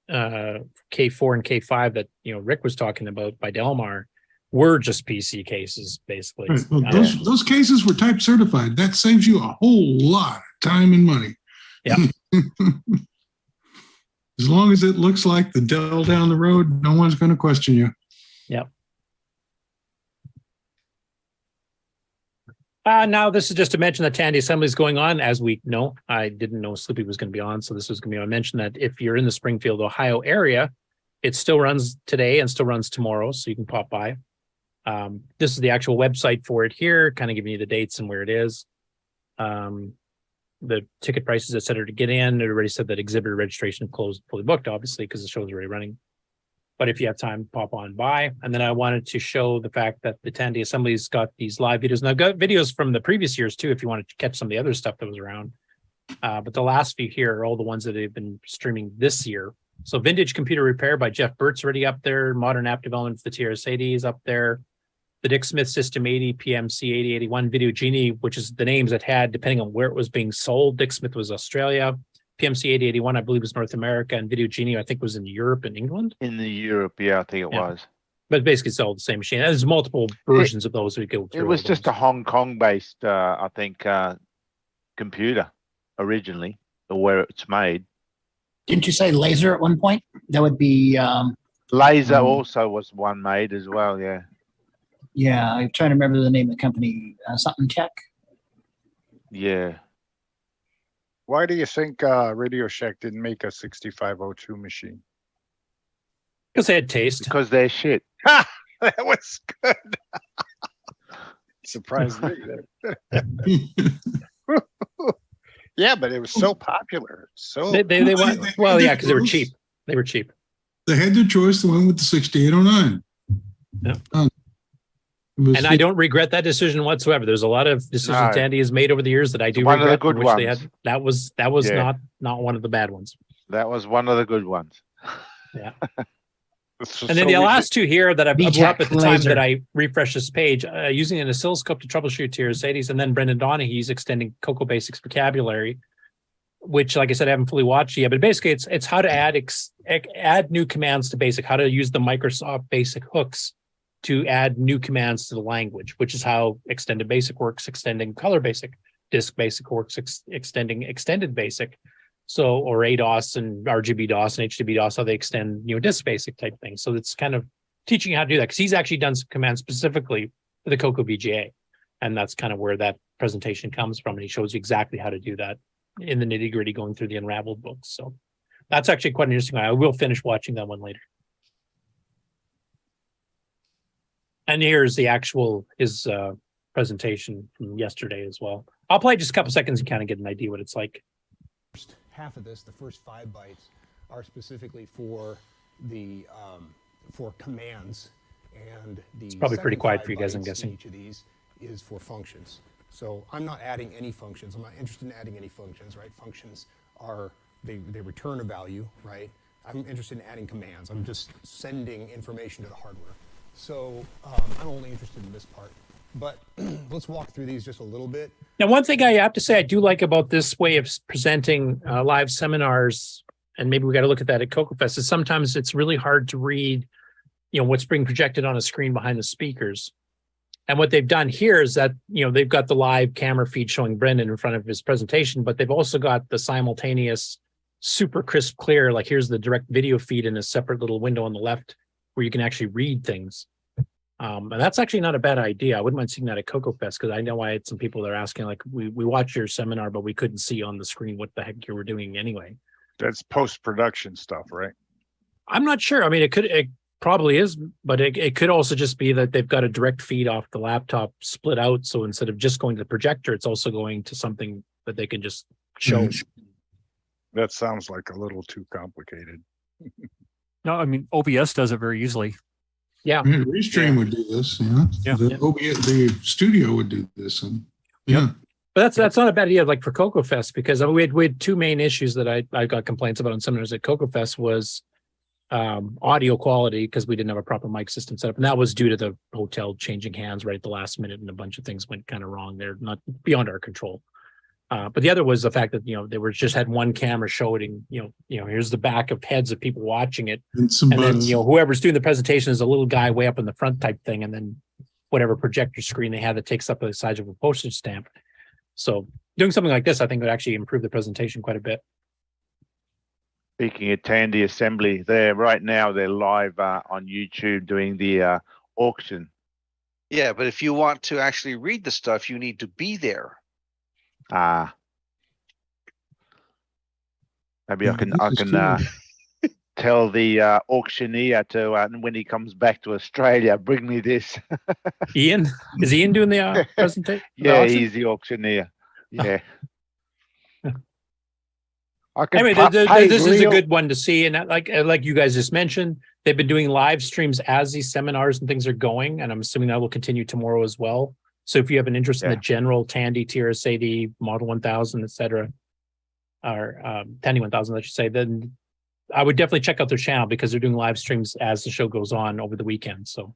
K4 and K5 that Rick was talking about by Delmar were just PC cases, basically. Right. Well, those cases were type certified. That saves you a whole lot of time and money. Yeah. As long as it looks like the Dell down the road, no one's going to question you. Yep. Now, this is just to mention that Tandy Assembly is going on, as we know. I didn't know Slippy was going to be on, so this was going to be. I mentioned that if you're in the Springfield, Ohio area, it still runs today and still runs tomorrow, so you can pop by. This is the actual website for it here, kind of giving you the dates and where it is. The ticket prices, et cetera, to get in. It already said that exhibitor registration closed, fully booked, obviously, because the show's already running. But if you have time, pop on by. And then I wanted to show the fact that the Tandy Assembly's got these live videos. And I've got videos from the previous years too, if you wanted to catch some of the other stuff that was around. But the last few here are all the ones that they've been streaming this year. So Vintage Computer Repair by Jeff Burt's already up there. Modern App Development for the TRS-80 is up there. The Dick Smith System 80, PMC 8081, Video Genie, which is the names it had depending on where it was being sold. Dick Smith was Australia. PMC 8081, I believe, was North America, and Video Genie, I think, was in Europe and England. In the Europe, yeah, I think it was. But basically, it's all the same machine. There's multiple versions of those. We go through. It was just a Hong Kong-based, I think, computer originally, or where it's made. Didn't you say laser at one point? That would be. Laser also was one made as well, yeah. Yeah, I'm trying to remember the name of the company. Something Tech. Yeah. Why do you think Radio Shack didn't make a 6502 machine? Because they had taste. Because they're shit. Ha! That was good. Surprised me there. Yeah, but it was so popular. So they went, well, yeah, because they were cheap. They were cheap. They had their choice. They went with the 6809. Yeah. And I don't regret that decision whatsoever. There's a lot of decisions Tandy has made over the years that I do one regret. Of the good which ones. They had. That was Yeah. not one of the bad ones. That was one of the good ones. Yeah. And then the last two here that I brought up at the time that I refreshed this page, using an oscilloscope to troubleshoot TRS-80s, and then Brendan Donaghy's extending CoCo Basics vocabulary, which, like I said, I haven't fully watched yet. But basically, it's how to add new commands to Basic, how to use the Microsoft Basic hooks to add new commands to the language, which is how Extended Basic works, extending Color Basic, Disk Basic works, extending Extended Basic. So, or ADOS and RGB DOS and HDB DOS, how they extend, Disk Basic type thing. So it's kind of teaching you how to do that, because he's actually done some commands specifically for the CoCo VGA. And that's kind of where that presentation comes from. And he shows you exactly how to do that in the nitty gritty going through the Unraveled books. So that's actually quite an interesting one. I will finish watching that one later. And here's the actual, his presentation from yesterday as well. I'll play just a couple seconds and kind of get an idea what it's like. Half of this, the first 5 bytes, are specifically for the for commands, and the It's probably pretty second quiet 5 for you guys, I'm bytes guessing. Each of these is for functions. So I'm not adding any functions. I'm not interested in adding any functions, right? Functions are, they return a value, right? I'm interested in adding commands. I'm just sending information to the hardware. So I'm only interested in this part. But let's walk through these just a little bit. Now, one thing I have to say I do like about this way of presenting live seminars, and maybe we got to look at that at CoCoFest, is sometimes it's really hard to read, what's being projected on a screen behind the speakers. And what they've done here is that, they've got the live camera feed showing Brendan in front of his presentation, but they've also got the simultaneous, super crisp, clear, like here's the direct video feed in a separate little window on the left where you can actually read things. And that's actually not a bad idea. I wouldn't mind seeing that at CoCoFest, because I know I had some people that are asking, like, we watched your seminar, but we couldn't see on the screen what the heck you were doing anyway. That's post-production stuff, right? I'm not sure. I mean, it probably is, but it could also just be that they've got a direct feed off the laptop split out. So instead of just going to the projector, it's also going to something that they can just show. That sounds like a little too complicated. No, I mean, OBS does it very easily. Yeah. Restream would do this. Yeah. The studio would do this. And yeah. But that's not a bad idea, like for CoCoFest, because we had two main issues that I got complaints about on seminars at CoCoFest was audio quality, because we didn't have a proper mic system set up. And that was due to the hotel changing hands right at the last minute, and a bunch of things went kind of wrong there, not beyond our control. But the other was the fact that, they were just had one camera showing, here's the back of heads of people watching it. And then, whoever's doing the presentation is a little guy way up in the front type thing. And then whatever projector screen they have that takes up the size of a postage stamp. So doing something like this, I think would actually improve the presentation quite a bit. Speaking of Tandy Assembly, right now they're live on YouTube doing the auction. Yeah, but if you want to actually read the stuff, you need to be there. Maybe I can tell the auctioneer to when he comes back to Australia, bring me this. Ian, is Ian doing the presentation? Yeah, he's the auctioneer. Yeah. I can Anyway, pay this is a real- good one to see, and like you guys just mentioned, they've been doing live streams as these seminars and things are going, and I'm assuming that will continue tomorrow as well. So if you have an interest in the general Tandy, TRS-80, Model 1000, etc., or Tandy 1000, I should say, then I would definitely check out their channel because they're doing live streams as the show goes on over the weekend. So.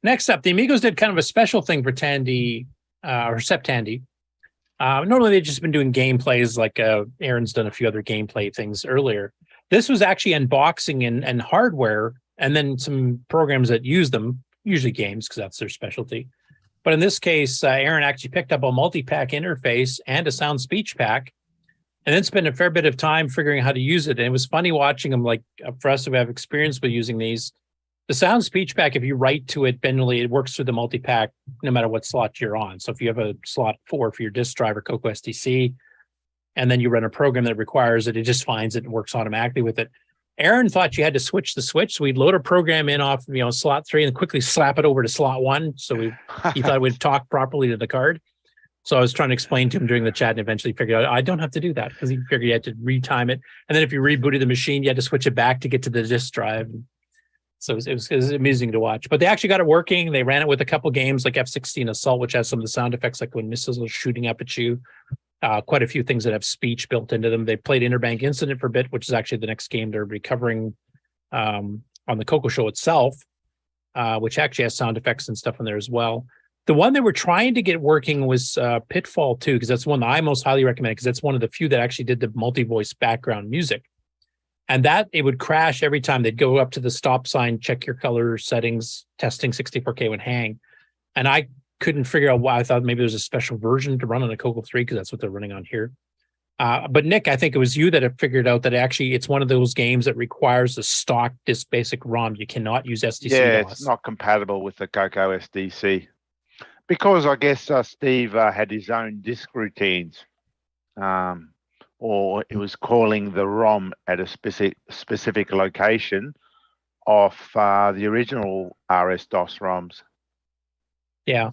Next up, the Amigos did kind of a special thing for Tandy, or Sep Tandy. Normally they've just been doing gameplays, like Aaron's done a few other gameplay things earlier. This was actually unboxing and hardware, and then some programs that use them, usually games, because that's their specialty. But in this case, Aaron actually picked up a multi-pack interface and a sound speech pack, and then spent a fair bit of time figuring out how to use it. And it was funny watching them, like for us who have experience with using these. The sound speech pack, if you write to it, generally it works through the multi-pack no matter what slot you're on. So if you have a slot 4 for your disk drive CoCo SDC, and then you run a program that requires it, it just finds it and works automatically with it. Aaron thought you had to switch the switch, so we'd load a program in off slot 3 and quickly slap it over to slot 1. So he thought it would talk properly to the card. So I was trying to explain to him during the chat, and eventually figured out I don't have to do that, because he figured you had to retime it. And then if you rebooted the machine, you had to switch it back to get to the disk drive. So it was amusing to watch. But they actually got it working. They ran it with a couple games like F-16 Assault, which has some of the sound effects like when missiles are shooting up at you. Quite a few things that have speech built into them. They played Interbank Incident for a bit, which is actually the next game they're recovering on the CoCo show itself, which actually has sound effects and stuff in there as well. The one they were trying to get working was Pitfall 2, because that's one that I most highly recommend, because that's one of the few that actually did the multi-voice background music. And that it would crash every time. They'd go up to the stop sign, check your color settings, testing 64K would hang. And I couldn't figure out why. I thought maybe there's a special version to run on a CoCo 3, because that's what they're running on here. But Nick, I think it was you that have figured out that actually it's one of those games that requires the stock disk basic ROM. You cannot use SDC. Yeah, DOS. it's not compatible with the CoCo SDC. Because I guess Steve had his own disk routines. Or it was calling the ROM at a specific location off the original RS-DOS ROMs. Yeah.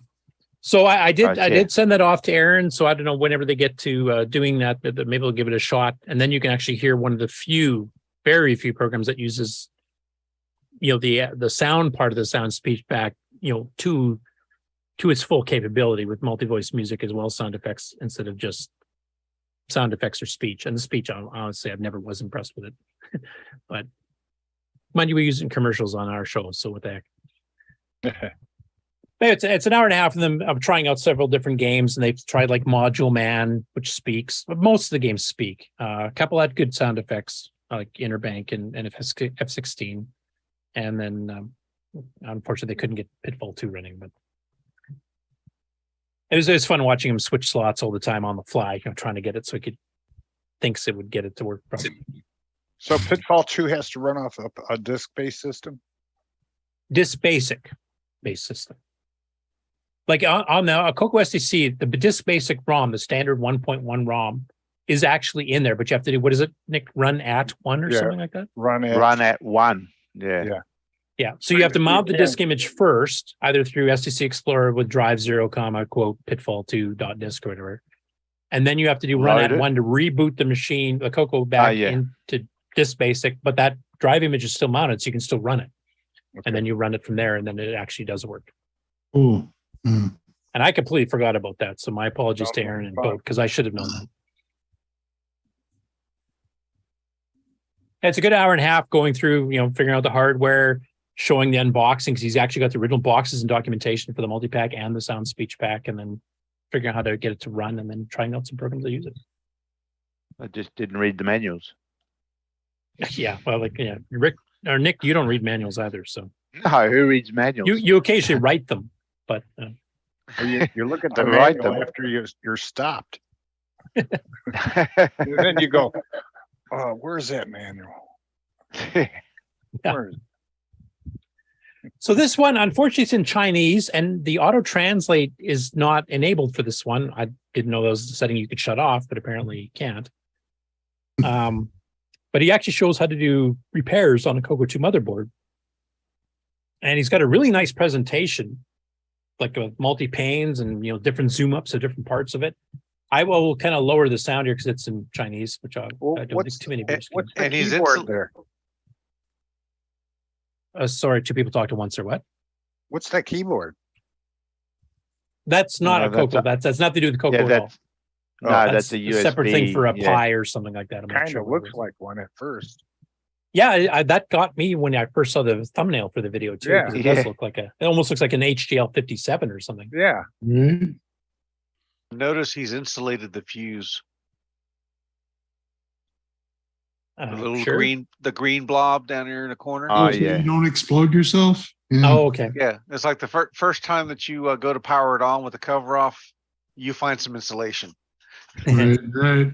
So I did send that off to Aaron. So I don't know, whenever they get to doing that, but maybe they'll give it a shot. And then you can actually hear one of the very few programs that uses, the sound part of the sound speech back, to its full capability with multi-voice music as well as sound effects, instead of just sound effects or speech. And the speech, honestly, I've never was impressed with it. But mind you, we're using commercials on our show, so what the heck. It's an hour and a half of them. I'm trying out several different games, and they've tried like Module Man, which speaks, but most of the games speak. A couple had good sound effects, like Interbank and F-16. And then, unfortunately, they couldn't get Pitfall 2 running, but it was fun watching him switch slots all the time on the fly, trying to get it so he thinks it would get it to work properly. So Pitfall 2 has to run off a disk-based system? Disk-basic based system. Like on the CoCo SDC, the disk basic ROM, the standard 1.1 ROM, is actually in there, but you have to do, what is it, Nick? Run at 1 or something like that? Run at 1. Yeah. Yeah. So you have to mount the disk image first, either through SDC Explorer with drive 0, quote, pitfall2.disk or whatever. And then you have to do run at 1 to reboot the machine, the CoCo back into disk basic, but that drive image is still mounted, so you can still run it. Okay. And then you run it from there, and then it actually does work. Ooh. Mm. And I completely forgot about that. So my apologies to Aaron and Boat, because I should have known that. It's a good hour and a half going through, figuring out the hardware, showing the unboxing, because he's actually got the original boxes and documentation for the multi-pack and the sound speech pack, and then figuring out how to get it to run, and then trying out some programs that use it. I just didn't read the manuals. Yeah, well, Rick or Nick, you don't read manuals either, so. No, who reads manuals? You occasionally write them, but you look at the manual after you're stopped. And then you go, where's that manual? Yeah. So this one, unfortunately, it's in Chinese, and the auto translate is not enabled for this one. I didn't know that was the setting you could shut off, but apparently you can't. But he actually shows how to do repairs on a CoCo 2 motherboard. And he's got a really nice presentation, like with multi-panes and, different zoom ups of different parts of it. I will kind of lower the sound here because it's in Chinese, which I don't think too many people What's the And he's keyboard instal- there? Sorry, two people talk at once or what? What's that keyboard? That's not No, a that's CoCo. That's nothing to do with CoCo Yeah, at all. No, that's a USB. separate thing for a yeah. Pi or something like that. I'm not Kind sure of what it looks is. like one at first. Yeah, that got me when I first saw the thumbnail for the video too. Yeah. 'Cause it does look like it almost looks like an HDL 57 or something. Yeah. Notice he's insulated the fuse. The little Sure. the green blob down here in the corner. Oh, So yeah. you don't explode yourself. Yeah. Oh, okay. Yeah, it's like the first time that you go to power it on with the cover off, you find some insulation. Right.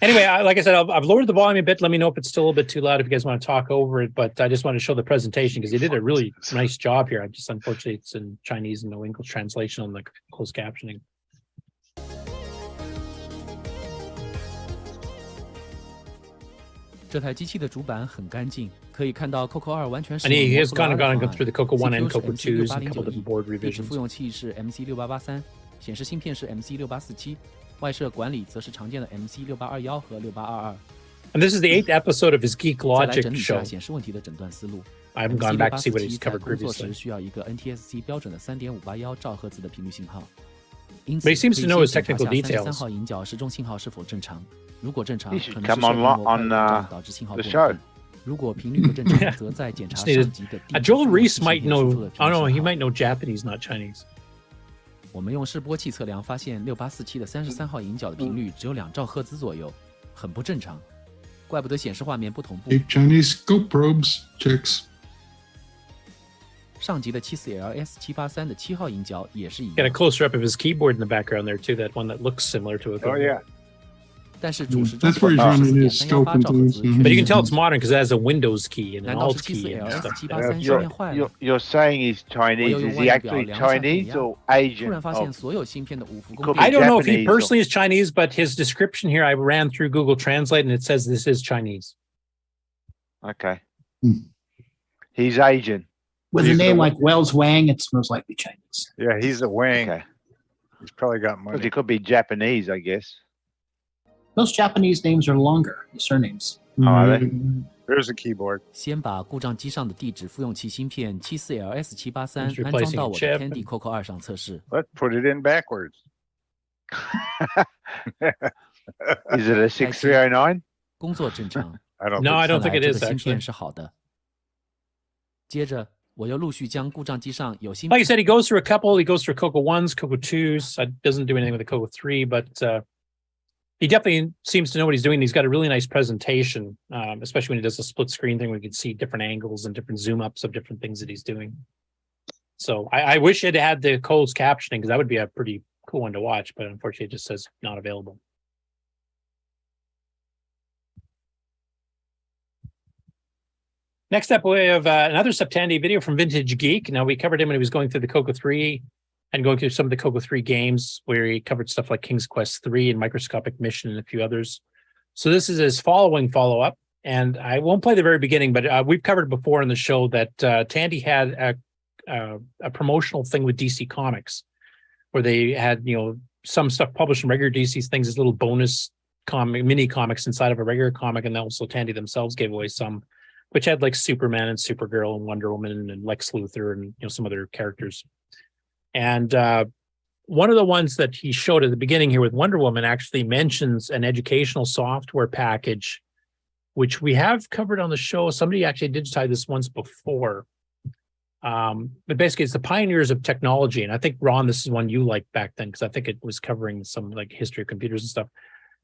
Anyway, like I said, I've lowered the volume a bit. Let me know if it's still a little bit too loud if you guys want to talk over it. But I just want to show the presentation because they did a really nice job here. I just unfortunately it's in Chinese and no English translation on the closed captioning. 这台机器的主板很干净，可以看到 CoCo 2完全使 And 用 he 摩 has 苏拉 gone 2 and 方 gone through the CoCo 1 and CPU CoCo 是 2s and a couple of 6809 different board 地址 revisions. 复用器是 MC6883，显示芯片是 MC6847，外设管理则是常见的 MC6821和6822。 And this is the 8th episode of his Geek 再来 Logic 整理一下 show. 显示问题的诊断思路。 I haven't gone back to see what he's MC6847 在 covered 工作 previously. 时需要一个 NTSC 标准的 3.581 兆赫兹的频率信号。 But he seems to know his technical 33 details. 号引脚时钟信号是否正常？如果正常， He should 可能是 come 设 on 备模块 on 故障导致信号 the 过 show. 分。如果频率不正常，则在检查 Just needed- 上级的地 Joel 址 Reese 芯 might 片输出 know. 的频 Oh 率 no, 信 he 号。 might know Japanese, not Chinese. 我们用示波器测量发现6847的33号引脚的频率只有2兆赫兹左右，很不正常，怪不得显示画面不同步。 Keep Chinese scope probes checks. 上级的 74LS783的7号引脚也是一 Got a 样， closer up of his keyboard in the background there too. That one that looks similar to a. Oh yeah. 但是主时钟 That's where he's running his scope 14.318 and 兆赫 things. 兹， Mhm. But you can tell it's modern because it has a Windows key and an 难道 Alt 是 key and stuff. CCLS783芯片坏了？ You're saying he's Chinese. 我又用 Is 外 he 表 actually 量下电 Chinese 压 or 突 Asian? 然发现 Oh, 所有芯片的五伏功 Could 率 be I don't know if he Japanese or- personally is Chinese, but his description here I ran through Google Translate and it says this is Chinese. okay. Hmm. He's Asian. With a He's name the- like Wells Wang, it's most likely Chinese. Yeah, he's a Wang. Okay. He's probably got But money. he could be Japanese, I guess. Most Japanese names are longer, the surnames. Oh, are they? There's a keyboard. 先把故障机上的地址复用器芯片 74LS783 He's 安装到 replacing 我 a 的 chip. Tandy CoCo 2上测试。 Let's put it in backwards. Is it a 6309? 工作正常， I don't No, think I don't 看 think 来 it 这 is 个芯 actually. 片是好的。接着，我又陆续将故障机上有芯 Like 片 I said, he goes through a couple. He goes through CoCo 1s, CoCo 2s. Doesn't do anything with the CoCo 3, but he definitely seems to know what he's doing. He's got a really nice presentation, especially when he does a split screen thing where you can see different angles and different zoom ups of different things that he's doing. So I wish it had the closed captioning because that would be a pretty cool one to watch, but unfortunately it just says not available. Next up, we have another Septandi video from Vintage Geek. Now, we covered him when he was going through the CoCo 3 and going through some of the CoCo 3 games where he covered stuff like King's Quest 3 and Microscopic Mission and a few others. So this is his following follow-up. And I won't play the very beginning, but we've covered before in the show that Tandy had a promotional thing with DC Comics where they had, some stuff published in regular DC's things as little bonus mini comics inside of a regular comic. And also Tandy themselves gave away some, which had like Superman and Supergirl and Wonder Woman and Lex Luthor and some other characters. And one of the ones that he showed at the beginning here with Wonder Woman actually mentions an educational software package, which we have covered on the show. Somebody actually digitized this once before. But basically it's the pioneers of technology. And I think, Ron, this is one you liked back then, because I think it was covering some like history of computers and stuff.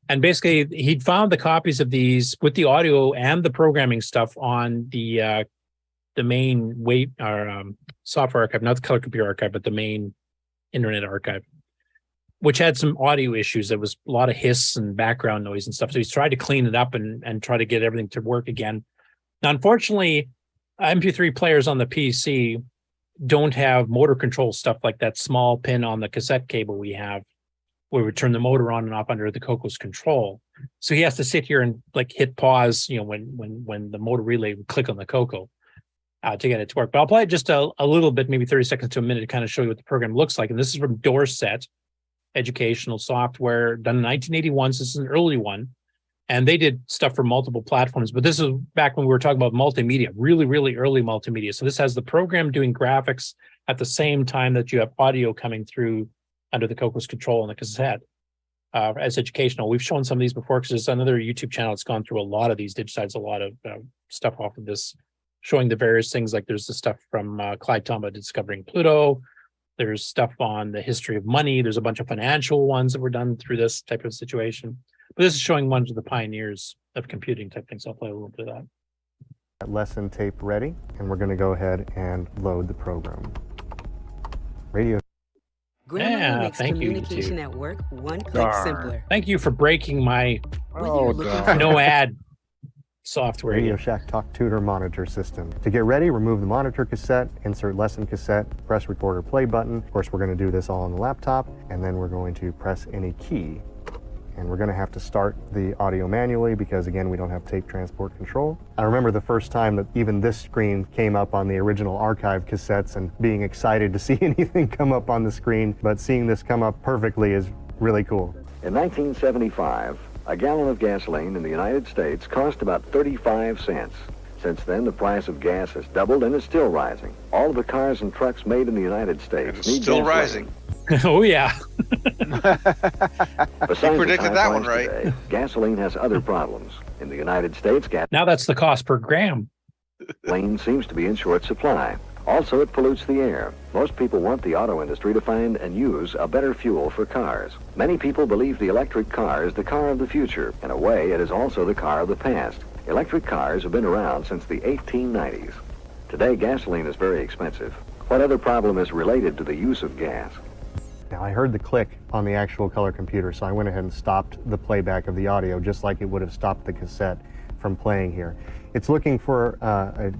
And basically, he'd found the copies of these with the audio and the programming stuff on the main software archive, not the Color Computer Archive, but the main Internet Archive, which had some audio issues. There was a lot of hiss and background noise and stuff. So he's tried to clean it up and try to get everything to work again. Now, unfortunately, MP3 players on the PC don't have motor control stuff like that small pin on the cassette cable we have, where we turn the motor on and off under the CoCo's control. So he has to sit here and like hit pause, when the motor relay would click on the CoCo to get it to work. But I'll play it just a little bit, maybe 30 seconds to a minute, to kind of show you what the program looks like. And this is from Dorset Educational Software, done in 1981. So this is an early one. And they did stuff for multiple platforms, but this is back when we were talking about multimedia, really, really early multimedia. So this has the program doing graphics at the same time that you have audio coming through under the CoCo's control on the cassette as educational. We've shown some of these before because there's another YouTube channel that's gone through a lot of these, digitized a lot of stuff off of this, showing the various things. Like there's the stuff from Clyde Tombaugh discovering Pluto. There's stuff on the history of money. There's a bunch of financial ones that were done through this type of situation. But this is showing one of the pioneers of computing type things. I'll play a little bit of that. Lesson tape ready, and we're going to go ahead and load the program. Radio. Grandma makes thank you, communication YouTube. at work one click simpler. Thank you for breaking my Oh, no ad software. Radio Shack Talk Tutor monitor system. To get ready, remove the monitor cassette, insert lesson cassette, press record or play button. Of course, we're going to do this all on the laptop, and then we're going to press any key. And we're going to have to start the audio manually because, again, we don't have tape transport control. I remember the first time that even this screen came up on the original archive cassettes and being excited to see anything come up on the screen, but seeing this come up perfectly is really cool. In 1975, a gallon of gasoline in the United States cost about 35 cents. Since then, the price of gas has doubled and is still rising. All of the cars and trucks made in the United States need Still gasoline. rising. Oh, yeah. Besides You predicted the that high one price right. today, gasoline has other problems. In the United States, Now that's the cost per gram. gasoline seems to be in short supply. Also, it pollutes the air. Most people want the auto industry to find and use a better fuel for cars. Many people believe the electric car is the car of the future. In a way, it is also the car of the past. Electric cars have been around since the 1890s. Today, gasoline is very expensive. What other problem is related to the use of gas? Now, I heard the click on the actual color computer, so I went ahead and stopped the playback of the audio, just like it would have stopped the cassette from playing here. It's looking for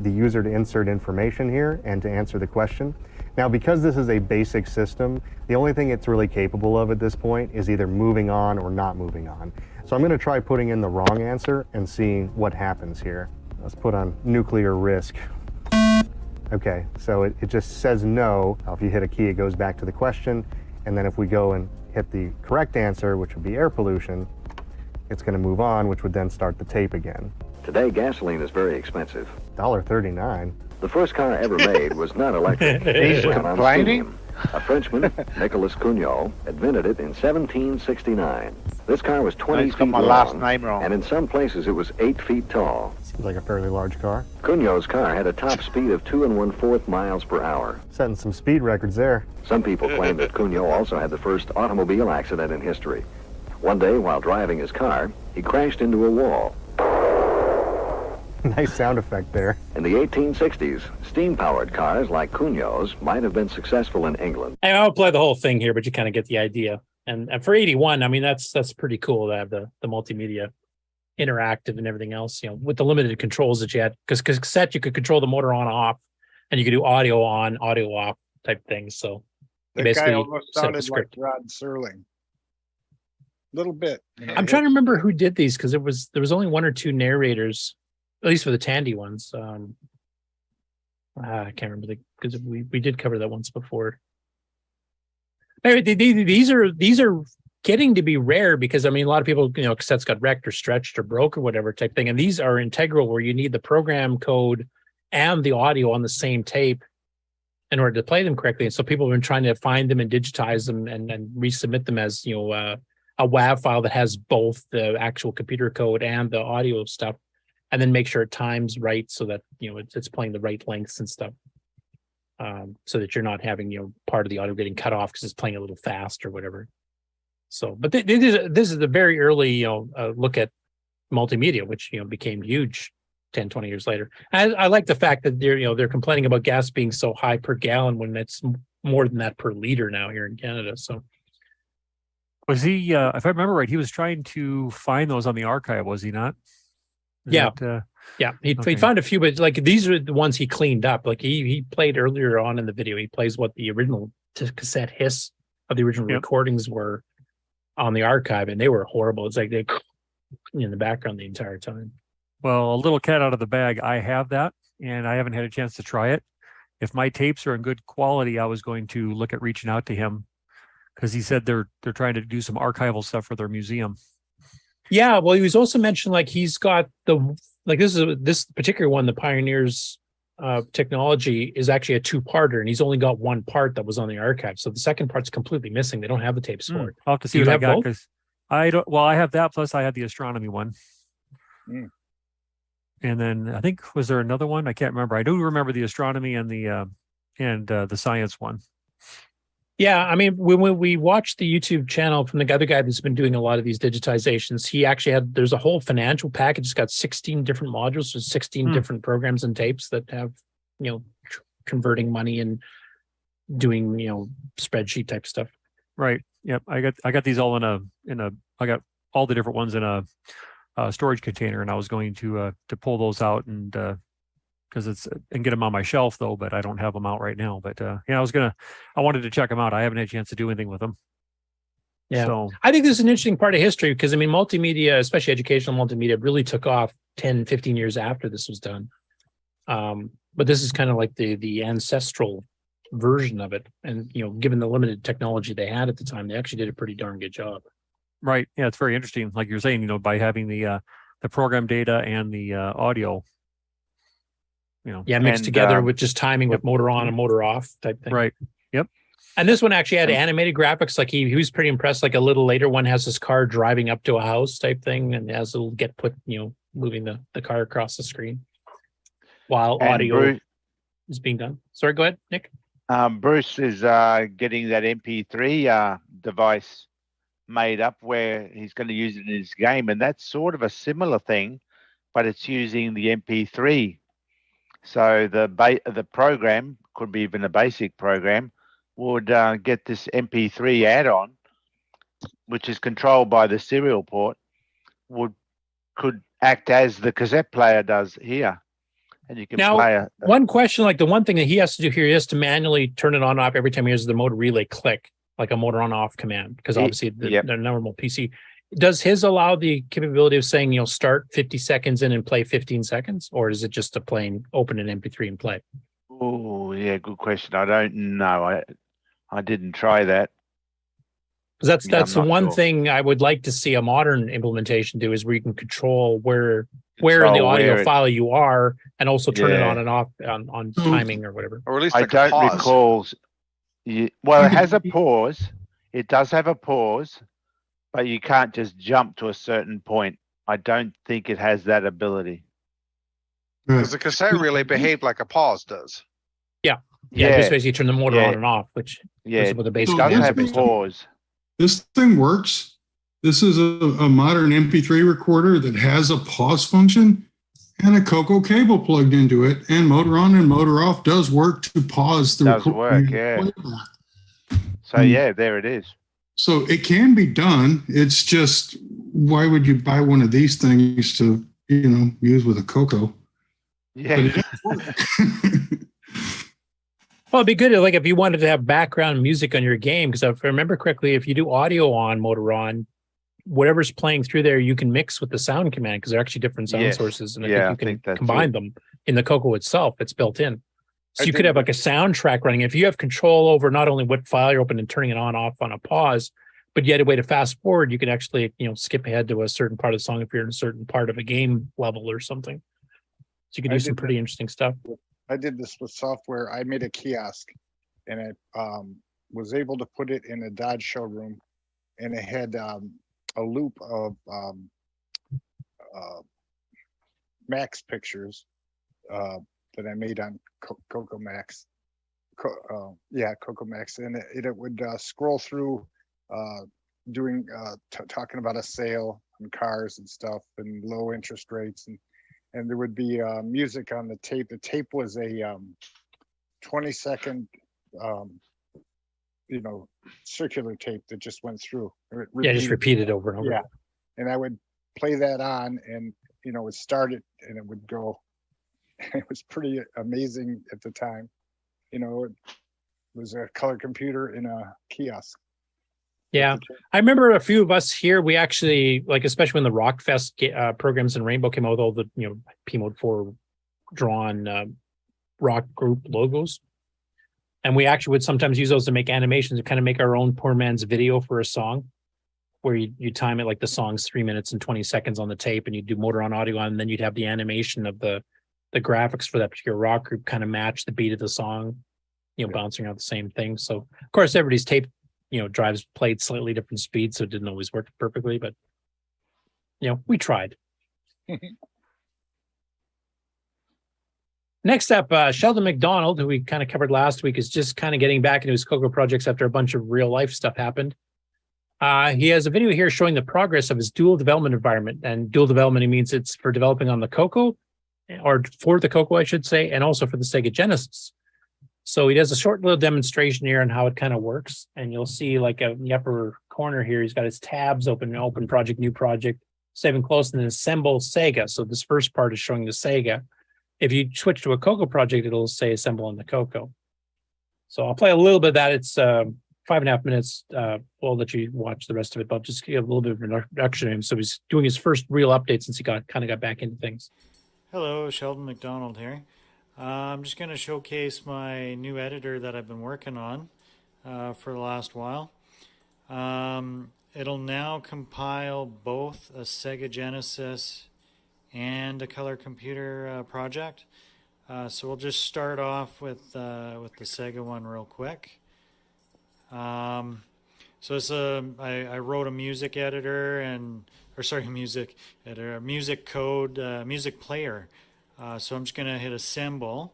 the user to insert information here and to answer the question. Now, because this is a basic system, the only thing it's really capable of at this point is either moving on or not moving on. So I'm going to try putting in the wrong answer and seeing what happens here. Let's put on nuclear risk. Okay, so it just says no. If you hit a key, it goes back to the question. And then if we go and hit the correct answer, which would be air pollution, it's going to move on, which would then start the tape again. Today, gasoline is very expensive. $1.39. The first car ever made was not electric. He's It ran on complaining? steam. A Frenchman, Nicolas Cugnot, invented it in 1769. This car was 20 He's feet got my long, last name wrong. and in some places it was 8 feet tall. Seems like a fairly large car. Cugnot's car had a top speed of 2 1/4 miles per hour. Setting some speed records there. Some people claim that Cugnot also had the first automobile accident in history. One day, while driving his car, he crashed into a wall. Nice sound effect there. In the 1860s, steam-powered cars like Cugnot's might have been successful in England. I won't play the whole thing here, but you kind of get the idea. And for 81, I mean, that's pretty cool to have the multimedia interactive and everything else, with the limited controls that you had. Because cassette, you could control the motor on, off, and you could do audio on, audio off type things. So you The basically guy almost set up a sounded like script. Rod Serling. Little bit. I'm trying to remember who did these because there was only one or two narrators, at least for the Tandy ones. I can't remember because we did cover that once before. Anyway, these are getting to be rare because I mean a lot of people, cassettes got wrecked or stretched or broke or whatever type thing, and these are integral where you need the program code and the audio on the same tape in order to play them correctly. And so people have been trying to find them and digitize them and resubmit them as a WAV file that has both the actual computer code and the audio stuff, and then make sure it times right so that it's playing the right lengths and stuff, so that you're not having part of the audio getting cut off because it's playing a little fast or whatever. So, but this is the very early look at multimedia, which became huge 10, 20 years later. And I like the fact that they're complaining about gas being so high per gallon when it's more than that per liter now here in Canada. So. Was he, if I remember right, he was trying to find those on the archive, was he not? Yeah. He okay. found a few, but like these are the ones he cleaned up. Like he played earlier on in the video. He plays what the original cassette hiss of the original recordings were on the archive, and they were horrible. It's like they in the background the entire time. Well, a little cat out of the bag. I have that, and I haven't had a chance to try it. If my tapes are in good quality, I was going to look at reaching out to him because he said they're trying to do some archival stuff for their museum. Yeah, well, he was also mentioned like he's got this particular one, the Pioneers technology is actually a two-parter, and he's only got one part that was on the archive. So the second part's completely missing. They don't have the tapes for it. I'll have to see what I got because I don't. Well, I have that plus I had the astronomy one. And then I think was there another one? I can't remember. I do remember the astronomy and the science one. Yeah, I mean, when we watched the YouTube channel from the other guy that's been doing a lot of these digitizations, he actually there's a whole financial package. It's got 16 different modules, so 16 different programs and tapes that have, converting money and doing, spreadsheet type stuff. Right. Yep. I got these all I got all the different ones in a storage container, and I was going to pull those out and because and get them on my shelf though, but I don't have them out right now. But I wanted to check them out. I haven't had a chance to do anything with them. Yeah. So I think this is an interesting part of history because I mean, multimedia, especially educational multimedia, really took off 10, 15 years after this was done. But this is kind of like the ancestral version of it. And, given the limited technology they had at the time, they actually did a pretty darn good job. Right. Yeah. It's very interesting. Like you're saying, by having the program data and the audio, mixed together with just timing with motor on and motor off type thing. Right. Yep. And this one actually had animated graphics. Like he was pretty impressed. Like a little later one has this car driving up to a house type thing and has a little moving the car across the screen while audio is being done. Sorry, go ahead, Nick. Bruce is getting that MP3 device made up where he's going to use it in his game, and that's sort of a similar thing, but it's using the MP3. So the program could be even a basic program would get this MP3 add-on, which is controlled by the serial port, could act as the cassette player does here, and you can play one question, like the one thing that he has to do here is to manually turn it on and off every time he hears the motor relay click, like a motor on off command, because obviously the normal PC. Does his allow the capability of saying, start 50 seconds in and play 15 seconds, or is it just a plain open an MP3 and play? Oh, yeah, good question. I don't know. I didn't try that. Because that's the one thing I would like to see a modern implementation do is where you can control where in the audio file you are, and also turn it on and off on timing or whatever. Or at least I don't recall. Well, it has a pause. It does have a pause, but you can't just jump to a certain point. I don't think it has that ability. Because the cassette relay behaved like a pause does. Yeah. Just basically turn the motor on and off, which is what the basic doesn't have a pause. This thing works. This is a modern MP3 recorder that has a pause function and a CoCo cable plugged into it, and motor on and motor off does work to pause the recording. So there it is. So it can be done. It's just, why would you buy one of these things to, use with a CoCo? Yeah. Well, it'd be good if you wanted to have background music on your game, because if I remember correctly, if you do audio on, motor on, whatever's playing through there, you can mix with the sound command because they're actually different sound sources, and I think you can combine them in the CoCo itself. It's built in. So you could have like a soundtrack running. If you have control over not only what file you're open and turning it on off on a pause, but yet a way to fast forward, you can actually skip ahead to a certain part of the song if you're in a certain part of a game level or something. So you can do some pretty interesting stuff. I did this with software. I made a kiosk, and it was able to put it in a Dodge showroom, and it had a loop of Max pictures that I made on CoCo Max. CoCo Max, and it would scroll through, talking about a sale on cars and stuff, and low interest rates, and there would be music on the tape. The tape was a 20-second, circular tape that just went through. Just repeated over and over. Yeah, and I would play that on, and would start it and it would go. It was pretty amazing at the time. It was a color computer in a kiosk. Yeah, I remember a few of us here. We actually especially when the Rockfest programs in Rainbow came out with all the P Mode 4 drawn rock group logos, and we actually would sometimes use those to make animations to kind of make our own poor man's video for a song, where you time it like the song's 3 minutes and 20 seconds on the tape, and you do motor on audio on, and then you'd have the animation of the graphics for that particular rock group kind of match the beat of the song, bouncing out the same thing. So of course everybody's tape drives played slightly different speeds, so it didn't always work perfectly, but we tried. Next up, Sheldon McDonald, who we kind of covered last week, is just kind of getting back into his CoCo projects after a bunch of real life stuff happened. He has a video here showing the progress of his dual development environment, and dual development means it's for developing on the CoCo, or for the CoCo, I should say, and also for the Sega Genesis. So he does a short little demonstration here on how it kind of works. And you'll see in the upper corner here, he's got his tabs open, open project, new project, saving close, and then assemble Sega. So this first part is showing the Sega. If you switch to a CoCo project, it'll say assemble on the CoCo. So I'll play a little bit of that. It's 5.5 minutes. We'll let you watch the rest of it, but I'll just give a little bit of an introduction to him. So he's doing his first real update since he got back into things. Hello, Sheldon McDonald here. I'm just going to showcase my new editor that I've been working on for the last while. It'll now compile both a Sega Genesis and a color computer project. So we'll just start off with the Sega one real quick. So it's I wrote a music editor music player. So I'm just going to hit assemble,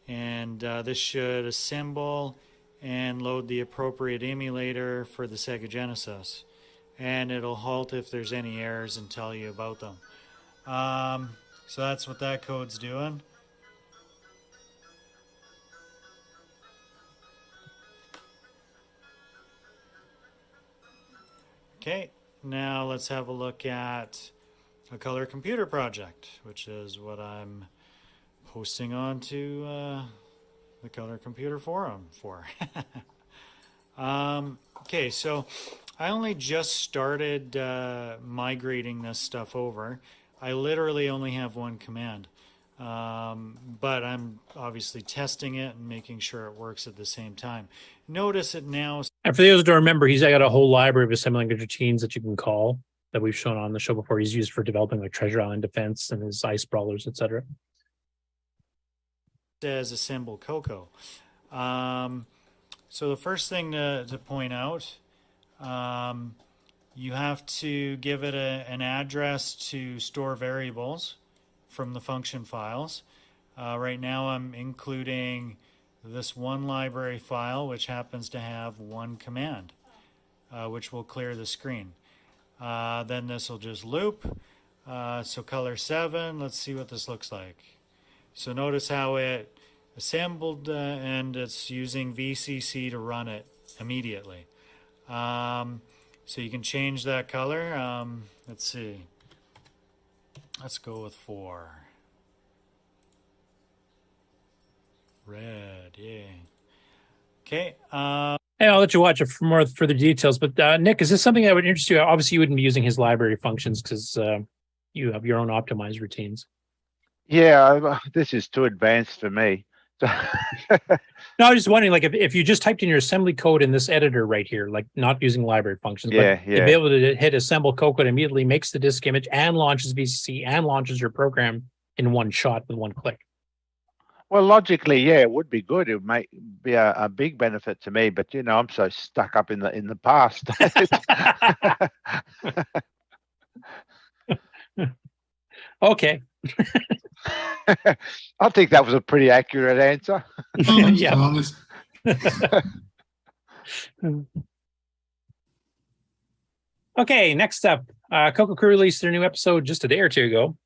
and this should assemble and load the appropriate emulator for the Sega Genesis. And it'll halt if there's any errors and tell you about them. So that's what that code's doing. Okay, now let's have a look at a color computer project, which is what I'm posting onto the color computer forum for. Okay, so I only just started migrating this stuff over. I literally only have one command, but I'm obviously testing it and making sure it works at the same time. Notice it now. And for those who don't remember, he's got a whole library of assembly language routines that you can call, that we've shown on the show before. He's used for developing like Treasure Island Defense and his ice brawlers, etc. Says assemble CoCo. So the first thing to point out, you have to give it an address to store variables from the function files. Right now I'm including this one library file, which happens to have one command, which will clear the screen. Then this will just loop. So color 7, let's see what this looks like. So notice how it assembled and it's using VCC to run it immediately. So you can change that color. Let's see. Let's go with 4. Red, yeah. Okay. Hey, I'll let you watch it for more further details. But Nick, is this something that would interest you? Obviously, you wouldn't be using his library functions because you have your own optimized routines. Yeah, this is too advanced for me. No, I was just wondering, like, if you just typed in your assembly code in this editor right here, like not using library functions, but you'd be able to hit assemble CoCo, it immediately makes the disk image and launches VCC and launches your program in one shot with one click. Well, logically, yeah, it would be good. It would be a big benefit to me, but I'm so stuck up in the past. Okay. I think that was a pretty accurate answer. Yeah. Okay, next up, CoCo Crew released their new episode just a day or two ago.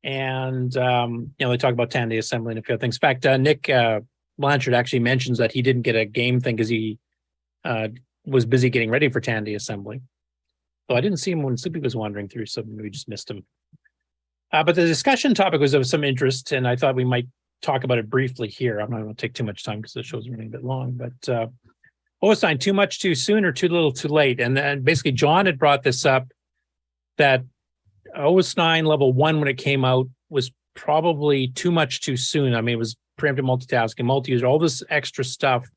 And, they talk about Tandy assembly and a few other things. In fact, Nick Blanchard actually mentions that he didn't get a game thing because he was busy getting ready for Tandy assembly. So I didn't see him when Sleepy was wandering through, so maybe we just missed him. But the discussion topic was of some interest, and I thought we might talk about it briefly here. I'm not going to take too much time because the show's running a bit long, but OS9, too much too soon or too little too late? And then basically John had brought this up that OS9 level 1 when it came out was probably too much too soon. I mean, it was preemptive multitasking, multi-user, all this extra stuff.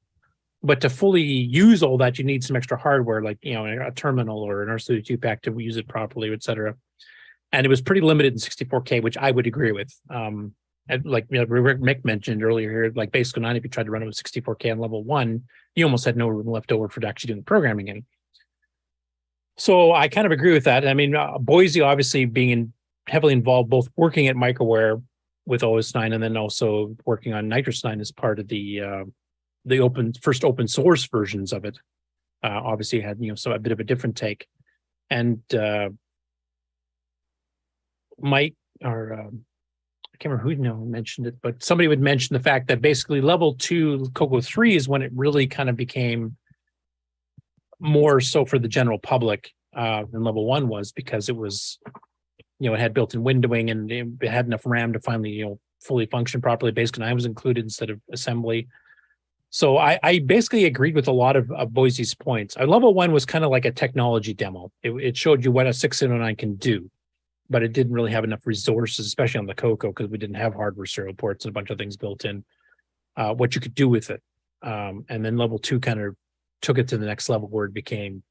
But to fully use all that, you need some extra hardware, like, you know, a terminal or an R32 pack to use it properly, et cetera. And it was pretty limited in 64K, which I would agree with. And like, you know, Mick mentioned earlier here, like Basic 9, if you tried to run it with 64K on level 1, you almost had no room left over for actually doing the programming in. So I kind of agree with that. I mean, Boise obviously being heavily involved, both working at Microware with OS9 and then also working on Nitrous 9 as part of the first open source versions of it. Obviously had, you know, so a bit of a different take. And Mike or I can't remember who mentioned it, but somebody would mention the fact that basically level 2 CoCo 3 is when it really kind of became more so for the general public than level 1 was, because it was, you know, it had built-in windowing and it had enough RAM to finally, you know, fully function properly. Basic 9 was included instead of assembly. So I basically agreed with a lot of Boise's points. Level 1 was kind of like a technology demo. It showed you what a 6809 can do, but it didn't really have enough resources, especially on the CoCo, because we didn't have hardware serial ports and a bunch of things built in, what you could do with it. And then level 2 kind of took it to the next level where it became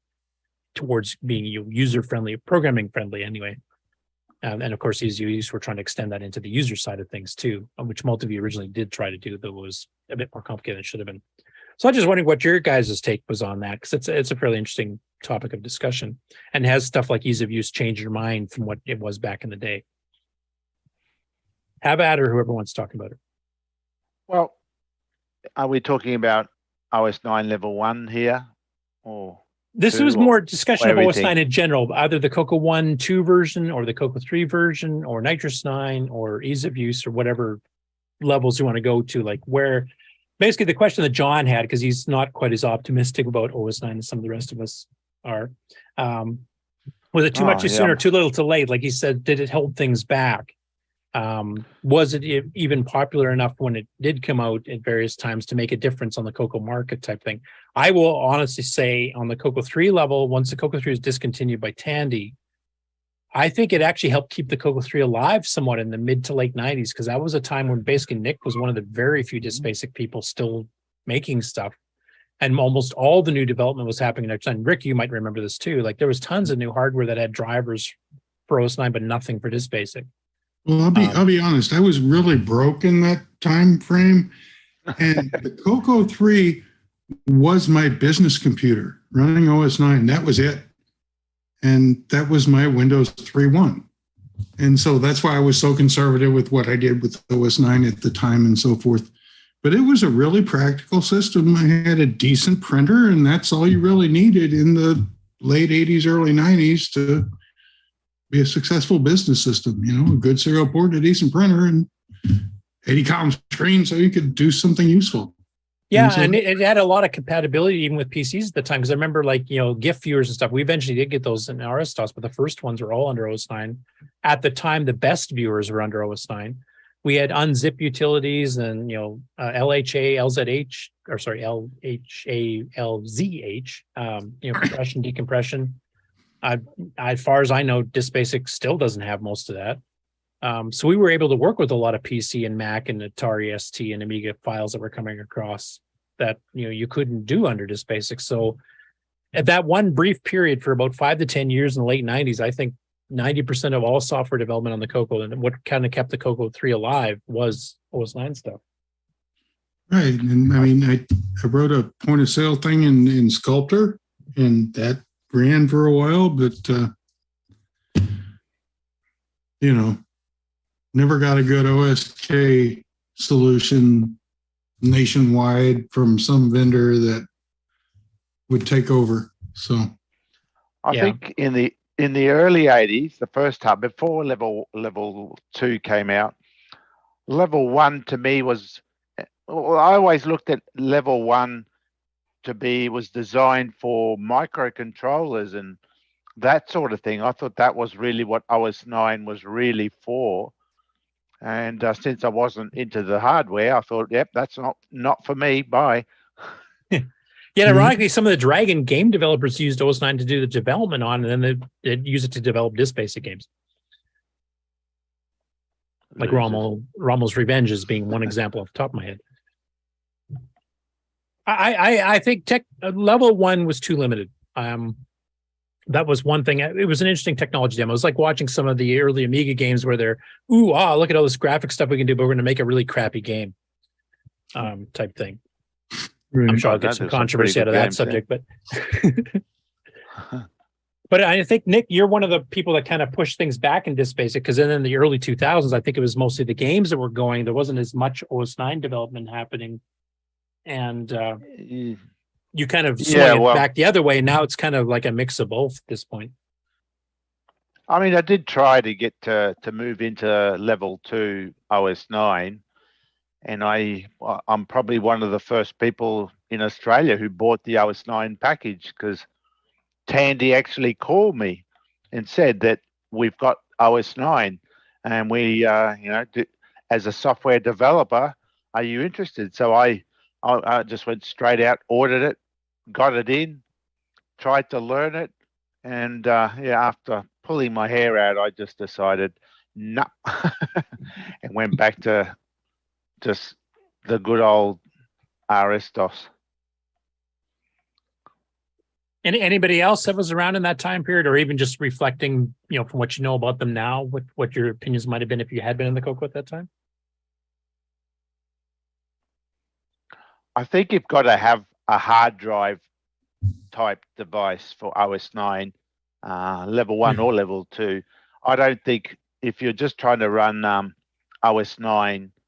towards being user-friendly, programming-friendly anyway. And of course, these users were trying to extend that into the user side of things too, which Multiview originally did try to do, though was a bit more complicated than it should have been. So I'm just wondering what your guys' take was on that, because it's a fairly interesting topic of discussion and has stuff like ease of use change your mind from what it was back in the day. Have at it, or whoever wants to talk about it. Well, are we talking about OS9 level 1 here? Or this was more discussion of OS9 in general, either the CoCo 1.2 version or the CoCo 3 version or Nitrous 9 or ease of use or whatever levels you want to go to, like where basically the question that John had, because he's not quite as optimistic about OS9 as some of the rest of us are. Was it too much too soon or too little too late? Like he said, did it hold things back? Was it even popular enough when it did come out at various times to make a difference on the CoCo market type thing? I will honestly say on the CoCo 3 level, once the CoCo 3 was discontinued by Tandy, I think it actually helped keep the CoCo 3 alive somewhat in the mid to late 90s, because that was a time when basically Nick was one of the very few DisBasic people still making stuff. And almost all the new development was happening at that time. Rick, you might remember this too. Like there was tons of new hardware that had drivers for OS9, but nothing for DisBasic. Well, I'll be honest. I was really broke in that time frame, and the CoCo 3 was my business computer running OS9. That was it, and that was my Windows 3.1. And so that's why I was so conservative with what I did with OS9 at the time and so forth. But it was a really practical system. I had a decent printer, and that's all you really needed in the late 80s, early 90s to be a successful business system. You know, a good serial port, a decent printer, and 80 column screen so you could do something useful. Yeah, and it had a lot of compatibility even with PCs at the time, because I remember, like, you know, GIF viewers and stuff. We eventually did get those in RS-DOS, but the first ones were all under OS9. At the time, the best viewers were under OS9. We had unzip utilities and, you know, LHA, LZH, or sorry, LHA, LZH, you know, compression, decompression. As far as I know, DisBasic still doesn't have most of that. So we were able to work with a lot of PC and Mac and Atari ST and Amiga files that were coming across that, you know, you couldn't do under DisBasic. So at that one brief period for about 5 to 10 years in the late 90s, I think 90% of all software development on the CoCo and what kind of kept the CoCo 3 alive was OS9 stuff. Right. And I mean, I wrote a point of sale thing in Sculptor, and that ran for a while, but, you know, never got a good OSK solution nationwide from some vendor that would take over. So I think in the early 80s, the first time before level 2 came out, level 1 to me was, well, I always looked at level 1 was designed for microcontrollers and that sort of thing. I thought that was really what OS 9 was really for. And since I wasn't into the hardware, I thought, yep, that's not for me. Bye. Yeah, ironically, some of the Dragon game developers used OS 9 to do the development on, and then they'd use it to develop disk-basic games. Like Rommel's Revenge is being one example off the top of my head. I think level 1 was too limited. That was one thing. It was an interesting technology demo. It was like watching some of the early Amiga games where they're, look at all this graphic stuff we can do, but we're going to make a really crappy game, type thing. I'm sure I'll get some controversy out of that subject, but but I think, Nick, you're one of the people that kind of pushed things back in disk basic, because then in the early 2000s, I think it was mostly the games that were going. There wasn't as much OS 9 development happening, and you kind of swung it back the other way. Now it's kind of like a mix of both at this point. I mean, I did try to get to move into level 2 OS 9. And I'm probably one of the first people in Australia who bought the OS 9 package, because Tandy actually called me and said that we've got OS 9 and we, as a software developer, are you interested? So I just went straight out, ordered it, got it in, tried to learn it. And after pulling my hair out, I just decided, no, and went back to just the good old RS-DOS. Anybody else that was around in that time period, or even just reflecting, from what you know about them now, what your opinions might have been if you had been in the CoCo at that time? I think you've got to have a hard drive type device for OS 9, level 1 or level 2. I don't think if you're just trying to run OS 9